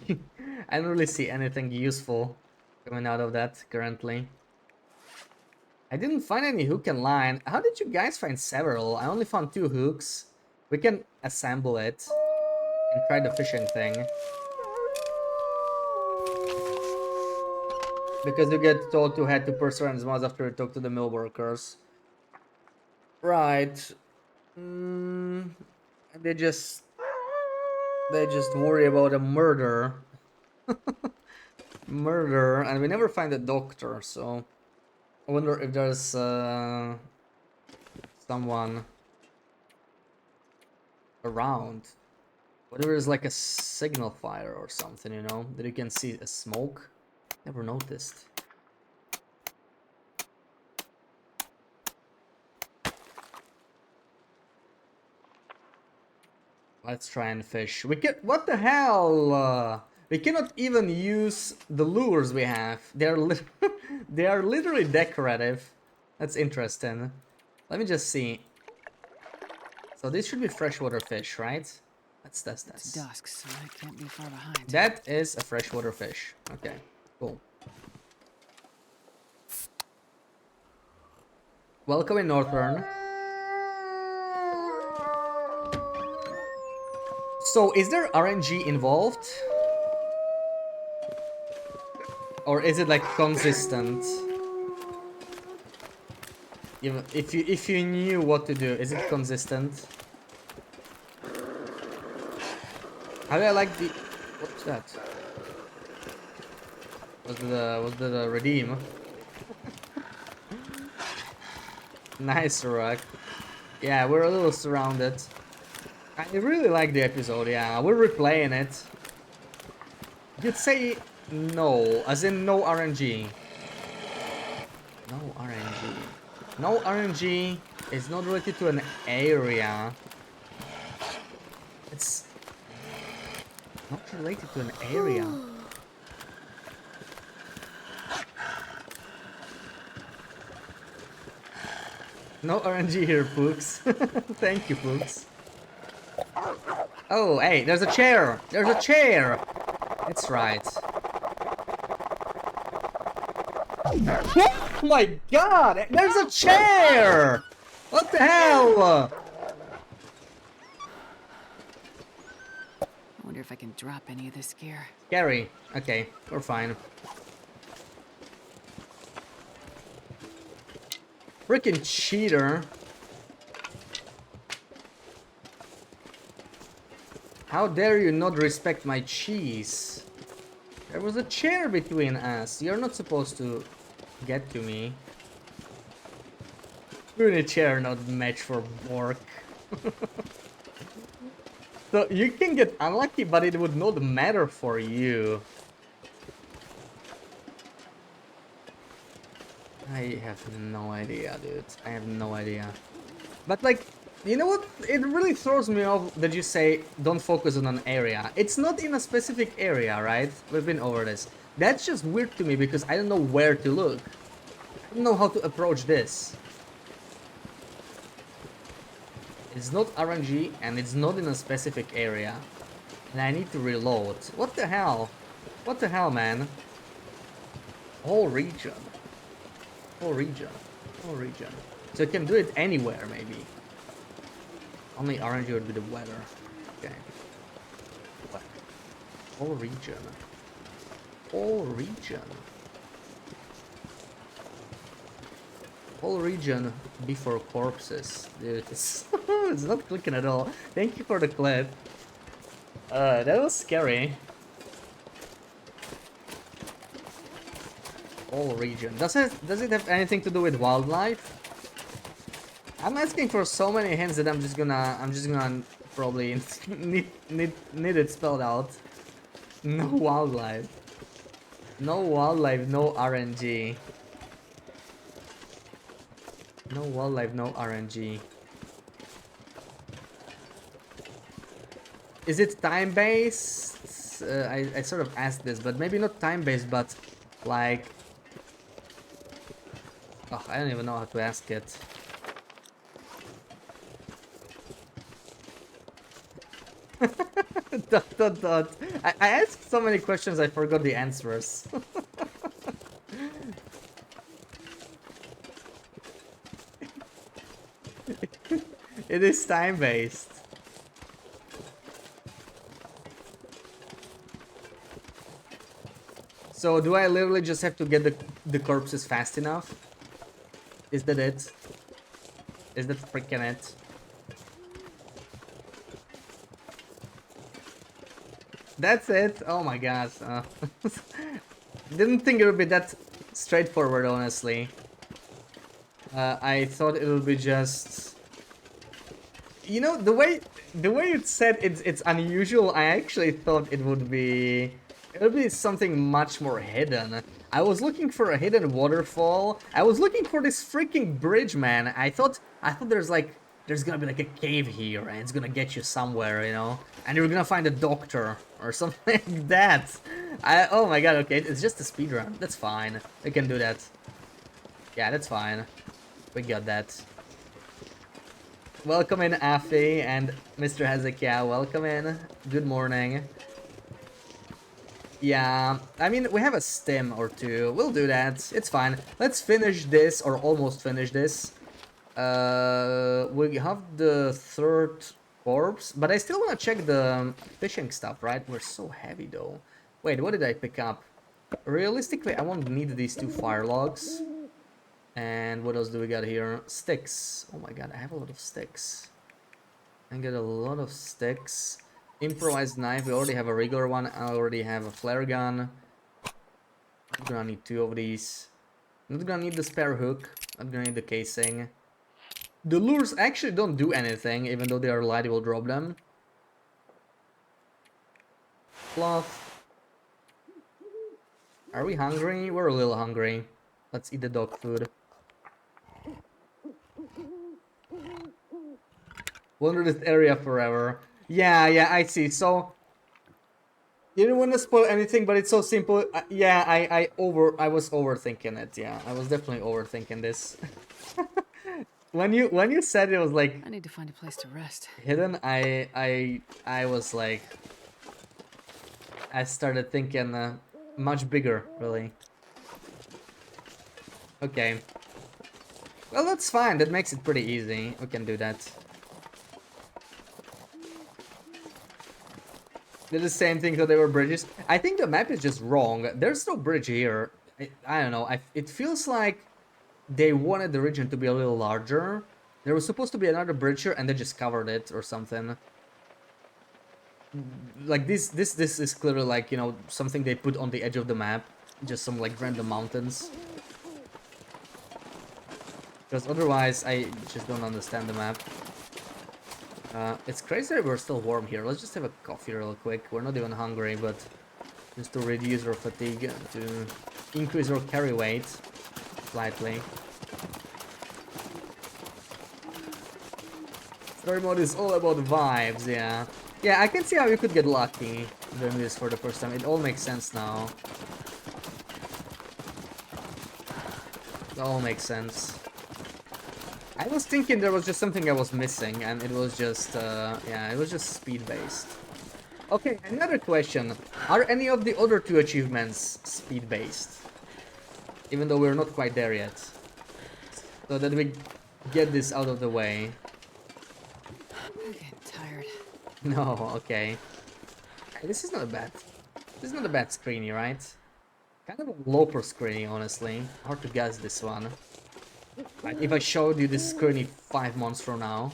I don't really see anything useful coming out of that currently. I didn't find any hook and line. How did you guys find several? I only found 2 hooks. We can assemble it and try the fishing thing. Because you get told to head to Perseverance Mills after you talk to the mill workers. Right. They just worry about a murder. Murder, and we never find a doctor, so I wonder if there's someone around. What if there's like a signal fire or something, you know, that you can see a smoke? Never noticed. Let's try and fish. We can. What the hell? We cannot even use the lures we have. They are literally decorative. That's interesting. Let me just see. So this should be freshwater fish, right? Let's test this. It's dusk, so I can't be far behind. That is a freshwater fish. Okay, cool. Welcome in Northern. So, is there RNG involved? Or is it like consistent? Even if you knew what to do, is it consistent? How do I like the... What's that? Was the redeem? Nice, Rock. Yeah, we're a little surrounded. I really like the episode, yeah. We're replaying it. You'd say no, as in no RNG. No RNG. No RNG is not related to an area. It's not related to an area. No RNG here, Pooks. Thank you, Pooks. Oh, hey, there's a chair! There's a chair! That's right. Oh my god! There's a chair! What the hell? I wonder if I can drop any of this gear. Scary. Okay, we're fine. Freaking cheater. How dare you not respect my cheese? There was a chair between us. You're not supposed to get to me. You're in a chair, not match for Bork. So you can get unlucky, but it would not matter for you. I have no idea, dude. I have no idea. But like, you know what? It really throws me off that you say don't focus on an area. It's not in a specific area, right? We've been over this. That's just weird to me because I don't know where to look. I don't know how to approach this. It's not RNG and it's not in a specific area. And I need to reload. What the hell? What the hell, man? Whole region. Whole region. Whole region. So you can do it anywhere, maybe. Only RNG would be the weather. Okay. What? Whole region. Whole region. Whole region before corpses. Dude, it's, it's not clicking at all. Thank you for the clip. That was scary. Whole region. Does it have anything to do with wildlife? I'm asking for so many hints that I'm just gonna probably need it spelled out. No wildlife. No wildlife, no RNG. No wildlife, no RNG. Is it time-based? I sort of asked this, but maybe not time-based, but like... Oh, I don't even know how to ask it. dot. I asked so many questions I forgot the answers. It is time-based. So do I literally just have to get the corpses fast enough? Is that it? Is that freaking it? That's it? Oh my god. Didn't think it would be that straightforward, honestly. I thought it would be just... You know, the way it said it's unusual, I actually thought it would be something much more hidden. I was looking for a hidden waterfall. I was looking for this freaking bridge, man. I thought there's gonna be like a cave here and it's gonna get you somewhere, you know? And you're gonna find a doctor or something like that. Oh my god, okay, it's just a speedrun. That's fine. We can do that. Yeah, that's fine. We got that. Welcome in, Afi and Mr. Hezekiah. Welcome in. Good morning. Yeah, I mean, we have a stim or two. We'll do that. It's fine. Let's finish this, or almost finish this. We have the third corpse, but I still want to check the fishing stuff, right? We're so heavy, though. Wait, what did I pick up? Realistically, I won't need these 2 fire logs. And what else do we got here? Sticks. Oh my god, I have a lot of sticks. I get a lot of sticks. Improvised knife. We already have a regular one. I already have a flare gun. I'm gonna need 2 of these. Not gonna need the spare hook. Not gonna need the casing. The lures actually don't do anything, even though they are light, we'll drop them. Cloth. Are we hungry? We're a little hungry. Let's eat the dog food. Wander this area forever. Yeah, I see. So you didn't want to spoil anything, but it's so simple. Yeah, I was overthinking it. Yeah, I was definitely overthinking this. when you said it was like I need to find a place to rest. hidden, I was like, I started thinking much bigger, really. Okay. Well, that's fine. That makes it pretty easy. We can do that. They're the same thing, so they were bridges. I think the map is just wrong. There's no bridge here. I don't know. It feels like they wanted the region to be a little larger. There was supposed to be another bridge here, and they just covered it or something. Like this is clearly like, you know, something they put on the edge of the map. Just some like random mountains. Because otherwise, I just don't understand the map. It's crazy that we're still warm here. Let's just have a coffee real quick. We're not even hungry, but just to reduce our fatigue, to increase our carry weight slightly. Story mode is all about vibes, yeah. Yeah, I can see how you could get lucky doing this for the first time. It all makes sense now. It all makes sense. I was thinking there was just something I was missing, and it was just, yeah, it was just speed-based. Okay, another question. Are any of the other two achievements speed-based? Even though we're not quite there yet. So that we get this out of the way. I'm getting tired. No, okay. This is not a bad... This is not a bad screeny, right? Kind of a loper screeny, honestly. Hard to guess this one. Like, if I showed you this screeny 5 months from now,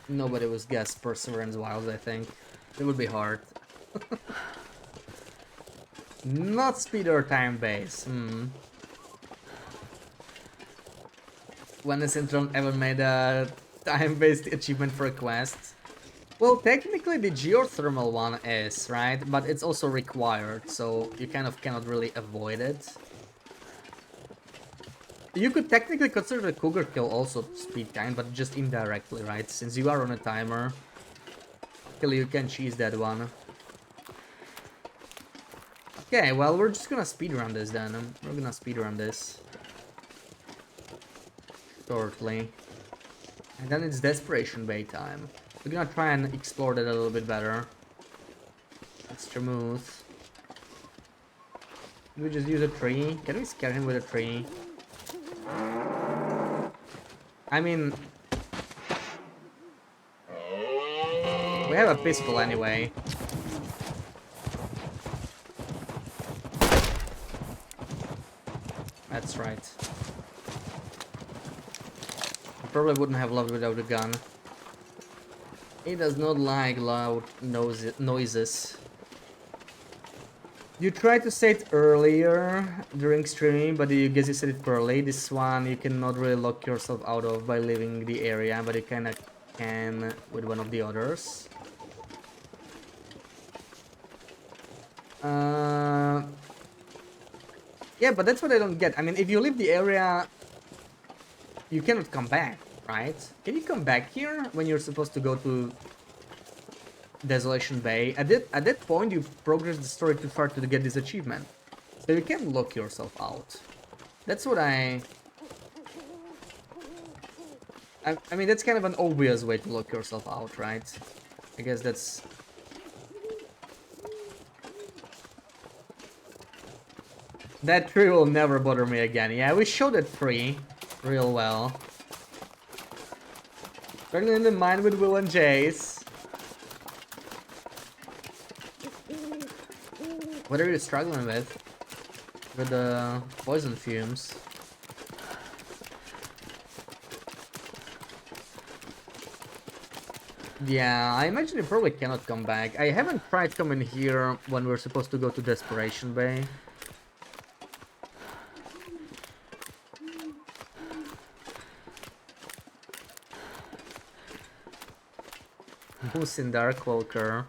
nobody would guess Perseverance Wilds, I think. It would be hard. Not speed or time base. When has Intron ever made a time-based achievement for a quest? Well, technically the geothermal one is, right? But it's also required, so you kind of cannot really avoid it. You could technically consider the cougar kill also speed time, but just indirectly, right? Since you are on a timer. Luckily you can cheese that one. Okay, well, we're just gonna speedrun this then. We're gonna speedrun this. Shortly. And then it's Desperation Bay time. We're gonna try and explore that a little bit better. Extra smooth. Can we just use a tree? Can we scare him with a tree? I mean... we have a pistol anyway. That's right. I probably wouldn't have loved without a gun. He does not like loud noises. You tried to say it earlier during streaming, but you guess you said it poorly. This one you cannot really lock yourself out of by leaving the area, but you kinda can with one of the others. Yeah, but that's what I don't get. I mean, if you leave the area, you cannot come back, right? Can you come back here when you're supposed to go to Desolation Bay? At that point, you progress the story too far to get this achievement. So you can lock yourself out. That's what I mean, that's kind of an obvious way to lock yourself out, right? I guess that's... That tree will never bother me again. Yeah, we showed that tree real well. Struggling in the mine with Will and Jace. What are you struggling with? With the poison fumes. Yeah, I imagine you probably cannot come back. I haven't tried coming here when we're supposed to go to Desperation Bay. Who's in Darkwalker?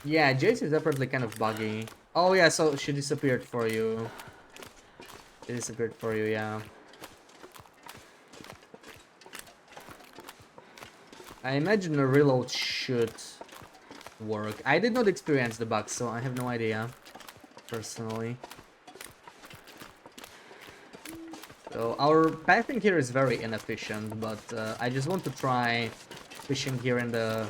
Yeah, Jace is apparently kind of buggy. Oh yeah, so she disappeared for you. She disappeared for you, yeah. I imagine a reload should work. I did not experience the bugs, so I have no idea, personally. So our pathing here is very inefficient, but I just want to try fishing here in the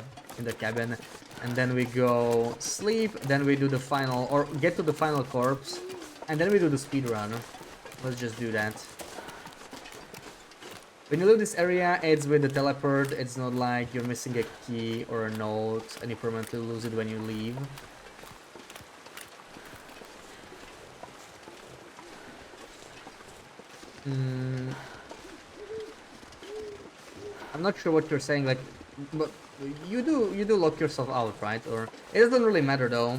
cabin, and then we go sleep, then we do the final, or get to the final corpse, and then we do the speed run. Let's just do that. When you leave this area, it's with the teleport. It's not like you're missing a key or a note and you permanently lose it when you leave. I'm not sure what you're saying, like, but you do lock yourself out, right? Or it doesn't really matter though.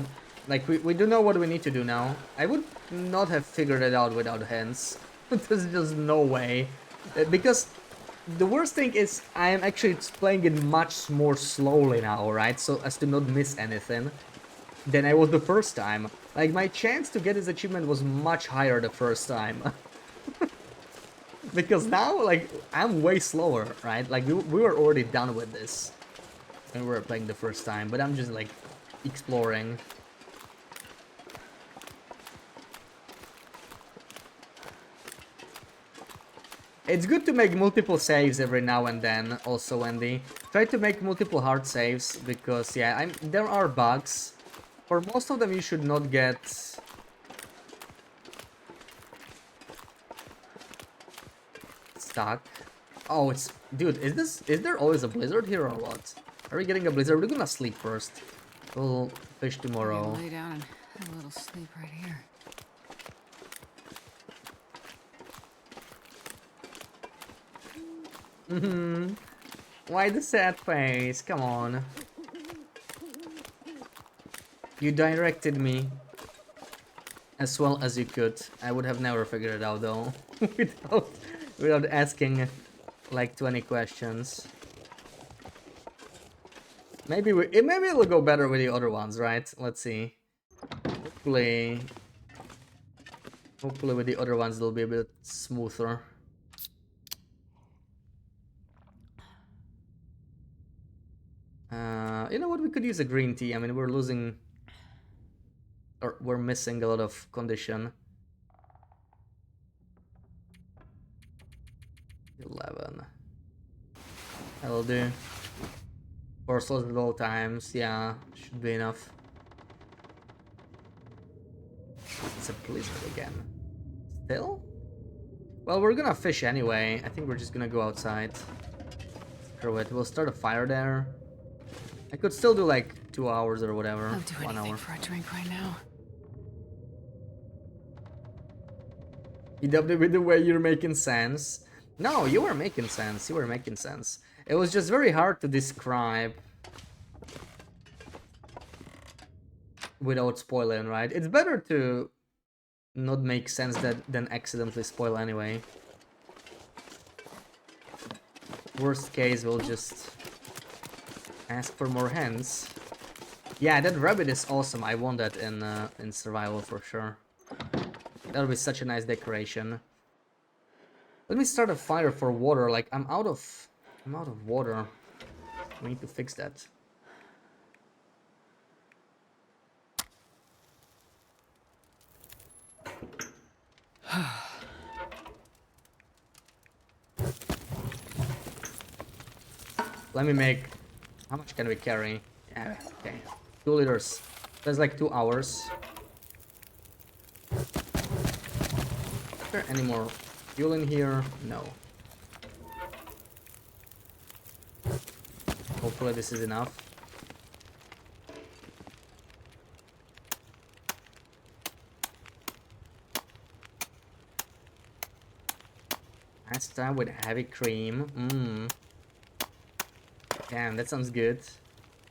Like we do know what we need to do now. I would not have figured it out without hands. There's just no way. Because the worst thing is I am actually playing it much more slowly now, right? So as to not miss anything than I was the first time. Like my chance to get this achievement was much higher the first time. Because now, like, I'm way slower, right? Like, we were already done with this when we were playing the first time, but I'm just, like, exploring. It's good to make multiple saves every now and then, also, Wendy. Try to make multiple hard saves, because, yeah, there are bugs. For most of them, you should not get... stuck. Oh, it's... Dude, is there always a blizzard here or what? Are we getting a blizzard? We're gonna sleep first. We'll fish tomorrow. Lay down and have a little sleep right here. Why the sad face? Come on. You directed me as well as you could. I would have never figured it out though. without asking like 20 questions. Maybe it'll go better with the other ones, right? Let's see. Hopefully with the other ones it'll be a bit smoother. You know what? We could use a green tea. I mean, we're losing, or we're missing a lot of condition. 11. That'll do. 4 slots at all times. Yeah, should be enough. It's a blizzard again. Still? Well, we're gonna fish anyway. I think we're just gonna go outside. Screw it. We'll start a fire there. I could still do like 2 hours or whatever. I'll do 1 anything hour. for a drink right now. You dubbed it with the way you're making sense. No, you were making sense. You were making sense. It was just very hard to describe without spoiling, right? It's better to not make sense than accidentally spoil anyway. Worst case, we'll just ask for more hands. Yeah, that rabbit is awesome. I want that in survival for sure. That'll be such a nice decoration. Let me start a fire for water. Like I'm out of water. We need to fix that. Let me make... How much can we carry? Yeah, okay. 2 liters. That's like 2 hours. Is there any more fuel in here? No. Hopefully this is enough. Pasta with heavy cream. Damn, that sounds good.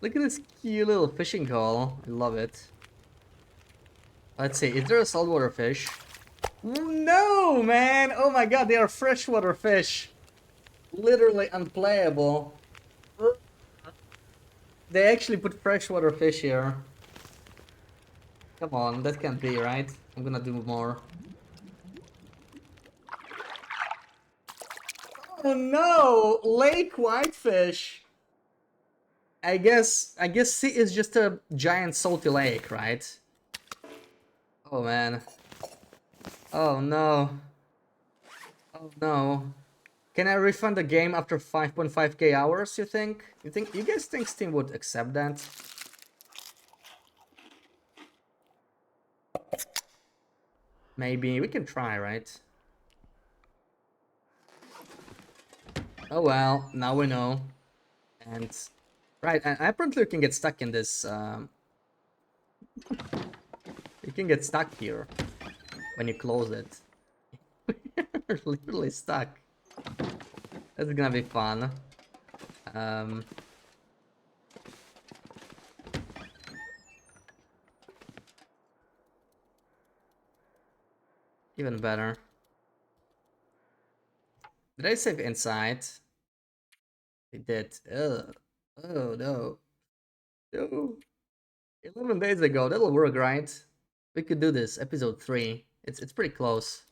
Look at this cute little fishing haul. I love it. Let's see, is there a saltwater fish? No, man! Oh my god, they are freshwater fish. Literally unplayable. They actually put freshwater fish here. Come on, that can't be, right? I'm gonna do more. Oh no! Lake whitefish! I guess sea is just a giant salty lake, right? Oh man. Oh no. Oh no. Can I refund the game after 5.5k hours, you think? You guys think Steam would accept that? Maybe we can try, right? Oh well, now we know. And right, and apparently you can get stuck in this you can get stuck here when you close it. You're literally stuck. That's gonna be fun. Even better. Did I save inside? I did. Ugh. Oh no. No. 11 days ago. That'll work, right? We could do this. Episode 3. It's pretty close.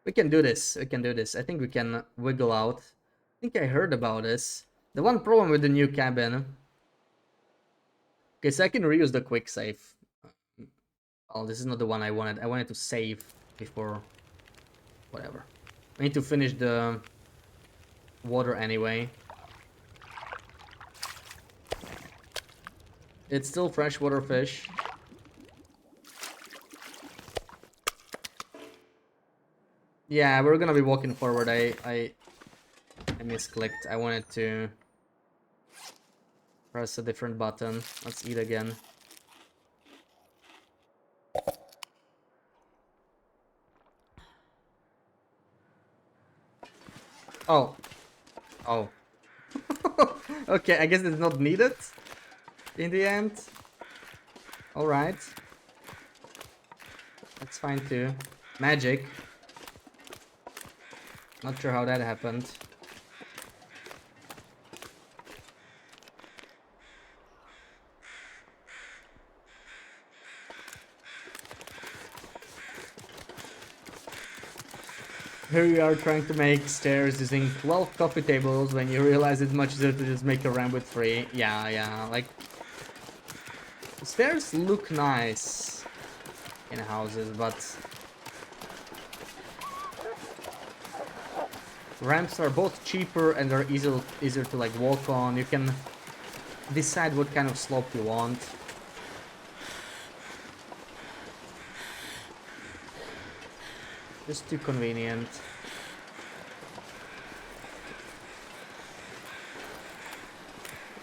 We can do this. We can do this. I think we can wiggle out. I think I heard about this. The one problem with the new cabin. Okay, so I can reuse the quick save. Oh, this is not the one I wanted. I wanted to save before. Whatever. I need to finish the water anyway. It's still freshwater fish. Yeah, we're gonna be walking forward. I misclicked. I wanted to press a different button. Let's eat again. Oh. Oh. Okay, I guess it's not needed in the end. Alright. That's fine too. Magic. Not sure how that happened. Here you are trying to make stairs using 12 coffee tables when you realize it's much easier to just make a ramp with 3. Yeah, like... The stairs look nice in houses, but... Ramps are both cheaper and they're easier to like walk on. You can decide what kind of slope you want. Just too convenient.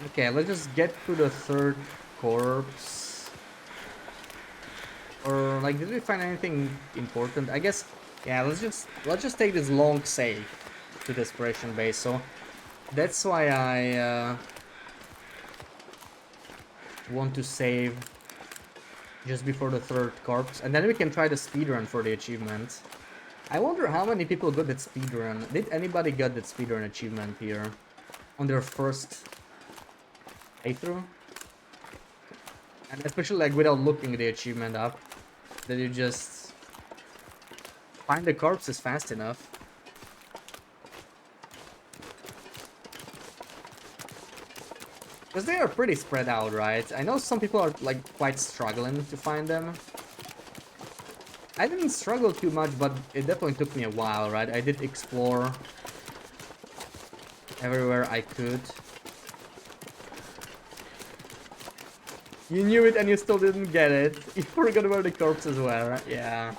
Okay, let's just get to the 3rd corpse. Or like, did we find anything important? I guess, yeah. Let's just take this long save to the Desperation Base. So that's why I want to save just before the 3rd corpse, and then we can try the speedrun for the achievement. I wonder how many people got that speedrun. Did anybody get that speedrun achievement here on their first playthrough? And especially like without looking the achievement up, that you just find the corpses fast enough. Because they are pretty spread out, right? I know some people are like quite struggling to find them. I didn't struggle too much, but it definitely took me a while, right? I did explore everywhere I could. You knew it and you still didn't get it. You forgot where the corpses were, yeah.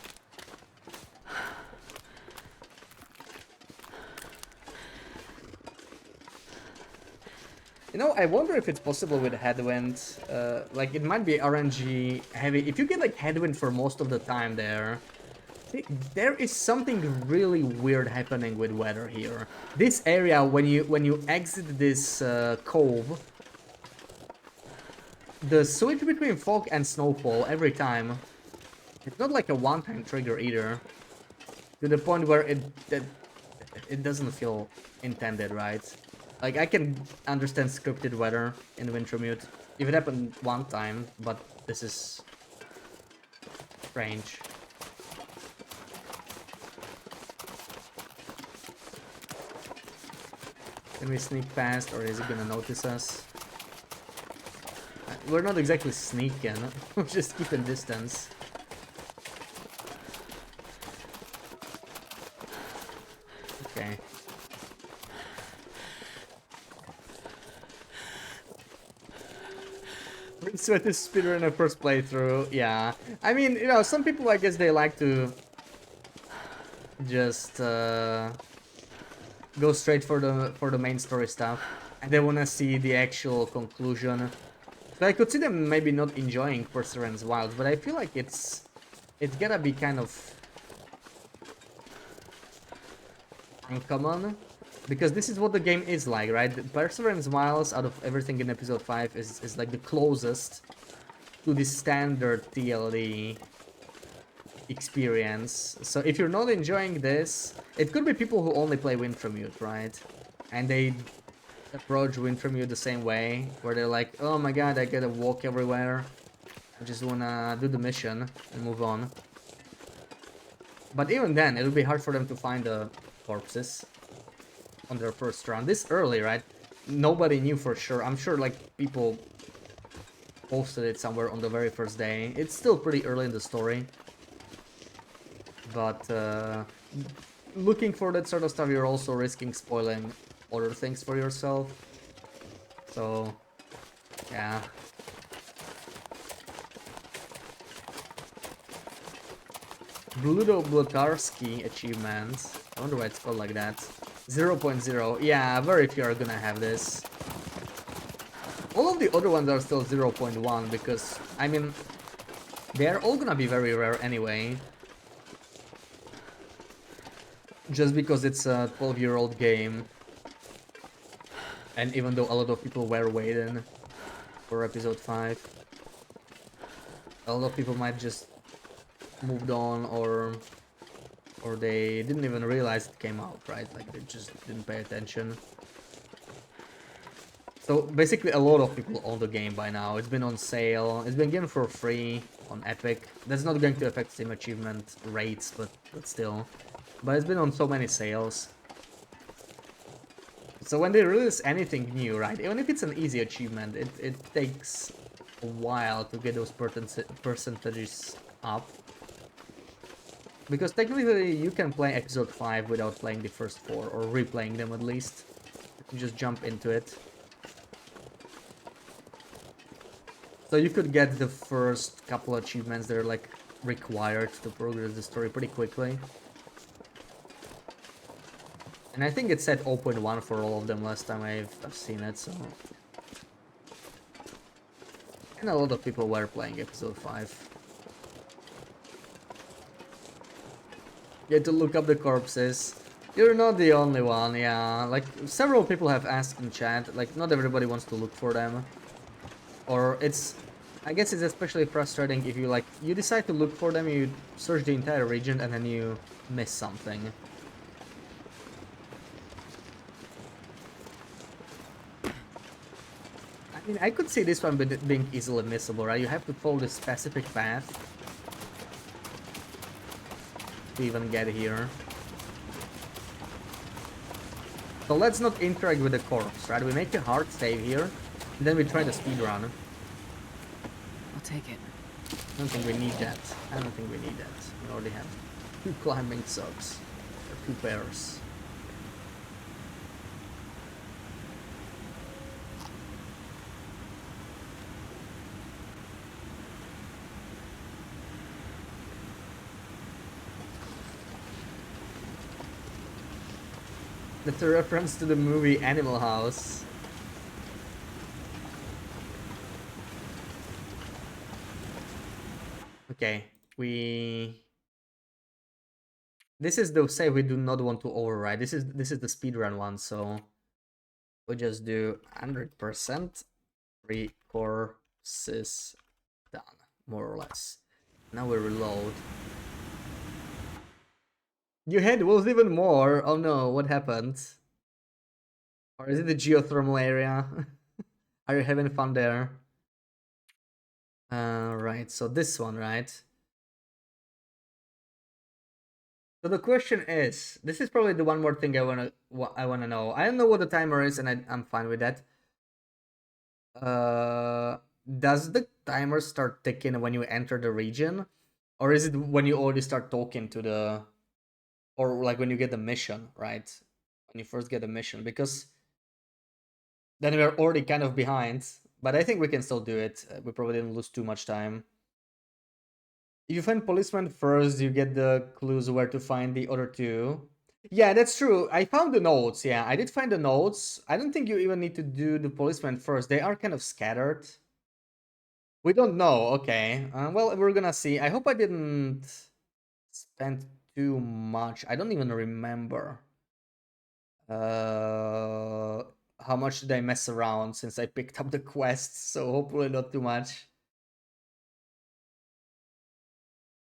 You know, I wonder if it's possible with Headwind. Like, it might be RNG heavy. If you get, like, Headwind for most of the time there, there is something really weird happening with weather here. This area, when you exit this cove, the switch between fog and snowfall every time, it's not like a one-time trigger either. To the point where it doesn't feel intended, right? Like, I can understand scripted weather in Wintermute if it happened one time, but this is strange. Can we sneak past, or is he gonna notice us? we're not exactly sneaking. We're just keeping distance. Okay. Sweat is speeder in the first playthrough. Yeah. I mean, you know, some people, I guess, they like to just go straight for the main story stuff, and they wanna see the actual conclusion. So I could see them maybe not enjoying Perseverance Wilds, but I feel like it's gotta be kind of uncommon, because this is what the game is like, right? Perseverance Wilds, out of everything in episode 5, is like the closest to the standard TLD experience. So if you're not enjoying this, it could be people who only play Wintermute, right? And they approach Wintermute the same way, where they're like, oh my god, I gotta walk everywhere, I just wanna do the mission and move on. But even then, it'll be hard for them to find the corpses on their first run. This early, right? Nobody knew for sure. I'm sure like people posted it somewhere on the very first day. It's still pretty early in the story. But looking for that sort of stuff, you're also risking spoiling other things for yourself. So, yeah. Bludo Blotarski achievement. I wonder why it's called like that. 0.0. Yeah, very few are gonna have this. All of the other ones are still 0.1 because, I mean, they're all gonna be very rare anyway. Just because it's a 12-year-old game. And even though a lot of people were waiting for episode 5, a lot of people might just moved on, or they didn't even realize it came out, right? Like they just didn't pay attention. So basically a lot of people own the game by now. It's been on sale, it's been given for free on Epic. That's not going to affect Steam achievement rates, but still. But it's been on so many sales. So when they release anything new, right, even if it's an easy achievement, it takes a while to get those percentages up. Because technically you can play episode 5 without playing the first 4, or replaying them at least. You just jump into it. So you could get the first couple achievements that are like required to progress the story pretty quickly. And I think it said 0.1 for all of them last time I've seen it, so... And a lot of people were playing episode 5. You had to look up the corpses. You're not the only one, yeah. Like, several people have asked in chat, like, not everybody wants to look for them. Or it's... I guess it's especially frustrating if you, like, you decide to look for them, you search the entire region, and then you miss something. I mean, I could see this one being easily missable, right? You have to follow the specific path to even get here. So let's not interact with the corpse, right? We make a hard save here, and then we try the speed run. I'll take it. I don't think we need that. I don't think we need that. We already have 2 climbing subs, or 2 pairs. That's a reference to the movie Animal House. Okay, this is the save we do not want to override. This is the speedrun one, so we just do 100% 3 courses done, more or less. Now we reload. You had wolves even more. Oh no, what happened? Or is it the geothermal area? Are you having fun there? Right, so this one, right? So the question is, this is probably the one more thing I wanna know. I don't know what the timer is, and I'm fine with that. does the timer start ticking when you enter the region? Or is it when you already start talking to the... Or like when you get the mission, right? When you first get the mission, because then we're already kind of behind. But I think we can still do it. We probably didn't lose too much time. If you find policeman first, you get the clues where to find the other two. Yeah, that's true. I found the notes. Yeah, I did find the notes. I don't think you even need to do the policeman first. They are kind of scattered. We don't know. Okay. Well, we're gonna see. I hope I didn't spend too much. I don't even remember. How much did I mess around since I picked up the quests? So hopefully not too much.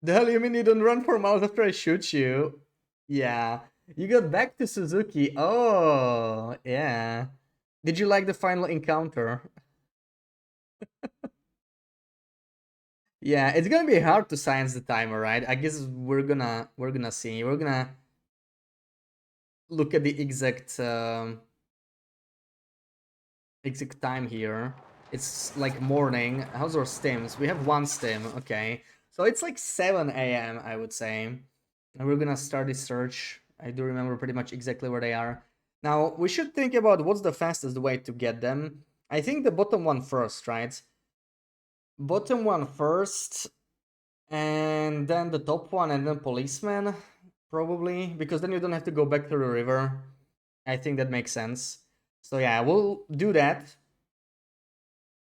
The hell you mean you don't run for miles after I shoot you? Yeah. You got back to Suzuki. Oh, yeah. Did you like the final encounter? Yeah, it's gonna be hard to science the timer, right? I guess we're gonna see. We're gonna look at the exact exact time here. It's like morning. How's our stims? We have one stim. Okay, so it's like 7 a.m. I would say, and we're gonna start this search. I do remember pretty much exactly where they are. Now we should think about what's the fastest way to get them. I think the bottom one first, right? Bottom one first, and then the top one, and then policeman, probably, because then you don't have to go back through the river. I think that makes sense. So yeah, we'll do that.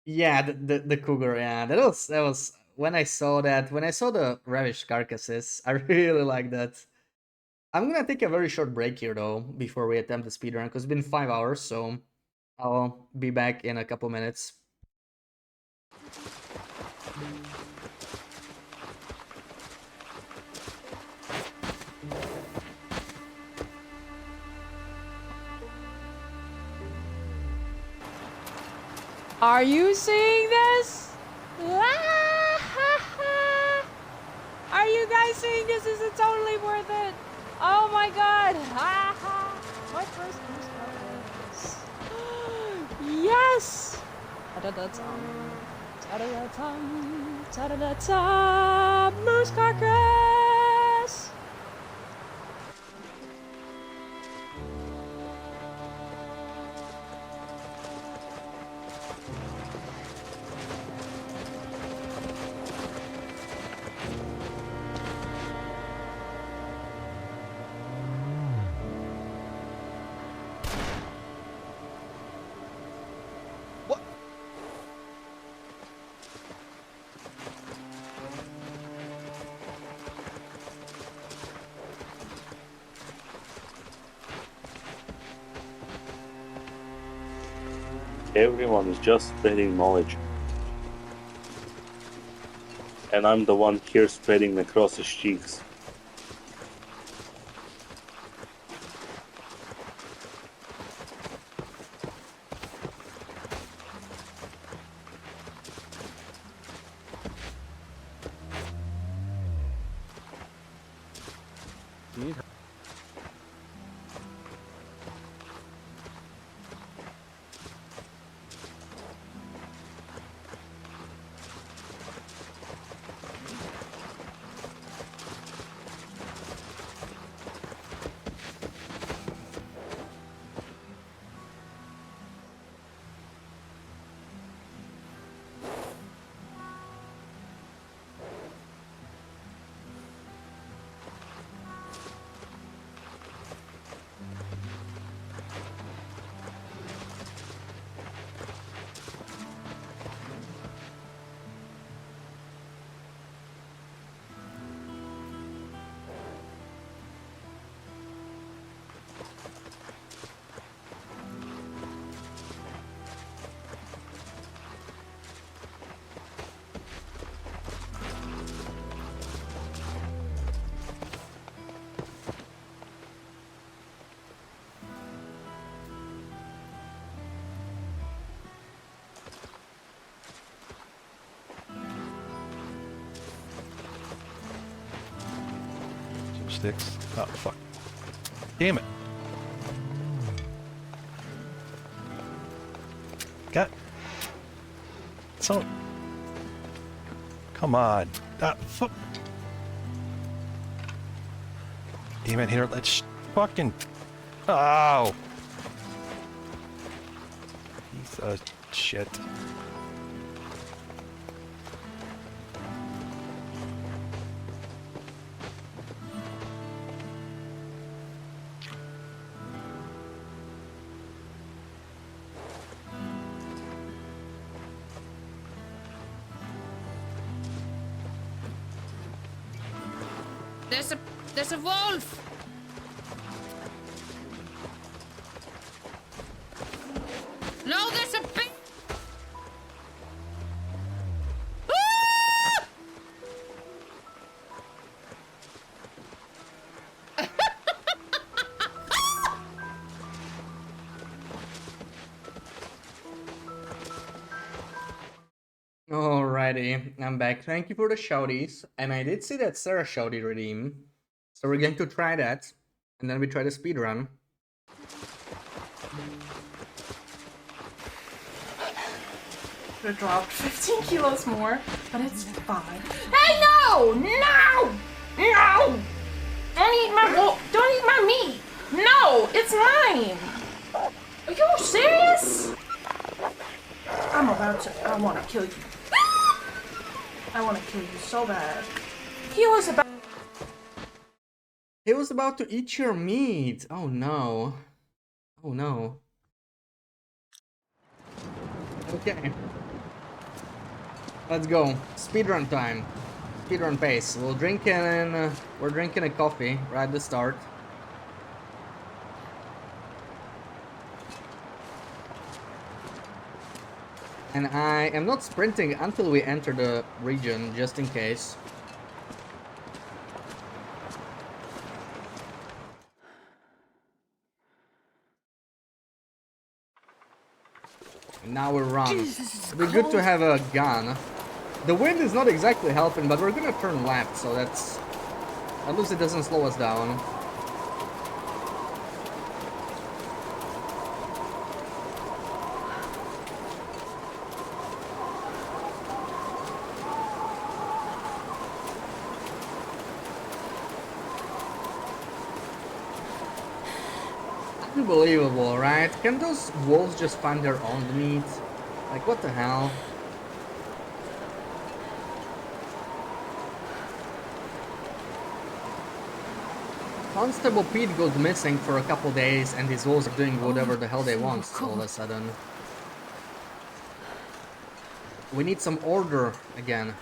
Yeah, the cougar. Yeah, that was when I saw that. When I saw the ravished carcasses, I really like that. I'm gonna take a very short break here though before we attempt the speedrun, because it's been 5 hours. So I'll be back in a couple minutes. Are you seeing this? Are you guys seeing this? Is it totally worth it? Oh my god! My first moose carcass. Yes! Ta-da-da-tum. Ta-da-da-tum. Ta-da-da-tum. Moose carcass! Everyone is just spreading knowledge. And I'm the one here spreading necrosis cheeks. Sticks. Oh, fuck. Damn it. God. So, come on. Damn it, here, let's fucking... Oh! Piece of shit. There's a wolf! No, there's a big... Ah! Alrighty, I'm back. Thank you for the shouties. And I did see that Sarah shouty redeem. So we're going to try that. And then we try the speedrun. I dropped 15 kilos more, but it's fine. Hey, no! No! No! Don't eat my meat! No! It's mine! Are you serious? I want to kill you. I want to kill you so bad. He was about to eat your meat. Oh no. Oh no. Okay. Let's go. Speedrun time. Speedrun pace. We're drinking a coffee right at the start. And I am not sprinting until we enter the region, just in case. Now we're run. It'd be good to have a gun. The wind is not exactly helping, but we're gonna turn left, so that's... At least it doesn't slow us down. Unbelievable, right? Can those wolves just find their own meat? Like, what the hell? Constable Pete goes missing for a couple days and these wolves are doing whatever the hell they want all of a sudden. We need some order again.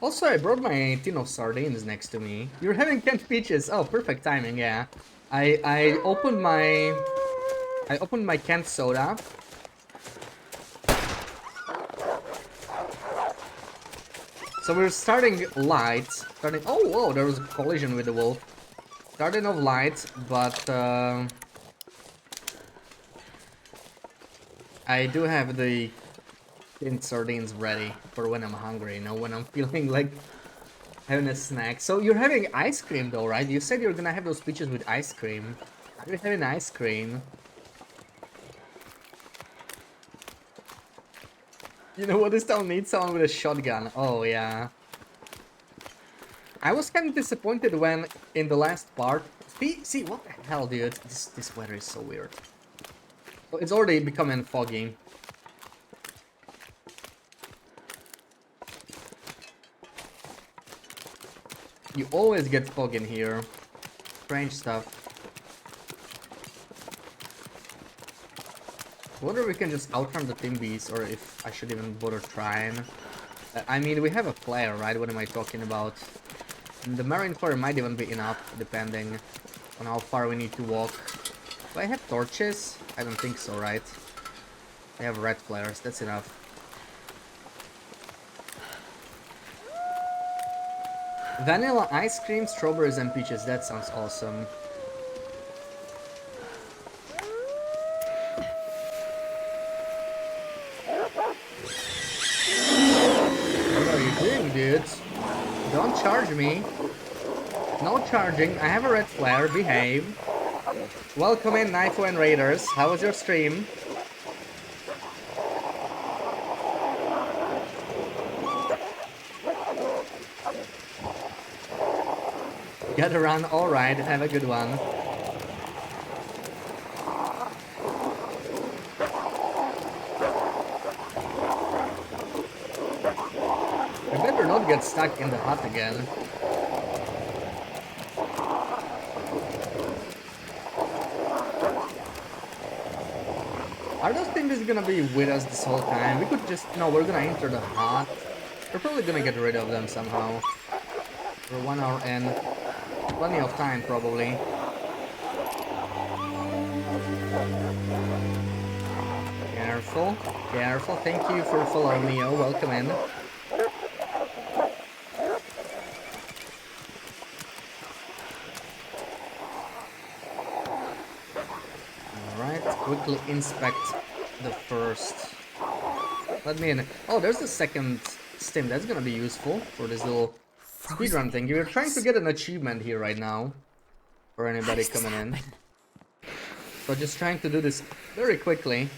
Also, I brought my tin of sardines next to me. You're having canned peaches. Oh, perfect timing, yeah. I opened my canned soda. So we're starting light. Oh, whoa, there was a collision with the wolf. Starting off light, but I do have the tinned sardines ready for when I'm hungry, you know, when I'm feeling like having a snack. So you're having ice cream though, right? You said you're gonna have those peaches with ice cream. Are you having ice cream? You know what, this town needs someone with a shotgun. Oh yeah. I was kind of disappointed when in the last part. See what the hell, dude? This weather is so weird. So it's already becoming foggy. You always get fog in here. Strange stuff. I wonder if we can just outrun the Timbies, or if I should even bother trying. I mean, we have a flare, right? What am I talking about? And the Marine flare might even be enough, depending on how far we need to walk. Do I have torches? I don't think so, right? I have red flares, that's enough. Vanilla ice cream, strawberries and peaches, that sounds awesome. What are you doing, dudes? Don't charge me. No charging, I have a red flare, behave. Welcome in, Knifo and Raiders. How was your stream? Gotta run, alright, have a good one. I better not get stuck in the hut again. Are those things gonna be with us this whole time? We could just... No, we're gonna enter the hut. We're probably gonna get rid of them somehow. We're 1 hour in. Plenty of time, probably. Careful, careful. Thank you for following me. Oh, welcome in. Alright, quickly inspect the first. Let me in. Oh, there's the second stim. That's gonna be useful for this little speedrun thing. We're trying to get an achievement here right now. For anybody coming in. So just trying to do this very quickly.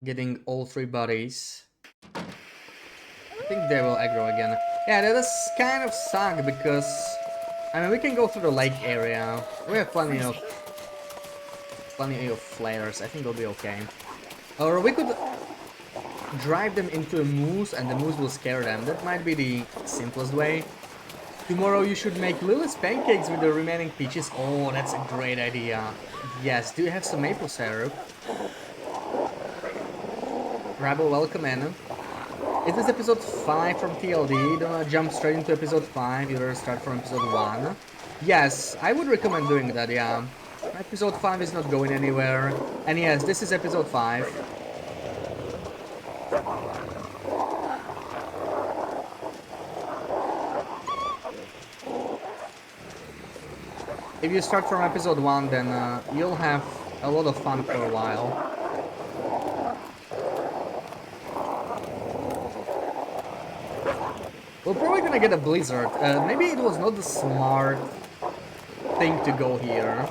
Getting all 3 bodies. I think they will aggro again. Yeah, that does kind of suck because... I mean, we can go through the lake area. We have plenty of flares. I think it'll be okay. Or we could drive them into a moose and the moose will scare them. That might be the simplest way. Tomorrow you should make Lily's pancakes with the remaining peaches. Oh, that's a great idea. Yes, do you have some maple syrup? Rabble, welcome in. Is this episode 5 from TLD? Don't wanna jump straight into episode 5, you better start from episode 1. Yes, I would recommend doing that, yeah. Episode 5 is not going anywhere. And yes, this is episode 5. If you start from episode 1, then you'll have a lot of fun for a while. We're probably gonna get a blizzard. Maybe it was not the smart thing to go here.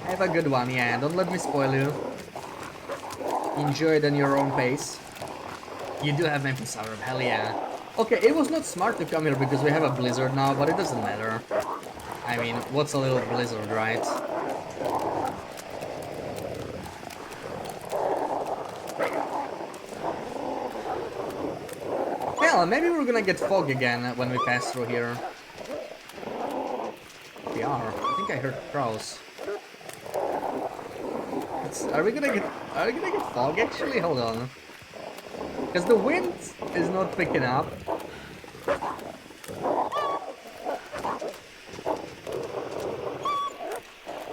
Have a good one, yeah. Don't let me spoil you. Enjoy it at your own pace. You do have maple syrup, hell yeah. Okay, it was not smart to come here because we have a blizzard now, but it doesn't matter. I mean, what's a little blizzard, right? Hell, maybe we're gonna get fog again when we pass through here. We are. I think I heard crows. Are we gonna get fog actually? Hold on. Because the wind is not picking up.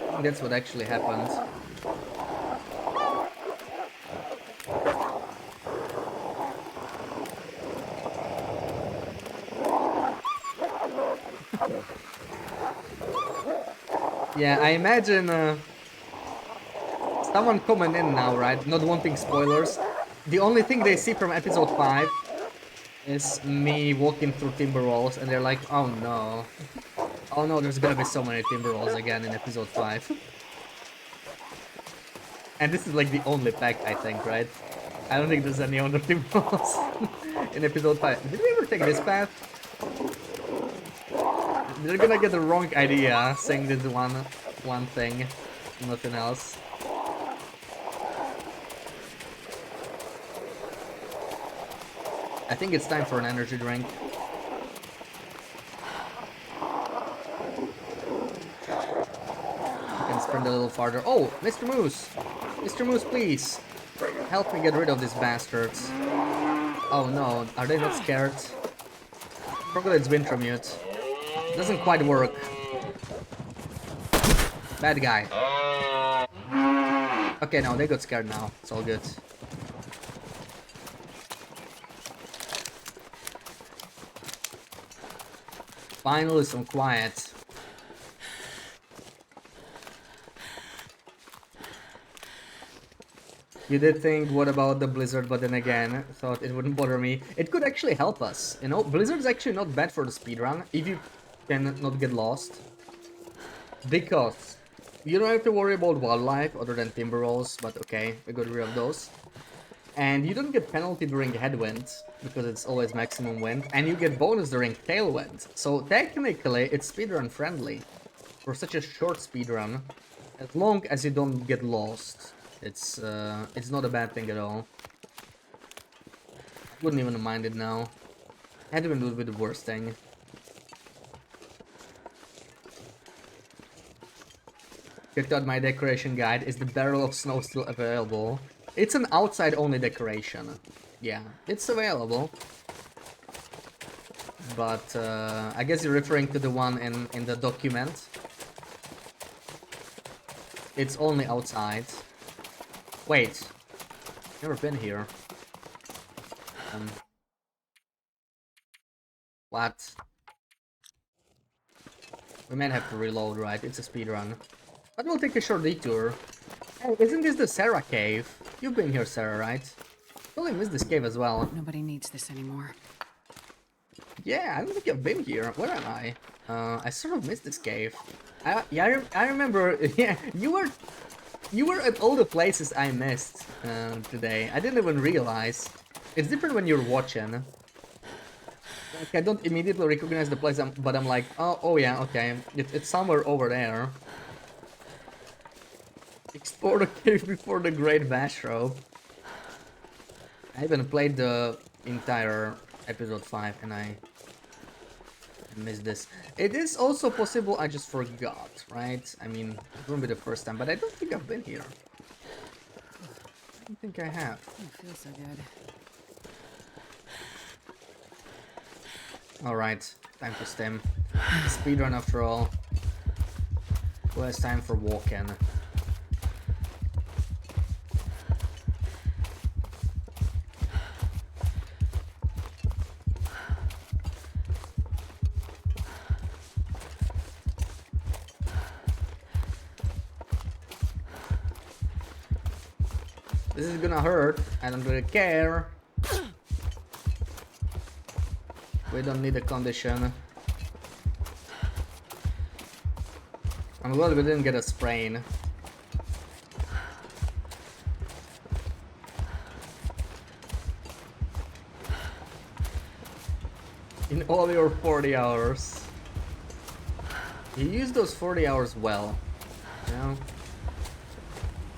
I think that's what actually happened. Yeah, I imagine someone coming in now, right? Not wanting spoilers. The only thing they see from episode 5 is me walking through timber walls and they're like, oh no. Oh no, there's gonna be so many timber walls again in episode 5. And this is like the only pack, I think, right? I don't think there's any other timber walls in episode 5. Did we ever take this path? They're gonna get the wrong idea saying this one thing, nothing else. I think it's time for an energy drink. I can sprint a little farther. Oh, Mr. Moose! Mr. Moose, please! Help me get rid of these bastards. Oh no, are they not scared? Forgot it's Wintermute. Doesn't quite work. Bad guy. Okay, no, they got scared now. It's all good. Finally, some quiet. You did think, what about the blizzard, but then again, thought it wouldn't bother me. It could actually help us, you know? Blizzard's actually not bad for the speedrun, if you can not get lost. Because you don't have to worry about wildlife, other than timber rolls, but okay, we got rid of those. And you don't get penalty during headwind, because it's always maximum wind, and you get bonus during tailwind. So technically, it's speedrun friendly. For such a short speedrun, as long as you don't get lost. It's not a bad thing at all. Wouldn't even mind it now. Headwind would be the worst thing. Checked out my decoration guide. Is the barrel of snow still available? It's an outside only decoration. Yeah, it's available. But I guess you're referring to the one in the document. It's only outside. Wait, never been here. What? We might have to reload, right? It's a speedrun. But we'll take a short detour. Hey, isn't this the Sarah cave? You've been here, Sarah, right? Totally missed this cave as well. Nobody needs this anymore. Yeah, I don't think I've been here. Where am I? I sort of missed this cave. I remember. Yeah, you were at all the places I missed today. I didn't even realize. It's different when you're watching. Like, I don't immediately recognize the place, but I'm like, oh yeah, okay, it's somewhere over there. Explore the cave before the Great Bathrobe. I haven't played the entire episode 5 and I missed this. It is also possible I just forgot, right? I mean, it won't be the first time, but I don't think I've been here. I don't think I have. It feels so good. Alright, time to stem. Speedrun after all. Who has time for walking? This is gonna hurt. I don't really care. We don't need a condition. I'm glad we didn't get a sprain. In all your 40 hours. You used those 40 hours well. You know?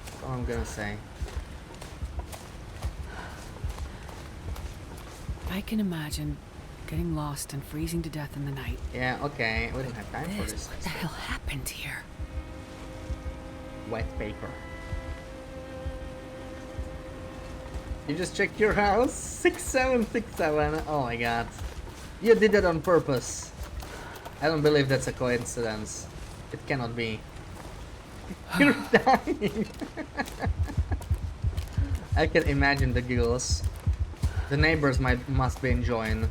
That's all I'm gonna say. I can imagine getting lost and freezing to death in the night. Yeah, okay. We don't have time for this. What the hell happened here? Wet paper. You just checked your house? 6767. Oh my god. You did that on purpose. I don't believe that's a coincidence. It cannot be. You're dying. I can imagine the giggles. The neighbors must be enjoying.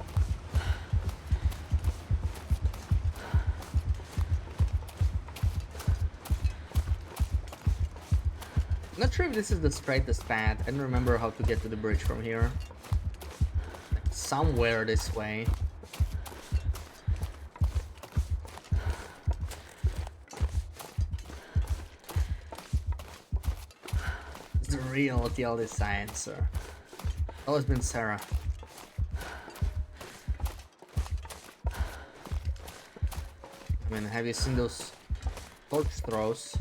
Not sure if this is the straightest path. I don't remember how to get to the bridge from here. Like somewhere this way. It's the real TLD science, sir. Always been Sarah. I mean, have you seen those torch throws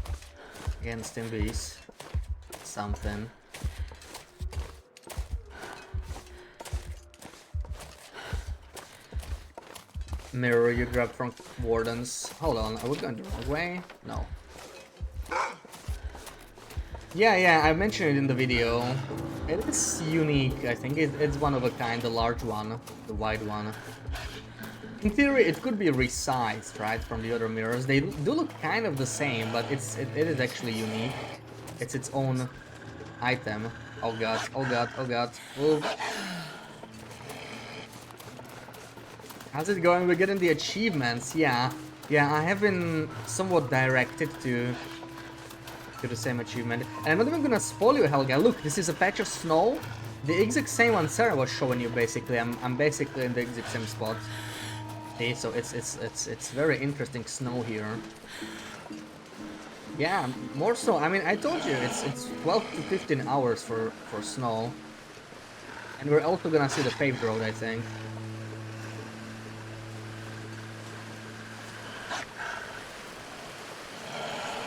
against MBs? Something. Mirror you grabbed from Wardens. Hold on, are we going the wrong way? No. Yeah, I mentioned it in the video. It is unique, I think. It's one of a kind, the large one, the wide one. In theory, it could be resized, right, from the other mirrors. They do look kind of the same, but it is actually unique. It's its own item. Oh god, oh god, oh god. Move. How's it going? We're getting the achievements, yeah. Yeah, I have been somewhat directed to to the same achievement. And I'm not even gonna spoil you, Helga. Look, this is a patch of snow. The exact same one Sarah was showing you, basically. I'm basically in the exact same spot. See, so it's very interesting snow here. Yeah, more so. I mean, I told you it's 12 to 15 hours for snow. And we're also gonna see the paved road, I think.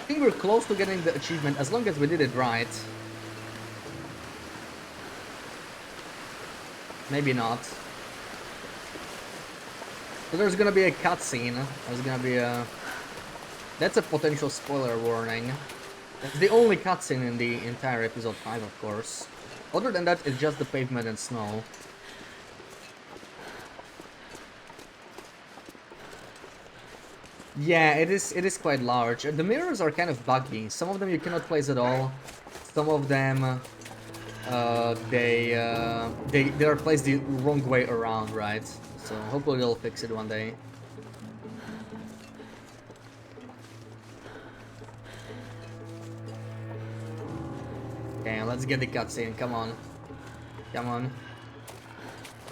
I think we're close to getting the achievement as long as we did it right. Maybe not. So there's gonna be a cutscene. There's gonna be a... That's a potential spoiler warning. That's the only cutscene in the entire episode 5, of course. Other than that, it's just the pavement and snow. Yeah, it is quite large. The mirrors are kind of buggy. Some of them you cannot place at all. Some of them they are placed the wrong way around, right? So hopefully they'll fix it one day. Okay, let's get the cutscene. Come on. Come on.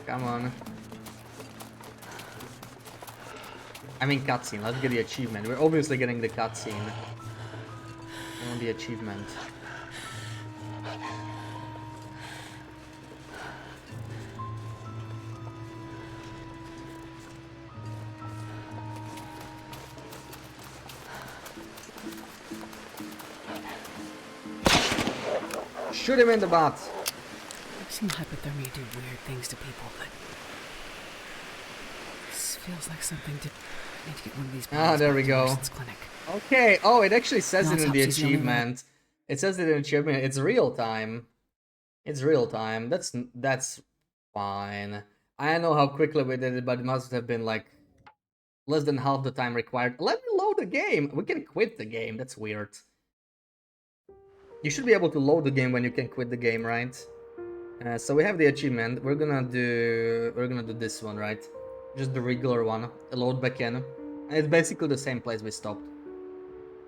Come on. I mean cutscene. Let's get the achievement. We're obviously getting the cutscene. I want the achievement. Shoot him in the butt. I've seen hypothermia do weird things to people, but this feels like something to... I need to get one of these. Ah, there we go. Clinic. Okay. Oh, it actually says it in the Autopsy's the only way. achievement. It says it in the achievement. It's real time. It's real time. That's fine. I don't know how quickly we did it, but it must have been like less than half the time required. Let me load the game. We can quit the game. That's weird. You should be able to load the game when you can quit the game, right? So we have the achievement. We're gonna do this one, right? Just the regular one. Load back in. And it's basically the same place we stopped.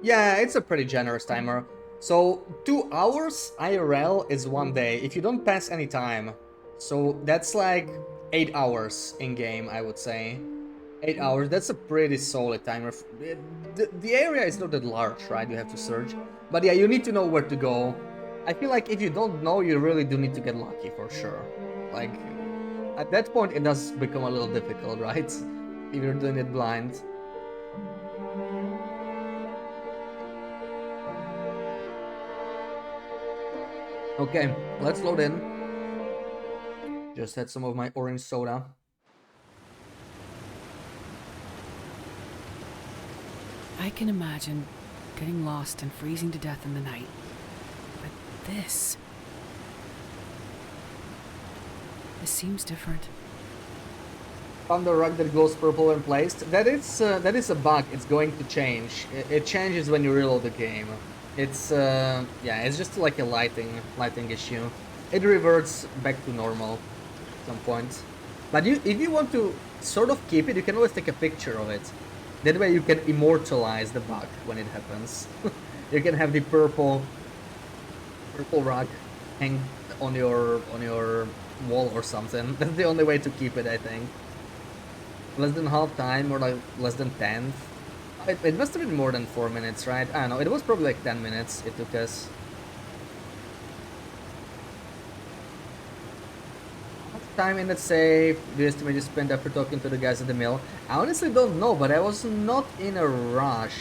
Yeah, it's a pretty generous timer. So 2 hours IRL is 1 day if you don't pass any time. So that's like 8 hours in game, I would say. 8 hours. That's a pretty solid timer. The area is not that large, right? You have to search. But yeah, you need to know where to go. I feel like if you don't know, you really do need to get lucky for sure. Like, at that point, it does become a little difficult, right? If you're doing it blind. Okay, let's load in. Just had some of my orange soda. I can imagine getting lost and freezing to death in the night. But this seems different. Found the rug that glows purple when placed. That is a bug. It's going to change. It changes when you reload the game. It's yeah, it's just like a lighting issue. It reverts back to normal at some point. But if you want to sort of keep it, you can always take a picture of it. That way you can immortalize the bug when it happens. You can have the purple rug hang on your wall or something. That's the only way to keep it, I think. Less than half time or like less than 10th. It must have been more than 4 minutes, right? I don't know. It was probably like 10 minutes it took us. How much time in that safe do you estimate you spent after talking to the guys at the mill? I honestly don't know, but I was not in a rush.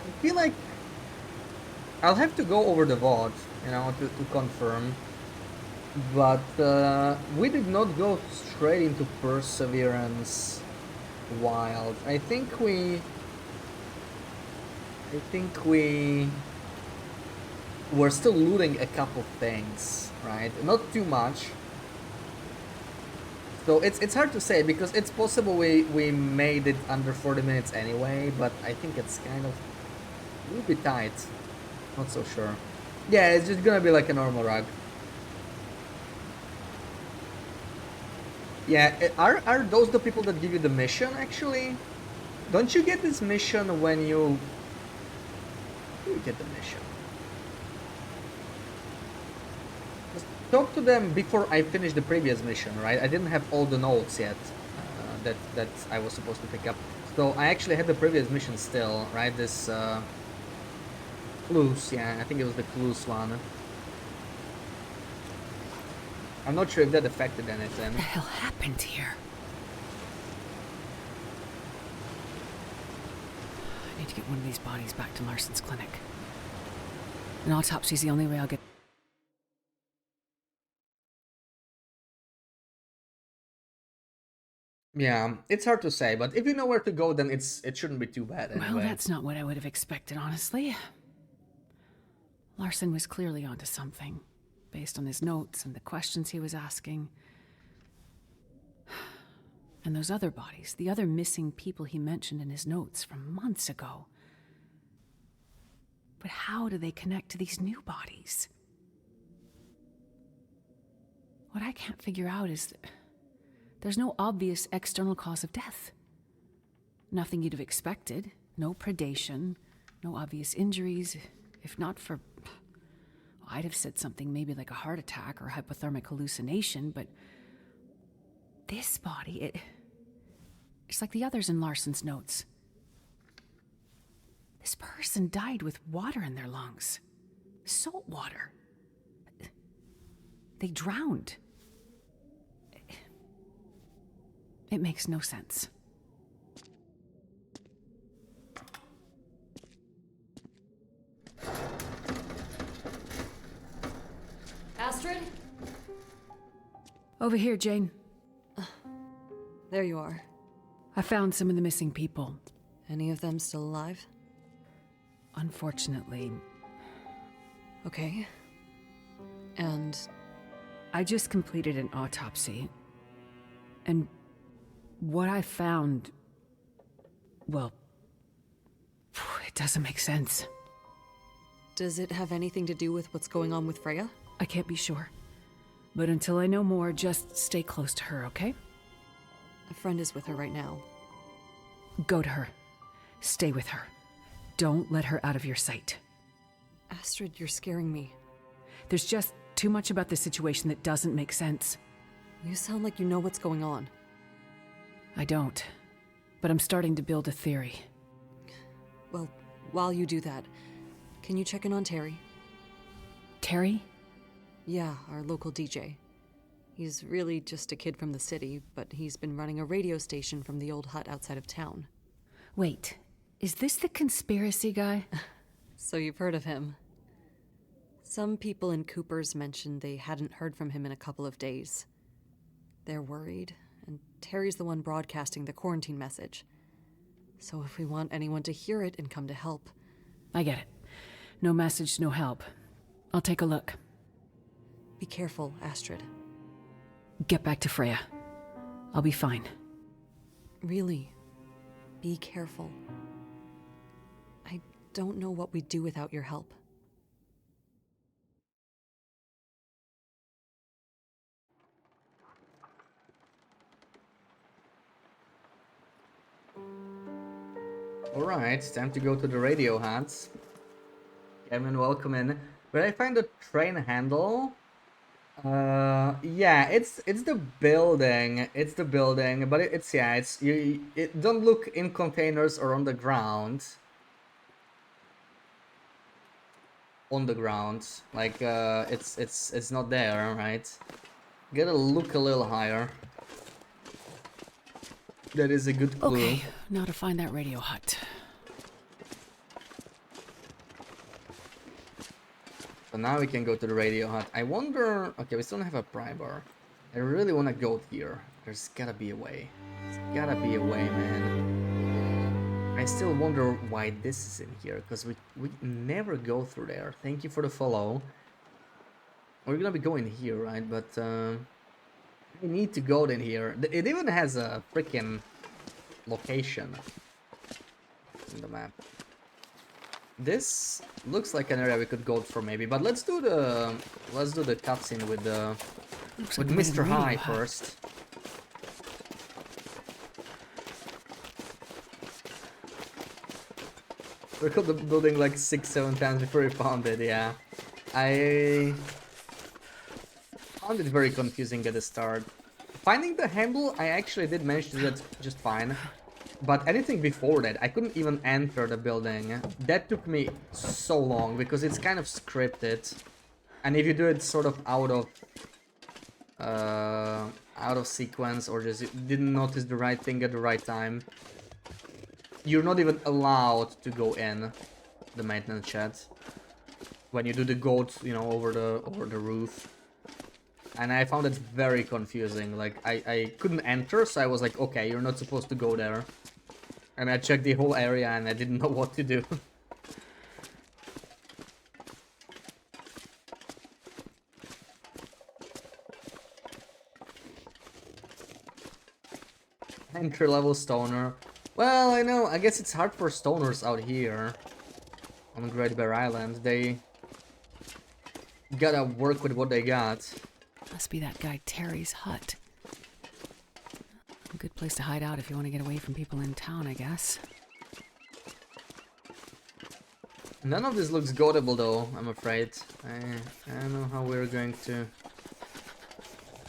I feel like I'll have to go over the VOD, you know, to confirm. But we did not go straight into Perseverance Wild. I think we were still looting a couple things, right? Not too much. So it's hard to say because it's possible we made it under 40 minutes anyway, but I think it's kind of a little bit tight. Not so sure. Yeah, it's just gonna be like a normal rug. Yeah, are those the people that give you the mission actually? Don't you get this mission when you get the mission? talked to them before I finished the previous mission, right? I didn't have all the notes yet that I was supposed to pick up. So I actually had the previous mission still, right? This Clues, yeah, I think it was the Clues one. I'm not sure if that affected anything. What the hell happened here? I need to get one of these bodies back to Larson's clinic. An autopsy's the only way I'll get... Yeah, it's hard to say, but if you know where to go, then it shouldn't be too bad anyway. Well, that's not what I would have expected, honestly. Larson was clearly onto something, based on his notes and the questions he was asking. And those other bodies, the other missing people he mentioned in his notes from months ago. But how do they connect to these new bodies? What I can't figure out is that there's no obvious external cause of death. Nothing you'd have expected. No predation, no obvious injuries. If not for... I'd have said something maybe like a heart attack or hypothermic hallucination, but... this body, it's like the others in Larson's notes. This person died with water in their lungs. Salt water. They drowned. It makes no sense. Astrid? Over here, Jane. There you are. I found some of the missing people. Any of them still alive? Unfortunately. Okay. And? I just completed an autopsy. And what I found... well... it doesn't make sense. Does it have anything to do with what's going on with Freya? I can't be sure. But until I know more, just stay close to her, okay? A friend is with her right now. Go to her. Stay with her. Don't let her out of your sight. Astrid, you're scaring me. There's just too much about this situation that doesn't make sense. You sound like you know what's going on. I don't. But I'm starting to build a theory. Well, while you do that, can you check in on Terry? Terry? Yeah, our local DJ. He's really just a kid from the city, but he's been running a radio station from the old hut outside of town. Wait, is this the conspiracy guy? So you've heard of him. Some people in Cooper's mentioned they hadn't heard from him in a couple of days. They're worried, and Terry's the one broadcasting the quarantine message. So if we want anyone to hear it and come to help... I get it. No message, no help. I'll take a look. Be careful, Astrid. Get back to Freya. I'll be fine. Really, be careful. I don't know what we'd do without your help. Alright, time to go to the radio hut. Kevin, welcome in. Where I find the train handle? Yeah, it's the building. It's the building, but it's yeah, it's it don't look in containers or on the ground. On the ground, like it's not there, right? Gotta look a little higher. That is a good clue. Okay, now to find that radio hut. So now we can go to the radio hut. I wonder... Okay, we still don't have a pry bar. I really want to go here. There's gotta be a way. There's gotta be a way, man. I still wonder why this is in here, because we never go through there. Thank you for the follow. We're gonna be going here, right? But we need to go in here. It even has a freaking location in the map. This looks like an area we could go for maybe, but let's do the cutscene with Mr. High first. We called the building like 6-7 times before we found it. Yeah, found it very confusing at the start. Finding the handle, I actually did manage to do that just fine. But anything before that, I couldn't even enter the building. That took me so long because it's kind of scripted. And if you do it sort of out of sequence, or just didn't notice the right thing at the right time, you're not even allowed to go in the maintenance shed when you do the goat, you know, over the roof. And I found it very confusing. Like I couldn't enter, so I was like, okay, you're not supposed to go there. And I checked the whole area and I didn't know what to do. Entry-level stoner. Well, I know, I guess it's hard for stoners out here on Great Bear Island. They gotta work with what they got. Must be that guy Terry's hut. A good place to hide out if you want to get away from people in town, I guess. None of this looks goatable though, I'm afraid. I don't know how we're going to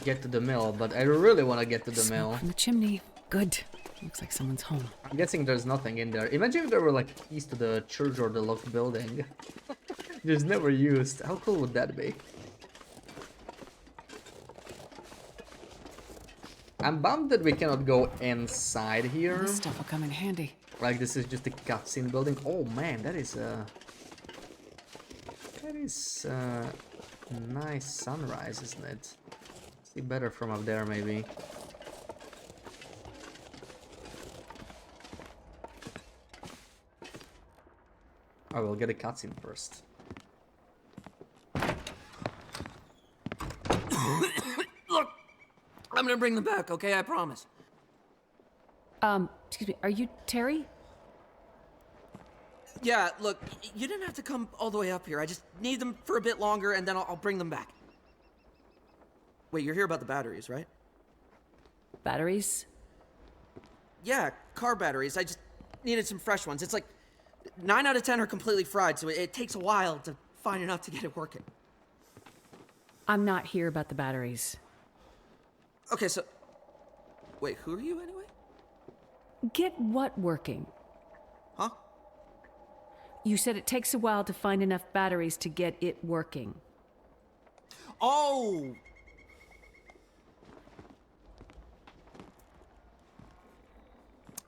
get to the mill, but I really want to get to the mill. From the chimney. Good. Looks like someone's home. I'm guessing there's nothing in there. Imagine if there were like keys to the church or the locked building. Just never used. How cool would that be? I'm bummed that we cannot go inside here. This stuff will come in handy. Like this is just a cutscene building. Oh man, that is nice sunrise, isn't it? See better from up there, maybe. I will get a cutscene first. Look, I'm gonna bring them back, okay? I promise. Excuse me, are you Terry? Yeah, look, you didn't have to come all the way up here. I just need them for a bit longer, and then I'll bring them back. Wait, you're here about the batteries, right? Batteries? Yeah, car batteries. I just needed some fresh ones. It's like 9 out of 10 are completely fried, so it takes a while to find enough to get it working. I'm not here about the batteries. Okay, so... Wait, who are you anyway? Get what working? Huh? You said it takes a while to find enough batteries to get it working. Oh!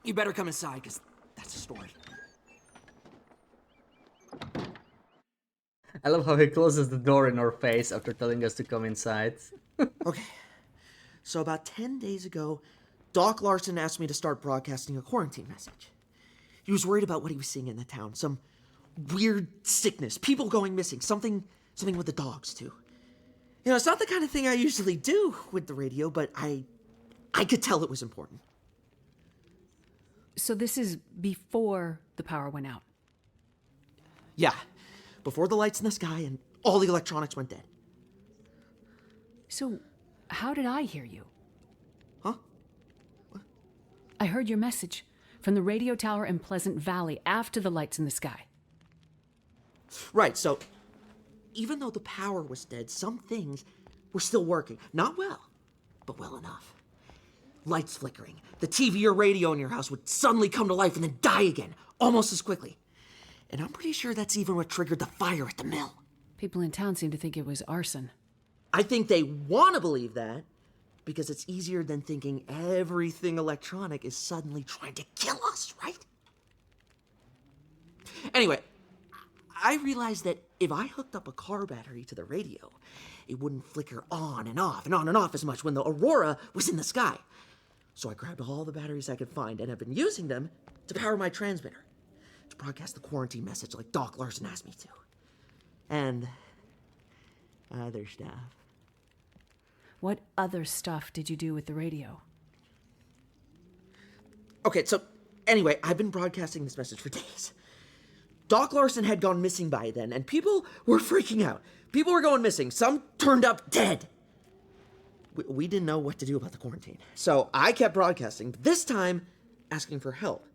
You better come inside, because that's the story. I love how he closes the door in our face after telling us to come inside. Okay. So about 10 days ago, Doc Larson asked me to start broadcasting a quarantine message. He was worried about what he was seeing in the town. Some weird sickness, people going missing, something with the dogs, too. You know, it's not the kind of thing I usually do with the radio, but I could tell it was important. So this is before the power went out? Yeah. Before the lights in the sky and all the electronics went dead. So, how did I hear you? Huh? What? I heard your message from the radio tower in Pleasant Valley after the lights in the sky. Right, so even though the power was dead, some things were still working. Not well, but well enough. Lights flickering. The TV or radio in your house would suddenly come to life and then die again, almost as quickly. And I'm pretty sure that's even what triggered the fire at the mill. People in town seem to think it was arson. I think they want to believe that because it's easier than thinking everything electronic is suddenly trying to kill us, right? Anyway, I realized that if I hooked up a car battery to the radio, it wouldn't flicker on and off and on and off as much when the aurora was in the sky. So I grabbed all the batteries I could find and have been using them to power my transmitter, to broadcast the quarantine message like Doc Larson asked me to. And other stuff. What other stuff did you do with the radio? Okay, so anyway, I've been broadcasting this message for days. Doc Larson had gone missing by then, and people were freaking out. People were going missing. Some turned up dead. We didn't know what to do about the quarantine. So I kept broadcasting, but this time asking for help.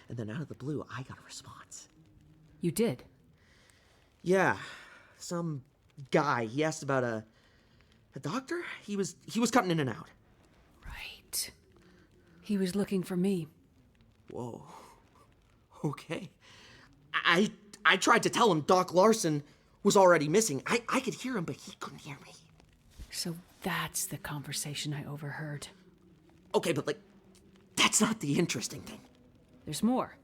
And then out of the blue, I got a response. You did? Yeah. Some guy, he asked about a The doctor, he was cutting in and out. Right. He was looking for me. Whoa. Okay. I tried to tell him Doc Larson was already missing. I could hear him, but he couldn't hear me. So that's the conversation I overheard. Okay, but that's not the interesting thing. There's more.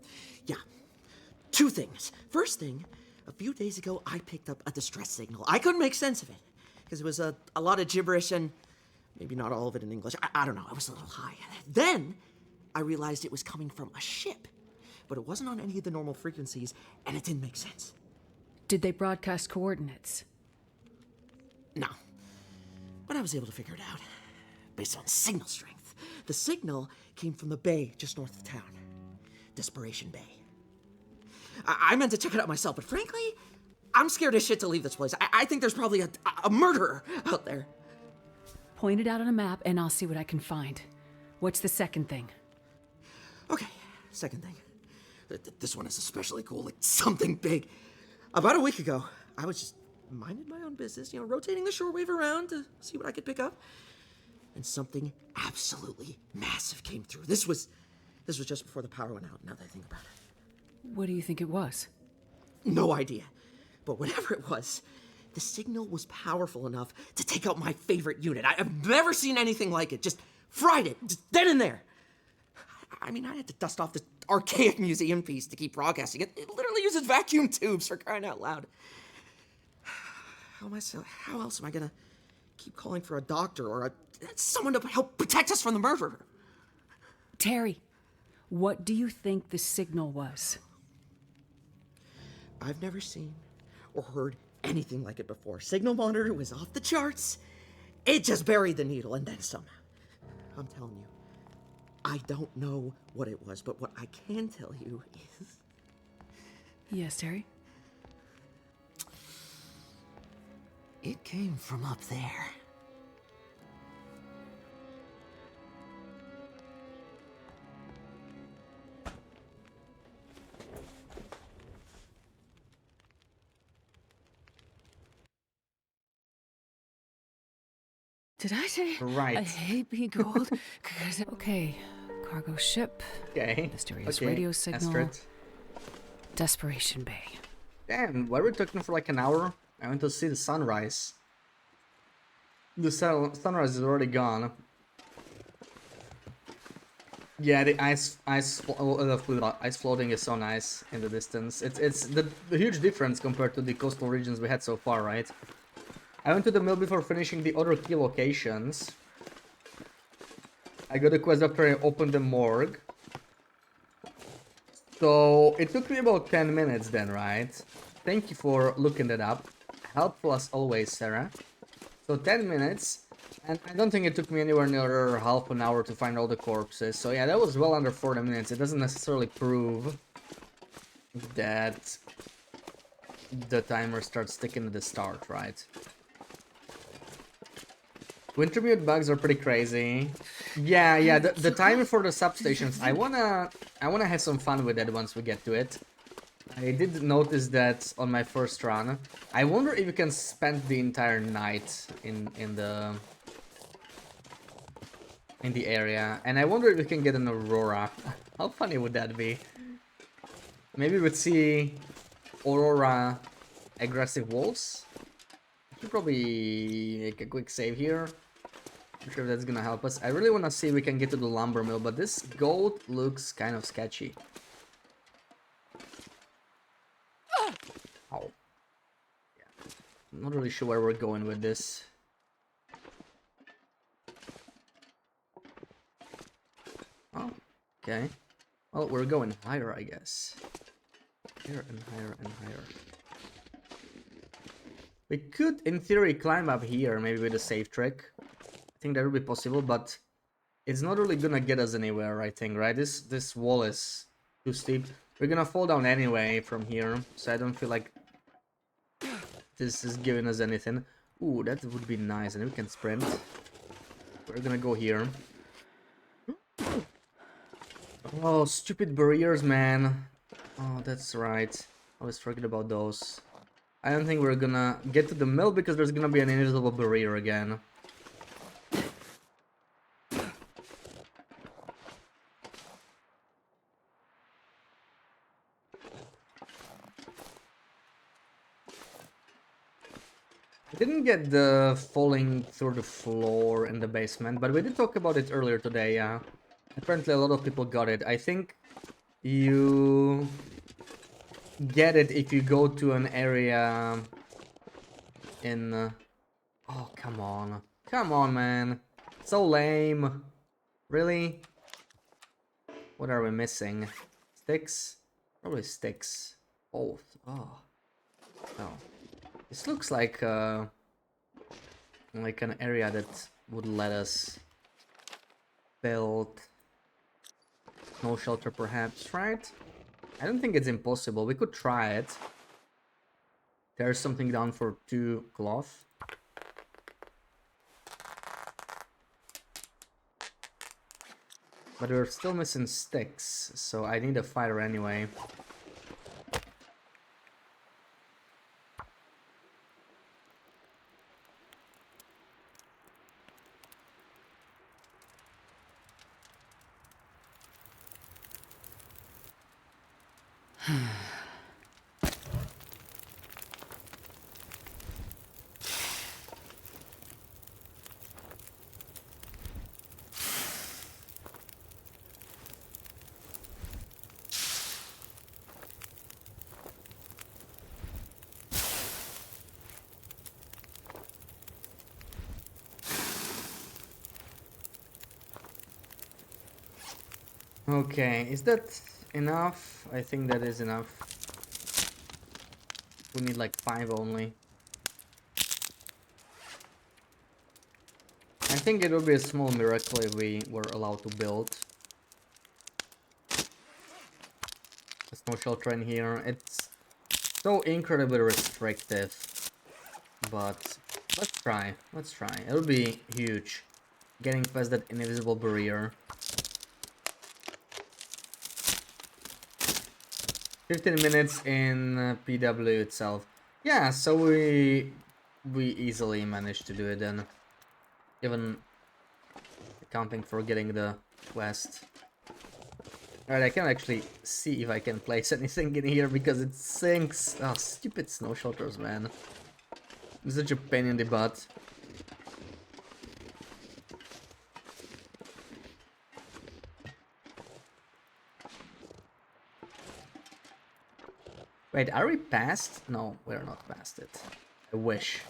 Yeah. 2 things. First thing, a few days ago, I picked up a distress signal. I couldn't make sense of it, because it was a lot of gibberish and maybe not all of it in English. I don't know, I was a little high. Then, I realized it was coming from a ship, but it wasn't on any of the normal frequencies, and it didn't make sense. Did they broadcast coordinates? No. But I was able to figure it out, based on signal strength. The signal came from the bay just north of town. Desperation Bay. I meant to check it out myself, but frankly, I'm scared as shit to leave this place. I think there's probably a murderer out there. Point it out on a map and I'll see what I can find. What's the second thing? Okay, second thing. This one is especially cool, like something big. About a week ago, I was just minding my own business, rotating the shortwave around to see what I could pick up. And something absolutely massive came through. This was just before the power went out, now that I think about it. What do you think it was? No idea. But whatever it was, the signal was powerful enough to take out my favorite unit. I've never seen anything like it. Just fried it, just then and there. I mean, I had to dust off this archaic museum piece to keep broadcasting it. It literally uses vacuum tubes, for crying out loud. How else am I gonna keep calling for a doctor or someone to help protect us from the murderer? Terry, what do you think the signal was? I've never seen or heard anything like it before. Signal monitor was off the charts. It just buried the needle and then some. I'm telling you, I don't know what it was, but what I can tell you is... Yes, Terry? It came from up there. Did I say Right. I hate being cold? Okay, cargo ship. Okay. Mysterious Okay. radio signal. Astrid. Desperation Bay. Damn, why were we talking for like an hour? I went to see the sunrise. The sunrise is already gone. Yeah, the ice floating is so nice in the distance. It's the huge difference compared to the coastal regions we had so far, right? I went to the mill before finishing the other key locations. I got a quest after I opened the morgue. So it took me about 10 minutes then, right? Thank you for looking that up. Helpful as always, Sarah. So 10 minutes, and I don't think it took me anywhere near half an hour to find all the corpses. So yeah, that was well under 40 minutes. It doesn't necessarily prove that the timer starts ticking at the start, right? Wintermute bugs are pretty crazy. Yeah, the timer for the substations, I wanna have some fun with that once we get to it. I did notice that on my first run. I wonder if you can spend the entire night in the area, and I wonder if you can get an Aurora. How funny would that be? Maybe we'd see Aurora aggressive wolves. Should probably make a quick save here. I'm sure that's gonna help us. I really wanna see if we can get to the lumber mill, but this goat looks kind of sketchy. Oh. Yeah. I'm not really sure where we're going with this. Oh, okay. Well, we're going higher, I guess. Higher and higher and higher. We could, in theory, climb up here, maybe with a safe trick. I think that would be possible, but it's not really gonna get us anywhere, I think, right? This wall is too steep. We're gonna fall down anyway from here, so I don't feel like this is giving us anything. Ooh, that would be nice, and we can sprint. We're gonna go here. Oh, stupid barriers, man. Oh, that's right. I always forget about those. I don't think we're gonna get to the mill because there's gonna be an inevitable barrier again. I didn't get the falling through the floor in the basement, but we did talk about it earlier today, yeah. Apparently a lot of people got it. I think you get it if you go to an area in... oh, come on. Come on, man. So lame. Really? What are we missing? Sticks? Probably sticks. Both. Oh. Oh. This looks like an area that would let us build snow shelter, perhaps, right? I don't think it's impossible. We could try it. There's something down for 2 cloth. But we're still missing sticks, so I need a fire anyway. Okay, is that enough? I think that is enough. We need like 5 only. I think it would be a small miracle if we were allowed to build a snow shelter in here. It's so incredibly restrictive, but let's try. Let's try. It'll be huge. Getting past that invisible barrier. 15 minutes in PW itself. Yeah, so we easily managed to do it then. Even accounting for getting the quest. Alright, I can actually see if I can place anything in here because it sinks. Oh, stupid snow shelters, man. It's such a pain in the butt. Wait, are we past? No, we're not past it. I wish.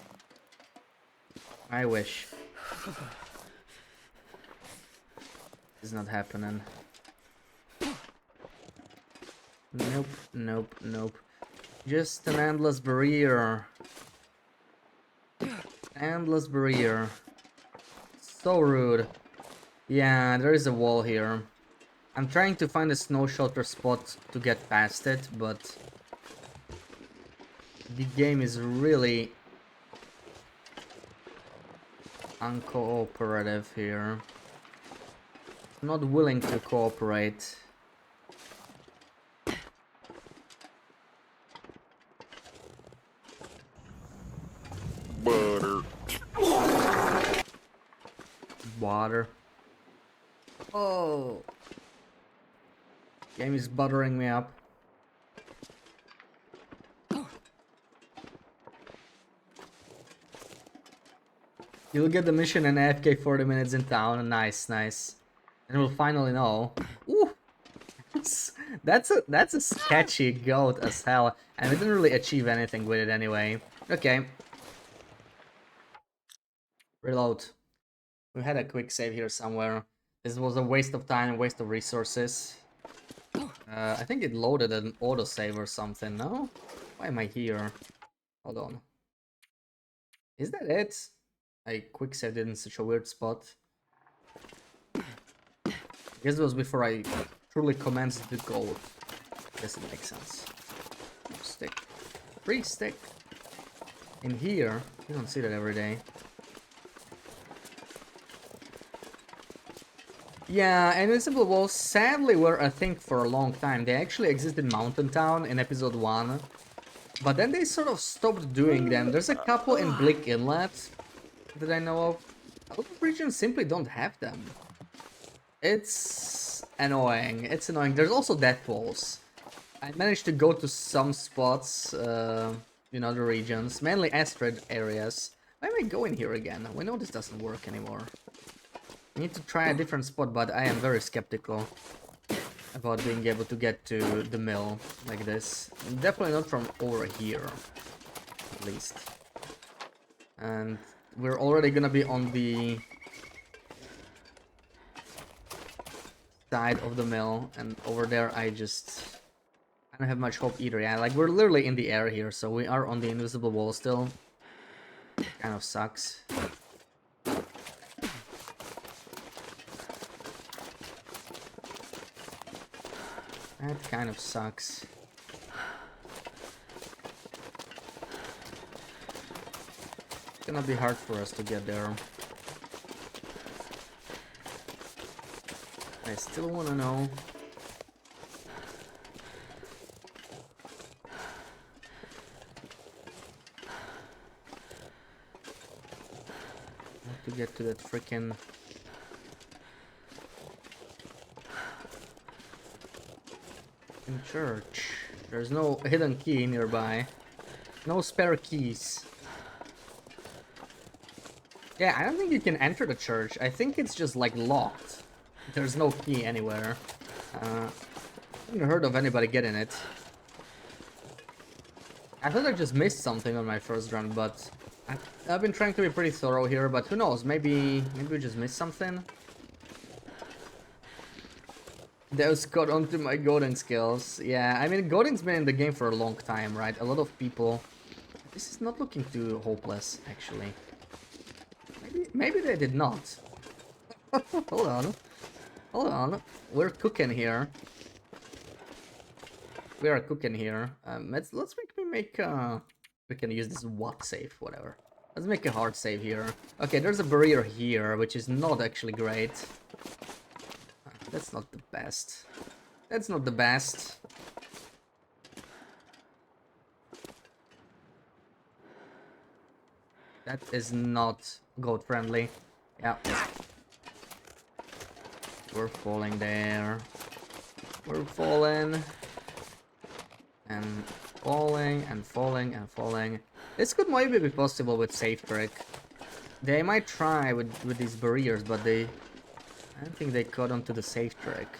I wish. It's not happening. Nope, nope, nope. Just an endless barrier. Endless barrier. So rude. Yeah, there is a wall here. I'm trying to find a snow shelter spot to get past it, but the game is really uncooperative here. I'm not willing to cooperate. Butter. Water. Oh. Game is buttering me up. You'll get the mission and AFK 40 minutes in town. Nice, nice. And we'll finally know. Ooh. That's a sketchy goat as hell. And we didn't really achieve anything with it anyway. Okay. Reload. We had a quick save here somewhere. This was a waste of time, a waste of resources. I think it loaded an autosave or something, no? Why am I here? Hold on. Is that it? I quick saved it in such a weird spot. I guess it was before I truly commenced the goal. Guess it makes sense. Stick. Free stick. In here, you don't see that every day. Yeah, and Invincible Walls sadly were a thing for a long time. They actually existed in Mountain Town in episode 1. But then they sort of stopped doing them. There's a couple in Blick Inlet that I know of. A lot of regions simply don't have them. It's annoying. It's annoying. There's also Death Walls. I managed to go to some spots in other regions, mainly Astrid areas. Why am I going here again? We know this doesn't work anymore. I need to try a different spot, but I am very skeptical about being able to get to the mill like this. Definitely not from over here, at least. And we're already gonna be on the side of the mill, and over there I don't have much hope either. Yeah, like we're literally in the air here, so we are on the invisible wall still. Kind of sucks. That kind of sucks. It's gonna be hard for us to get there. I still wanna know. How to get to that frickin' church. There's no hidden key nearby. No spare keys. Yeah, I don't think you can enter the church. I think it's just like locked. There's no key anywhere. I haven't heard of anybody getting it. I thought I just missed something on my first run, but I've been trying to be pretty thorough here, but who knows, maybe we just missed something. Those got onto my goading skills. Yeah, I mean, goading's been in the game for a long time, right? A lot of people... This is not looking too hopeless, actually. Maybe they did not. Hold on. Hold on. We're cooking here. We are cooking here. Let's make we can use this what save, whatever. Let's make a hard save here. Okay, there's a barrier here, which is not actually great. That's not the best. That's not the best. That is not goat friendly. Yeah. We're falling there. We're falling. And falling and falling and falling. This could maybe be possible with safe trick. They might try with these barriers, but I don't think they caught onto the safe track.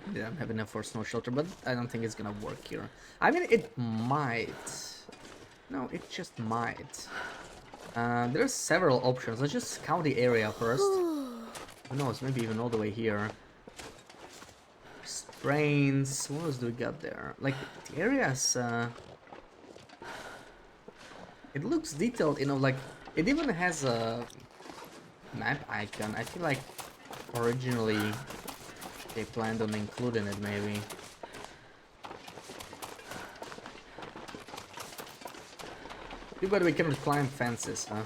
They don't have enough for snow shelter, but I don't think it's gonna work here. I mean, it might. No, it just might. There's several options. Let's just scout the area first. Who knows, maybe even all the way here. Trains. What else do we got there? Like, the area's... It looks detailed, you know, like... It even has a... map icon. I feel like originally they planned on including it, maybe. Too bad we cannot climb fences, huh?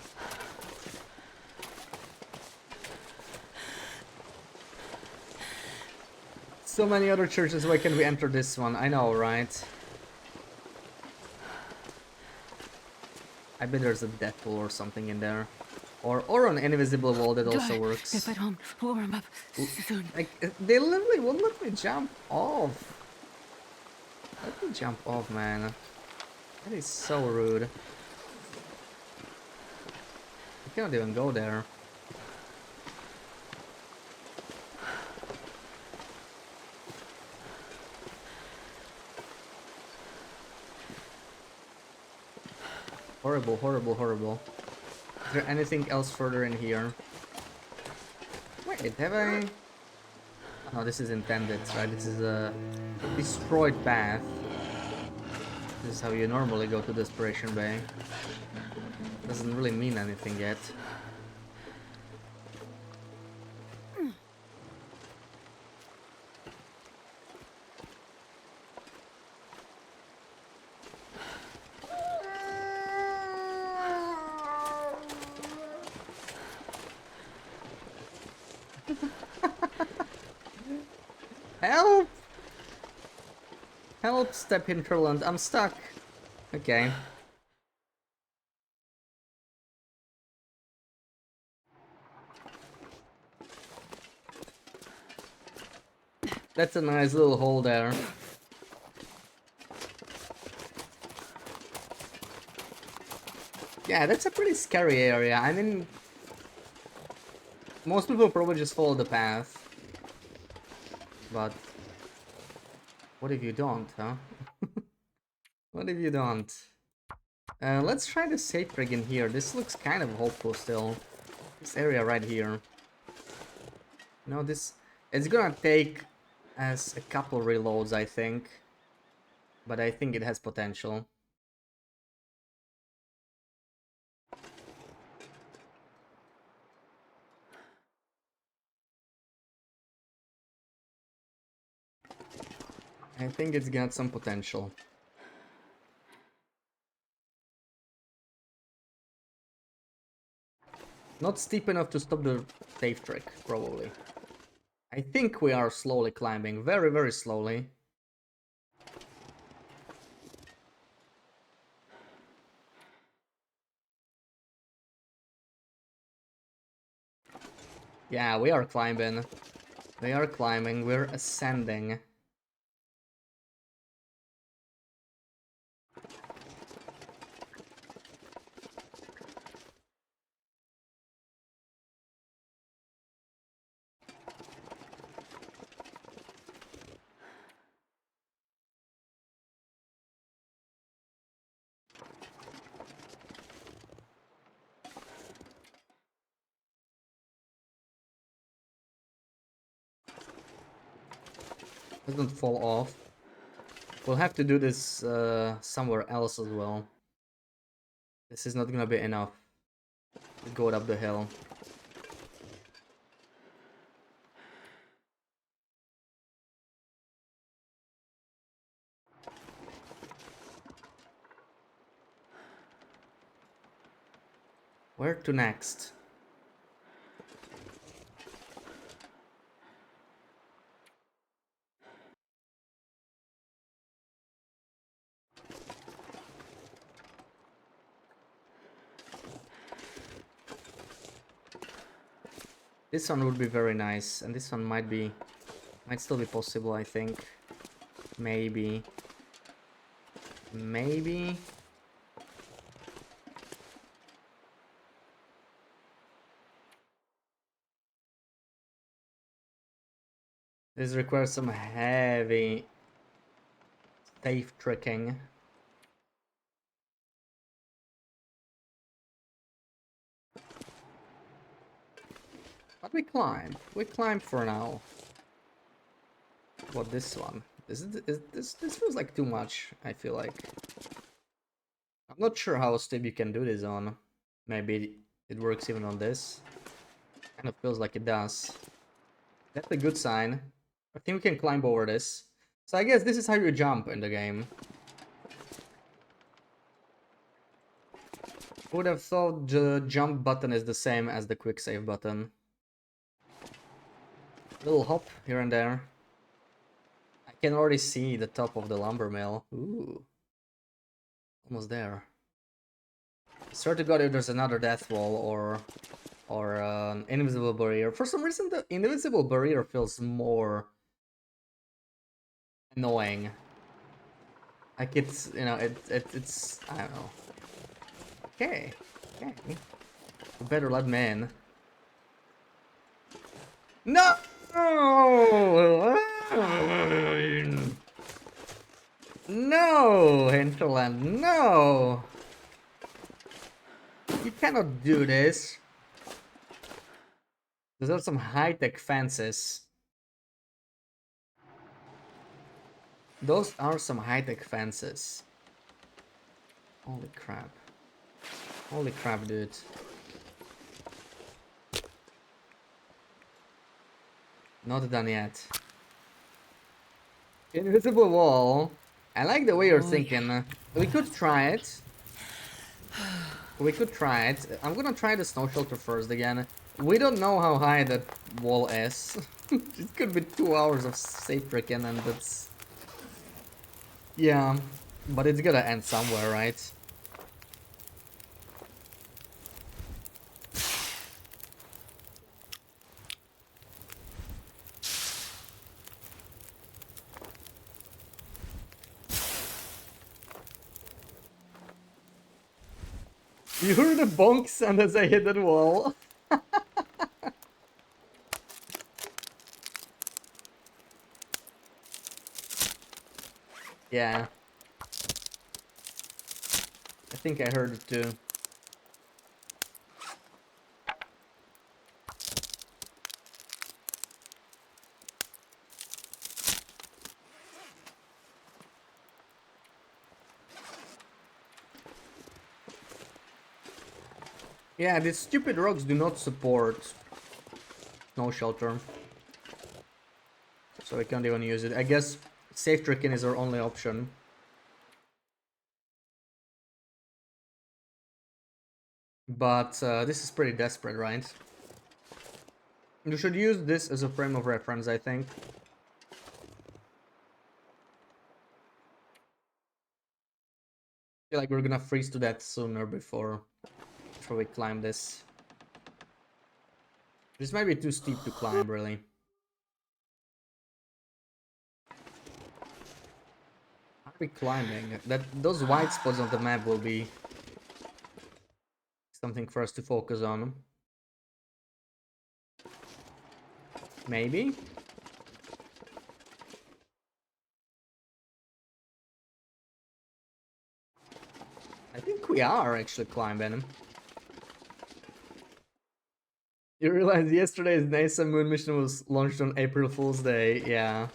So many other churches, why can't we enter this one? I know, right? I bet there's a death pool or something in there. Or an invisible wall that also works. If I don't warm up soon. Like, they literally won't let me jump off. Let me jump off, man. That is so rude. I cannot even go there. Horrible, horrible, horrible. Is there anything else further in here? Wait, have I... Oh, this is intended, right? This is a destroyed path. This is how you normally go to Desperation Bay. Doesn't really mean anything yet. Help! Help, Step Hinterland, I'm stuck. Okay. That's a nice little hole there. Yeah, that's a pretty scary area. I mean, most people probably just follow the path. But what if you don't, huh? What if you don't? Let's try the safe rig in here. This looks kind of hopeful still. This area right here. No, this... It's gonna take us a couple reloads, I think. But I think it has potential. I think it's got some potential. Not steep enough to stop the safe trick, probably. I think we are slowly climbing, very, very slowly. Yeah, we are climbing. We are climbing, we're ascending. Doesn't fall off. We'll have to do this somewhere else as well. This is not gonna be enough to go up the hill. Where to next? This one would be very nice, and this one might still be possible, I think. Maybe. Maybe. This requires some heavy safe tricking. But we climb. We climb for now. What, this one? This feels like too much, I feel like. I'm not sure how steep you can do this on. Maybe it works even on this. Kind of feels like it does. That's a good sign. I think we can climb over this. So I guess this is how you jump in the game. Would have thought the jump button is the same as the quick save button. Little hop here and there. I can already see the top of the lumber mill. Ooh. Almost there. I swear to God if there's another death wall or an invisible barrier. For some reason the invisible barrier feels more annoying. Like it's, you know, it's I don't know. Okay. Okay. You better let me in. No! No, Hinterland, no! You cannot do this. Those are some high-tech fences. Those are some high-tech fences. Holy crap. Holy crap, dude. Not done yet. Invisible wall. I like the way you're thinking. We could try it. We could try it. I'm gonna try the snow shelter first again. We don't know how high that wall is. It could be 2 hours of safe freaking and that's... Yeah, but it's gonna end somewhere, right? You heard the bonk sound as I hit that wall. Yeah. I think I heard it too. Yeah, these stupid rocks do not support no shelter. So I can't even use it. I guess safe tricking is our only option. But this is pretty desperate, right? You should use this as a frame of reference, I think. I feel like we're gonna freeze to death sooner before we climb this. This might be too steep to climb, really. How are we climbing? Those white spots on the map will be something for us to focus on. Maybe? I think we are actually climbing. You realize yesterday's NASA moon mission was launched on April Fool's Day? Yeah.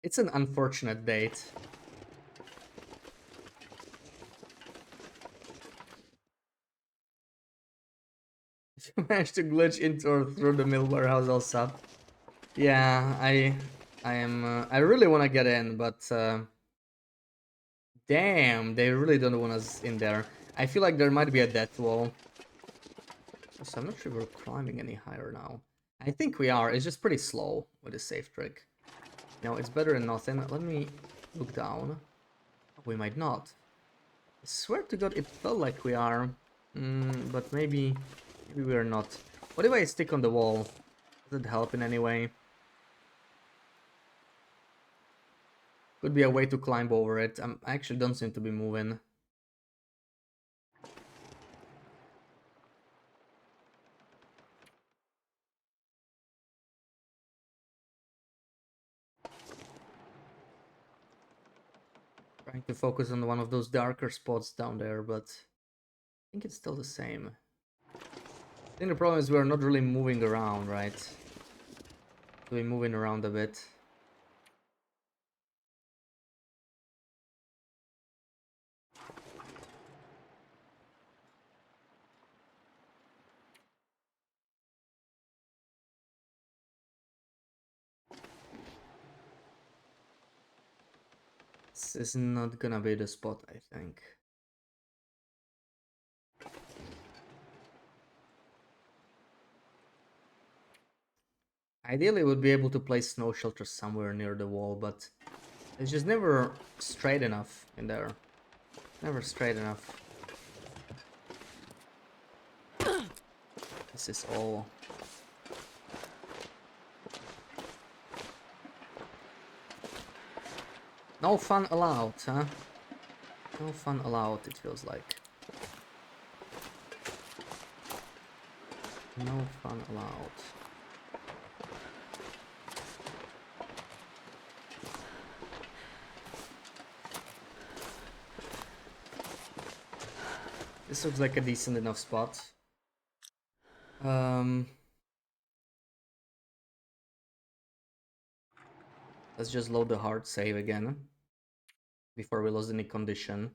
It's an unfortunate date. If you managed to glitch into or through the mill warehouse, I'll sub. Yeah, I really want to get in, but damn, they really don't want us in there. I feel like there might be a death wall. So I'm not sure we're climbing any higher now. I think we are. It's just pretty slow with a safe trick. No, it's better than nothing. Let me look down. We might not. I swear to God, it felt like we are. But maybe we're not. What if I stick on the wall? Does it help in any way? Could be a way to climb over it. I actually don't seem to be moving. Trying to focus on one of those darker spots down there, but I think it's still the same. I think the problem is we're not really moving around, right? We're moving around a bit. This is not gonna be the spot, I think. Ideally, we'd be able to place snow shelters somewhere near the wall, but it's just never straight enough in there. Never straight enough. This is all... No fun allowed, huh? No fun allowed, it feels like. No fun allowed. This looks like a decent enough spot. Let's just load the hard save again before we lose any condition.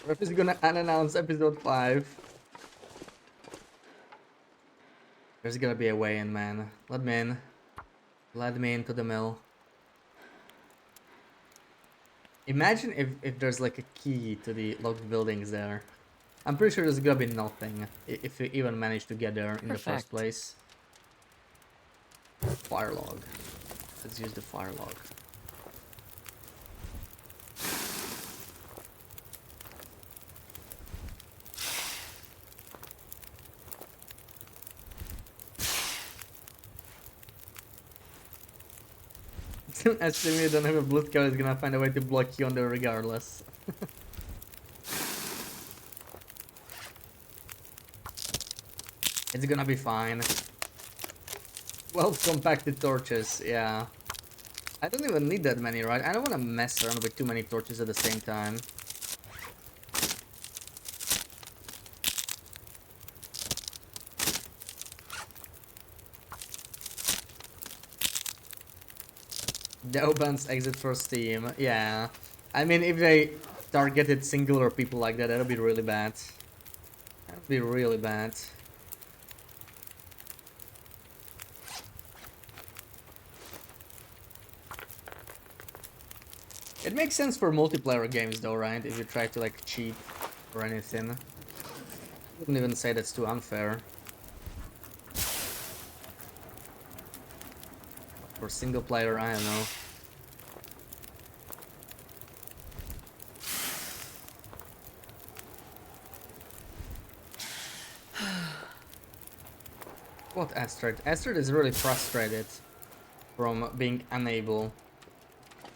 Ref is gonna unannounce episode 5. There's gonna be a way in, man. Let me in. Let me into the mill. Imagine if there's like a key to the locked buildings there. I'm pretty sure there's gonna be nothing if we even manage to get there in the first place. Fire log. Let's use the fire log. Assuming you don't have a blood card, it's gonna find a way to block you on there regardless. It's gonna be fine. Well compacted torches, yeah. I don't even need that many, right? I don't want to mess around with too many torches at the same time. Deobans exit for Steam, yeah. I mean, if they targeted singular people like that, that'd be really bad. That'd be really bad. It makes sense for multiplayer games though, right? If you try to like cheat or anything. I wouldn't even say that's too unfair. For single player, I don't know. What Astrid? Astrid is really frustrated from being unable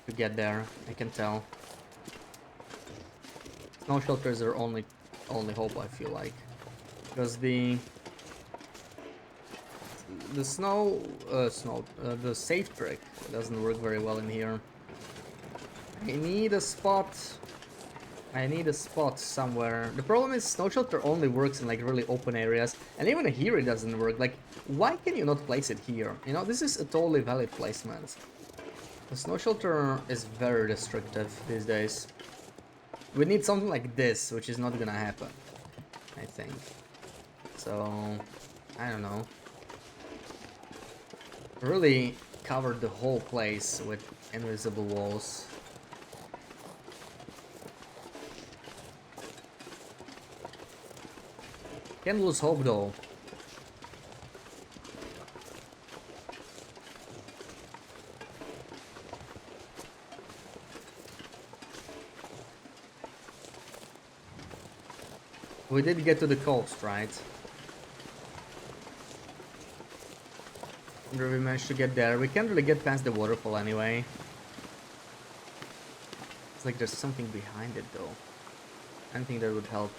to get there, I can tell. Snow shelters are only hope, I feel like, because the safe trick doesn't work very well in here. I need a spot somewhere. The problem is snow shelter only works in like really open areas, and even here it doesn't work. Like, why can you not place it here? You know, this is a totally valid placement. The snow shelter is very restrictive these days. We need something like this, which is not gonna happen, I think. So, I don't know. Really covered the whole place with invisible walls. Can't lose hope though. We did get to the coast, right? Wonder if we managed to get there. We can't really get past the waterfall anyway. It's like there's something behind it though. Anything that would help.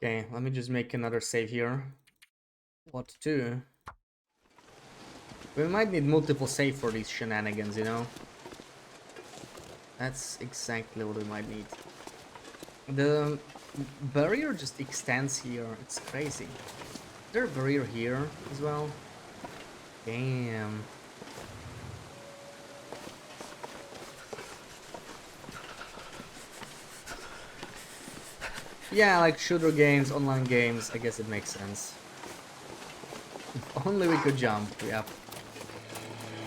Okay, let me just make another save here. What to do? We might need multiple save for these shenanigans, you know? That's exactly what we might need. The barrier just extends here. It's crazy. Is there a barrier here as well? Damn. Yeah, like shooter games, online games, I guess it makes sense. If only we could jump, yep.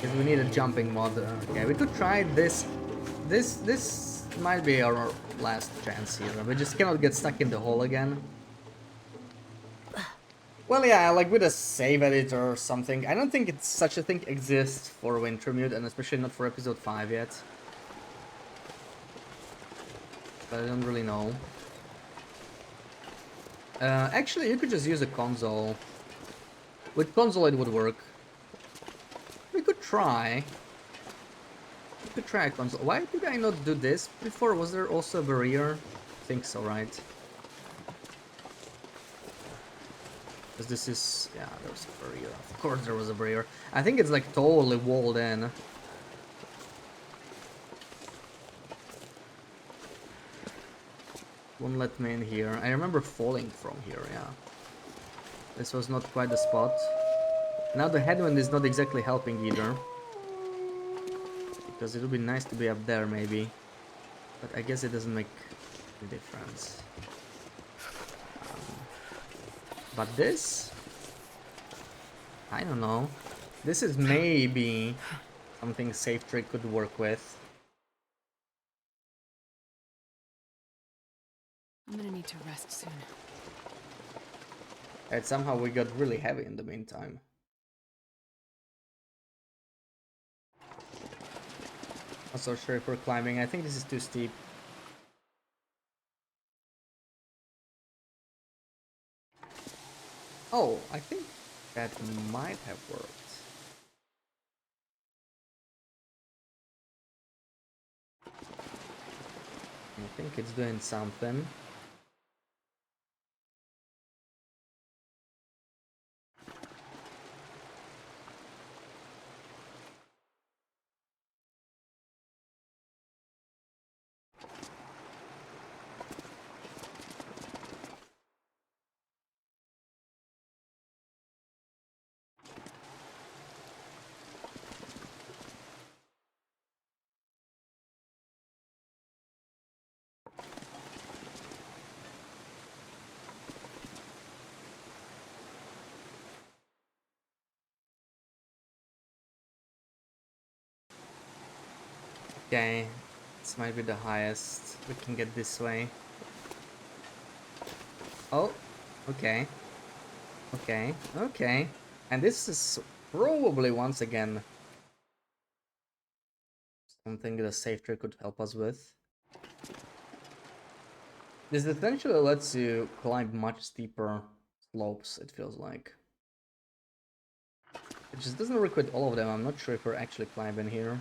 If we need a jumping mod, okay, we could try this. This might be our last chance here. We just cannot get stuck in the hole again. Well, yeah, like with a save editor or something. I don't think it's such a thing exists for Wintermute, and especially not for episode 5 yet. But I don't really know. Actually, you could just use a console. With console it would work. We could try. We could try a console. Why did I not do this before? Was there also a barrier? I think so, right? Because this is... yeah, there was a barrier. Of course there was a barrier. I think it's like totally walled in. Won't let me in here. I remember falling from here, yeah. This was not quite the spot. Now the headwind is not exactly helping either. Because it would be nice to be up there maybe. But I guess it doesn't make a difference. But this? I don't know. This is maybe something Safe Trick could work with. I'm gonna need to rest soon. And somehow we got really heavy in the meantime. Not so sure if we're climbing. I think this is too steep. Oh, I think that might have worked. I think it's doing something. Okay, this might be the highest we can get this way. Oh, okay. Okay, okay. And this is probably once again something the safe trick could help us with. This essentially lets you climb much steeper slopes, it feels like. It just doesn't require all of them. I'm not sure if we're actually climbing here.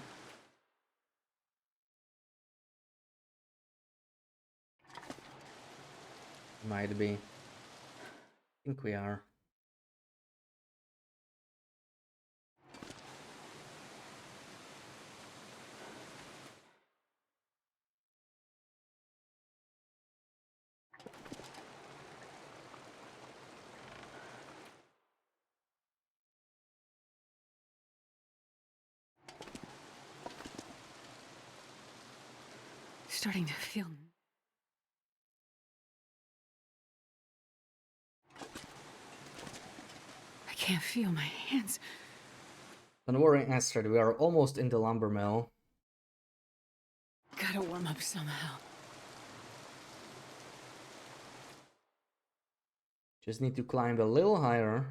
Might be. I think we are. Starting to feel... I can't feel my hands. Don't worry, Astrid, we are almost in the lumber mill. Gotta warm up somehow. Just need to climb a little higher.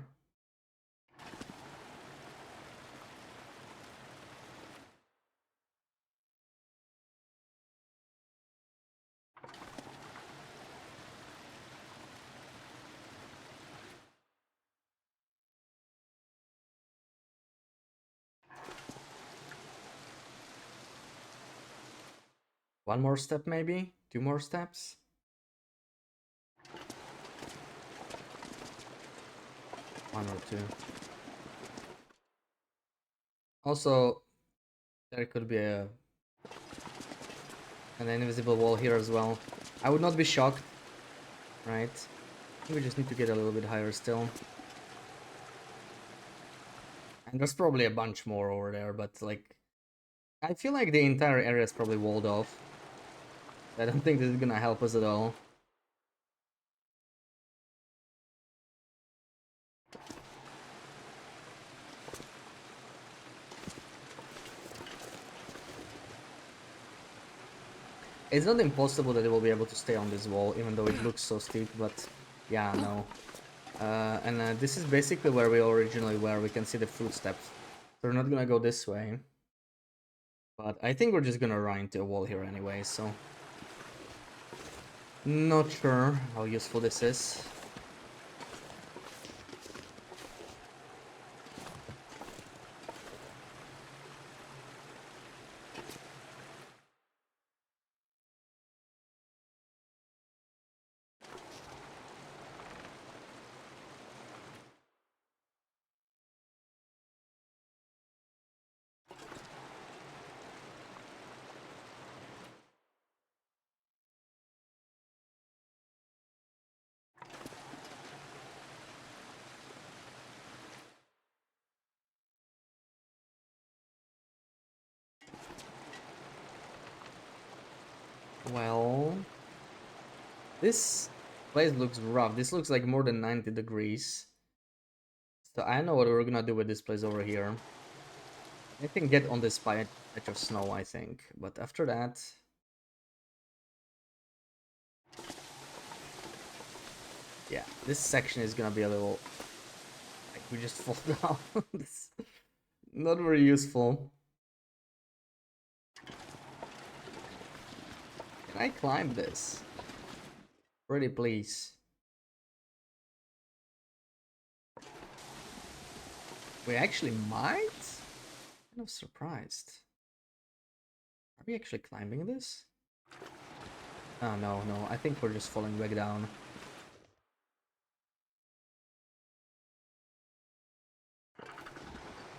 One more step maybe? 2 more steps? One or 2. Also, there could be an invisible wall here as well. I would not be shocked, right? We just need to get a little bit higher still. And there's probably a bunch more over there, but like... I feel like the entire area is probably walled off. I don't think this is gonna help us at all. It's not impossible that it will be able to stay on this wall, even though it looks so steep, but yeah, no. This is basically where we originally were. We can see the footsteps. So we're not gonna go this way. But I think we're just gonna run into a wall here anyway, so... Not sure how useful this is. Well, this place looks rough. This looks like more than 90 degrees. So I know what we're gonna do with this place over here. I can get on this patch of snow, I think. But after that... Yeah, this section is gonna be a little... Like, we just fall down. This not very useful. Can I climb this? Pretty please. We actually might? Kind of surprised. Are we actually climbing this? Oh, no, no. I think we're just falling back down.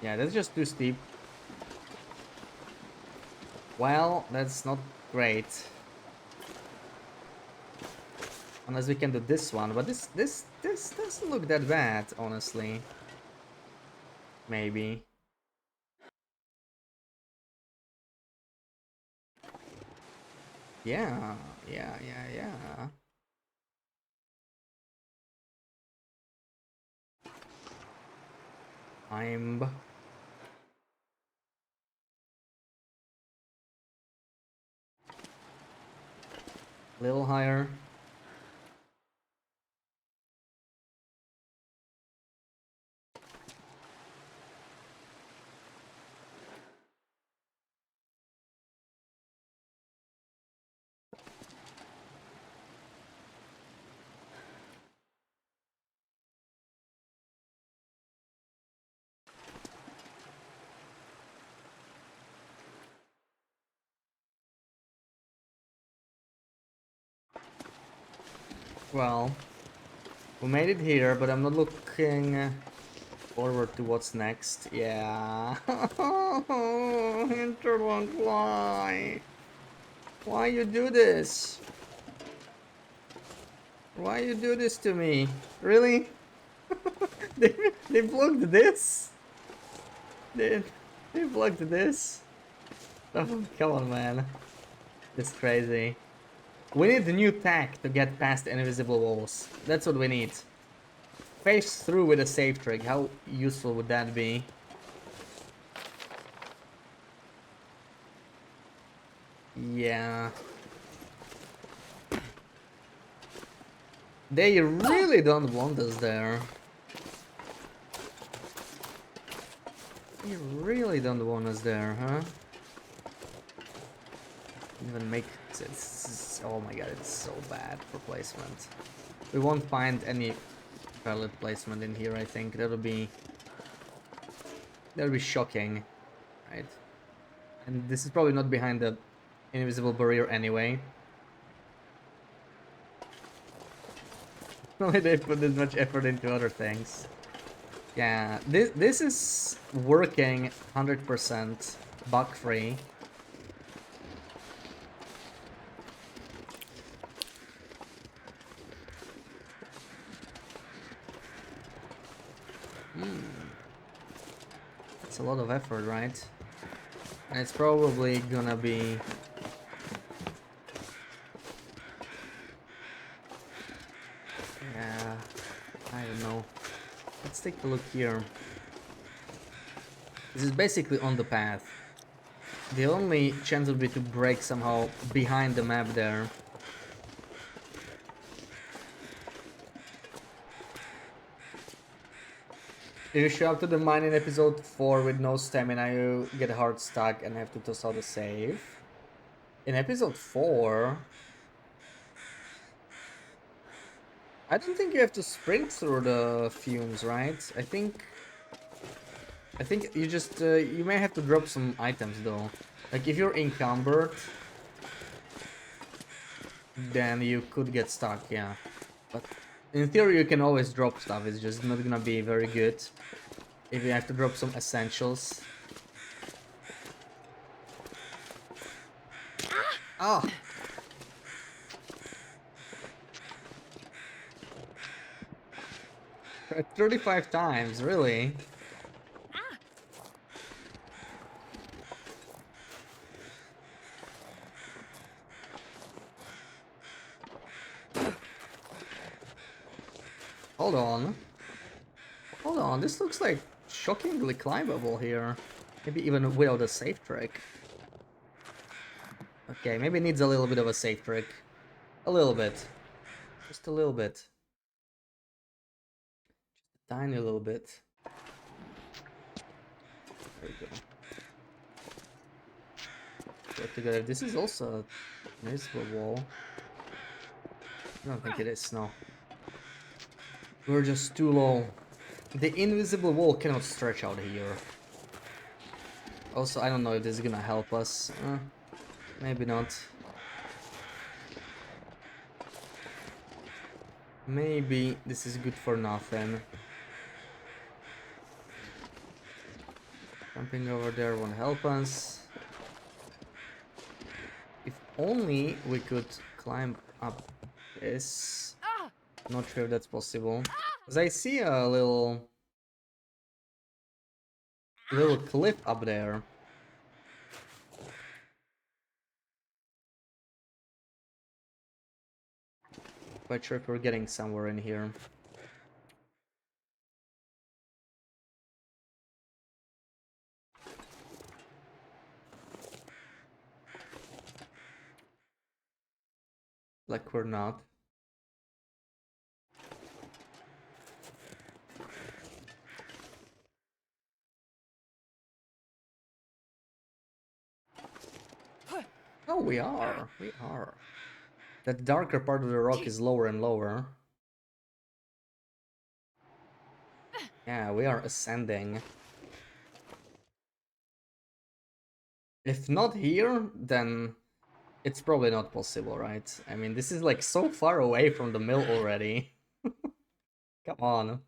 Yeah, that's just too steep. Well, that's not great. Unless we can do this one, but this doesn't look that bad, honestly. Maybe. Yeah. I'm... a little higher. Well, we made it here, but I'm not looking forward to what's next. Yeah. Hinterland, why? Why you do this? Why you do this to me? Really? they blocked this? They blocked this? Oh, come on, man. It's crazy. We need the new tech to get past invisible walls. That's what we need. Phase through with a safe trick. How useful would that be? Yeah. They really don't want us there. They really don't want us there, huh? Even make it's oh my god, it's so bad for placement. We won't find any valid placement in here. I think that'll be shocking, right? And this is probably not behind the invisible barrier anyway. Why they put this much effort into other things? Yeah, this is working 100% bug free. It's a lot of effort, right? And it's probably gonna be... yeah, I don't know. Let's take a look here. This is basically on the path. The only chance would be to break somehow behind the map there. If you show up to the mine in episode 4 with no stamina, you get hard stuck and have to toss out a save. In episode 4... I don't think you have to sprint through the fumes, right? I think you just... you may have to drop some items though. Like if you're encumbered, then you could get stuck, yeah. But in theory you can always drop stuff, it's just not gonna be very good if you have to drop some essentials. Oh! 35 times, really? Hold on. Hold on, this looks like shockingly climbable here. Maybe even without a safe trick. Okay, maybe it needs a little bit of a safe trick. A little bit. Just a little bit. Just a tiny little bit. There we go. Put together. This is also Invisible wall. I don't think it is, no. We're just too low. The invisible wall cannot stretch out here. Also, I don't know if this is gonna help us. Maybe not. Maybe this is good for nothing. Jumping over there won't help us. If only we could climb up this. Not sure if that's possible. Because I see a little cliff up there. Quite sure if we're getting somewhere in here. Like we're not. Oh, we are. We are. That darker part of the rock is lower and lower. Yeah, we are ascending. If not here, then it's probably not possible, right? I mean, this is like so far away from the mill already. Come on.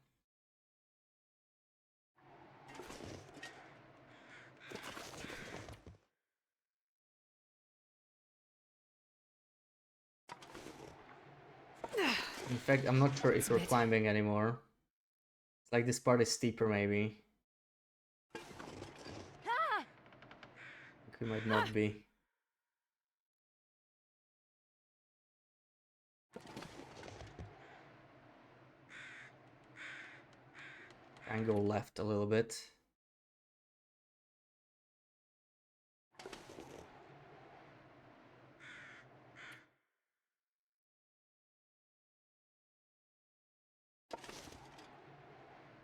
In fact, I'm not sure if we're climbing anymore. It's like this part is steeper, maybe. I think we might not be. And go left a little bit.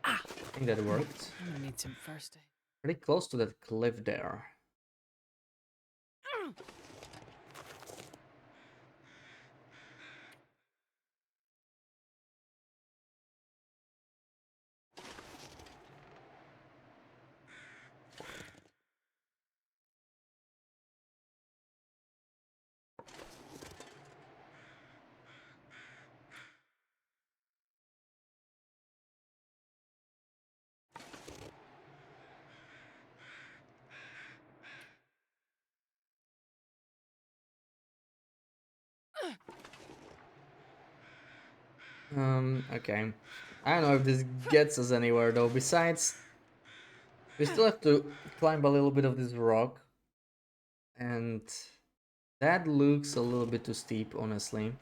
I think that worked. I'm gonna need some first aid. Pretty close to that cliff there. Okay. I don't know if this gets us anywhere though. Besides, we still have to climb a little bit of this rock. And that looks a little bit too steep, honestly.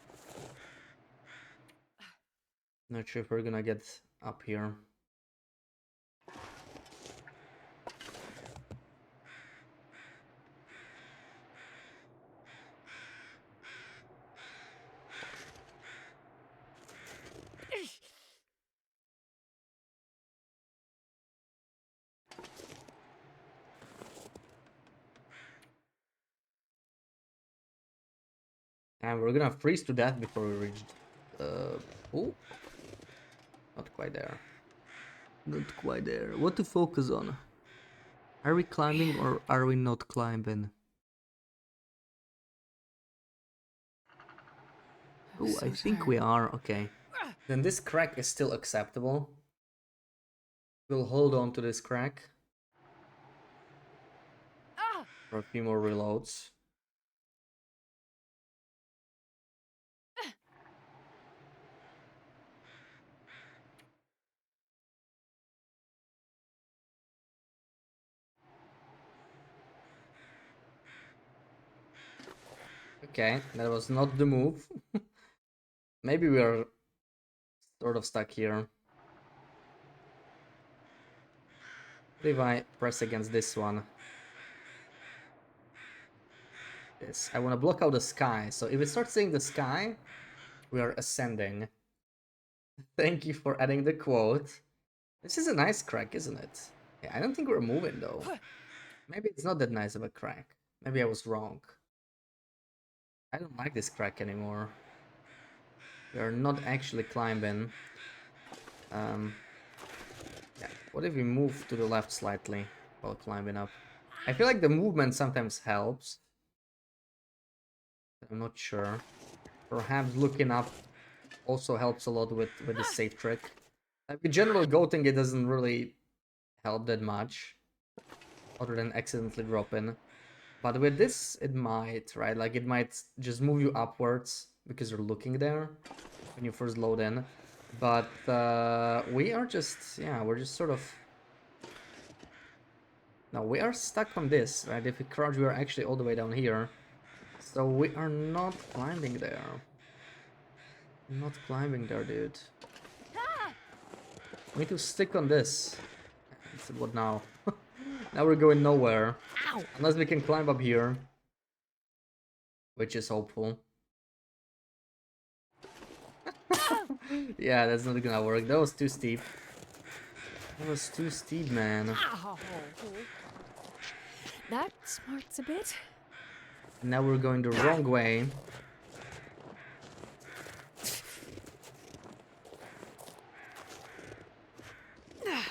Not sure if we're gonna get up here. And we're gonna freeze to death before we reach. Oh, not quite there. Not quite there. What to focus on? Are we climbing or are we not climbing? Oh, I think we are. Okay. Then this crack is still acceptable. We'll hold on to this crack for a few more reloads. Okay, that was not the move. Maybe we are sort of stuck here. What if I press against this one? Yes, I want to block out the sky. So if we start seeing the sky, we are ascending. Thank you for adding the quote. This is a nice crack, isn't it? Yeah, I don't think we're moving though. Maybe it's not that nice of a crack. Maybe I was wrong. I don't like this crack anymore. We're not actually climbing. Yeah. What if we move to the left slightly while climbing up? I feel like the movement sometimes helps. I'm not sure. Perhaps looking up also helps a lot with the safe trick. Like with general goating, it doesn't really help that much, other than accidentally dropping. But with this, it might, right? Like it might just move you upwards because you're looking there when you first load in. But we are just, yeah, we're just sort of. No, we are stuck on this, right? If we crouch, we are actually all the way down here. So we are not climbing there. Not climbing there, dude. We need to stick on this. What now? Now we're going nowhere. Ow. Unless we can climb up here. Which is hopeful. Yeah, that's not gonna work. That was too steep. That was too steep, man. That smarts a bit. Now we're going the wrong way.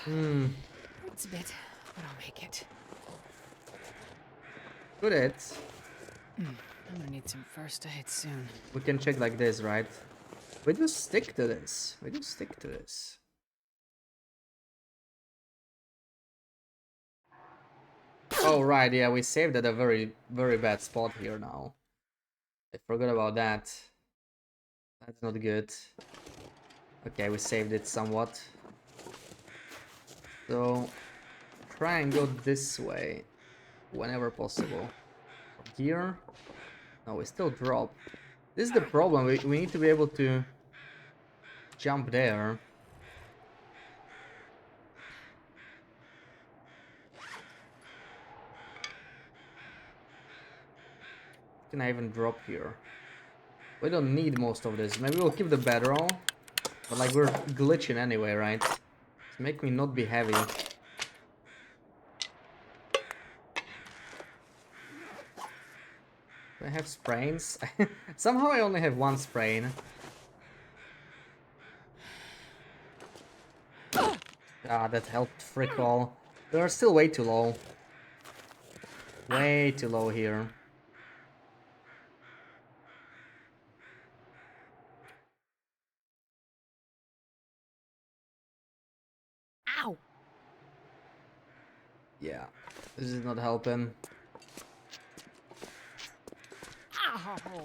Hurts a bit, but I'll make it. Good it. I'm gonna need some first aid soon. We can check like this, right? We just stick to this. We just stick to this. Oh, right, yeah, we saved at a very, very bad spot here now. I forgot about that. That's not good. Okay, we saved it somewhat. So, try and go this way whenever possible. From here? No, we still drop. This is the problem. We need to be able to jump there. Can I even drop here? We don't need most of this. Maybe we'll keep the bedroll. But like we're glitching anyway, right? To make me not be heavy. Do I have sprains? Somehow I only have one sprain. Ah, that helped frick all. They are still way too low. Way too low here. Ow! Yeah, this is not helping. Ow!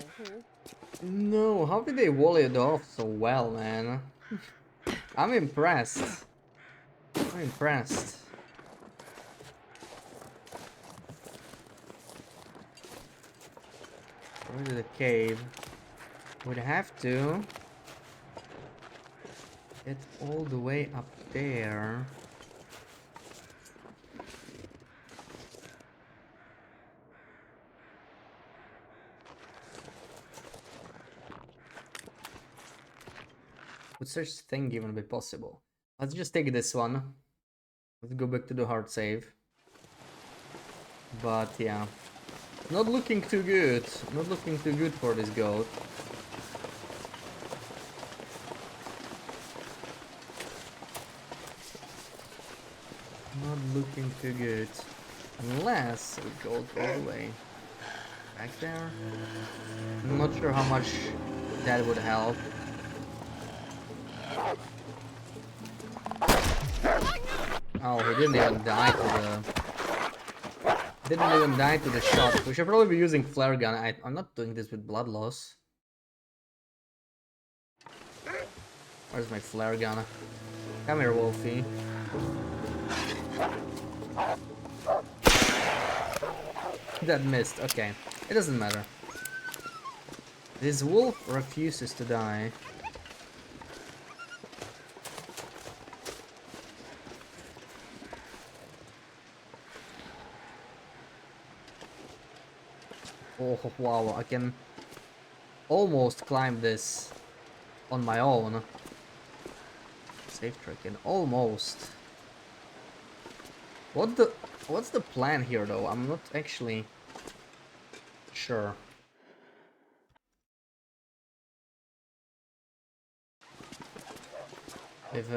No, how did they wall it off so well, man? I'm impressed. I'm impressed. Go to the cave. Would have to get all the way up there. Would such thing even be possible? Let's just take this one. Let's go back to the hard save. But yeah, not looking too good. Not looking too good for this goat. Not looking too good. Unless we go all the way back there. I'm not sure how much that would help. Oh, he didn't even die to the... Didn't even die to the shot. We should probably be using flare gun. I'm not doing this with blood loss. Where's my flare gun? Come here, Wolfie. That missed. Okay. It doesn't matter. This wolf refuses to die. Oh wow, I can almost climb this on my own. Safe tracking, almost. What's the plan here though? I'm not actually sure. If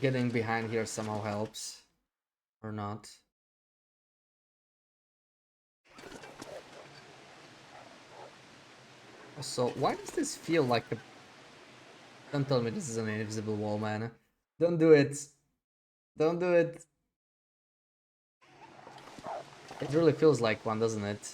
getting behind here somehow helps or not. Also, why does this feel like a... Don't tell me this is an invisible wall, man. Don't do it. Don't do it. It really feels like one, doesn't it?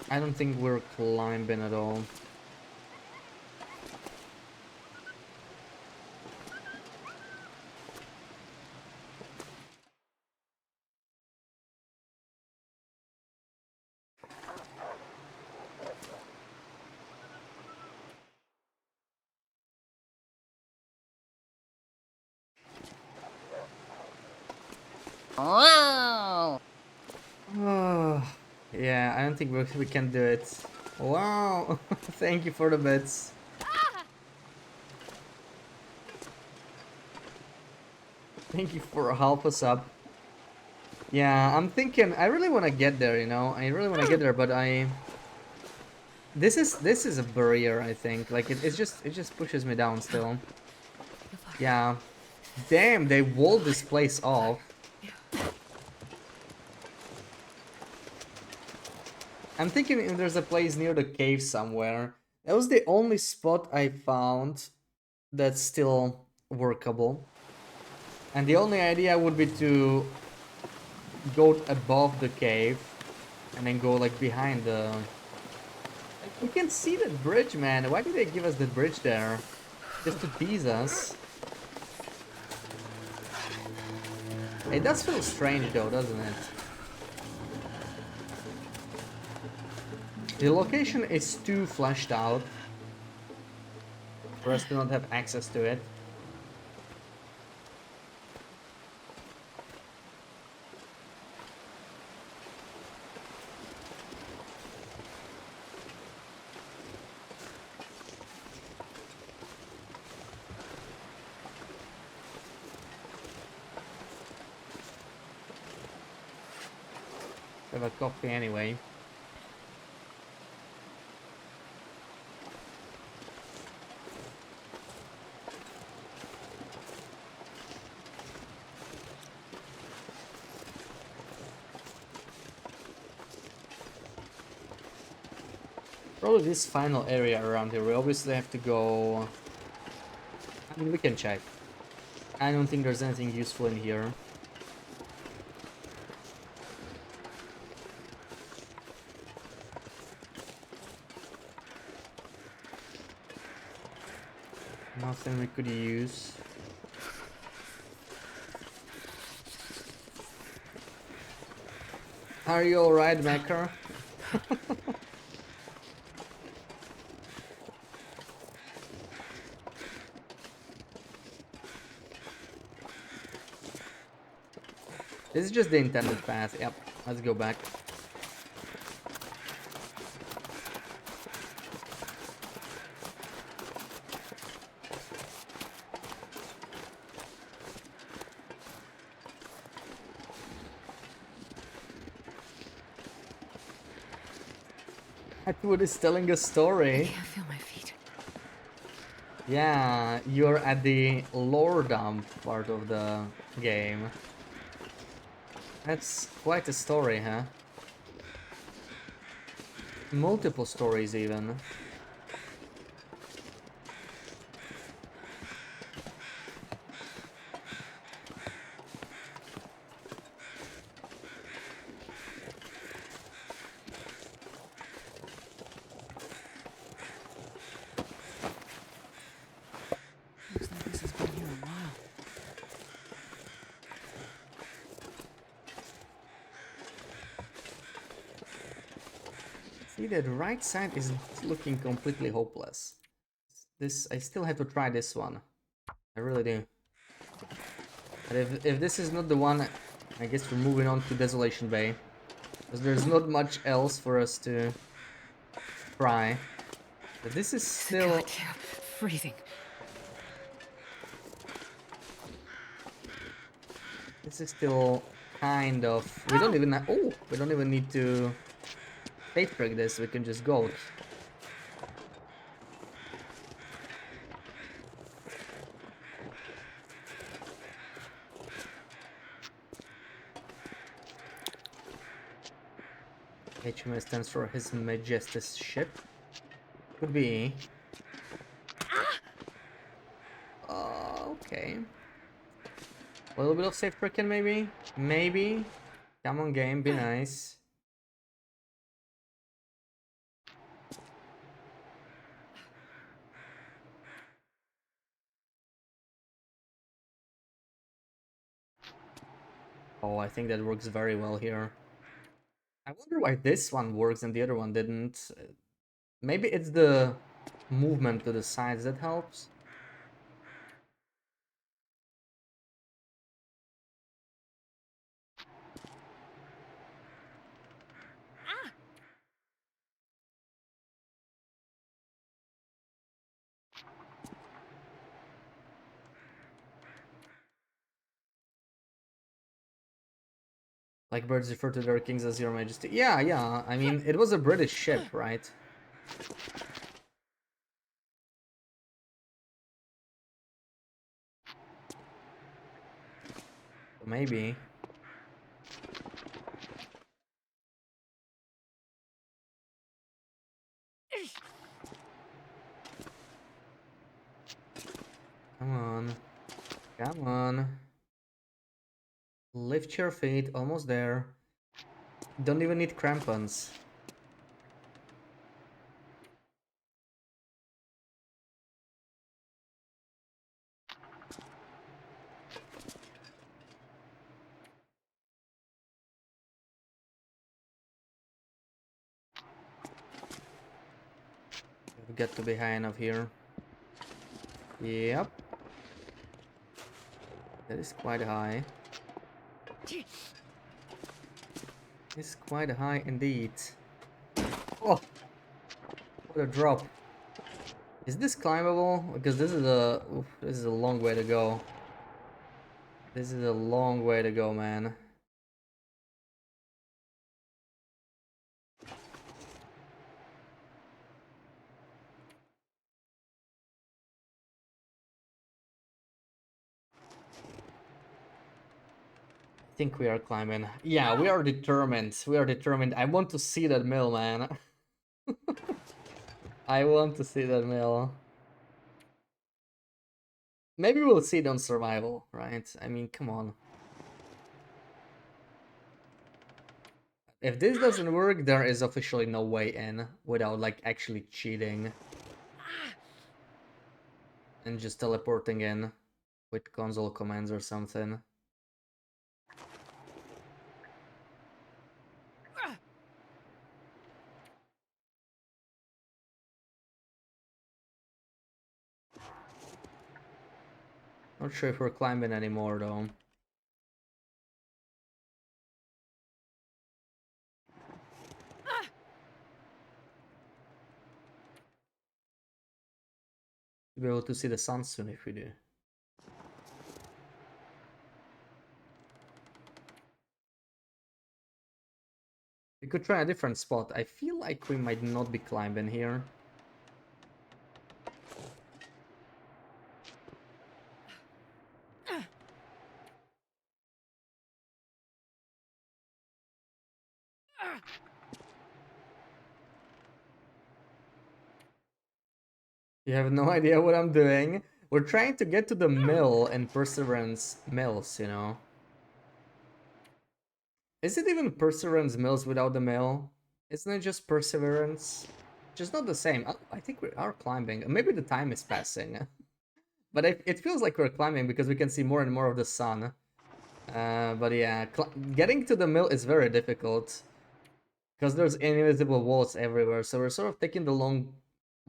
I don't think we're climbing at all. Wow! Yeah, I don't think we can do it. Wow! Thank you for the bits. Thank you for help us up. Yeah, I'm thinking I really want to get there, you know. I really want to get there, but this is a barrier, I think. Like it just pushes me down still. Yeah. Damn, they walled this place off. I'm thinking if there's a place near the cave somewhere. That was the only spot I found that's still workable. And the only idea would be to go above the cave and then go like behind the... Like, you can see that bridge, man. Why did they give us the bridge there? Just to tease us. It does feel strange though, doesn't it? The location is too fleshed out for us to not have access to it. Have a coffee anyway. Probably this final area around here. We obviously have to go... I mean, we can check. I don't think there's anything useful in here. Nothing we could use. Are you alright, Macker? This is just the intended path. Yep, let's go back. Atwood is telling a story. I can't feel my feet. Yeah, you're at the lore dump part of the game. That's quite a story, huh? Multiple stories, even. Looks like this has been here a while. See, that right side is looking completely hopeless. I still have to try this one. I really do. But if this is not the one, I guess we're moving on to Desolation Bay. Because there's not much else for us to try. But this is still... Goddamn freezing. This is still kind of... We don't even... Oh! We don't even need to safe break this. We can just go. HMS stands for His Majesty's ship. Could be. Okay. A little bit of safe tricking, maybe? Maybe? Come on, game, be nice. Oh, I think that works very well here. I wonder why this one works and the other one didn't. Maybe it's the movement to the sides that helps. Like birds refer to their kings as Your Majesty. Yeah, yeah. I mean, it was a British ship, right? Maybe. Come on. Come on. Lift your feet. Almost there. Don't even need crampons. We got to be high enough here. Yep. That is quite high. It's quite high indeed. Oh! What a drop. Is this climbable? Because this is a... Oof, this is a long way to go. This is a long way to go, man. I think we are climbing. Yeah, we are determined. We are determined. I want to see that mill, man. I want to see that mill. Maybe we'll see it on survival, right? I mean, come on. If this doesn't work, there is officially no way in without, like, actually cheating. And just teleporting in with console commands or something. Not sure if we're climbing anymore, though. We'll be able to see the sun soon if we do. We could try a different spot. I feel like we might not be climbing here. You have no idea what I'm doing. We're trying to get to the mill in Perseverance Mills, you know. Is it even Perseverance Mills without the mill? Isn't it just Perseverance? Just not the same. Oh, I think we are climbing. Maybe the time is passing. But it feels like we're climbing because we can see more and more of the sun. But yeah, getting to the mill is very difficult. Because there's invisible walls everywhere. So we're sort of taking the long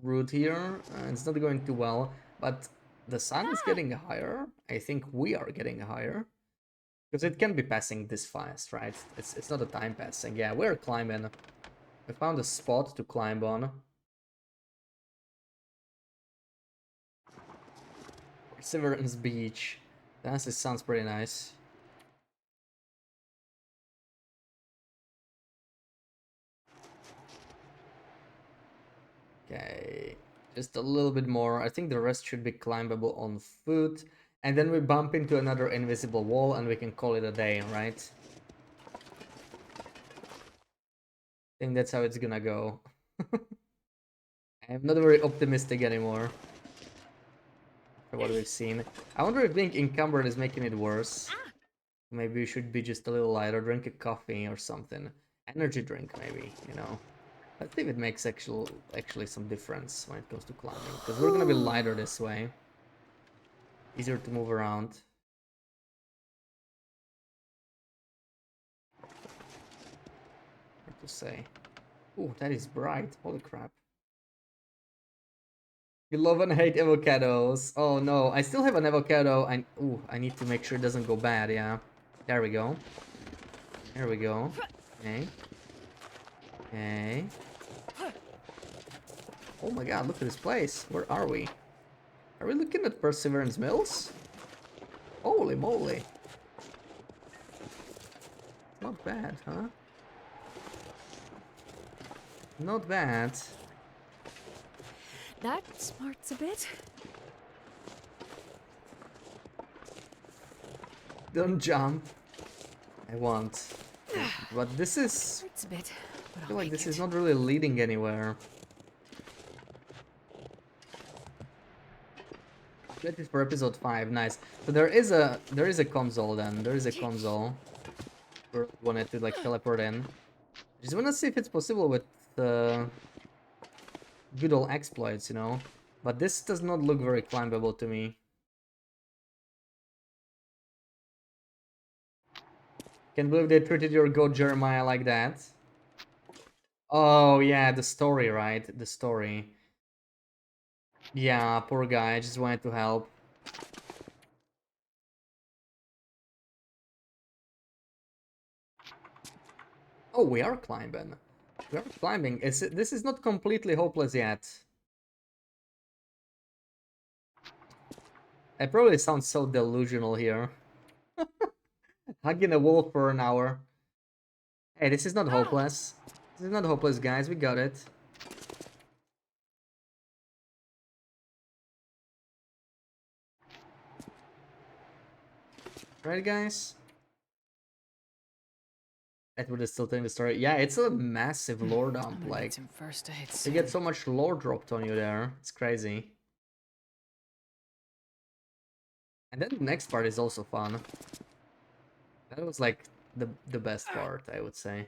route here. It's not going too well. But the sun is getting higher. I think we are getting higher. Because it can be passing this fast, right? It's not a time passing. Yeah, we're climbing. We found a spot to climb on. Perseverance Beach. That sounds pretty nice. Okay, just a little bit more. I think the rest should be climbable on foot. And then we bump into another invisible wall and we can call it a day, right? I think that's how it's gonna go. I'm not very optimistic anymore for what we've seen. I wonder if being encumbered is making it worse. Maybe we should be just a little lighter, drink a coffee or something. Energy drink, maybe, you know. Let's see if it makes actually some difference when it comes to climbing. Because we're gonna be lighter this way. Easier to move around. What to say? Ooh, that is bright. Holy crap. You love and hate avocados. Oh no, I still have an avocado. I need to make sure it doesn't go bad, yeah. There we go. There we go. Okay. Okay. Oh my god, look at this place. Where are we? Are we looking at Perseverance Mills? Holy moly. Not bad, huh? Not bad. That smarts a bit. Don't jump. I won't. But this is... Hurts a bit, but I feel like this is not really leading anywhere. That is for episode 5, nice. So there is a console then. There is a console. We wanted to like teleport in. Just wanna see if it's possible with good old exploits, you know. But this does not look very climbable to me. Can't believe they treated your goat Jeremiah like that. Oh yeah, the story, right? The story. Yeah, poor guy, I just wanted to help. Oh, we are climbing. We are climbing. This is not completely hopeless yet. I probably sound so delusional here. Hugging a wolf for an hour. Hey, this is not hopeless. This is not hopeless, guys. We got it. Right, guys? Edward is still telling the story. Yeah, it's a massive lore dump. Like, first aids. you get so much lore dropped on you there. It's crazy. And then the next part is also fun. That was like the best part, I would say.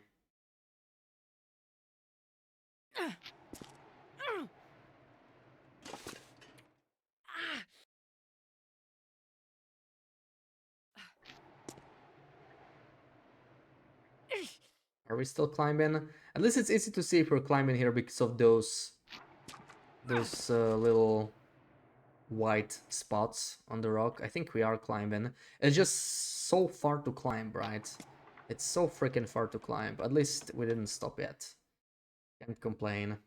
Are we still climbing? At least it's easy to see if we're climbing here because of those little white spots on the rock. I think we are climbing. It's just so far to climb, right? It's so freaking far to climb. At least we didn't stop yet. Can't complain.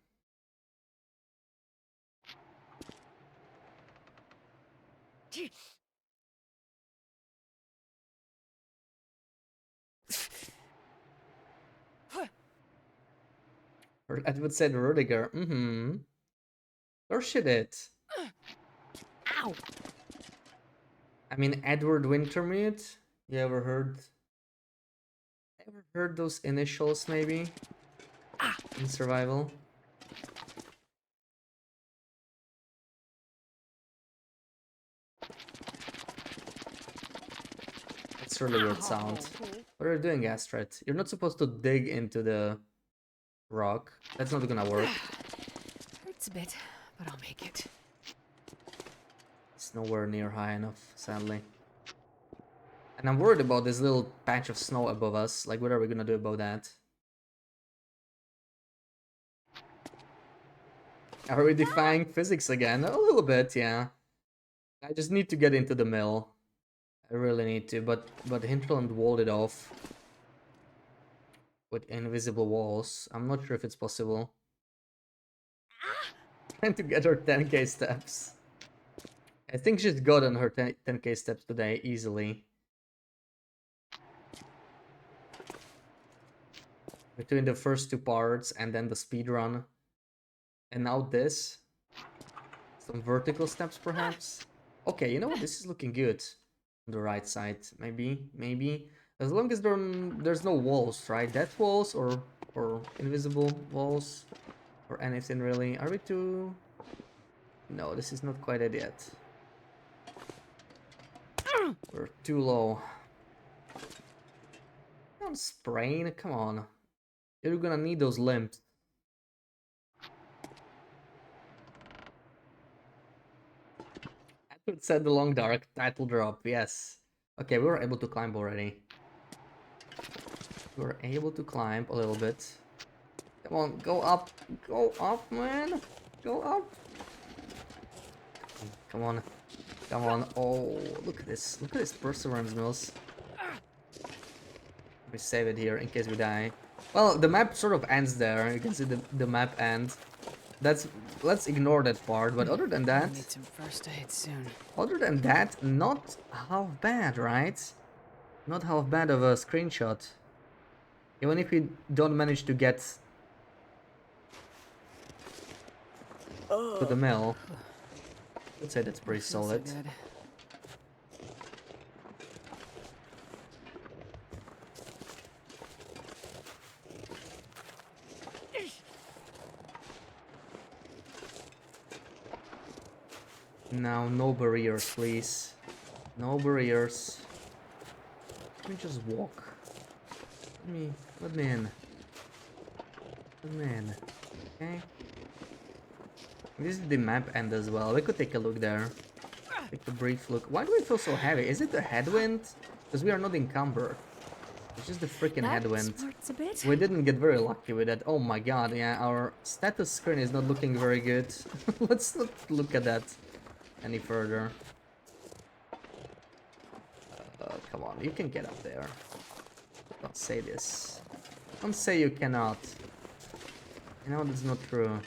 Edward said Rudiger. Mm-hmm. Or she did. Ow! I mean, Edward Wintermute? You ever heard those initials, maybe? In survival? That's a really weird sound. What are you doing, Astrid? You're not supposed to dig into the rock. That's not gonna work. Hurts a bit, but I'll make it. It's nowhere near high enough, sadly. And I'm worried about this little patch of snow above us. Like, what are we gonna do about that? Are we defying physics again? A little bit, yeah. I just need to get into the mill. I really need to, but Hinterland walled it off with invisible walls. I'm not sure if it's possible. Trying to get her 10k steps. I think she's gotten her 10k steps today easily. Between the first two parts and then the speed run. And now this. Some vertical steps, perhaps. Okay, you know what? This is looking good. On the right side, maybe. As long as there's no walls, right? Death walls or invisible walls or anything really. Are we too? No, this is not quite it yet. We're too low. Don't sprain, come on. You're gonna need those limbs. I would set the long dark title drop, yes. Okay, we were able to climb already. We were able to climb a little bit. Come on, go up, man. Go up. Come on. Come on. Oh, look at this. Look at this perseverance, Mills. Let me save it here in case we die. Well, the map sort of ends there. You can see the map end. Let's ignore that part, but other than that, Need some first aid soon. other than that, not half bad, right? Not half bad of a screenshot. Even if we don't manage to get to the mill, I'd say that's pretty solid. So good. Now, no barriers, please. No barriers. Let me just walk. Let me in. Let me in. Okay. This is the map end as well. We could take a look there. Take a brief look. Why do we feel so heavy? Is it the headwind? Because we are not encumbered. It's just the freaking headwind. A bit. We didn't get very lucky with that. Oh my god, yeah, our status screen is not looking very good. Let's not look at that any further. Come on, you can get up there. Don't say this. Don't say you cannot. You know, that's not true.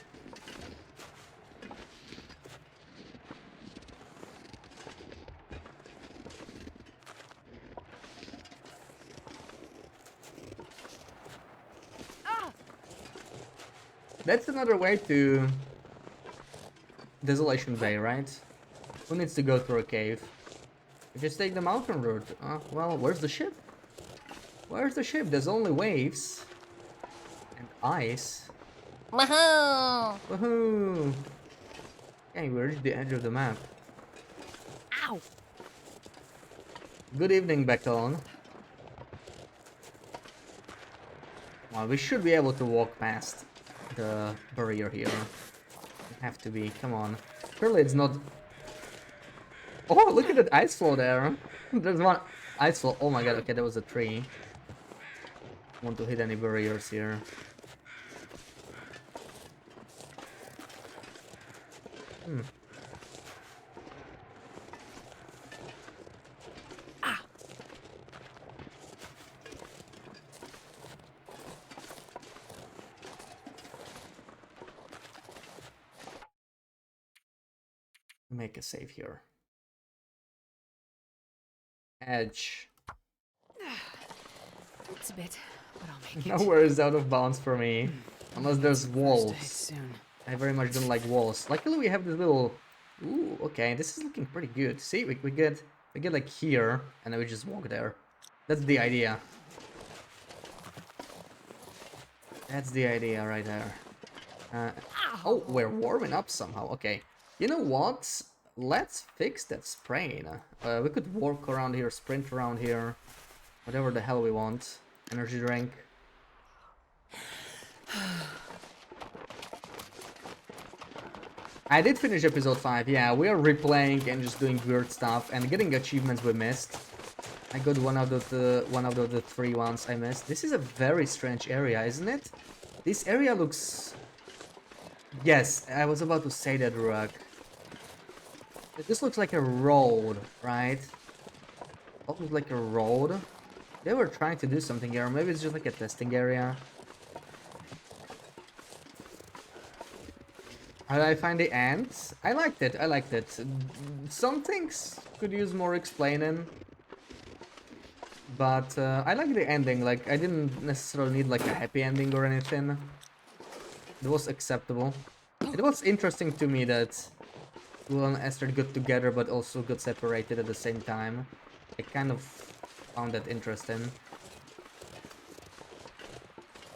That's another way to Desolation Bay, right? Who needs to go through a cave? We just take the mountain route. Well, where's the ship? Where's the ship? There's only waves and ice. Woohoo! Woohoo! Okay, we reached the edge of the map. Ow! Good evening, Beckon. Well, we should be able to walk past the barrier here. We have to be. Come on. Surely it's not. Oh, look at that ice floe there. There's one ice floe. Oh my god. Okay, that was a tree. Don't want to hit any barriers here. Make a save here. Edge. It's a bit, but I'll make it. Nowhere is out of bounds for me. Unless there's walls. Soon. I very much don't like walls. Luckily we have this little... Ooh, okay, this is looking pretty good. See, we get like here, and then we just walk there. That's the idea. That's the idea right there. Oh, we're warming up somehow. Okay. You know what? Let's fix that sprain. We could walk around here, sprint around here. Whatever the hell we want. Energy drink. I did finish episode 5, yeah. We are replaying and just doing weird stuff and getting achievements we missed. I got one out of the 3 ones I missed. This is a very strange area, isn't it? This area looks... Yes, I was about to say that, Ruak. This looks like a road, right? Looks like a road. They were trying to do something here. Maybe it's just like a testing area. How did I find the ants? I liked it. I liked it. Some things could use more explaining. But I like the ending. Like, I didn't necessarily need like a happy ending or anything. It was acceptable. It was interesting to me that Will and Astrid got together but also got separated at the same time. I kind of found that interesting.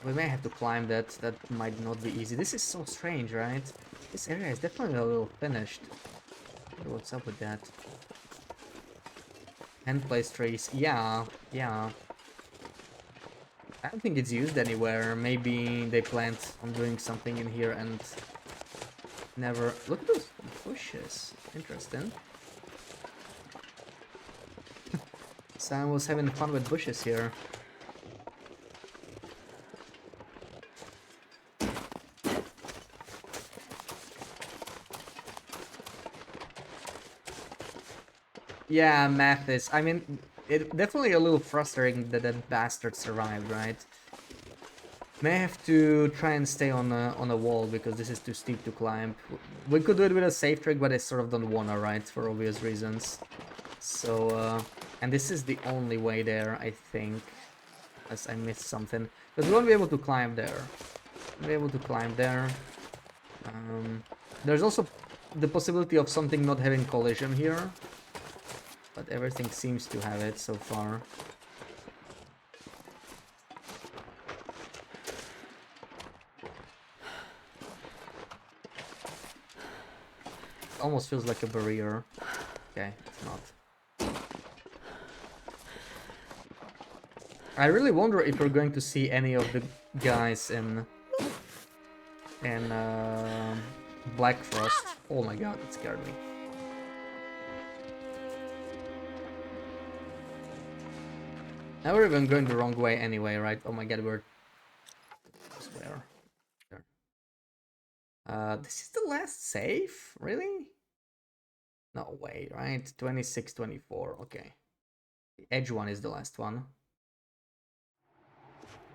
We may have to climb that. That might not be easy. This is so strange, right? This area is definitely a little finished. What's up with that? Hand place trees. Yeah. I don't think it's used anywhere. Maybe they planned on doing something in here and never... Look at those bushes. Interesting. Sam was having fun with bushes here. Yeah, Mathis. I mean, it definitely a little frustrating that that bastard survived, right? May have to try and stay on a wall because this is too steep to climb. We could do it with a safe trick, but I sort of don't wanna, right? For obvious reasons. So, and this is the only way there, I think. Unless I missed something. Because we won't be able to climb there. We'll be able to climb there. There's also the possibility of something not having collision here. But everything seems to have it so far. It almost feels like a barrier. Okay, it's not. I really wonder if we're going to see any of the guys in Black Frost. Oh my god, that scared me. Now we're even going the wrong way anyway, right? Oh my god, we're... Where? There. This is the last save? Really? No way, right? 26, 24, okay. The edge one is the last one.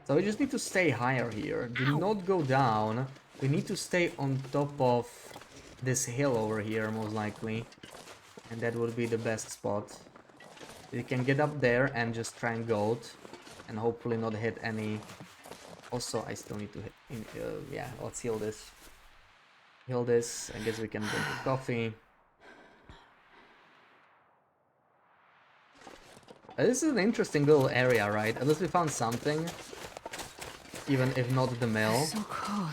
So we just need to stay higher here. Do not go down. We need to stay on top of this hill over here, most likely. And that would be the best spot. We can get up there and just try and go out and hopefully not hit any. Also, I still need to hit. Yeah, let's heal this. Heal this. I guess we can drink the coffee. This is an interesting little area, right? At least we found something, even if not the mill. It's so cold.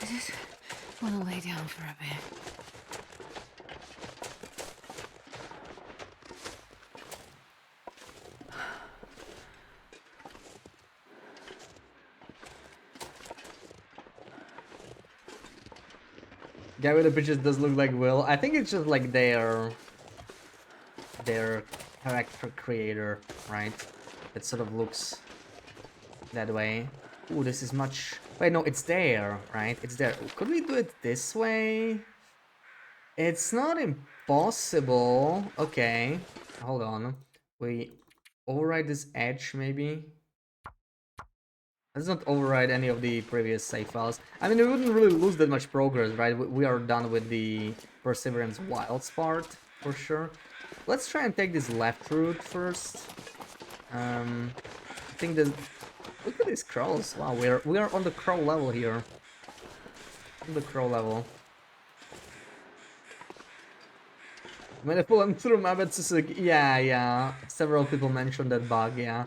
I just want to lay down for a bit. Guy with the pictures does look like Will. I think it's just like their character creator, right? It sort of looks that way. Ooh, this is much... Wait, no, it's there, right? It's there. Could we do it this way? It's not impossible. Okay, hold on. We override this edge, maybe? Let's not override any of the previous save files. I mean, we wouldn't really lose that much progress, right? We are done with the Perseverance Wilds part, for sure. Let's try and take this left route first. I think that... Look at these crows. Wow, we are on the crow level here. On the crow level. I'm gonna pull him through my bed, Suzuki. Yeah. Several people mentioned that bug, yeah.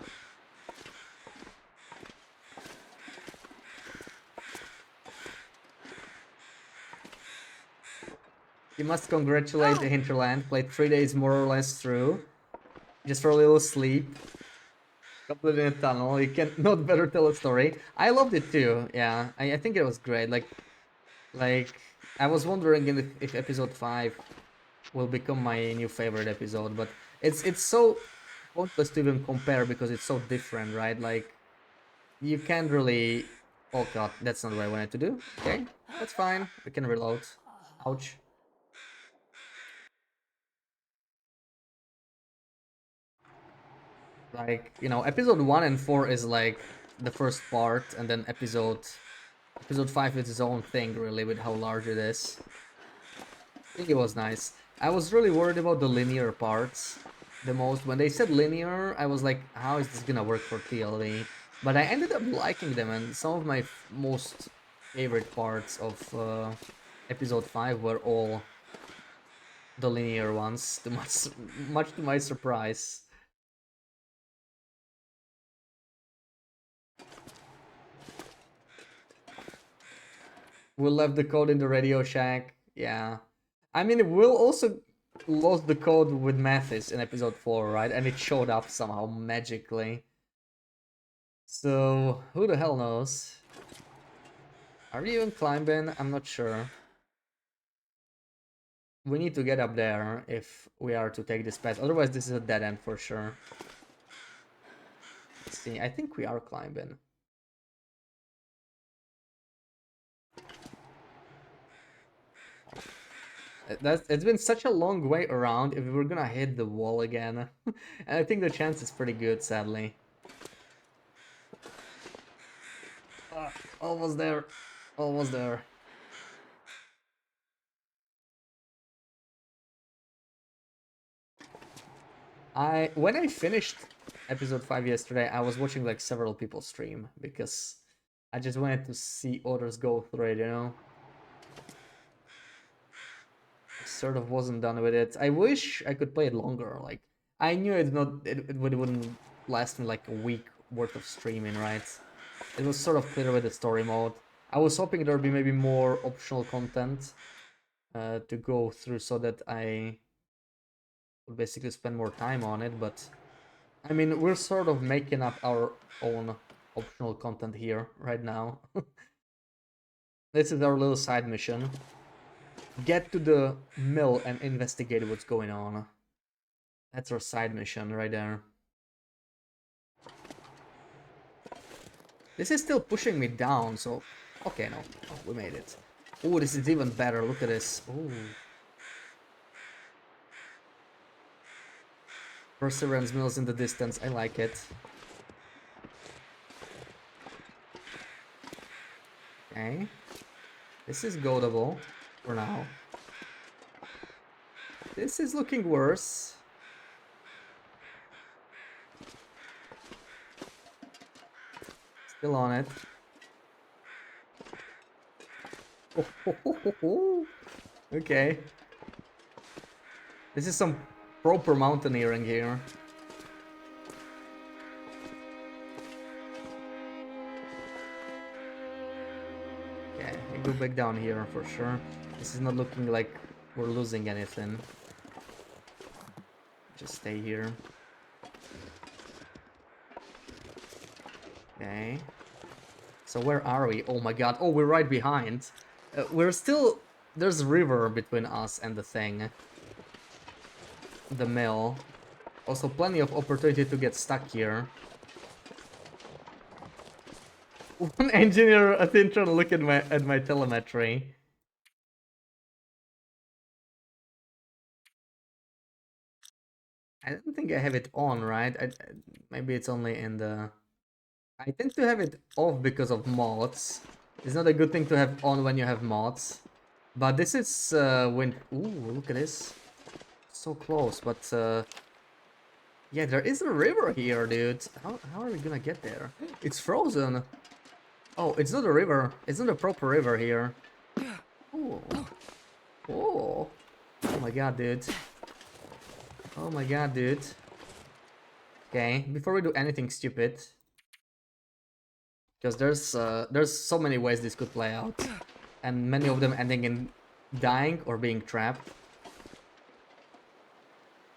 You must congratulate the Hinterland. Played 3 days more or less through. Just for a little sleep. Completely in a tunnel. You can not better tell a story. I loved it too. Yeah, I think it was great. Like I was wondering if episode 5 will become my new favorite episode, but it's so pointless to even compare because it's so different, right? Like you can't really... Oh god, that's not what I wanted to do. Okay, that's fine. We can reload. Ouch. Like, you know, episode 1 and 4 is like the first part, and then episode 5 is its own thing, really, with how large it is. I think it was nice. I was really worried about the linear parts the most. When they said linear, I was like, how is this gonna work for TLD? But I ended up liking them, and some of my most favorite parts of episode 5 were all the linear ones, much to my surprise. We left the code in the Radio Shack. Yeah. I mean, Will also lost the code with Mathis in episode 4, right? And it showed up somehow magically. So, who the hell knows? Are we even climbing? I'm not sure. We need to get up there if we are to take this path. Otherwise, this is a dead end for sure. Let's see. I think we are climbing. It's been such a long way around if we're gonna hit the wall again. And I think the chance is pretty good, sadly. Almost there. Almost there. When I finished episode 5 yesterday, I was watching like several people stream because I just wanted to see others go through it, you know? Sort of wasn't done with it. I wish I could play it longer. Like, I knew it wouldn't last me like a week worth of streaming, right? It was sort of clear with the story mode. I was hoping there'd be maybe more optional content to go through so that I would basically spend more time on it, but I mean, we're sort of making up our own optional content here right now. This is our little side mission. Get to the mill and investigate what's going on. That's our side mission right there. This is still pushing me down, so... Okay, no. Oh, we made it. Oh, this is even better. Look at this. Oh. Perseverance mills in the distance. I like it. Okay. This is goatable. For now. This is looking worse. Still on it. Oh. Okay. This is some proper mountaineering here. Okay, we go back down here for sure. This is not looking like we're losing anything. Just stay here. Okay. So where are we? Oh my god. Oh, we're right behind. We're still... There's a river between us and the thing. The mill. Also plenty of opportunity to get stuck here. One engineer at intro look at my telemetry. I don't think I have it on, right? Maybe it's only in the... I tend to have it off because of mods. It's not a good thing to have on when you have mods. But this is when... Ooh, look at this. So close, but... Yeah, there is a river here, dude. How are we gonna get there? It's frozen. Oh, it's not a river. It's not a proper river here. Ooh. Oh. Oh my god, dude. Oh my god, dude. Okay, before we do anything stupid, because there's so many ways this could play out, and many of them ending in dying or being trapped.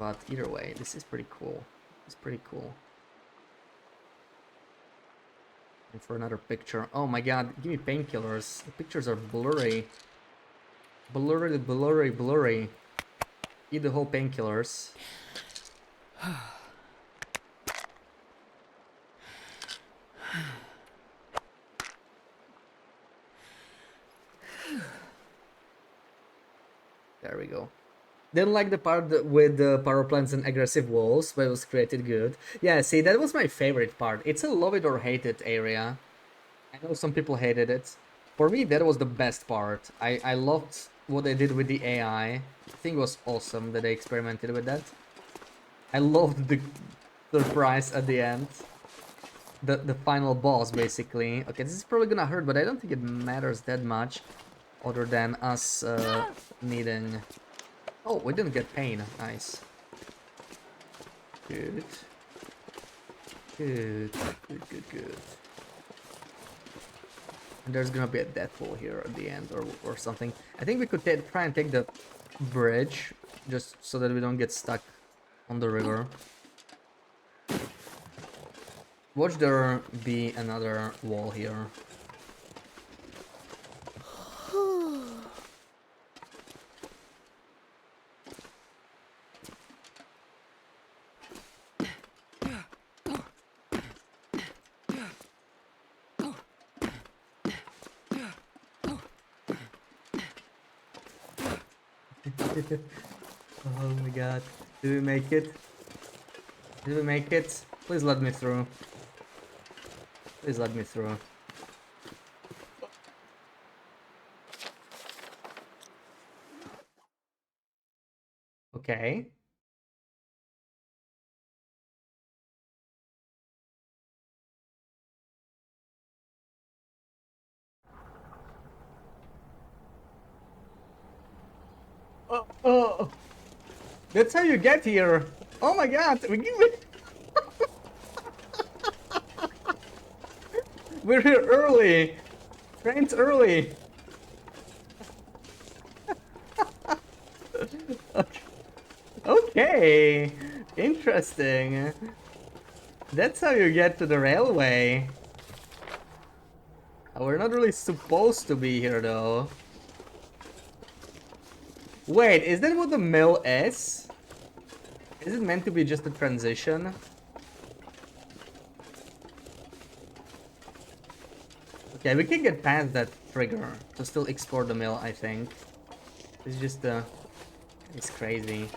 But either way, this is pretty cool. It's pretty cool. And for another picture, oh my god, give me painkillers. The pictures are blurry. Blurry, blurry, blurry. Eat the whole painkillers. There we go. Didn't like the part with the power plants and aggressive walls, but it was created good. Yeah, see, that was my favorite part. It's a love it or hate it area. I know some people hated it. For me, that was the best part. I loved what they did with the AI. I think it was awesome that they experimented with that. I loved the surprise at the end. The final boss, basically. Okay, this is probably gonna hurt, but I don't think it matters that much. other than us needing... Oh, we didn't get pain. Nice. Good. Good. And there's gonna be a deathfall here at the end or something. I think we could try and take the bridge just so that we don't get stuck on the river. Watch there be another wall here. Oh my god. Did we make it? Did we make it? Please let me through. Please let me through. Okay. Oh, that's how you get here. Oh my god, we're here early. Train's early. Okay, interesting. That's how you get to the railway. We're not really supposed to be here though. Wait, is that what the mill is? Is it meant to be just a transition? Okay, we can get past that trigger to still explore the mill, I think. It's just it's crazy.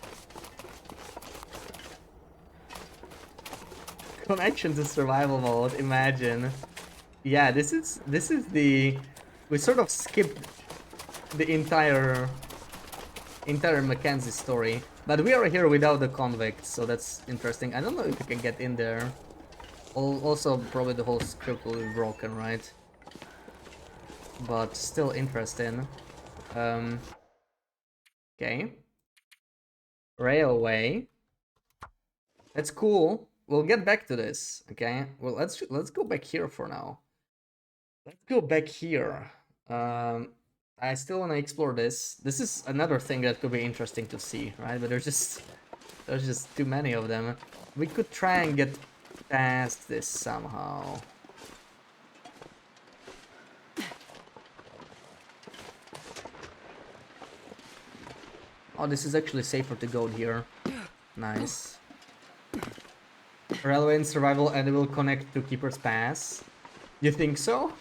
Connection to survival mode, imagine. Yeah, this is the... We sort of skipped the entire Mackenzie story, but we are here without the convicts, so that's interesting. I don't know if we can get in there. Also, probably the whole script will be broken, right? But still interesting. Okay. Railway. That's cool. We'll get back to this. Okay. Well, let's go back here for now. Let's go back here. I still want to explore this. This is another thing that could be interesting to see, right? But there's just too many of them. We could try and get past this somehow. Oh, this is actually safer to go here. Nice. Railway in survival and it will connect to Keeper's Pass. You think so?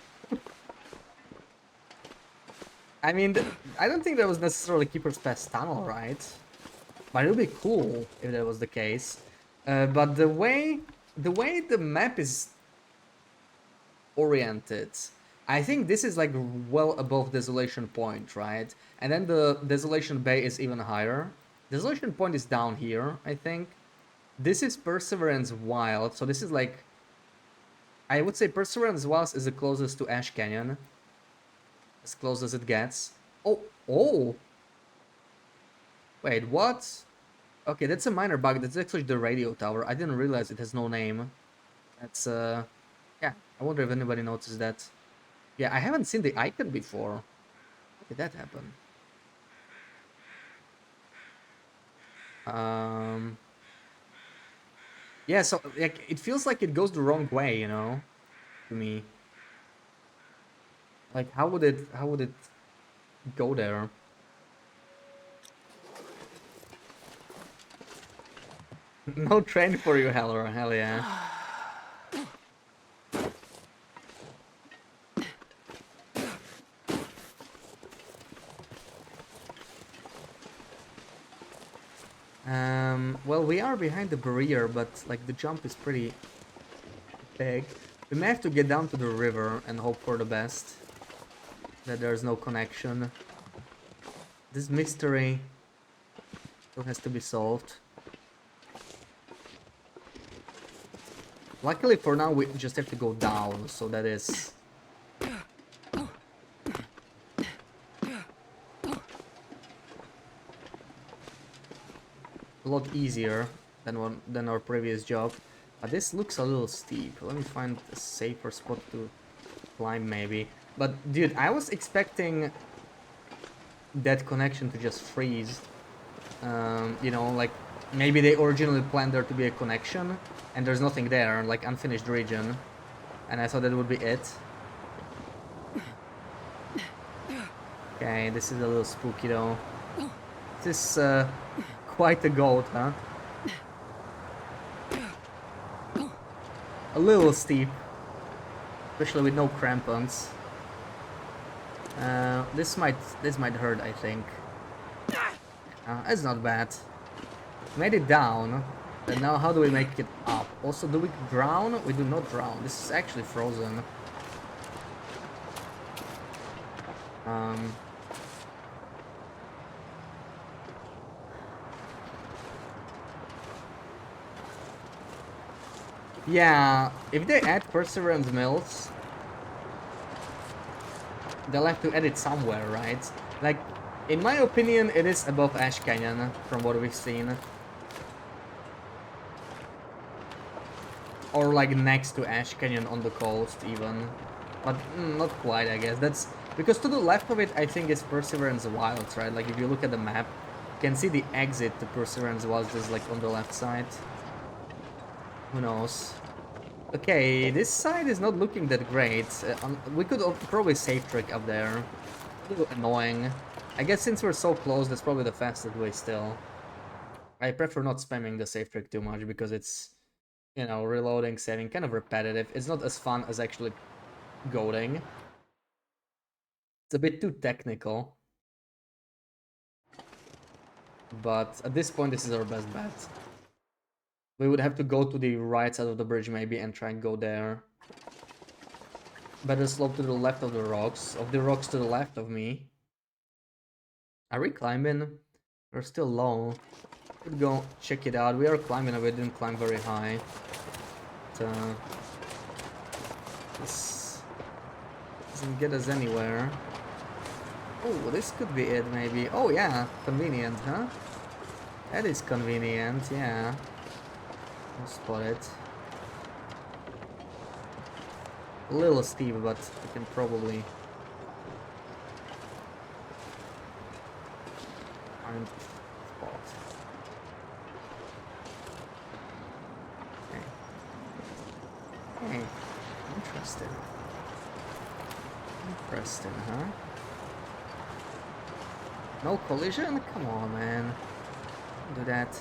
I mean, I don't think that was necessarily Keeper's Pass tunnel, right? But it would be cool if that was the case. But the way the map is oriented, I think this is like well above Desolation Point, right? And then the Desolation Bay is even higher. Desolation Point is down here, I think. This is Perseverance Wild, so this is like... I would say Perseverance Wild is the closest to Ash Canyon. As close as it gets. Oh! Wait, what? Okay, that's a minor bug. That's actually the radio tower. I didn't realize it has no name. That's, yeah, I wonder if anybody noticed that. Yeah, I haven't seen the icon before. How did that happen? Yeah, so like it feels like it goes the wrong way, you know, to me. Like how would it go there? No train for you, Heller. Hell yeah. Well, we are behind the barrier, but like the jump is pretty big. We may have to get down to the river and hope for the best. That there's no connection. This mystery still has to be solved. Luckily for now we just have to go down, so that is... a lot easier than our previous job. But this looks a little steep. Let me find a safer spot to climb maybe. But dude, I was expecting that connection to just freeze. You know, like maybe they originally planned there to be a connection and there's nothing there, like unfinished region. And I thought that would be it. Okay, this is a little spooky though. This is quite a goat, huh? A little steep, especially with no crampons. This might hurt, I think. It's not bad. Made it down, and now how do we make it up? Also, do we drown? We do not drown. This is actually frozen. Yeah, if they add Perseverance Mills, they'll have to add it somewhere, right? Like, in my opinion, it is above Ash Canyon, from what we've seen. Or like next to Ash Canyon on the coast, even. But not quite, I guess. That's because to the left of it, I think, is Perseverance Wilds, right? Like, if you look at the map, you can see the exit to Perseverance Wilds is like on the left side. Who knows? Okay, this side is not looking that great. We could probably safe trick up there. A little annoying. I guess since we're so close, that's probably the fastest way still. I prefer not spamming the safe trick too much because it's, you know, reloading, saving, kind of repetitive. It's not as fun as actually goading. It's a bit too technical. But at this point, this is our best bet. We would have to go to the right side of the bridge maybe and try and go there. Better slope to the left of the rocks to the left of me. Are we climbing? We're still low. Could go check it out. We are climbing, we didn't climb very high. But, this doesn't get us anywhere. Oh, this could be it maybe. Oh yeah, convenient, huh? That is convenient, yeah. I'll spot it. A little steep, but we can probably find a spot. Okay. Hey, interesting. Interesting, huh? No collision? Come on, man. Don't do that.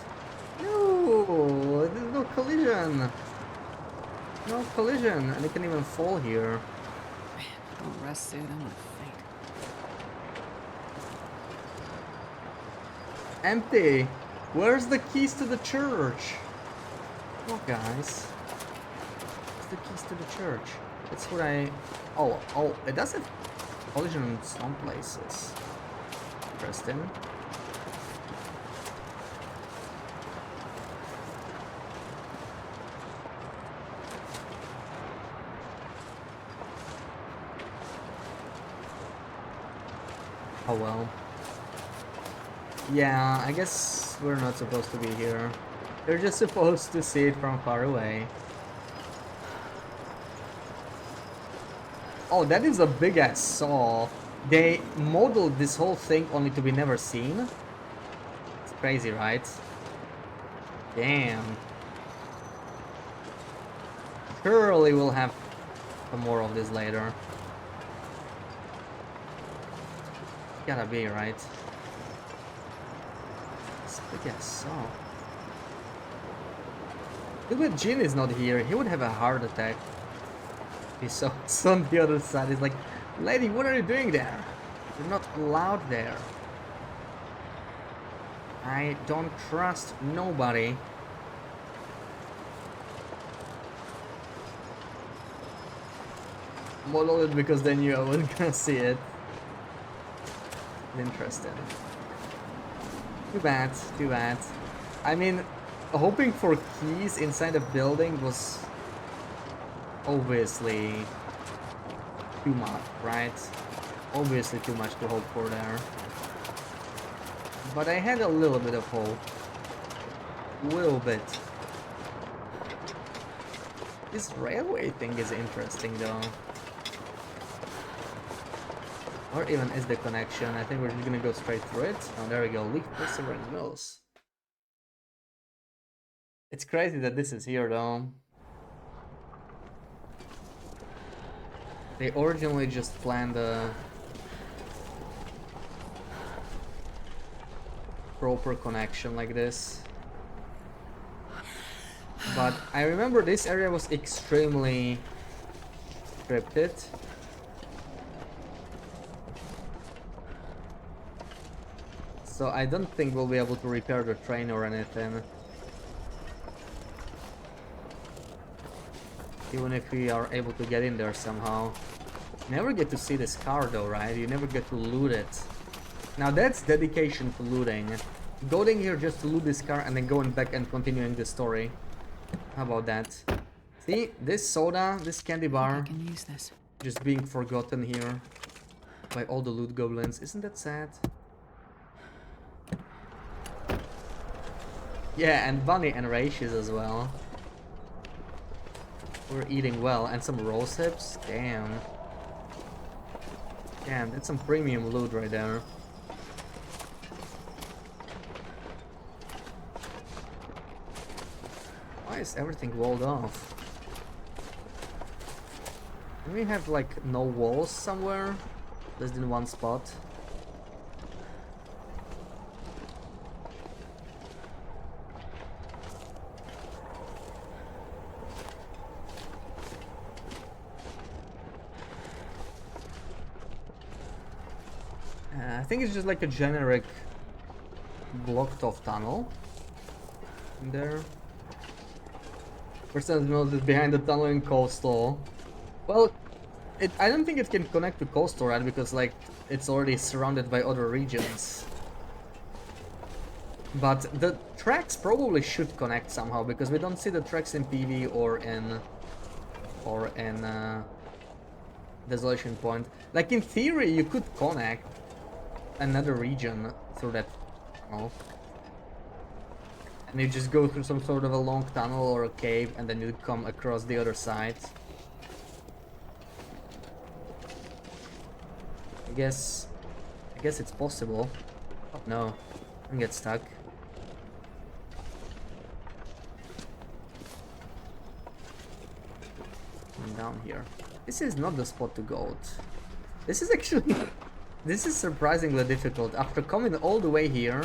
No, there's no collision. No collision, and it can even fall here. Don't rest, dude. I'm gonna faint. Empty. Where's the keys to the church? Oh, guys. Where's the keys to the church? That's what I... Oh, it does have collision in some places. Interesting. Oh well. Yeah, I guess we're not supposed to be here. They're just supposed to see it from far away. Oh, that is a big ass saw. They modeled this whole thing only to be never seen. It's crazy, right? Damn. Surely we'll have some more of this later. Gotta be, right? This big ass saw. Look at Jin is not here. He would have a heart attack. He saw us on the other side. He's like, lady, what are you doing there? You're not allowed there. I don't trust nobody. Model it because they knew I wasn't gonna see it. Interesting. Too bad, too bad. I mean, hoping for keys inside a building was obviously too much, right? Obviously too much to hope for there. But I had a little bit of hope. little bit. This railway thing is interesting though. Or even is the connection? I think we're just gonna go straight through it. Oh, there we go. Leaf Perseverance Mills. It's crazy that this is here though. They originally just planned a proper connection like this. But I remember this area was extremely scripted. So I don't think we'll be able to repair the train or anything. Even if we are able to get in there somehow. You never get to see this car though, right? You never get to loot it. Now that's dedication to looting. Going here just to loot this car and then going back and continuing the story. How about that? See, this soda, this candy bar, I can use this. just being forgotten here by all the loot goblins. Isn't that sad? Yeah, and Bunny and Rachis as well. We're eating well, and some rose hips. Damn. Damn, that's some premium loot right there. Why is everything walled off? Do we have like no walls somewhere? Just in one spot? I think it's just like a generic blocked off tunnel in there. Percent knows is behind the tunnel in Coastal. Well, I don't think it can connect to Coastal, right? Because like it's already surrounded by other regions. But the tracks probably should connect somehow because we don't see the tracks in PV or in Desolation Point. Like in theory, you could connect another region through that tunnel. And you just go through some sort of a long tunnel or a cave and then you come across the other side. I guess it's possible. Oh no, I get stuck. I'm down here. This is not the spot to go. This is actually this is surprisingly difficult. After coming all the way here,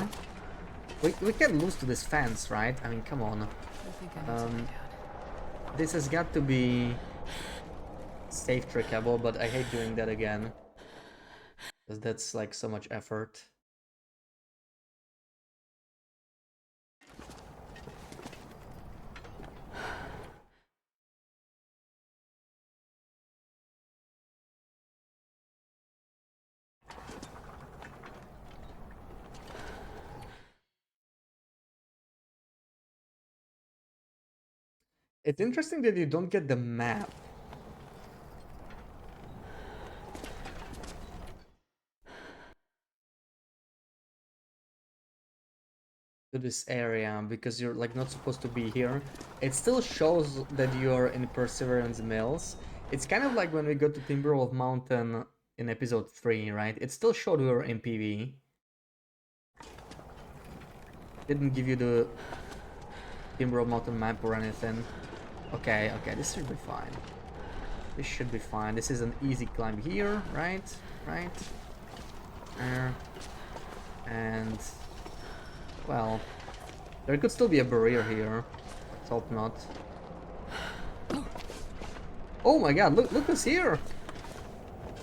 we can lose to this fence, right? I mean, come on. This has got to be safe trickable, but I hate doing that again. Because that's like so much effort. It's interesting that you don't get the map. To this area because you're like not supposed to be here. It still shows that you're in Perseverance Mills. It's kind of like when we go to Timberwolf Mountain in episode 3, right? It still showed we were in PV. Didn't give you the Timberwolf Mountain map or anything. Okay, this should be fine. This should be fine. This is an easy climb here, right? Right? There. And... well, there could still be a barrier here. Let's hope not. Oh my god, look who's here!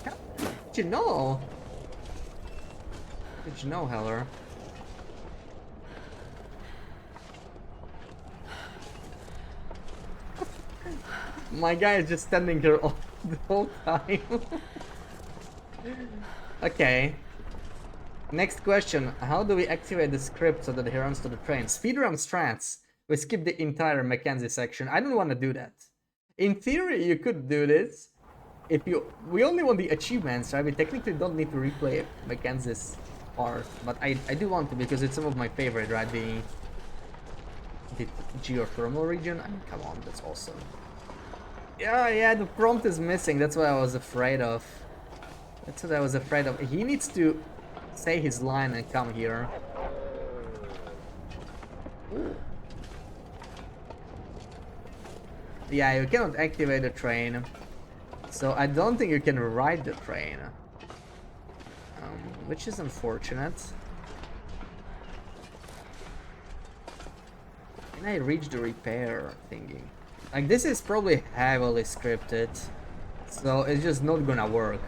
How did you know? Did you know, Heller? My guy is just standing here all the whole time. Okay. Next question. How do we activate the script so that he runs to the train? Speedrun strats. We skip the entire Mackenzie section. I don't want to do that. In theory, you could do this. If we only want the achievements, right? We technically don't need to replay Mackenzie's part. But I do want to because it's some of my favorite, right? hit geothermal region. I mean, come on, that's awesome. Yeah, the prompt is missing. That's what I was afraid of. That's what I was afraid of. He needs to say his line and come here. Ooh. Yeah, you cannot activate the train. So I don't think you can ride the train. Which is unfortunate. Can I reach the repair thingy? Like, this is probably heavily scripted, so it's just not gonna work.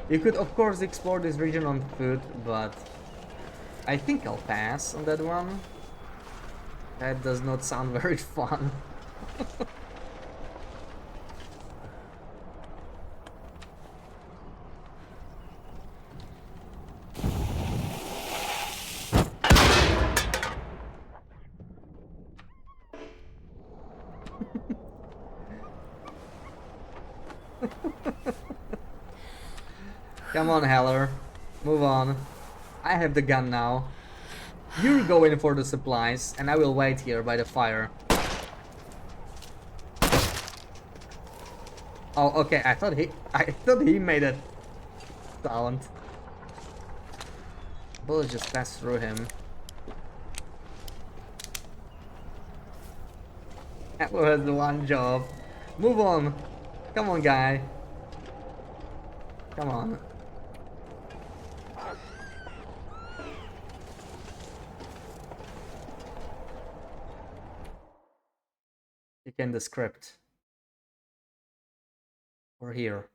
You could of course explore this region on foot, but I think I'll pass on that one. That does not sound very fun. Come on, Heller. Move on. I have the gun now. You're going for the supplies, and I will wait here by the fire. Oh, okay. I thought he made that sound. Bullets just passed through him. Heller has the one job. Move on. Come on, guy. Come on. You can the script. Or here.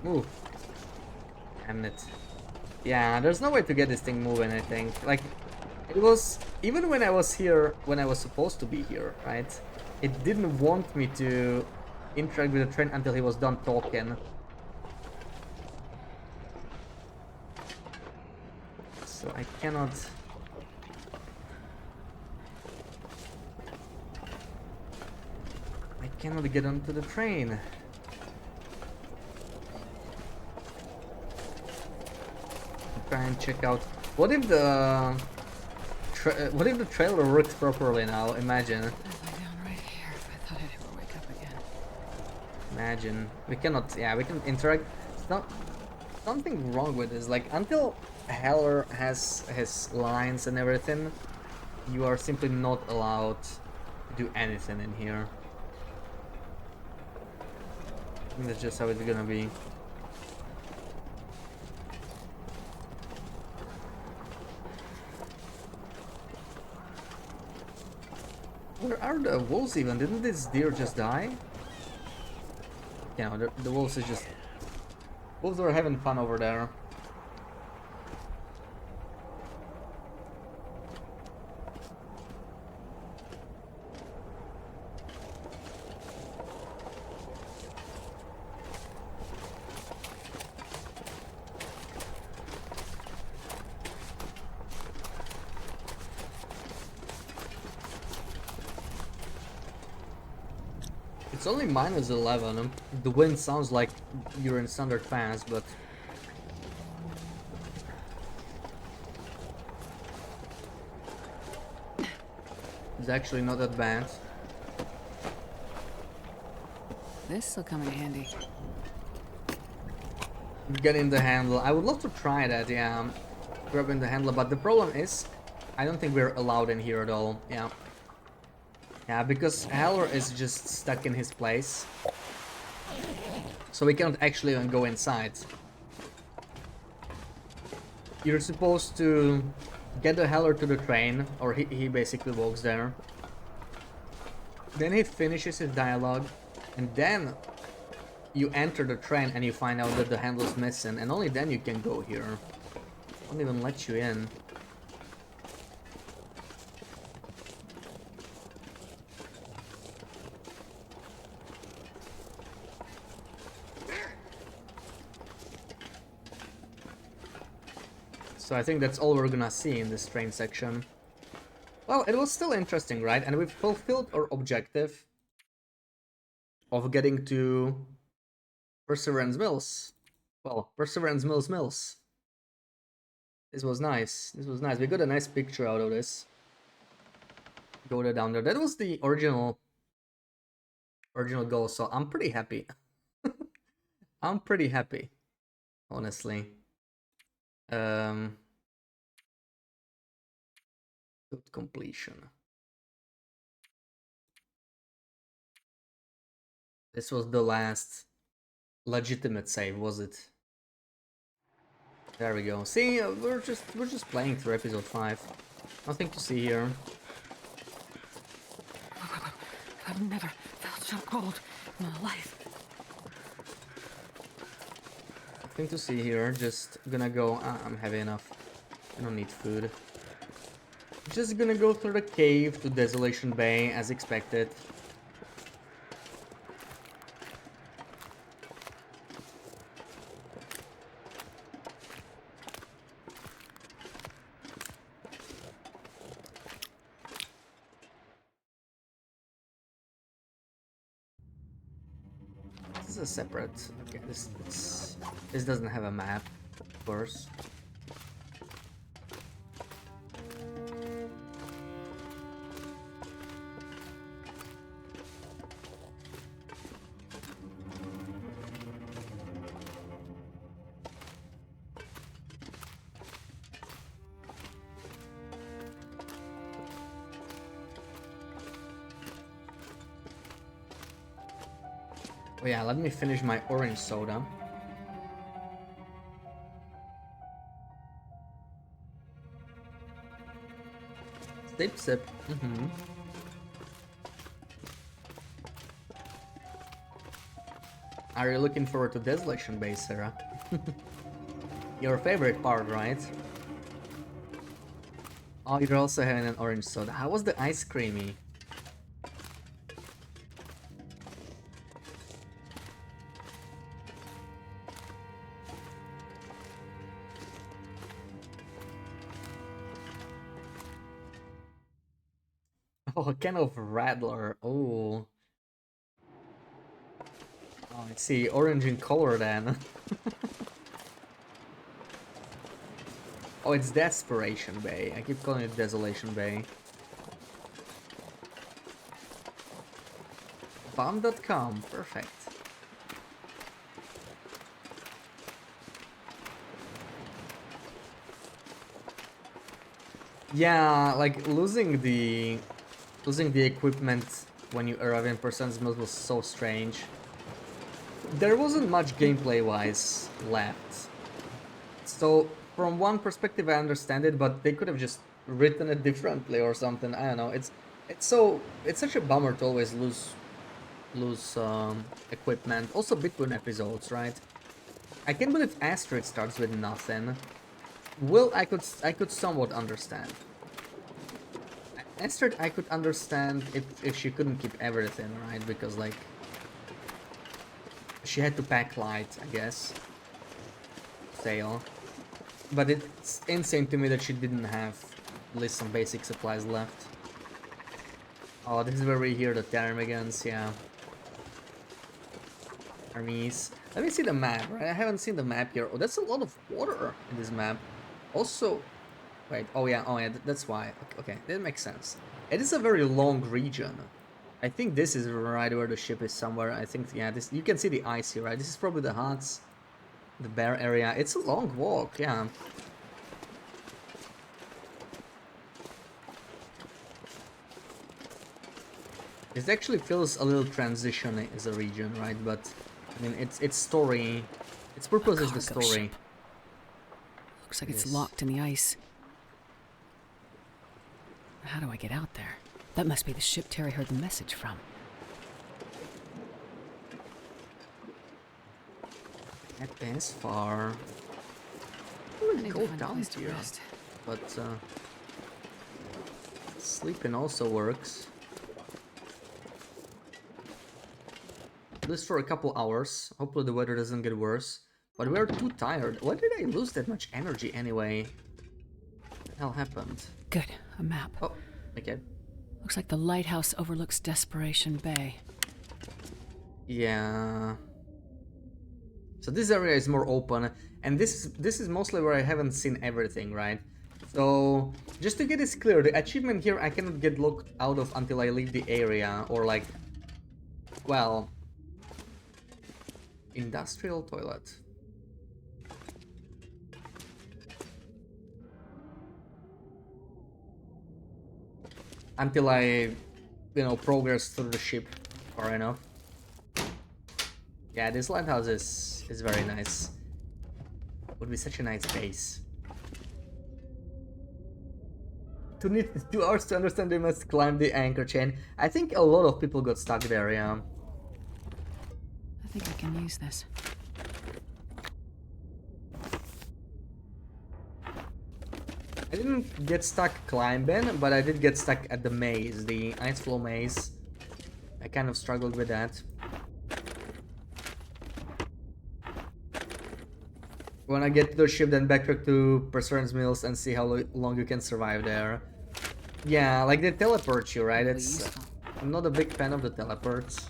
Move. Damn it. Yeah, there's no way to get this thing moving, I think. Like, it was... Even when I was here, when I was supposed to be here, right? It didn't want me to interact with the train until he was done talking. So I cannot... I cannot get onto the train. Try and check out. What if the trailer works properly now? Imagine. Imagine. We cannot. Yeah, we can interact. It's not something wrong with this. Like, until Heller has his lines and everything, you are simply not allowed to do anything in here. I think that's just how it's gonna be. Where are the wolves even? Didn't this deer just die? Yeah, the wolves is just... Wolves are having fun over there. It's only -11. The wind sounds like you're in standard fans, but it's actually not that bad. This'll come in handy. Getting the handle. I would love to try that, yeah. Grabbing the handle, but the problem is, I don't think we're allowed in here at all, yeah. Yeah, because Heller is just stuck in his place. So we cannot actually even go inside. You're supposed to get the Heller to the train, or he basically walks there. Then he finishes his dialogue, and then you enter the train and you find out that the handle's missing, and only then you can go here. Won't even let you in. So I think that's all we're gonna see in this train section. Well, it was still interesting, right? And we've fulfilled our objective of getting to Perseverance Mills. Well, Perseverance Mills. This was nice. This was nice. We got a nice picture out of this. go there down there. That was the original goal, so I'm pretty happy. I'm pretty happy, honestly. Good completion. This was the last legitimate save, was it? There we go. See, we're just playing through episode 5. Nothing to see here. I've never felt so cold in my life. Nothing to see here. Just gonna go. I'm heavy enough. I don't need food. Just gonna go through the cave to Desolation Bay as expected. This is a separate. Okay, this doesn't have a map, of course. Oh yeah, let me finish my orange soda. Sip, sip. Are you looking forward to Desolation Bay, Sarah? Your favorite part, right? Oh, you're also having an orange soda. How was the ice creamy? Oh, a can of Radler. Oh. Oh, I see. Orange in color then. Oh, it's Desperation Bay. I keep calling it Desolation Bay. Bomb.com. Perfect. Yeah, like losing the equipment when you arrive in Persen's Mills was so strange. There wasn't much gameplay-wise left. So, from one perspective I understand it, but they could have just written it differently or something. I don't know. It's such a bummer to always lose equipment. Also between episodes, right? I can't believe Astrid starts with nothing. Will, I could somewhat understand. Astrid, I could understand if she couldn't keep everything, right? Because, like, she had to pack light, I guess. Sail. But it's insane to me that she didn't have at least some basic supplies left. Oh, this is where we hear the ptarmigans, yeah. Armies. Let me see the map, right? I haven't seen the map here. Oh, that's a lot of water in this map. Also... Wait, oh yeah, that's why. Okay, that makes sense. It is a very long region. I think this is right where the ship is somewhere. I think, yeah, this, you can see the ice here, right? This is probably the huts, the bear area. It's a long walk, yeah. It actually feels a little transition as a region, right? But, I mean, its story, its purpose is the story. Ship. Looks like it's locked in the ice. How do I get out there? That must be the ship Terry heard the message from. Not as far. I would go down here. But sleeping also works. At least for a couple hours. Hopefully the weather doesn't get worse. But we're too tired. Why did I lose that much energy anyway? What the hell happened? Good, a map. Oh, okay. Looks like the lighthouse overlooks Desperation Bay. Yeah. So this area is more open, and this is mostly where I haven't seen everything, right? So, just to get this clear, the achievement here I cannot get locked out of until I leave the area, or like, well, industrial toilet. Until I, you know, progress through the ship far enough. Yeah, this lighthouse is very nice. Would be such a nice base. To need 2 hours to understand, they must climb the anchor chain. I think a lot of people got stuck there, yeah. I think I can use this. I didn't get stuck climbing, but I did get stuck at the maze, the ice flow maze. I kind of struggled with that. When I get to the ship, then backtrack to Perseverance Mills and see how long you can survive there. Yeah, like they teleport you, right? It's I'm not a big fan of the teleports.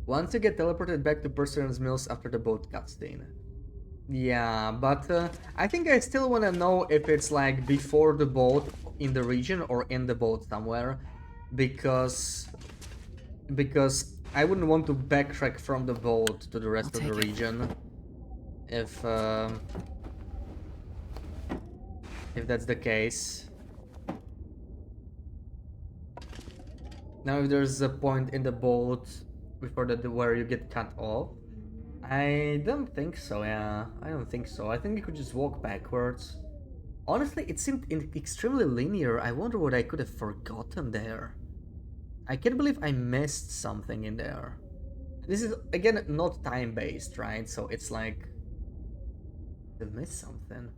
Once you get teleported back to Perseverance Mills after the boat cutscene. Yeah, but I think I still want to know if it's like before the boat in the region or in the boat somewhere, because I wouldn't want to backtrack from the boat to the rest of the region if that's the case. Now if there's a point in the boat before that where you get cut off, I don't think so. Yeah, I don't think so. I think you could just walk backwards. Honestly, it seemed extremely linear. I wonder what I could have forgotten there. I can't believe I missed something in there. This is, again, not time-based, right? So it's like... I missed something.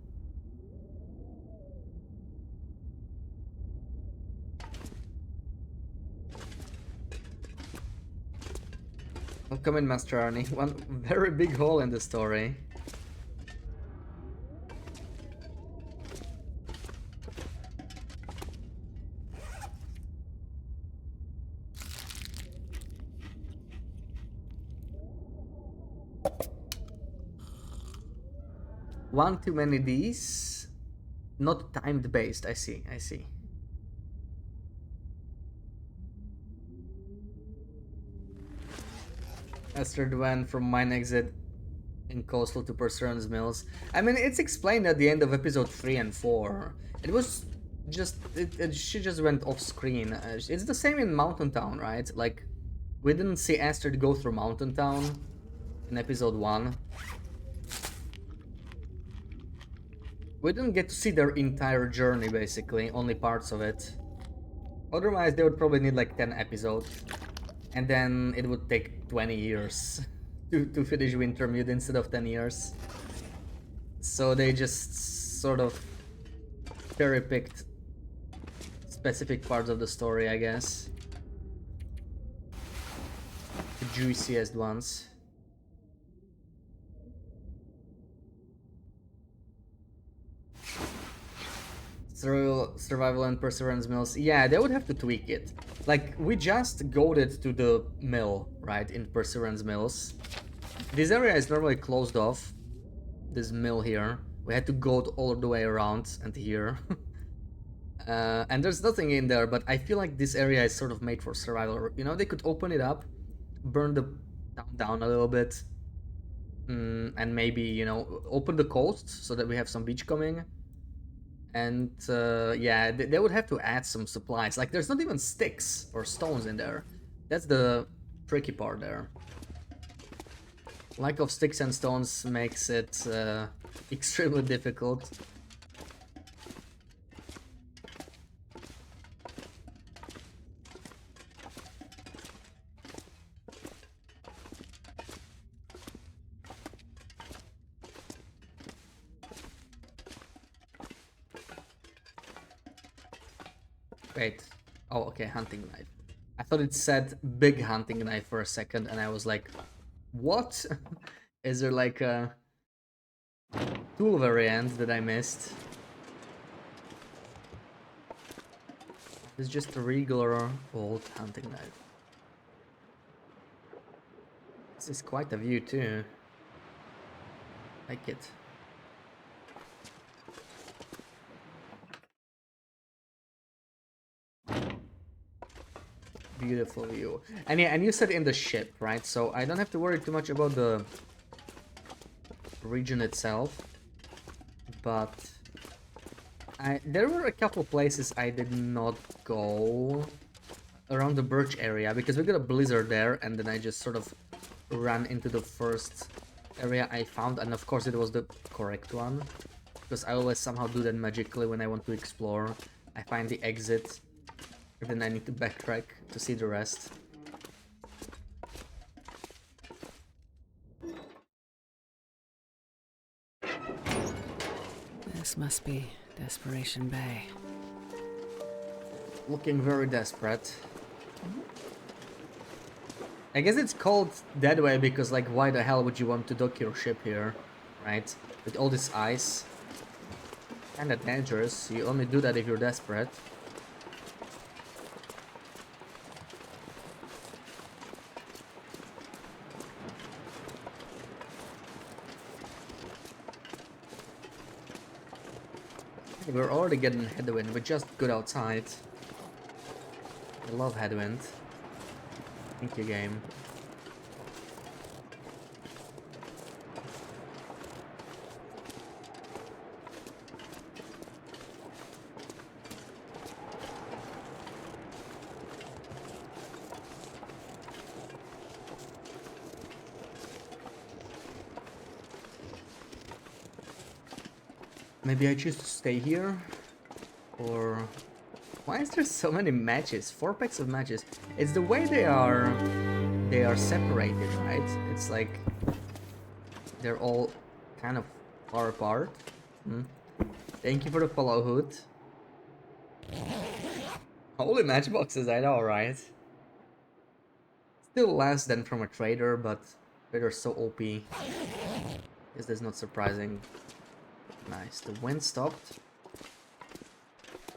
Welcome in, Master Arnie. One very big hole in the story. One too many Ds. Not timed based. I see. I see. Astrid went from mine exit in Coastal to Perseverance Mills. I mean, it's explained at the end of episode 3 and 4. It was just... she just went off screen. It's the same in Mountain Town, right? Like, we didn't see Astrid go through Mountain Town in episode 1. We didn't get to see their entire journey, basically. Only parts of it. Otherwise, they would probably need like 10 episodes. And then it would take 20 years to finish Wintermute instead of 10 years. So they just sort of cherry-picked specific parts of the story, I guess. The juiciest ones. Survival and Perseverance Mills. Yeah, they would have to tweak it. Like, we just goaded to the mill, right, in Perseverance Mills. This area is normally closed off. This mill here. We had to goad all the way around and here. And there's nothing in there, but I feel like this area is sort of made for survival. You know, they could open it up, burn the town down a little bit, and maybe, you know, open the coast so that we have some beach coming. And yeah, they would have to add some supplies. Like, there's not even sticks or stones in there. That's the tricky part there. Lack of sticks and stones makes it extremely difficult. Wait. Oh, okay, hunting knife. I thought it said big hunting knife for a second, and I was like, what? Is there like a tool variant that I missed? It's just a regular old hunting knife. This is quite a view too. Like it. Beautiful view. And yeah, and you said in the ship, right? So I don't have to worry too much about the region itself. But there were a couple places I did not go around the Birch area because we got a blizzard there, and then I just sort of ran into the first area I found, and of course it was the correct one because I always somehow do that magically when I want to explore. I find the exit, and then I need to backtrack to see the rest. This must be Desperation Bay. Looking very desperate. I guess it's called that way because, like, why the hell would you want to dock your ship here, right? With all this ice. Kinda dangerous. You only do that if you're desperate. We're already getting headwind, we're just good outside. I love headwind. Thank you, game. Maybe I choose to stay here, or why is there so many matches? 4 packs of matches. It's the way they are separated, right? It's like they're all kind of far apart. Thank you for the follow, Hood. Holy matchboxes, I know, right? Still less than from a trader, but they're so OP. Guess that's not surprising. Nice, the wind stopped.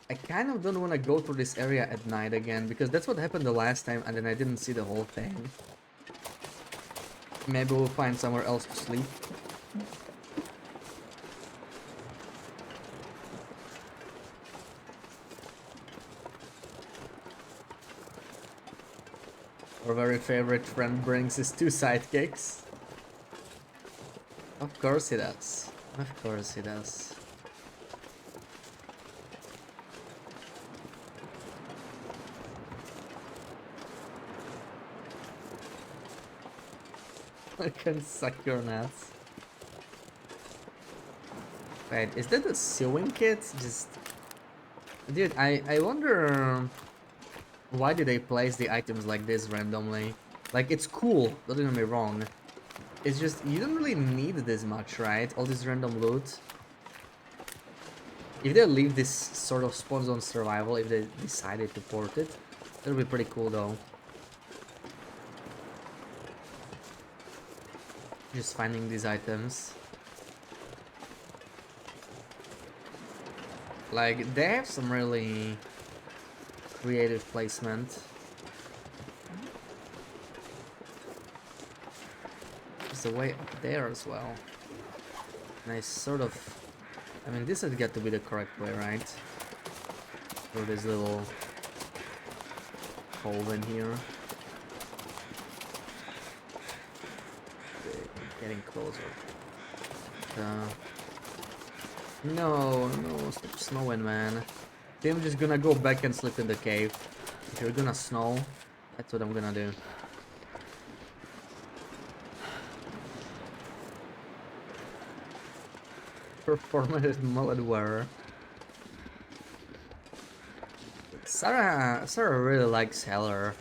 I kind of don't want to go through this area at night again, because that's what happened the last time and then I didn't see the whole thing. Maybe we'll find somewhere else to sleep. Our very favorite friend brings his 2 sidekicks. Of course he does. Of course he does. I can suck your nuts. Wait, is that a sewing kit? Just... Dude, I wonder... Why do they place the items like this randomly? Like, it's cool, don't get me wrong. It's just, you don't really need this much, right? All this random loot. If they leave this sort of spawn zone survival, if they decided to port it, that would be pretty cool though. Just finding these items. Like, they have some really creative placement. There's a way up there as well. And I sort of... I mean, this has got to be the correct way, right? Through this little hole in here. Okay, getting closer. No, stop snowing, man. I'm just gonna go back and sleep in the cave. If you're gonna snow, that's what I'm gonna do. Performative mullet wearer. Sarah really likes Heller,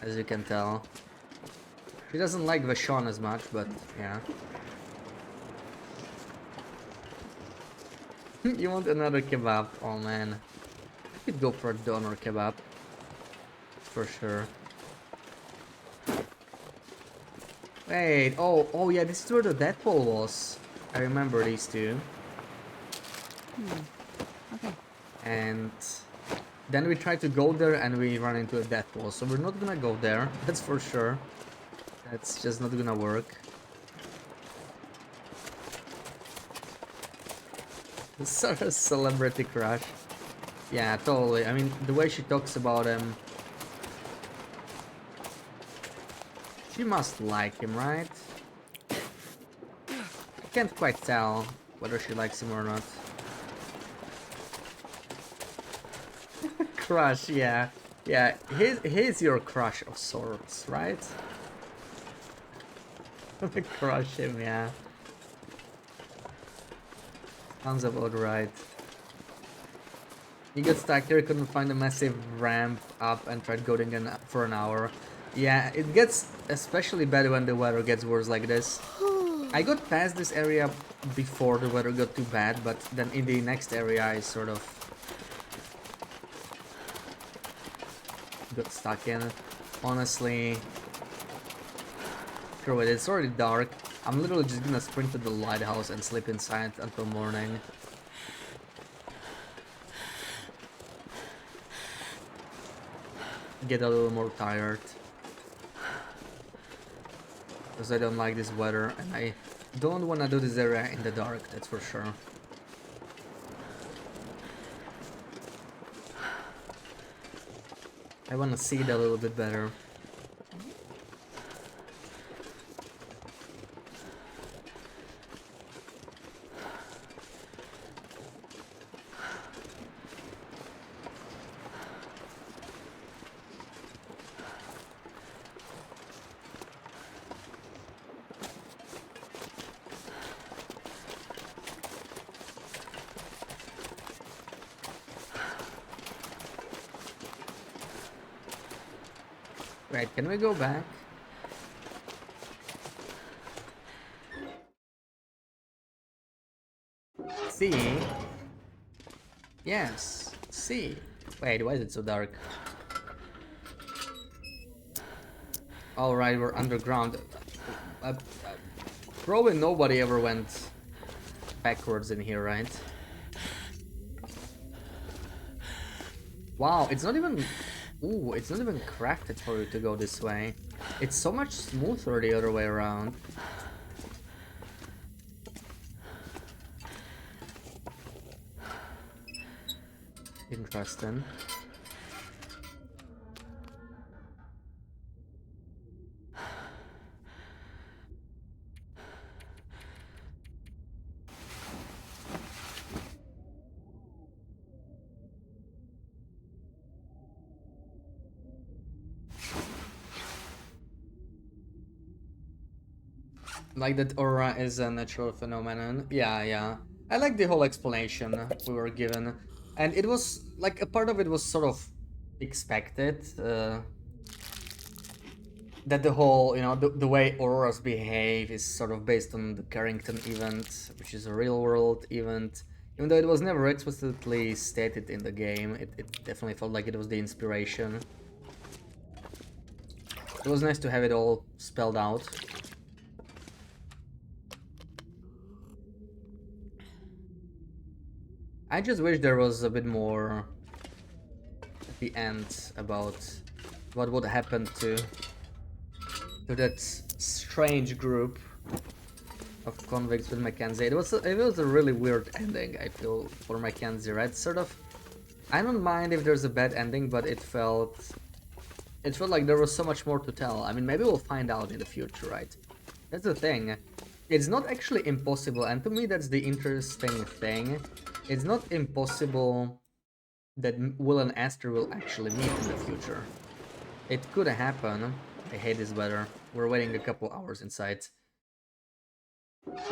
as you can tell. She doesn't like Vashon as much, but yeah. You want another kebab? Oh man. I could go for a doner kebab. For sure. Wait, oh yeah, this is where the Deadpool was. I remember these two. Okay. And then we tried to go there and we run into a Deadpool, so we're not gonna go there, that's for sure. That's just not gonna work. Sort of celebrity crush. Yeah, totally. I mean, the way she talks about him. She must like him, right? I can't quite tell whether she likes him or not. Crush, yeah. Yeah, he's your crush of sorts, right? Crush him, yeah. Sounds about right. He got stuck here, couldn't find a massive ramp up and tried going in for an hour. Yeah, it gets especially bad when the weather gets worse like this. I got past this area before the weather got too bad, but then in the next area I sort of got stuck in. Honestly, screw it, it's already dark. I'm literally just gonna sprint to the lighthouse and sleep inside until morning. Get a little more tired. Because I don't like this weather and I don't want to do this area in the dark, that's for sure. I want to see it a little bit better. Right, can we go back? C. Yes, C. Wait, why is it so dark? Alright, we're underground. Probably nobody ever went backwards in here, right? Wow, it's not even... Ooh, it's not even crafted for you to go this way. It's so much smoother the other way around. Interesting. Like that aura is a natural phenomenon. Yeah. I like the whole explanation we were given. And it was, like, a part of it was sort of expected. That the whole, you know, the way auroras behave is sort of based on the Carrington event, which is a real-world event. Even though it was never explicitly stated in the game, it definitely felt like it was the inspiration. It was nice to have it all spelled out. I just wish there was a bit more at the end about what would happen to that strange group of convicts with Mackenzie. It was a really weird ending, I feel, for Mackenzie, right? Sort of, I don't mind if there's a bad ending, but it felt like there was so much more to tell. I mean, maybe we'll find out in the future, right? That's the thing. It's not actually impossible, and to me that's the interesting thing. It's not impossible that Will and Aster will actually meet in the future. It could happen. I hate this weather. We're waiting a couple hours inside.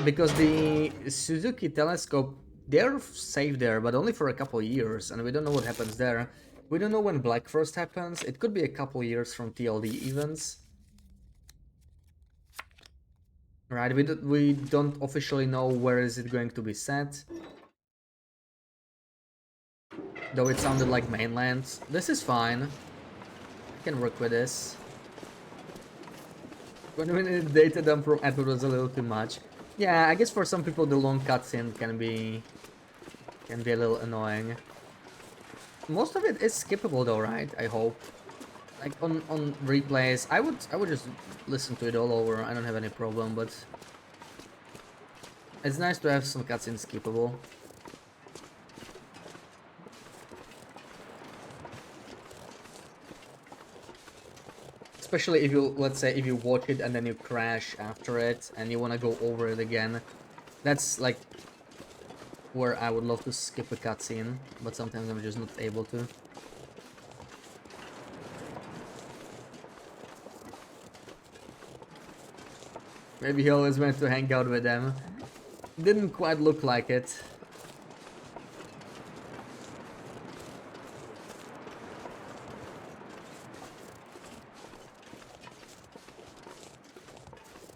Because the Suzuki telescope, they're safe there, but only for a couple years, and we don't know what happens there. We don't know when Black Frost happens. It could be a couple years from TLD events. Right, we don't officially know where is it going to be set. Though it sounded like mainland. This is fine. I can work with this. When we dated them from Edward was a little too much. Yeah, I guess for some people the long cutscene can be a little annoying. Most of it is skippable though, right? I hope. like on replays, I would just listen to it all over. I don't have any problem, but it's nice to have some cutscenes skippable. Especially if you, let's say, if you watch it and then you crash after it and you want to go over it again. That's like where I would love to skip a cutscene, but sometimes I'm just not able to. Maybe he always went to hang out with them. Didn't quite look like it.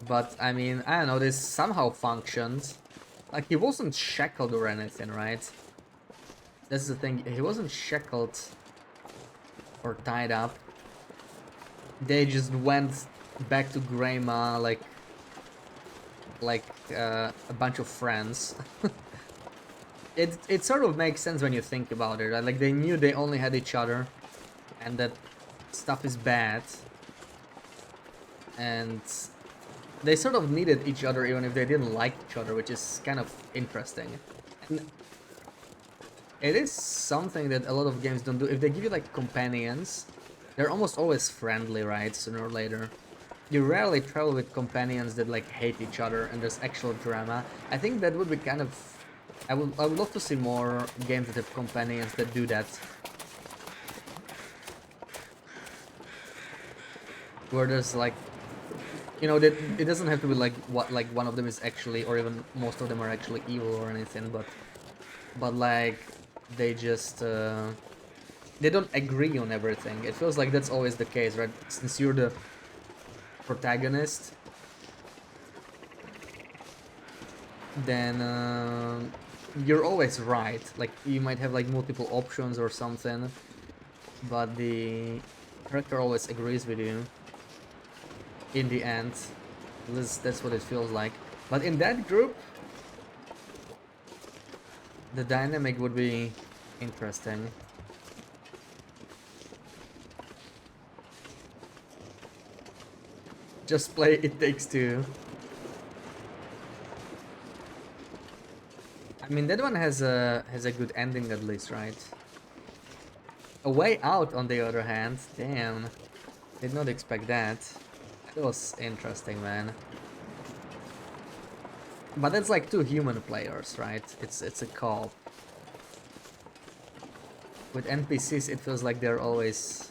But, I mean, I don't know, this somehow functioned. Like, he wasn't shackled or anything, right? That's the thing, he wasn't shackled or tied up. They just went back to Greyma like a bunch of friends. It sort of makes sense when you think about it, right? Like, they knew they only had each other and that stuff is bad. And they sort of needed each other even if they didn't like each other, which is kind of interesting. And it is something that a lot of games don't do. If they give you like companions, they're almost always friendly, right? Sooner or later. You rarely travel with companions that like hate each other and there's actual drama. I think that would be kind of... I would love to see more games that have companions that do that. Where there's like... You know, that it doesn't have to be like what one of them is actually, or even most of them are actually evil or anything, but like they just they don't agree on everything. It feels like that's always the case, right? Since you're the protagonist, then you're always right. Like you might have like multiple options or something, but the character always agrees with you. In the end, that's what it feels like. But in that group, the dynamic would be interesting. Just play It Takes Two. I mean, that one has a good ending at least, right? A Way Out, on the other hand, damn, did not expect that. It was interesting, man. But that's like two human players, right? It's a co-op. With NPCs, it feels like they're always...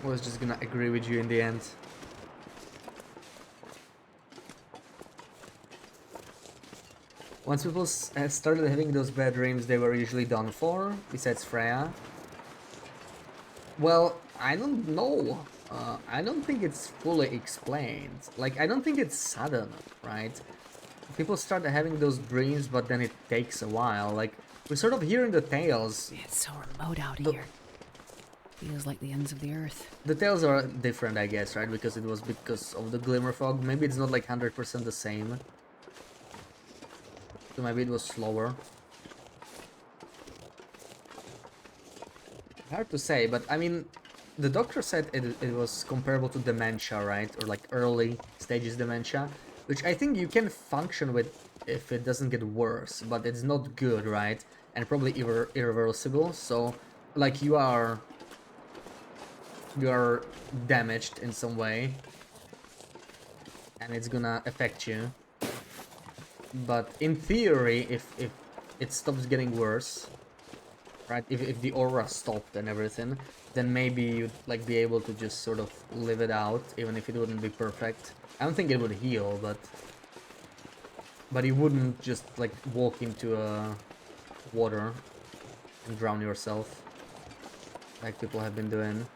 was just gonna agree with you in the end. Once people started having those bad dreams, they were usually done for, besides Freya. Well, I don't know. I don't think it's fully explained. Like, I don't think it's sudden, right? People start having those dreams, but then it takes a while. Like, we're sort of hearing the tales. It's so remote out here. Feels like the ends of the earth. The tales are different, I guess, right? Because it was because of the glimmer fog. Maybe it's not like 100% the same. So maybe it was slower. Hard to say, but I mean, the doctor said it was comparable to dementia, right? Or like early stages dementia, which I think you can function with if it doesn't get worse, but it's not good, right? And probably irreversible, so like you are damaged in some way and it's gonna affect you. But in theory, if it stops getting worse, right, if the aura stopped and everything, then maybe you'd like be able to just sort of live it out, even if it wouldn't be perfect. I don't think it would heal, but you wouldn't just like walk into water and drown yourself like people have been doing.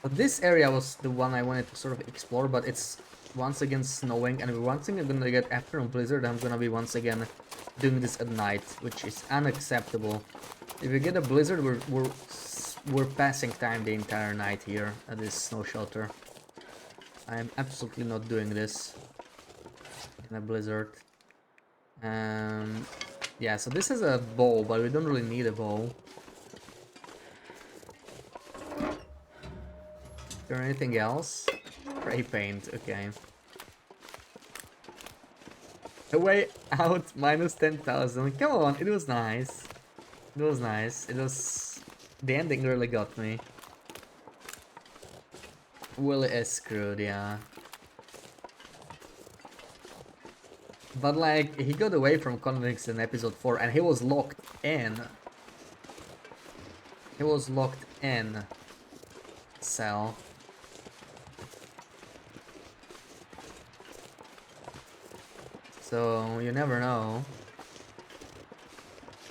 But this area was the one I wanted to sort of explore, but it's once again snowing, and once again I'm gonna get afternoon blizzard. I'm gonna be once again doing this at night, which is unacceptable. If we get a blizzard, we're passing time the entire night here at this snow shelter. I am absolutely not doing this in a blizzard. Yeah, so this is a bow, but we don't really need a bow. Is there anything else? Spray paint, okay. A way out, minus 10,000. Come on, it was nice. It was nice. It was... The ending really got me. Willie is screwed, yeah. But like, he got away from convicts in episode 4 and he was locked in. He was locked in cell. So you never know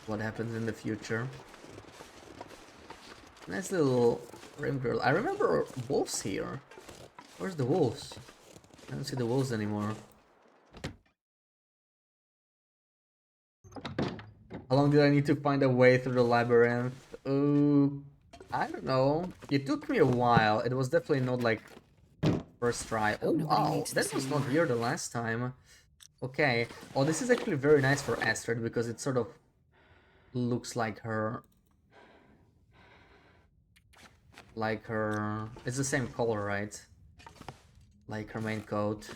what happens in the future. Nice little rim girl. I remember wolves here. Where's the wolves? I don't see the wolves anymore. How long did I need to find a way through the labyrinth? I don't know. It took me a while. It was definitely not like first try. Oh wow, that was not here the last time. Okay. Oh, this is actually very nice for Astrid because it sort of looks like her. Like her... It's the same color, right? Like her main coat.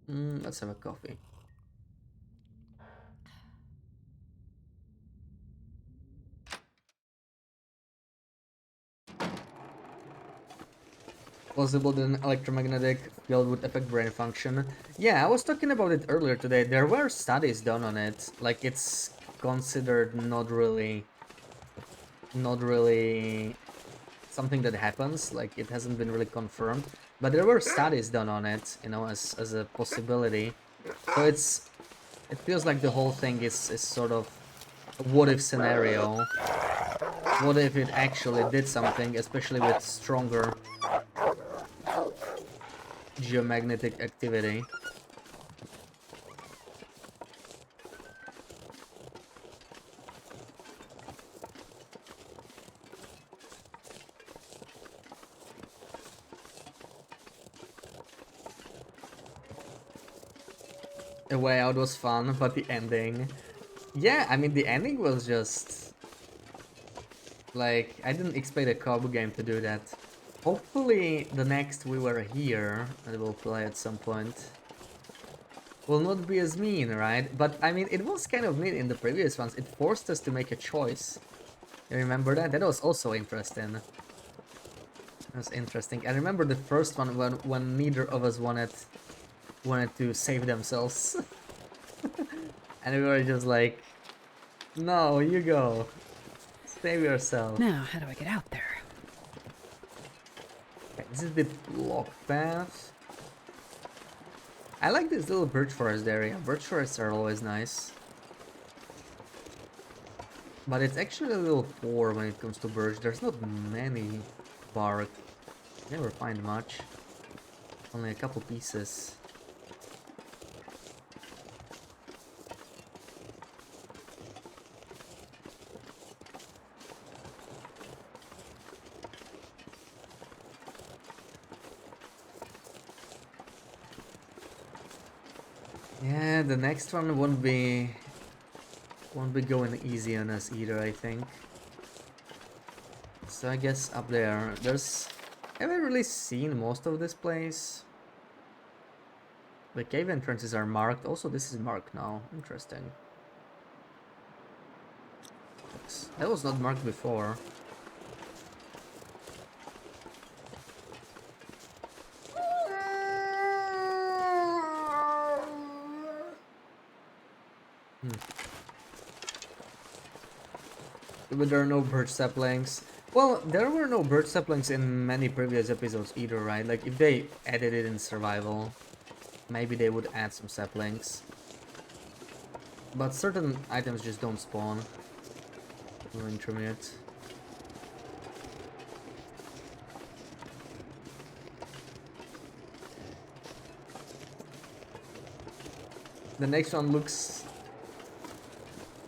Let's have a coffee. Possible that an electromagnetic field would affect brain function. Yeah, I was talking about it earlier today. There were studies done on it. Like, it's considered not really something that happens. Like, it hasn't been really confirmed. But there were studies done on it, you know, as a possibility. So it feels like the whole thing is sort of a what-if scenario. What if it actually did something, especially with stronger geomagnetic activity? A Way Out was fun, but the ending... Yeah, I mean, the ending was just... Like, I didn't expect a co-op game to do that. Hopefully, the next We Were Here, that we'll play at some point, will not be as mean, right? But, I mean, it was kind of mean in the previous ones. It forced us to make a choice. You remember that? That was also interesting. That was interesting. I remember the first one when neither of us wanted to save themselves. And we were just like, no, you go. Save yourself. Now, how do I get out there? Okay, this is the block path. I like this little birch forest area. Birch forests are always nice. But it's actually a little poor when it comes to birch. There's not many bark. Never find much. Only a couple pieces. Yeah, the next one won't be going easy on us either, I think. So I guess up there, have I really seen most of this place? The cave entrances are marked. Also, this is marked now. Interesting. That was not marked before. But there are no birch saplings. Well, there were no birch saplings in many previous episodes either, right? Like, if they added it in survival, maybe they would add some saplings. But certain items just don't spawn. Or intermediate. The next one looks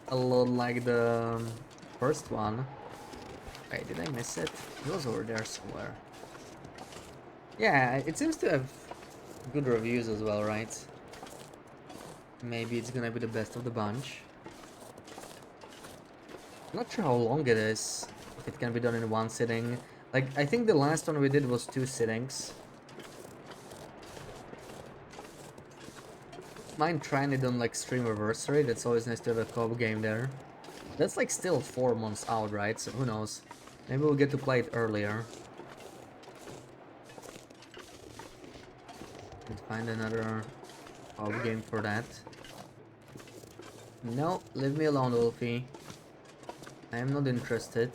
a lot like the first one. Wait, did I miss it? It was over there somewhere. Yeah, it seems to have good reviews as well, right? Maybe it's gonna be the best of the bunch. Not sure how long it is, if it can be done in one sitting. Like, I think the last one we did was 2 sittings. Mind trying it on like Streamiversary, that's always nice to have a co-op game there. That's like still 4 months out, right? So who knows? Maybe we'll get to play it earlier. And find another co-op game for that. No, leave me alone, Wolfie. I am not interested.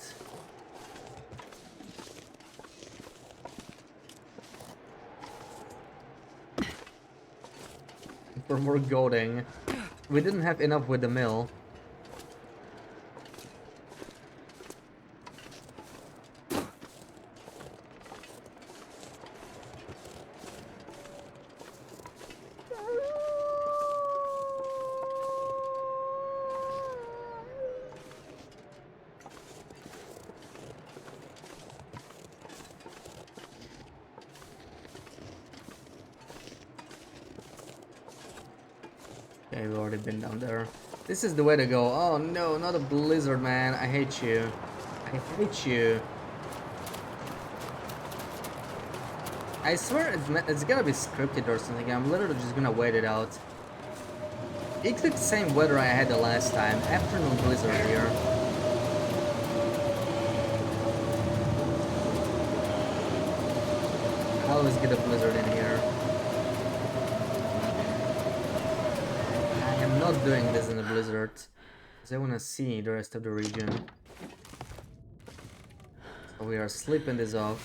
For more goading. We didn't have enough with the mill. Okay, we've already been down there. This is the way to go. Oh no, not a blizzard, man. I hate you. I hate you. I swear it's gonna be scripted or something. I'm literally just gonna wait it out. It's the same weather I had the last time. Afternoon blizzard here. I always get a blizzard in here. I'm not doing this in the blizzard, because I want to see the rest of the region. So we are sleeping this off.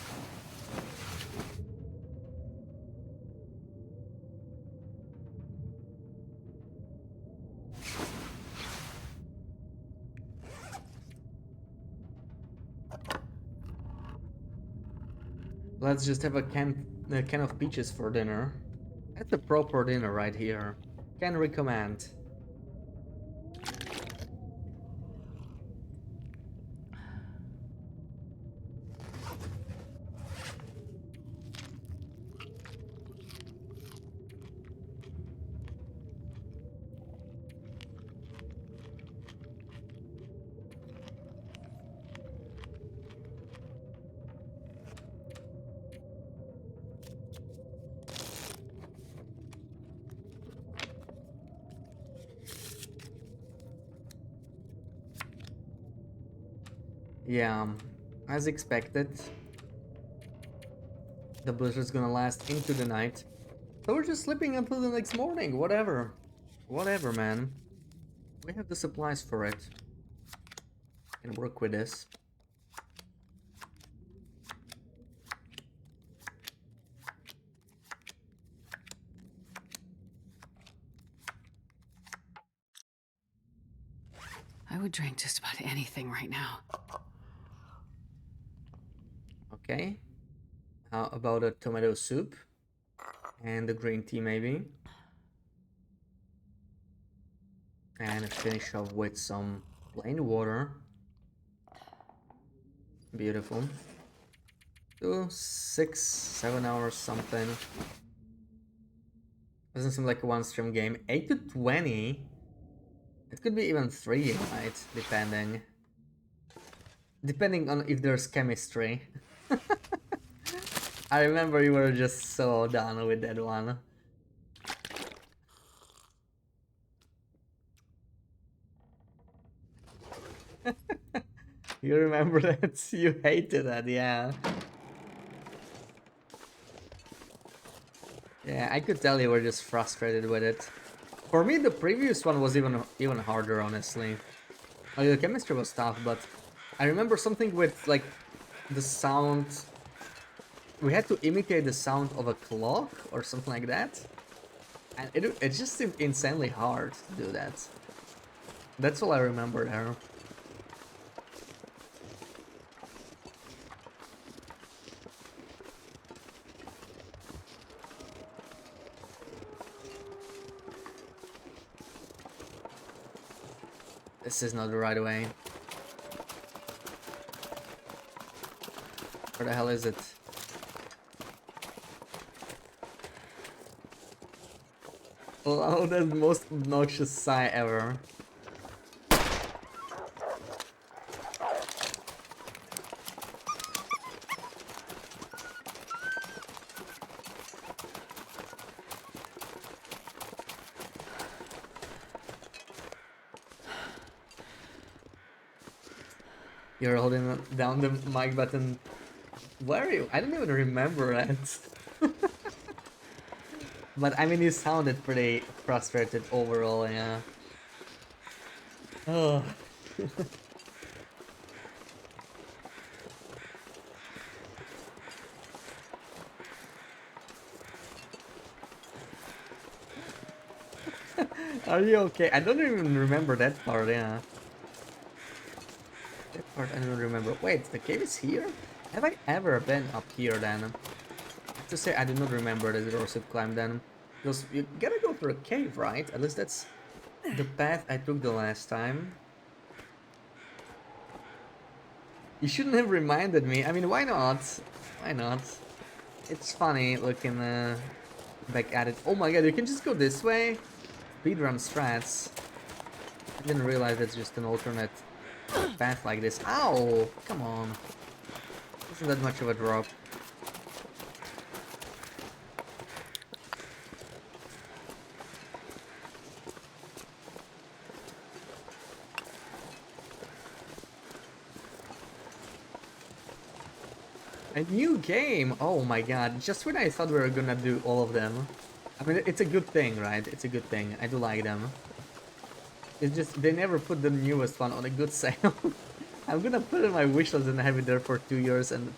Let's just have a can of peaches for dinner. That's a proper dinner right here. Can recommend. Yeah, as expected, the blizzard's gonna last into the night. So we're just sleeping until the next morning, whatever. Whatever, man. We have the supplies for it. Can work with this. I would drink just about anything right now. Okay. How about a tomato soup? And a green tea, maybe? And finish off with some plain water. Beautiful. 2, 6, 7 hours something. Doesn't seem like a one stream game. 8 to 20? It could be even 3, right? Depending. Depending on if there's chemistry. I remember you were just so done with that one. You remember that? You hated that, yeah. Yeah, I could tell you were just frustrated with it. For me, the previous one was even harder, honestly. Like, the chemistry was tough, but I remember something with, like, the sound. We had to imitate the sound of a clock or something like that. And it just seemed insanely hard to do that. That's all I remember there. This is not the right way. Where the hell is it? Oh, that's the most obnoxious sigh ever. You're holding down the mic button. Where are you? I don't even remember that. But I mean, you sounded pretty frustrated overall, yeah. Oh. Are you okay? I don't even remember that part, yeah. That part I don't remember. Wait, the cave is here? Have I ever been up here then? I have to say I do not remember the Dorset climb then. Because you gotta go through a cave, right? At least that's the path I took the last time. You shouldn't have reminded me. I mean, why not? Why not? It's funny looking back at it. Oh my god, you can just go this way? Speedrun strats. I didn't realize it's just an alternate path like this. Ow! Come on. Isn't that much of a drop? A new game! Oh my god, just when I thought we were gonna do all of them. I mean, it's a good thing, right? It's a good thing. I do like them. It's just, they never put the newest one on a good sale. I'm gonna put it on my wishlist and have it there for 2 years and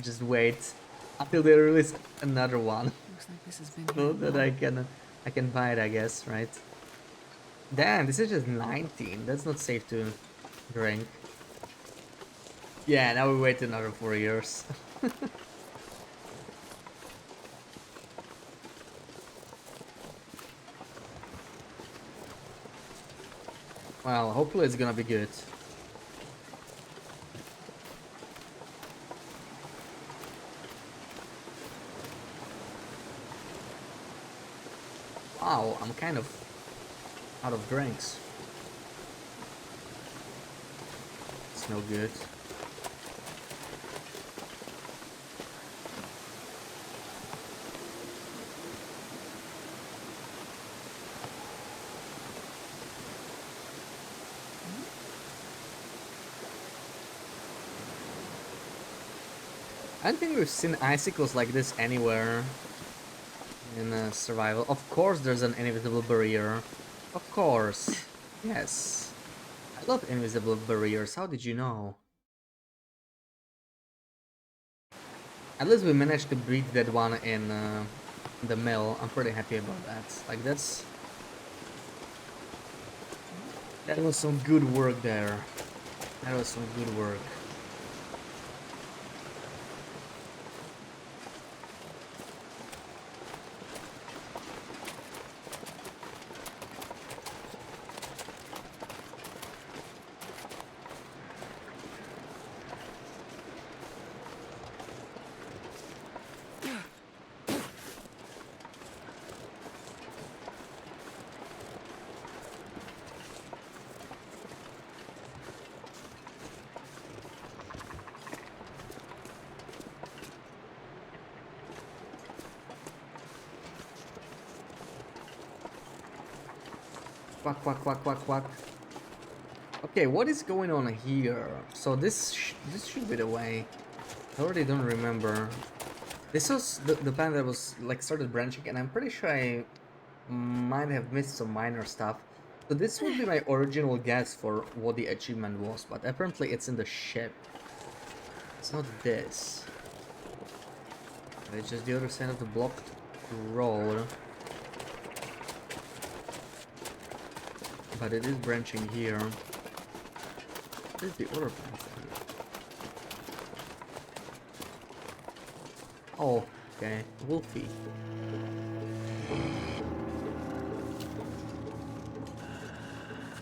just wait until they release another one. Looks like this has been So that I can buy it, I guess, right? Damn, this is just 19. That's not safe to drink. Yeah, now we wait another 4 years. Well, hopefully it's gonna be good. Wow, I'm kind of out of drinks. It's no good. I don't think we've seen icicles like this anywhere in survival. Of course there's an invisible barrier. Of course. Yes. I love invisible barriers. How did you know? At least we managed to beat that one in the mill. I'm pretty happy about that. Like that was some good work there. That was some good work. Quack, quack, quack, quack, quack. Okay, what is going on here? So this should be the way. I already don't remember. This was the path that was like started branching, and I'm pretty sure I might have missed some minor stuff. So this would be my original guess for what the achievement was, but apparently it's in the ship. It's not this. It's just the other side of the blocked road. But it is branching here. What is the other path? Oh, okay. Wolfie.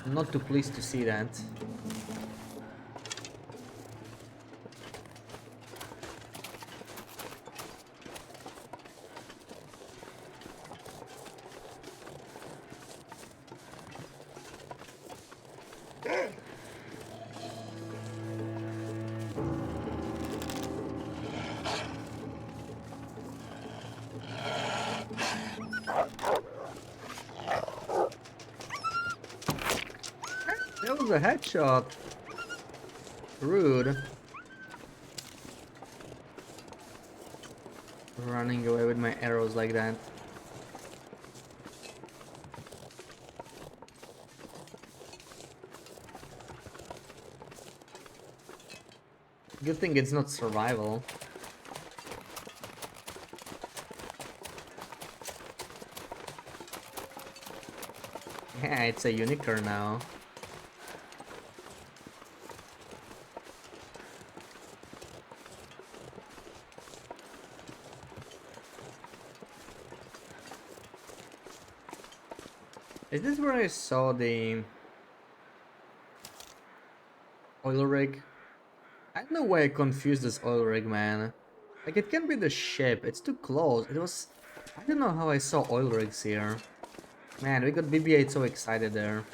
I'm not too pleased to see that. was a headshot. Rude. Running away with my arrows like that. Good thing it's not survival. Yeah, it's a unicorn now. Is this where I saw the oil rig? I don't know why I confused this oil rig, man. Like, it can be the ship. It's too close. It was... I don't know how I saw oil rigs here. Man, we got BB-8 so excited there.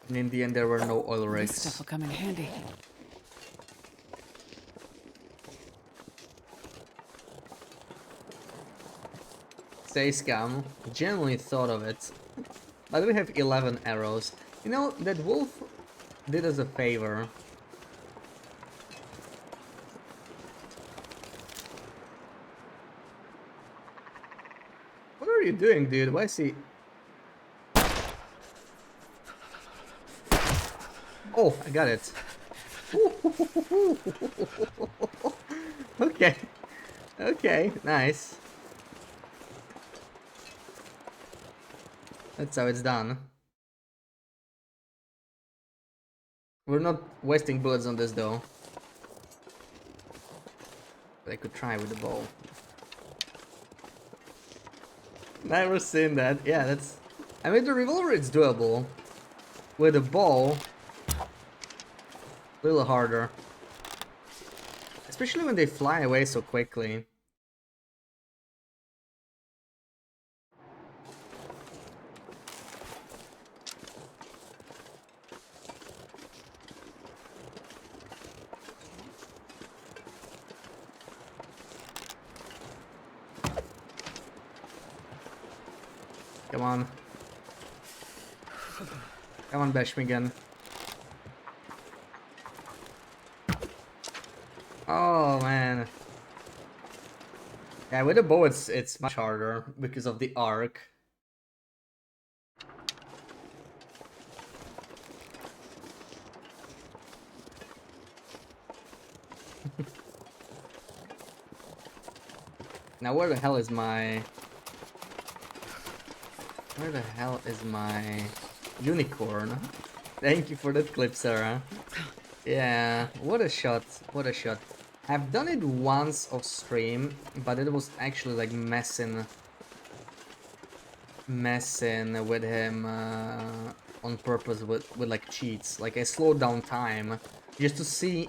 And in the end, there were no oil rigs. This stuff will come in handy. Say scam. Genuinely thought of it. But we have 11 arrows. You know, that wolf did us a favor. What are you doing, dude? Why is he... Oh, I got it. Okay. Okay, nice. That's how it's done. We're not wasting bullets on this though. But I could try with the bow. Never seen that. Yeah, that's... I mean, the revolver is doable. With a bow... a little harder. Especially when they fly away so quickly. Come on. Come on, bash me again. Oh man. Yeah, with a bow it's much harder because of the arc. Now where the hell is my... Where the hell is my unicorn? Thank you for that clip, Sarah. Yeah, what a shot, what a shot. I've done it once off stream, but it was actually like messing with him on purpose with like cheats. Like I slowed down time just to see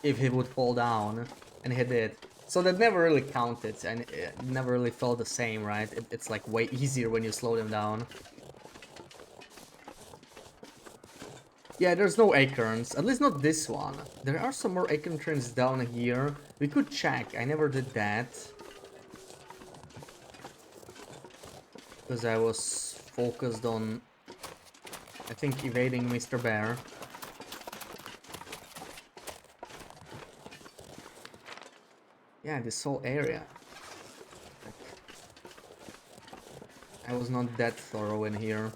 if he would fall down, and he did. So that never really counted, and it never really felt the same, right? It's like way easier when you slow them down. Yeah, there's no acorns, at least not this one. There are some more acorn trains down here. We could check, I never did that. Because I was focused on, I think, evading Mr. Bear. Yeah, this whole area. I was not that thorough in here.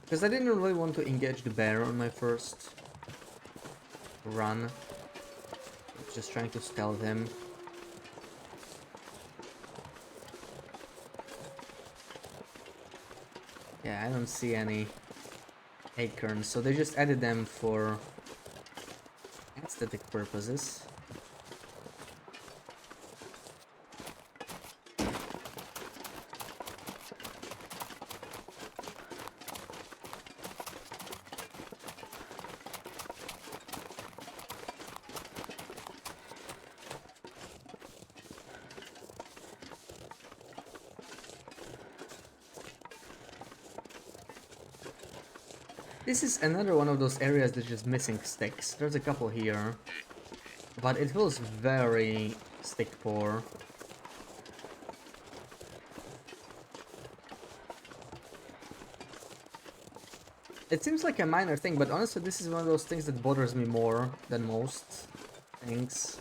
Because I didn't really want to engage the bear on my first run. I was just trying to stealth him. Yeah, I don't see any acorns, so they just added them for aesthetic purposes. This is another one of those areas that's just missing sticks. There's a couple here, but it feels very stick poor. It seems like a minor thing, but honestly, this is one of those things that bothers me more than most things.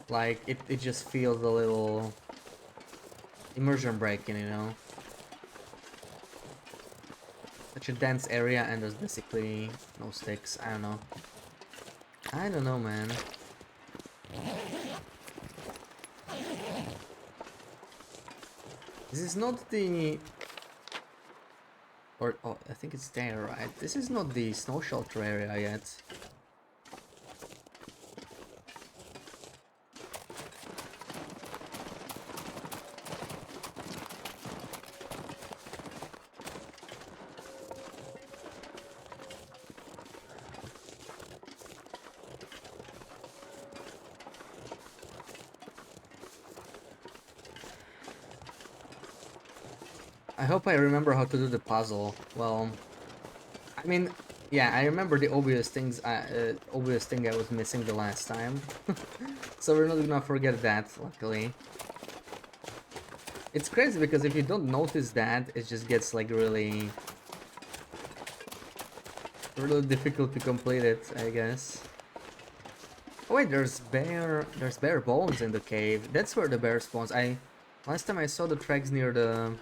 Like, it just feels a little immersion breaking, you know? Such a dense area and there's basically no sticks. I don't know. I don't know, man. This is not the... Or, oh, I think it's there, right? This is not the snow shelter area yet. I hope I remember how to do the puzzle. Well, I mean, yeah, I remember the obvious things. Obvious thing I was missing the last time, so we're not gonna forget that. Luckily, it's crazy because if you don't notice that, it just gets like really difficult to complete it, I guess. Oh wait, there's bear bones in the cave. That's where the bear spawns. Last time I saw the tracks near the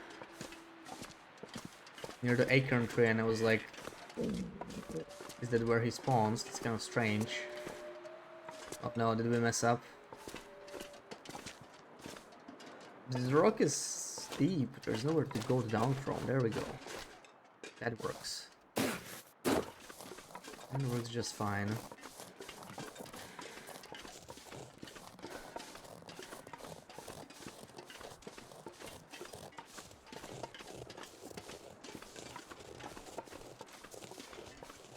acorn tree, and I was like, is that where he spawns? It's kind of strange. Oh no, did we mess up? This rock is steep. There's nowhere to go down from. There we go. That works. That works just fine.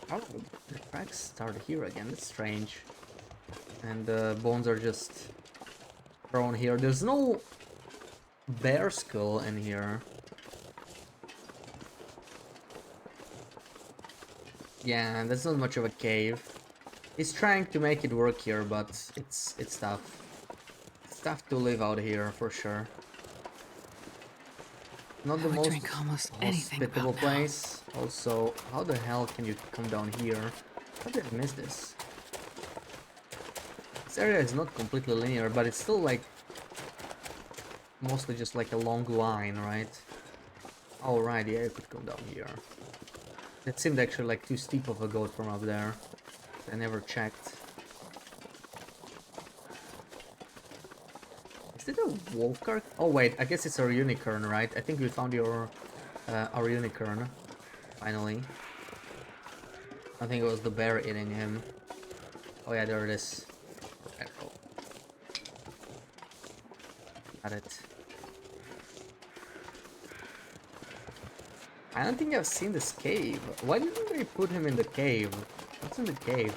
Oh, the tracks start here again. That's strange. And the bones are just thrown here. There's no bear skull in here. Yeah, that's not much of a cave. He's trying to make it work here, but it's tough. It's tough to live out here for sure. Not the most hospitable place. Also, how the hell can you come down here? How did I miss this? This area is not completely linear, but it's still like mostly just like a long line, right? Oh right, yeah, you could come down here. It seemed actually like too steep of a goat from up there. I never checked. Is it a wolf cart? Oh wait, I guess it's our unicorn, right? I think we found our unicorn. Finally. I think it was the bear eating him. Oh yeah, there it is. Arrow. Got it. I don't think I've seen this cave. Why didn't they put him in the cave? What's in the cave?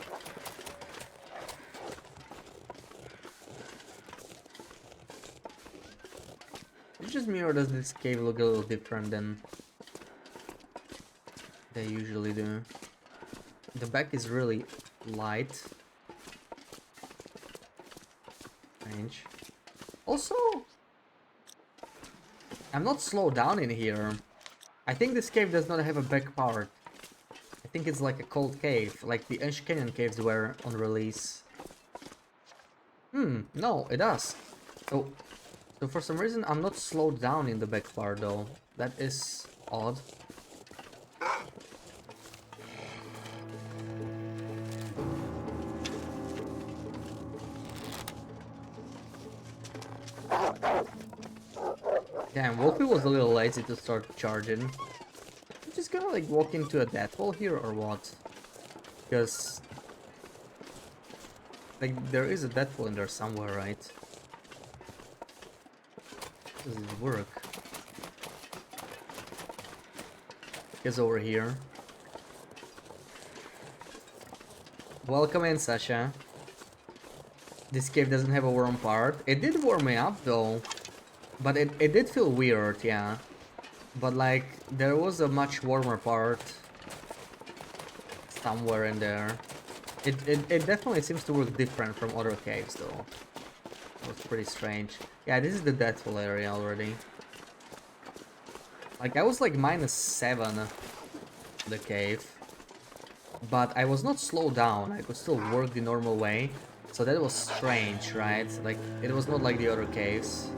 It's just me, or does this cave look a little different than they usually do? The back is really light. Strange. Also, I'm not slowed down in here. I think this cave does not have a back part. I think it's like a cold cave, like the Ash Canyon caves were on release. No, it does. So for some reason I'm not slowed down in the back part though. That is odd. Damn, Wolfie was a little lazy to start charging. I'm just gonna like walk into a death hole here or what? Because like there is a death hole in there somewhere, right? How does this work? Guess over here. Welcome in, Sasha. This cave doesn't have a warm part. It did warm me up though. But it did feel weird, yeah. But like, there was a much warmer part somewhere in there. It definitely seems to work different from other caves though. It was pretty strange. Yeah, this is the death hole area already. Like, I was like -7 the cave. But I was not slowed down, I could still work the normal way. So that was strange, right? Like, it was not like the other caves.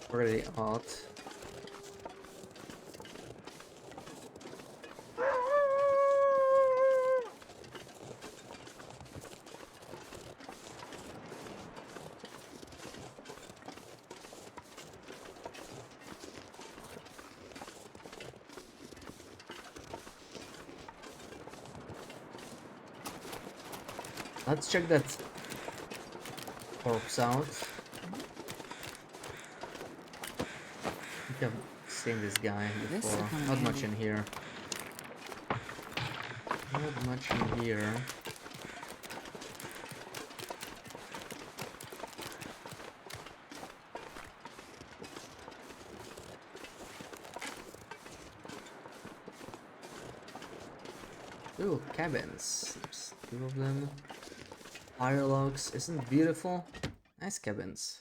Pretty odd. Let's check that corpse out. I think I've seen this guy before. Not much in here. Not much in here. Ooh, cabins. There's 2 of them. Fire logs, isn't it beautiful? Nice cabins.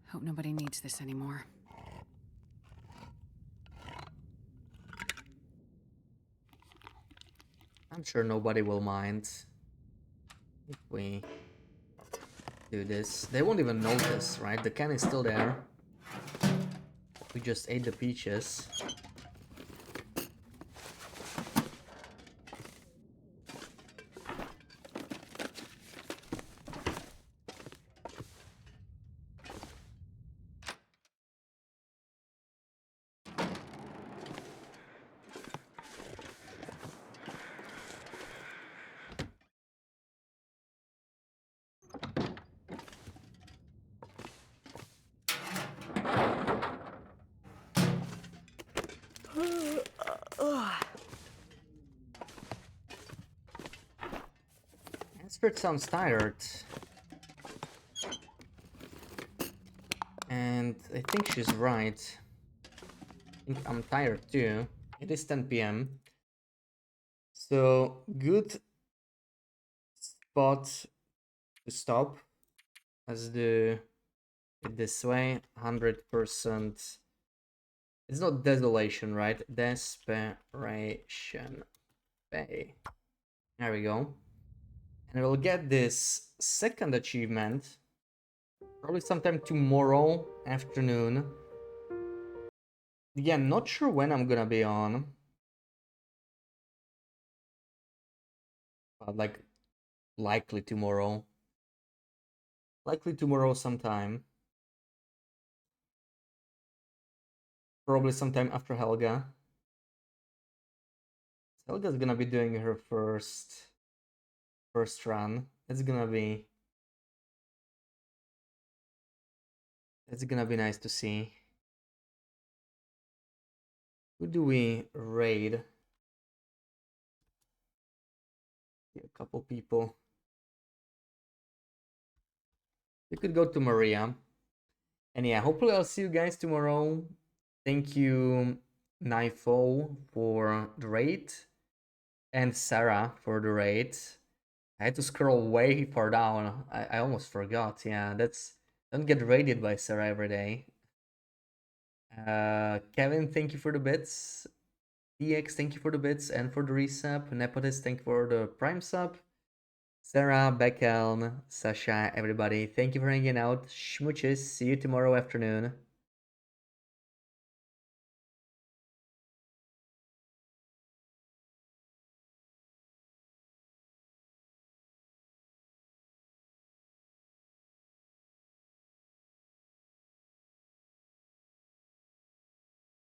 Hope nobody needs this anymore. I'm sure nobody will mind if we do this. They won't even notice, right? The can is still there. We just ate the peaches. Astrid sounds tired. And I think she's right. I think I'm tired too. It is 10 p.m. So, good spot to stop. Let's do it this way. 100%. It's not desolation, right? Desperation Bay. There we go. And we'll get this second achievement probably sometime tomorrow afternoon. Yeah, not sure when I'm gonna be on. But like, likely tomorrow. Likely tomorrow sometime. Probably sometime after Helga. Helga's gonna be doing her first run. It's gonna be nice to see. Who do we raid? A couple people. We could go to Maria. And yeah, hopefully I'll see you guys tomorrow. Thank you, Nifo, for the raid. And Sarah for the raid. I had to scroll way far down. I almost forgot. Yeah, don't get raided by Sarah every day. Kevin, thank you for the bits. DX, thank you for the bits and for the resub. Nepotist, thank you for the prime sub. Sarah, Beckelm, Sasha, everybody, thank you for hanging out. Schmooches, see you tomorrow afternoon.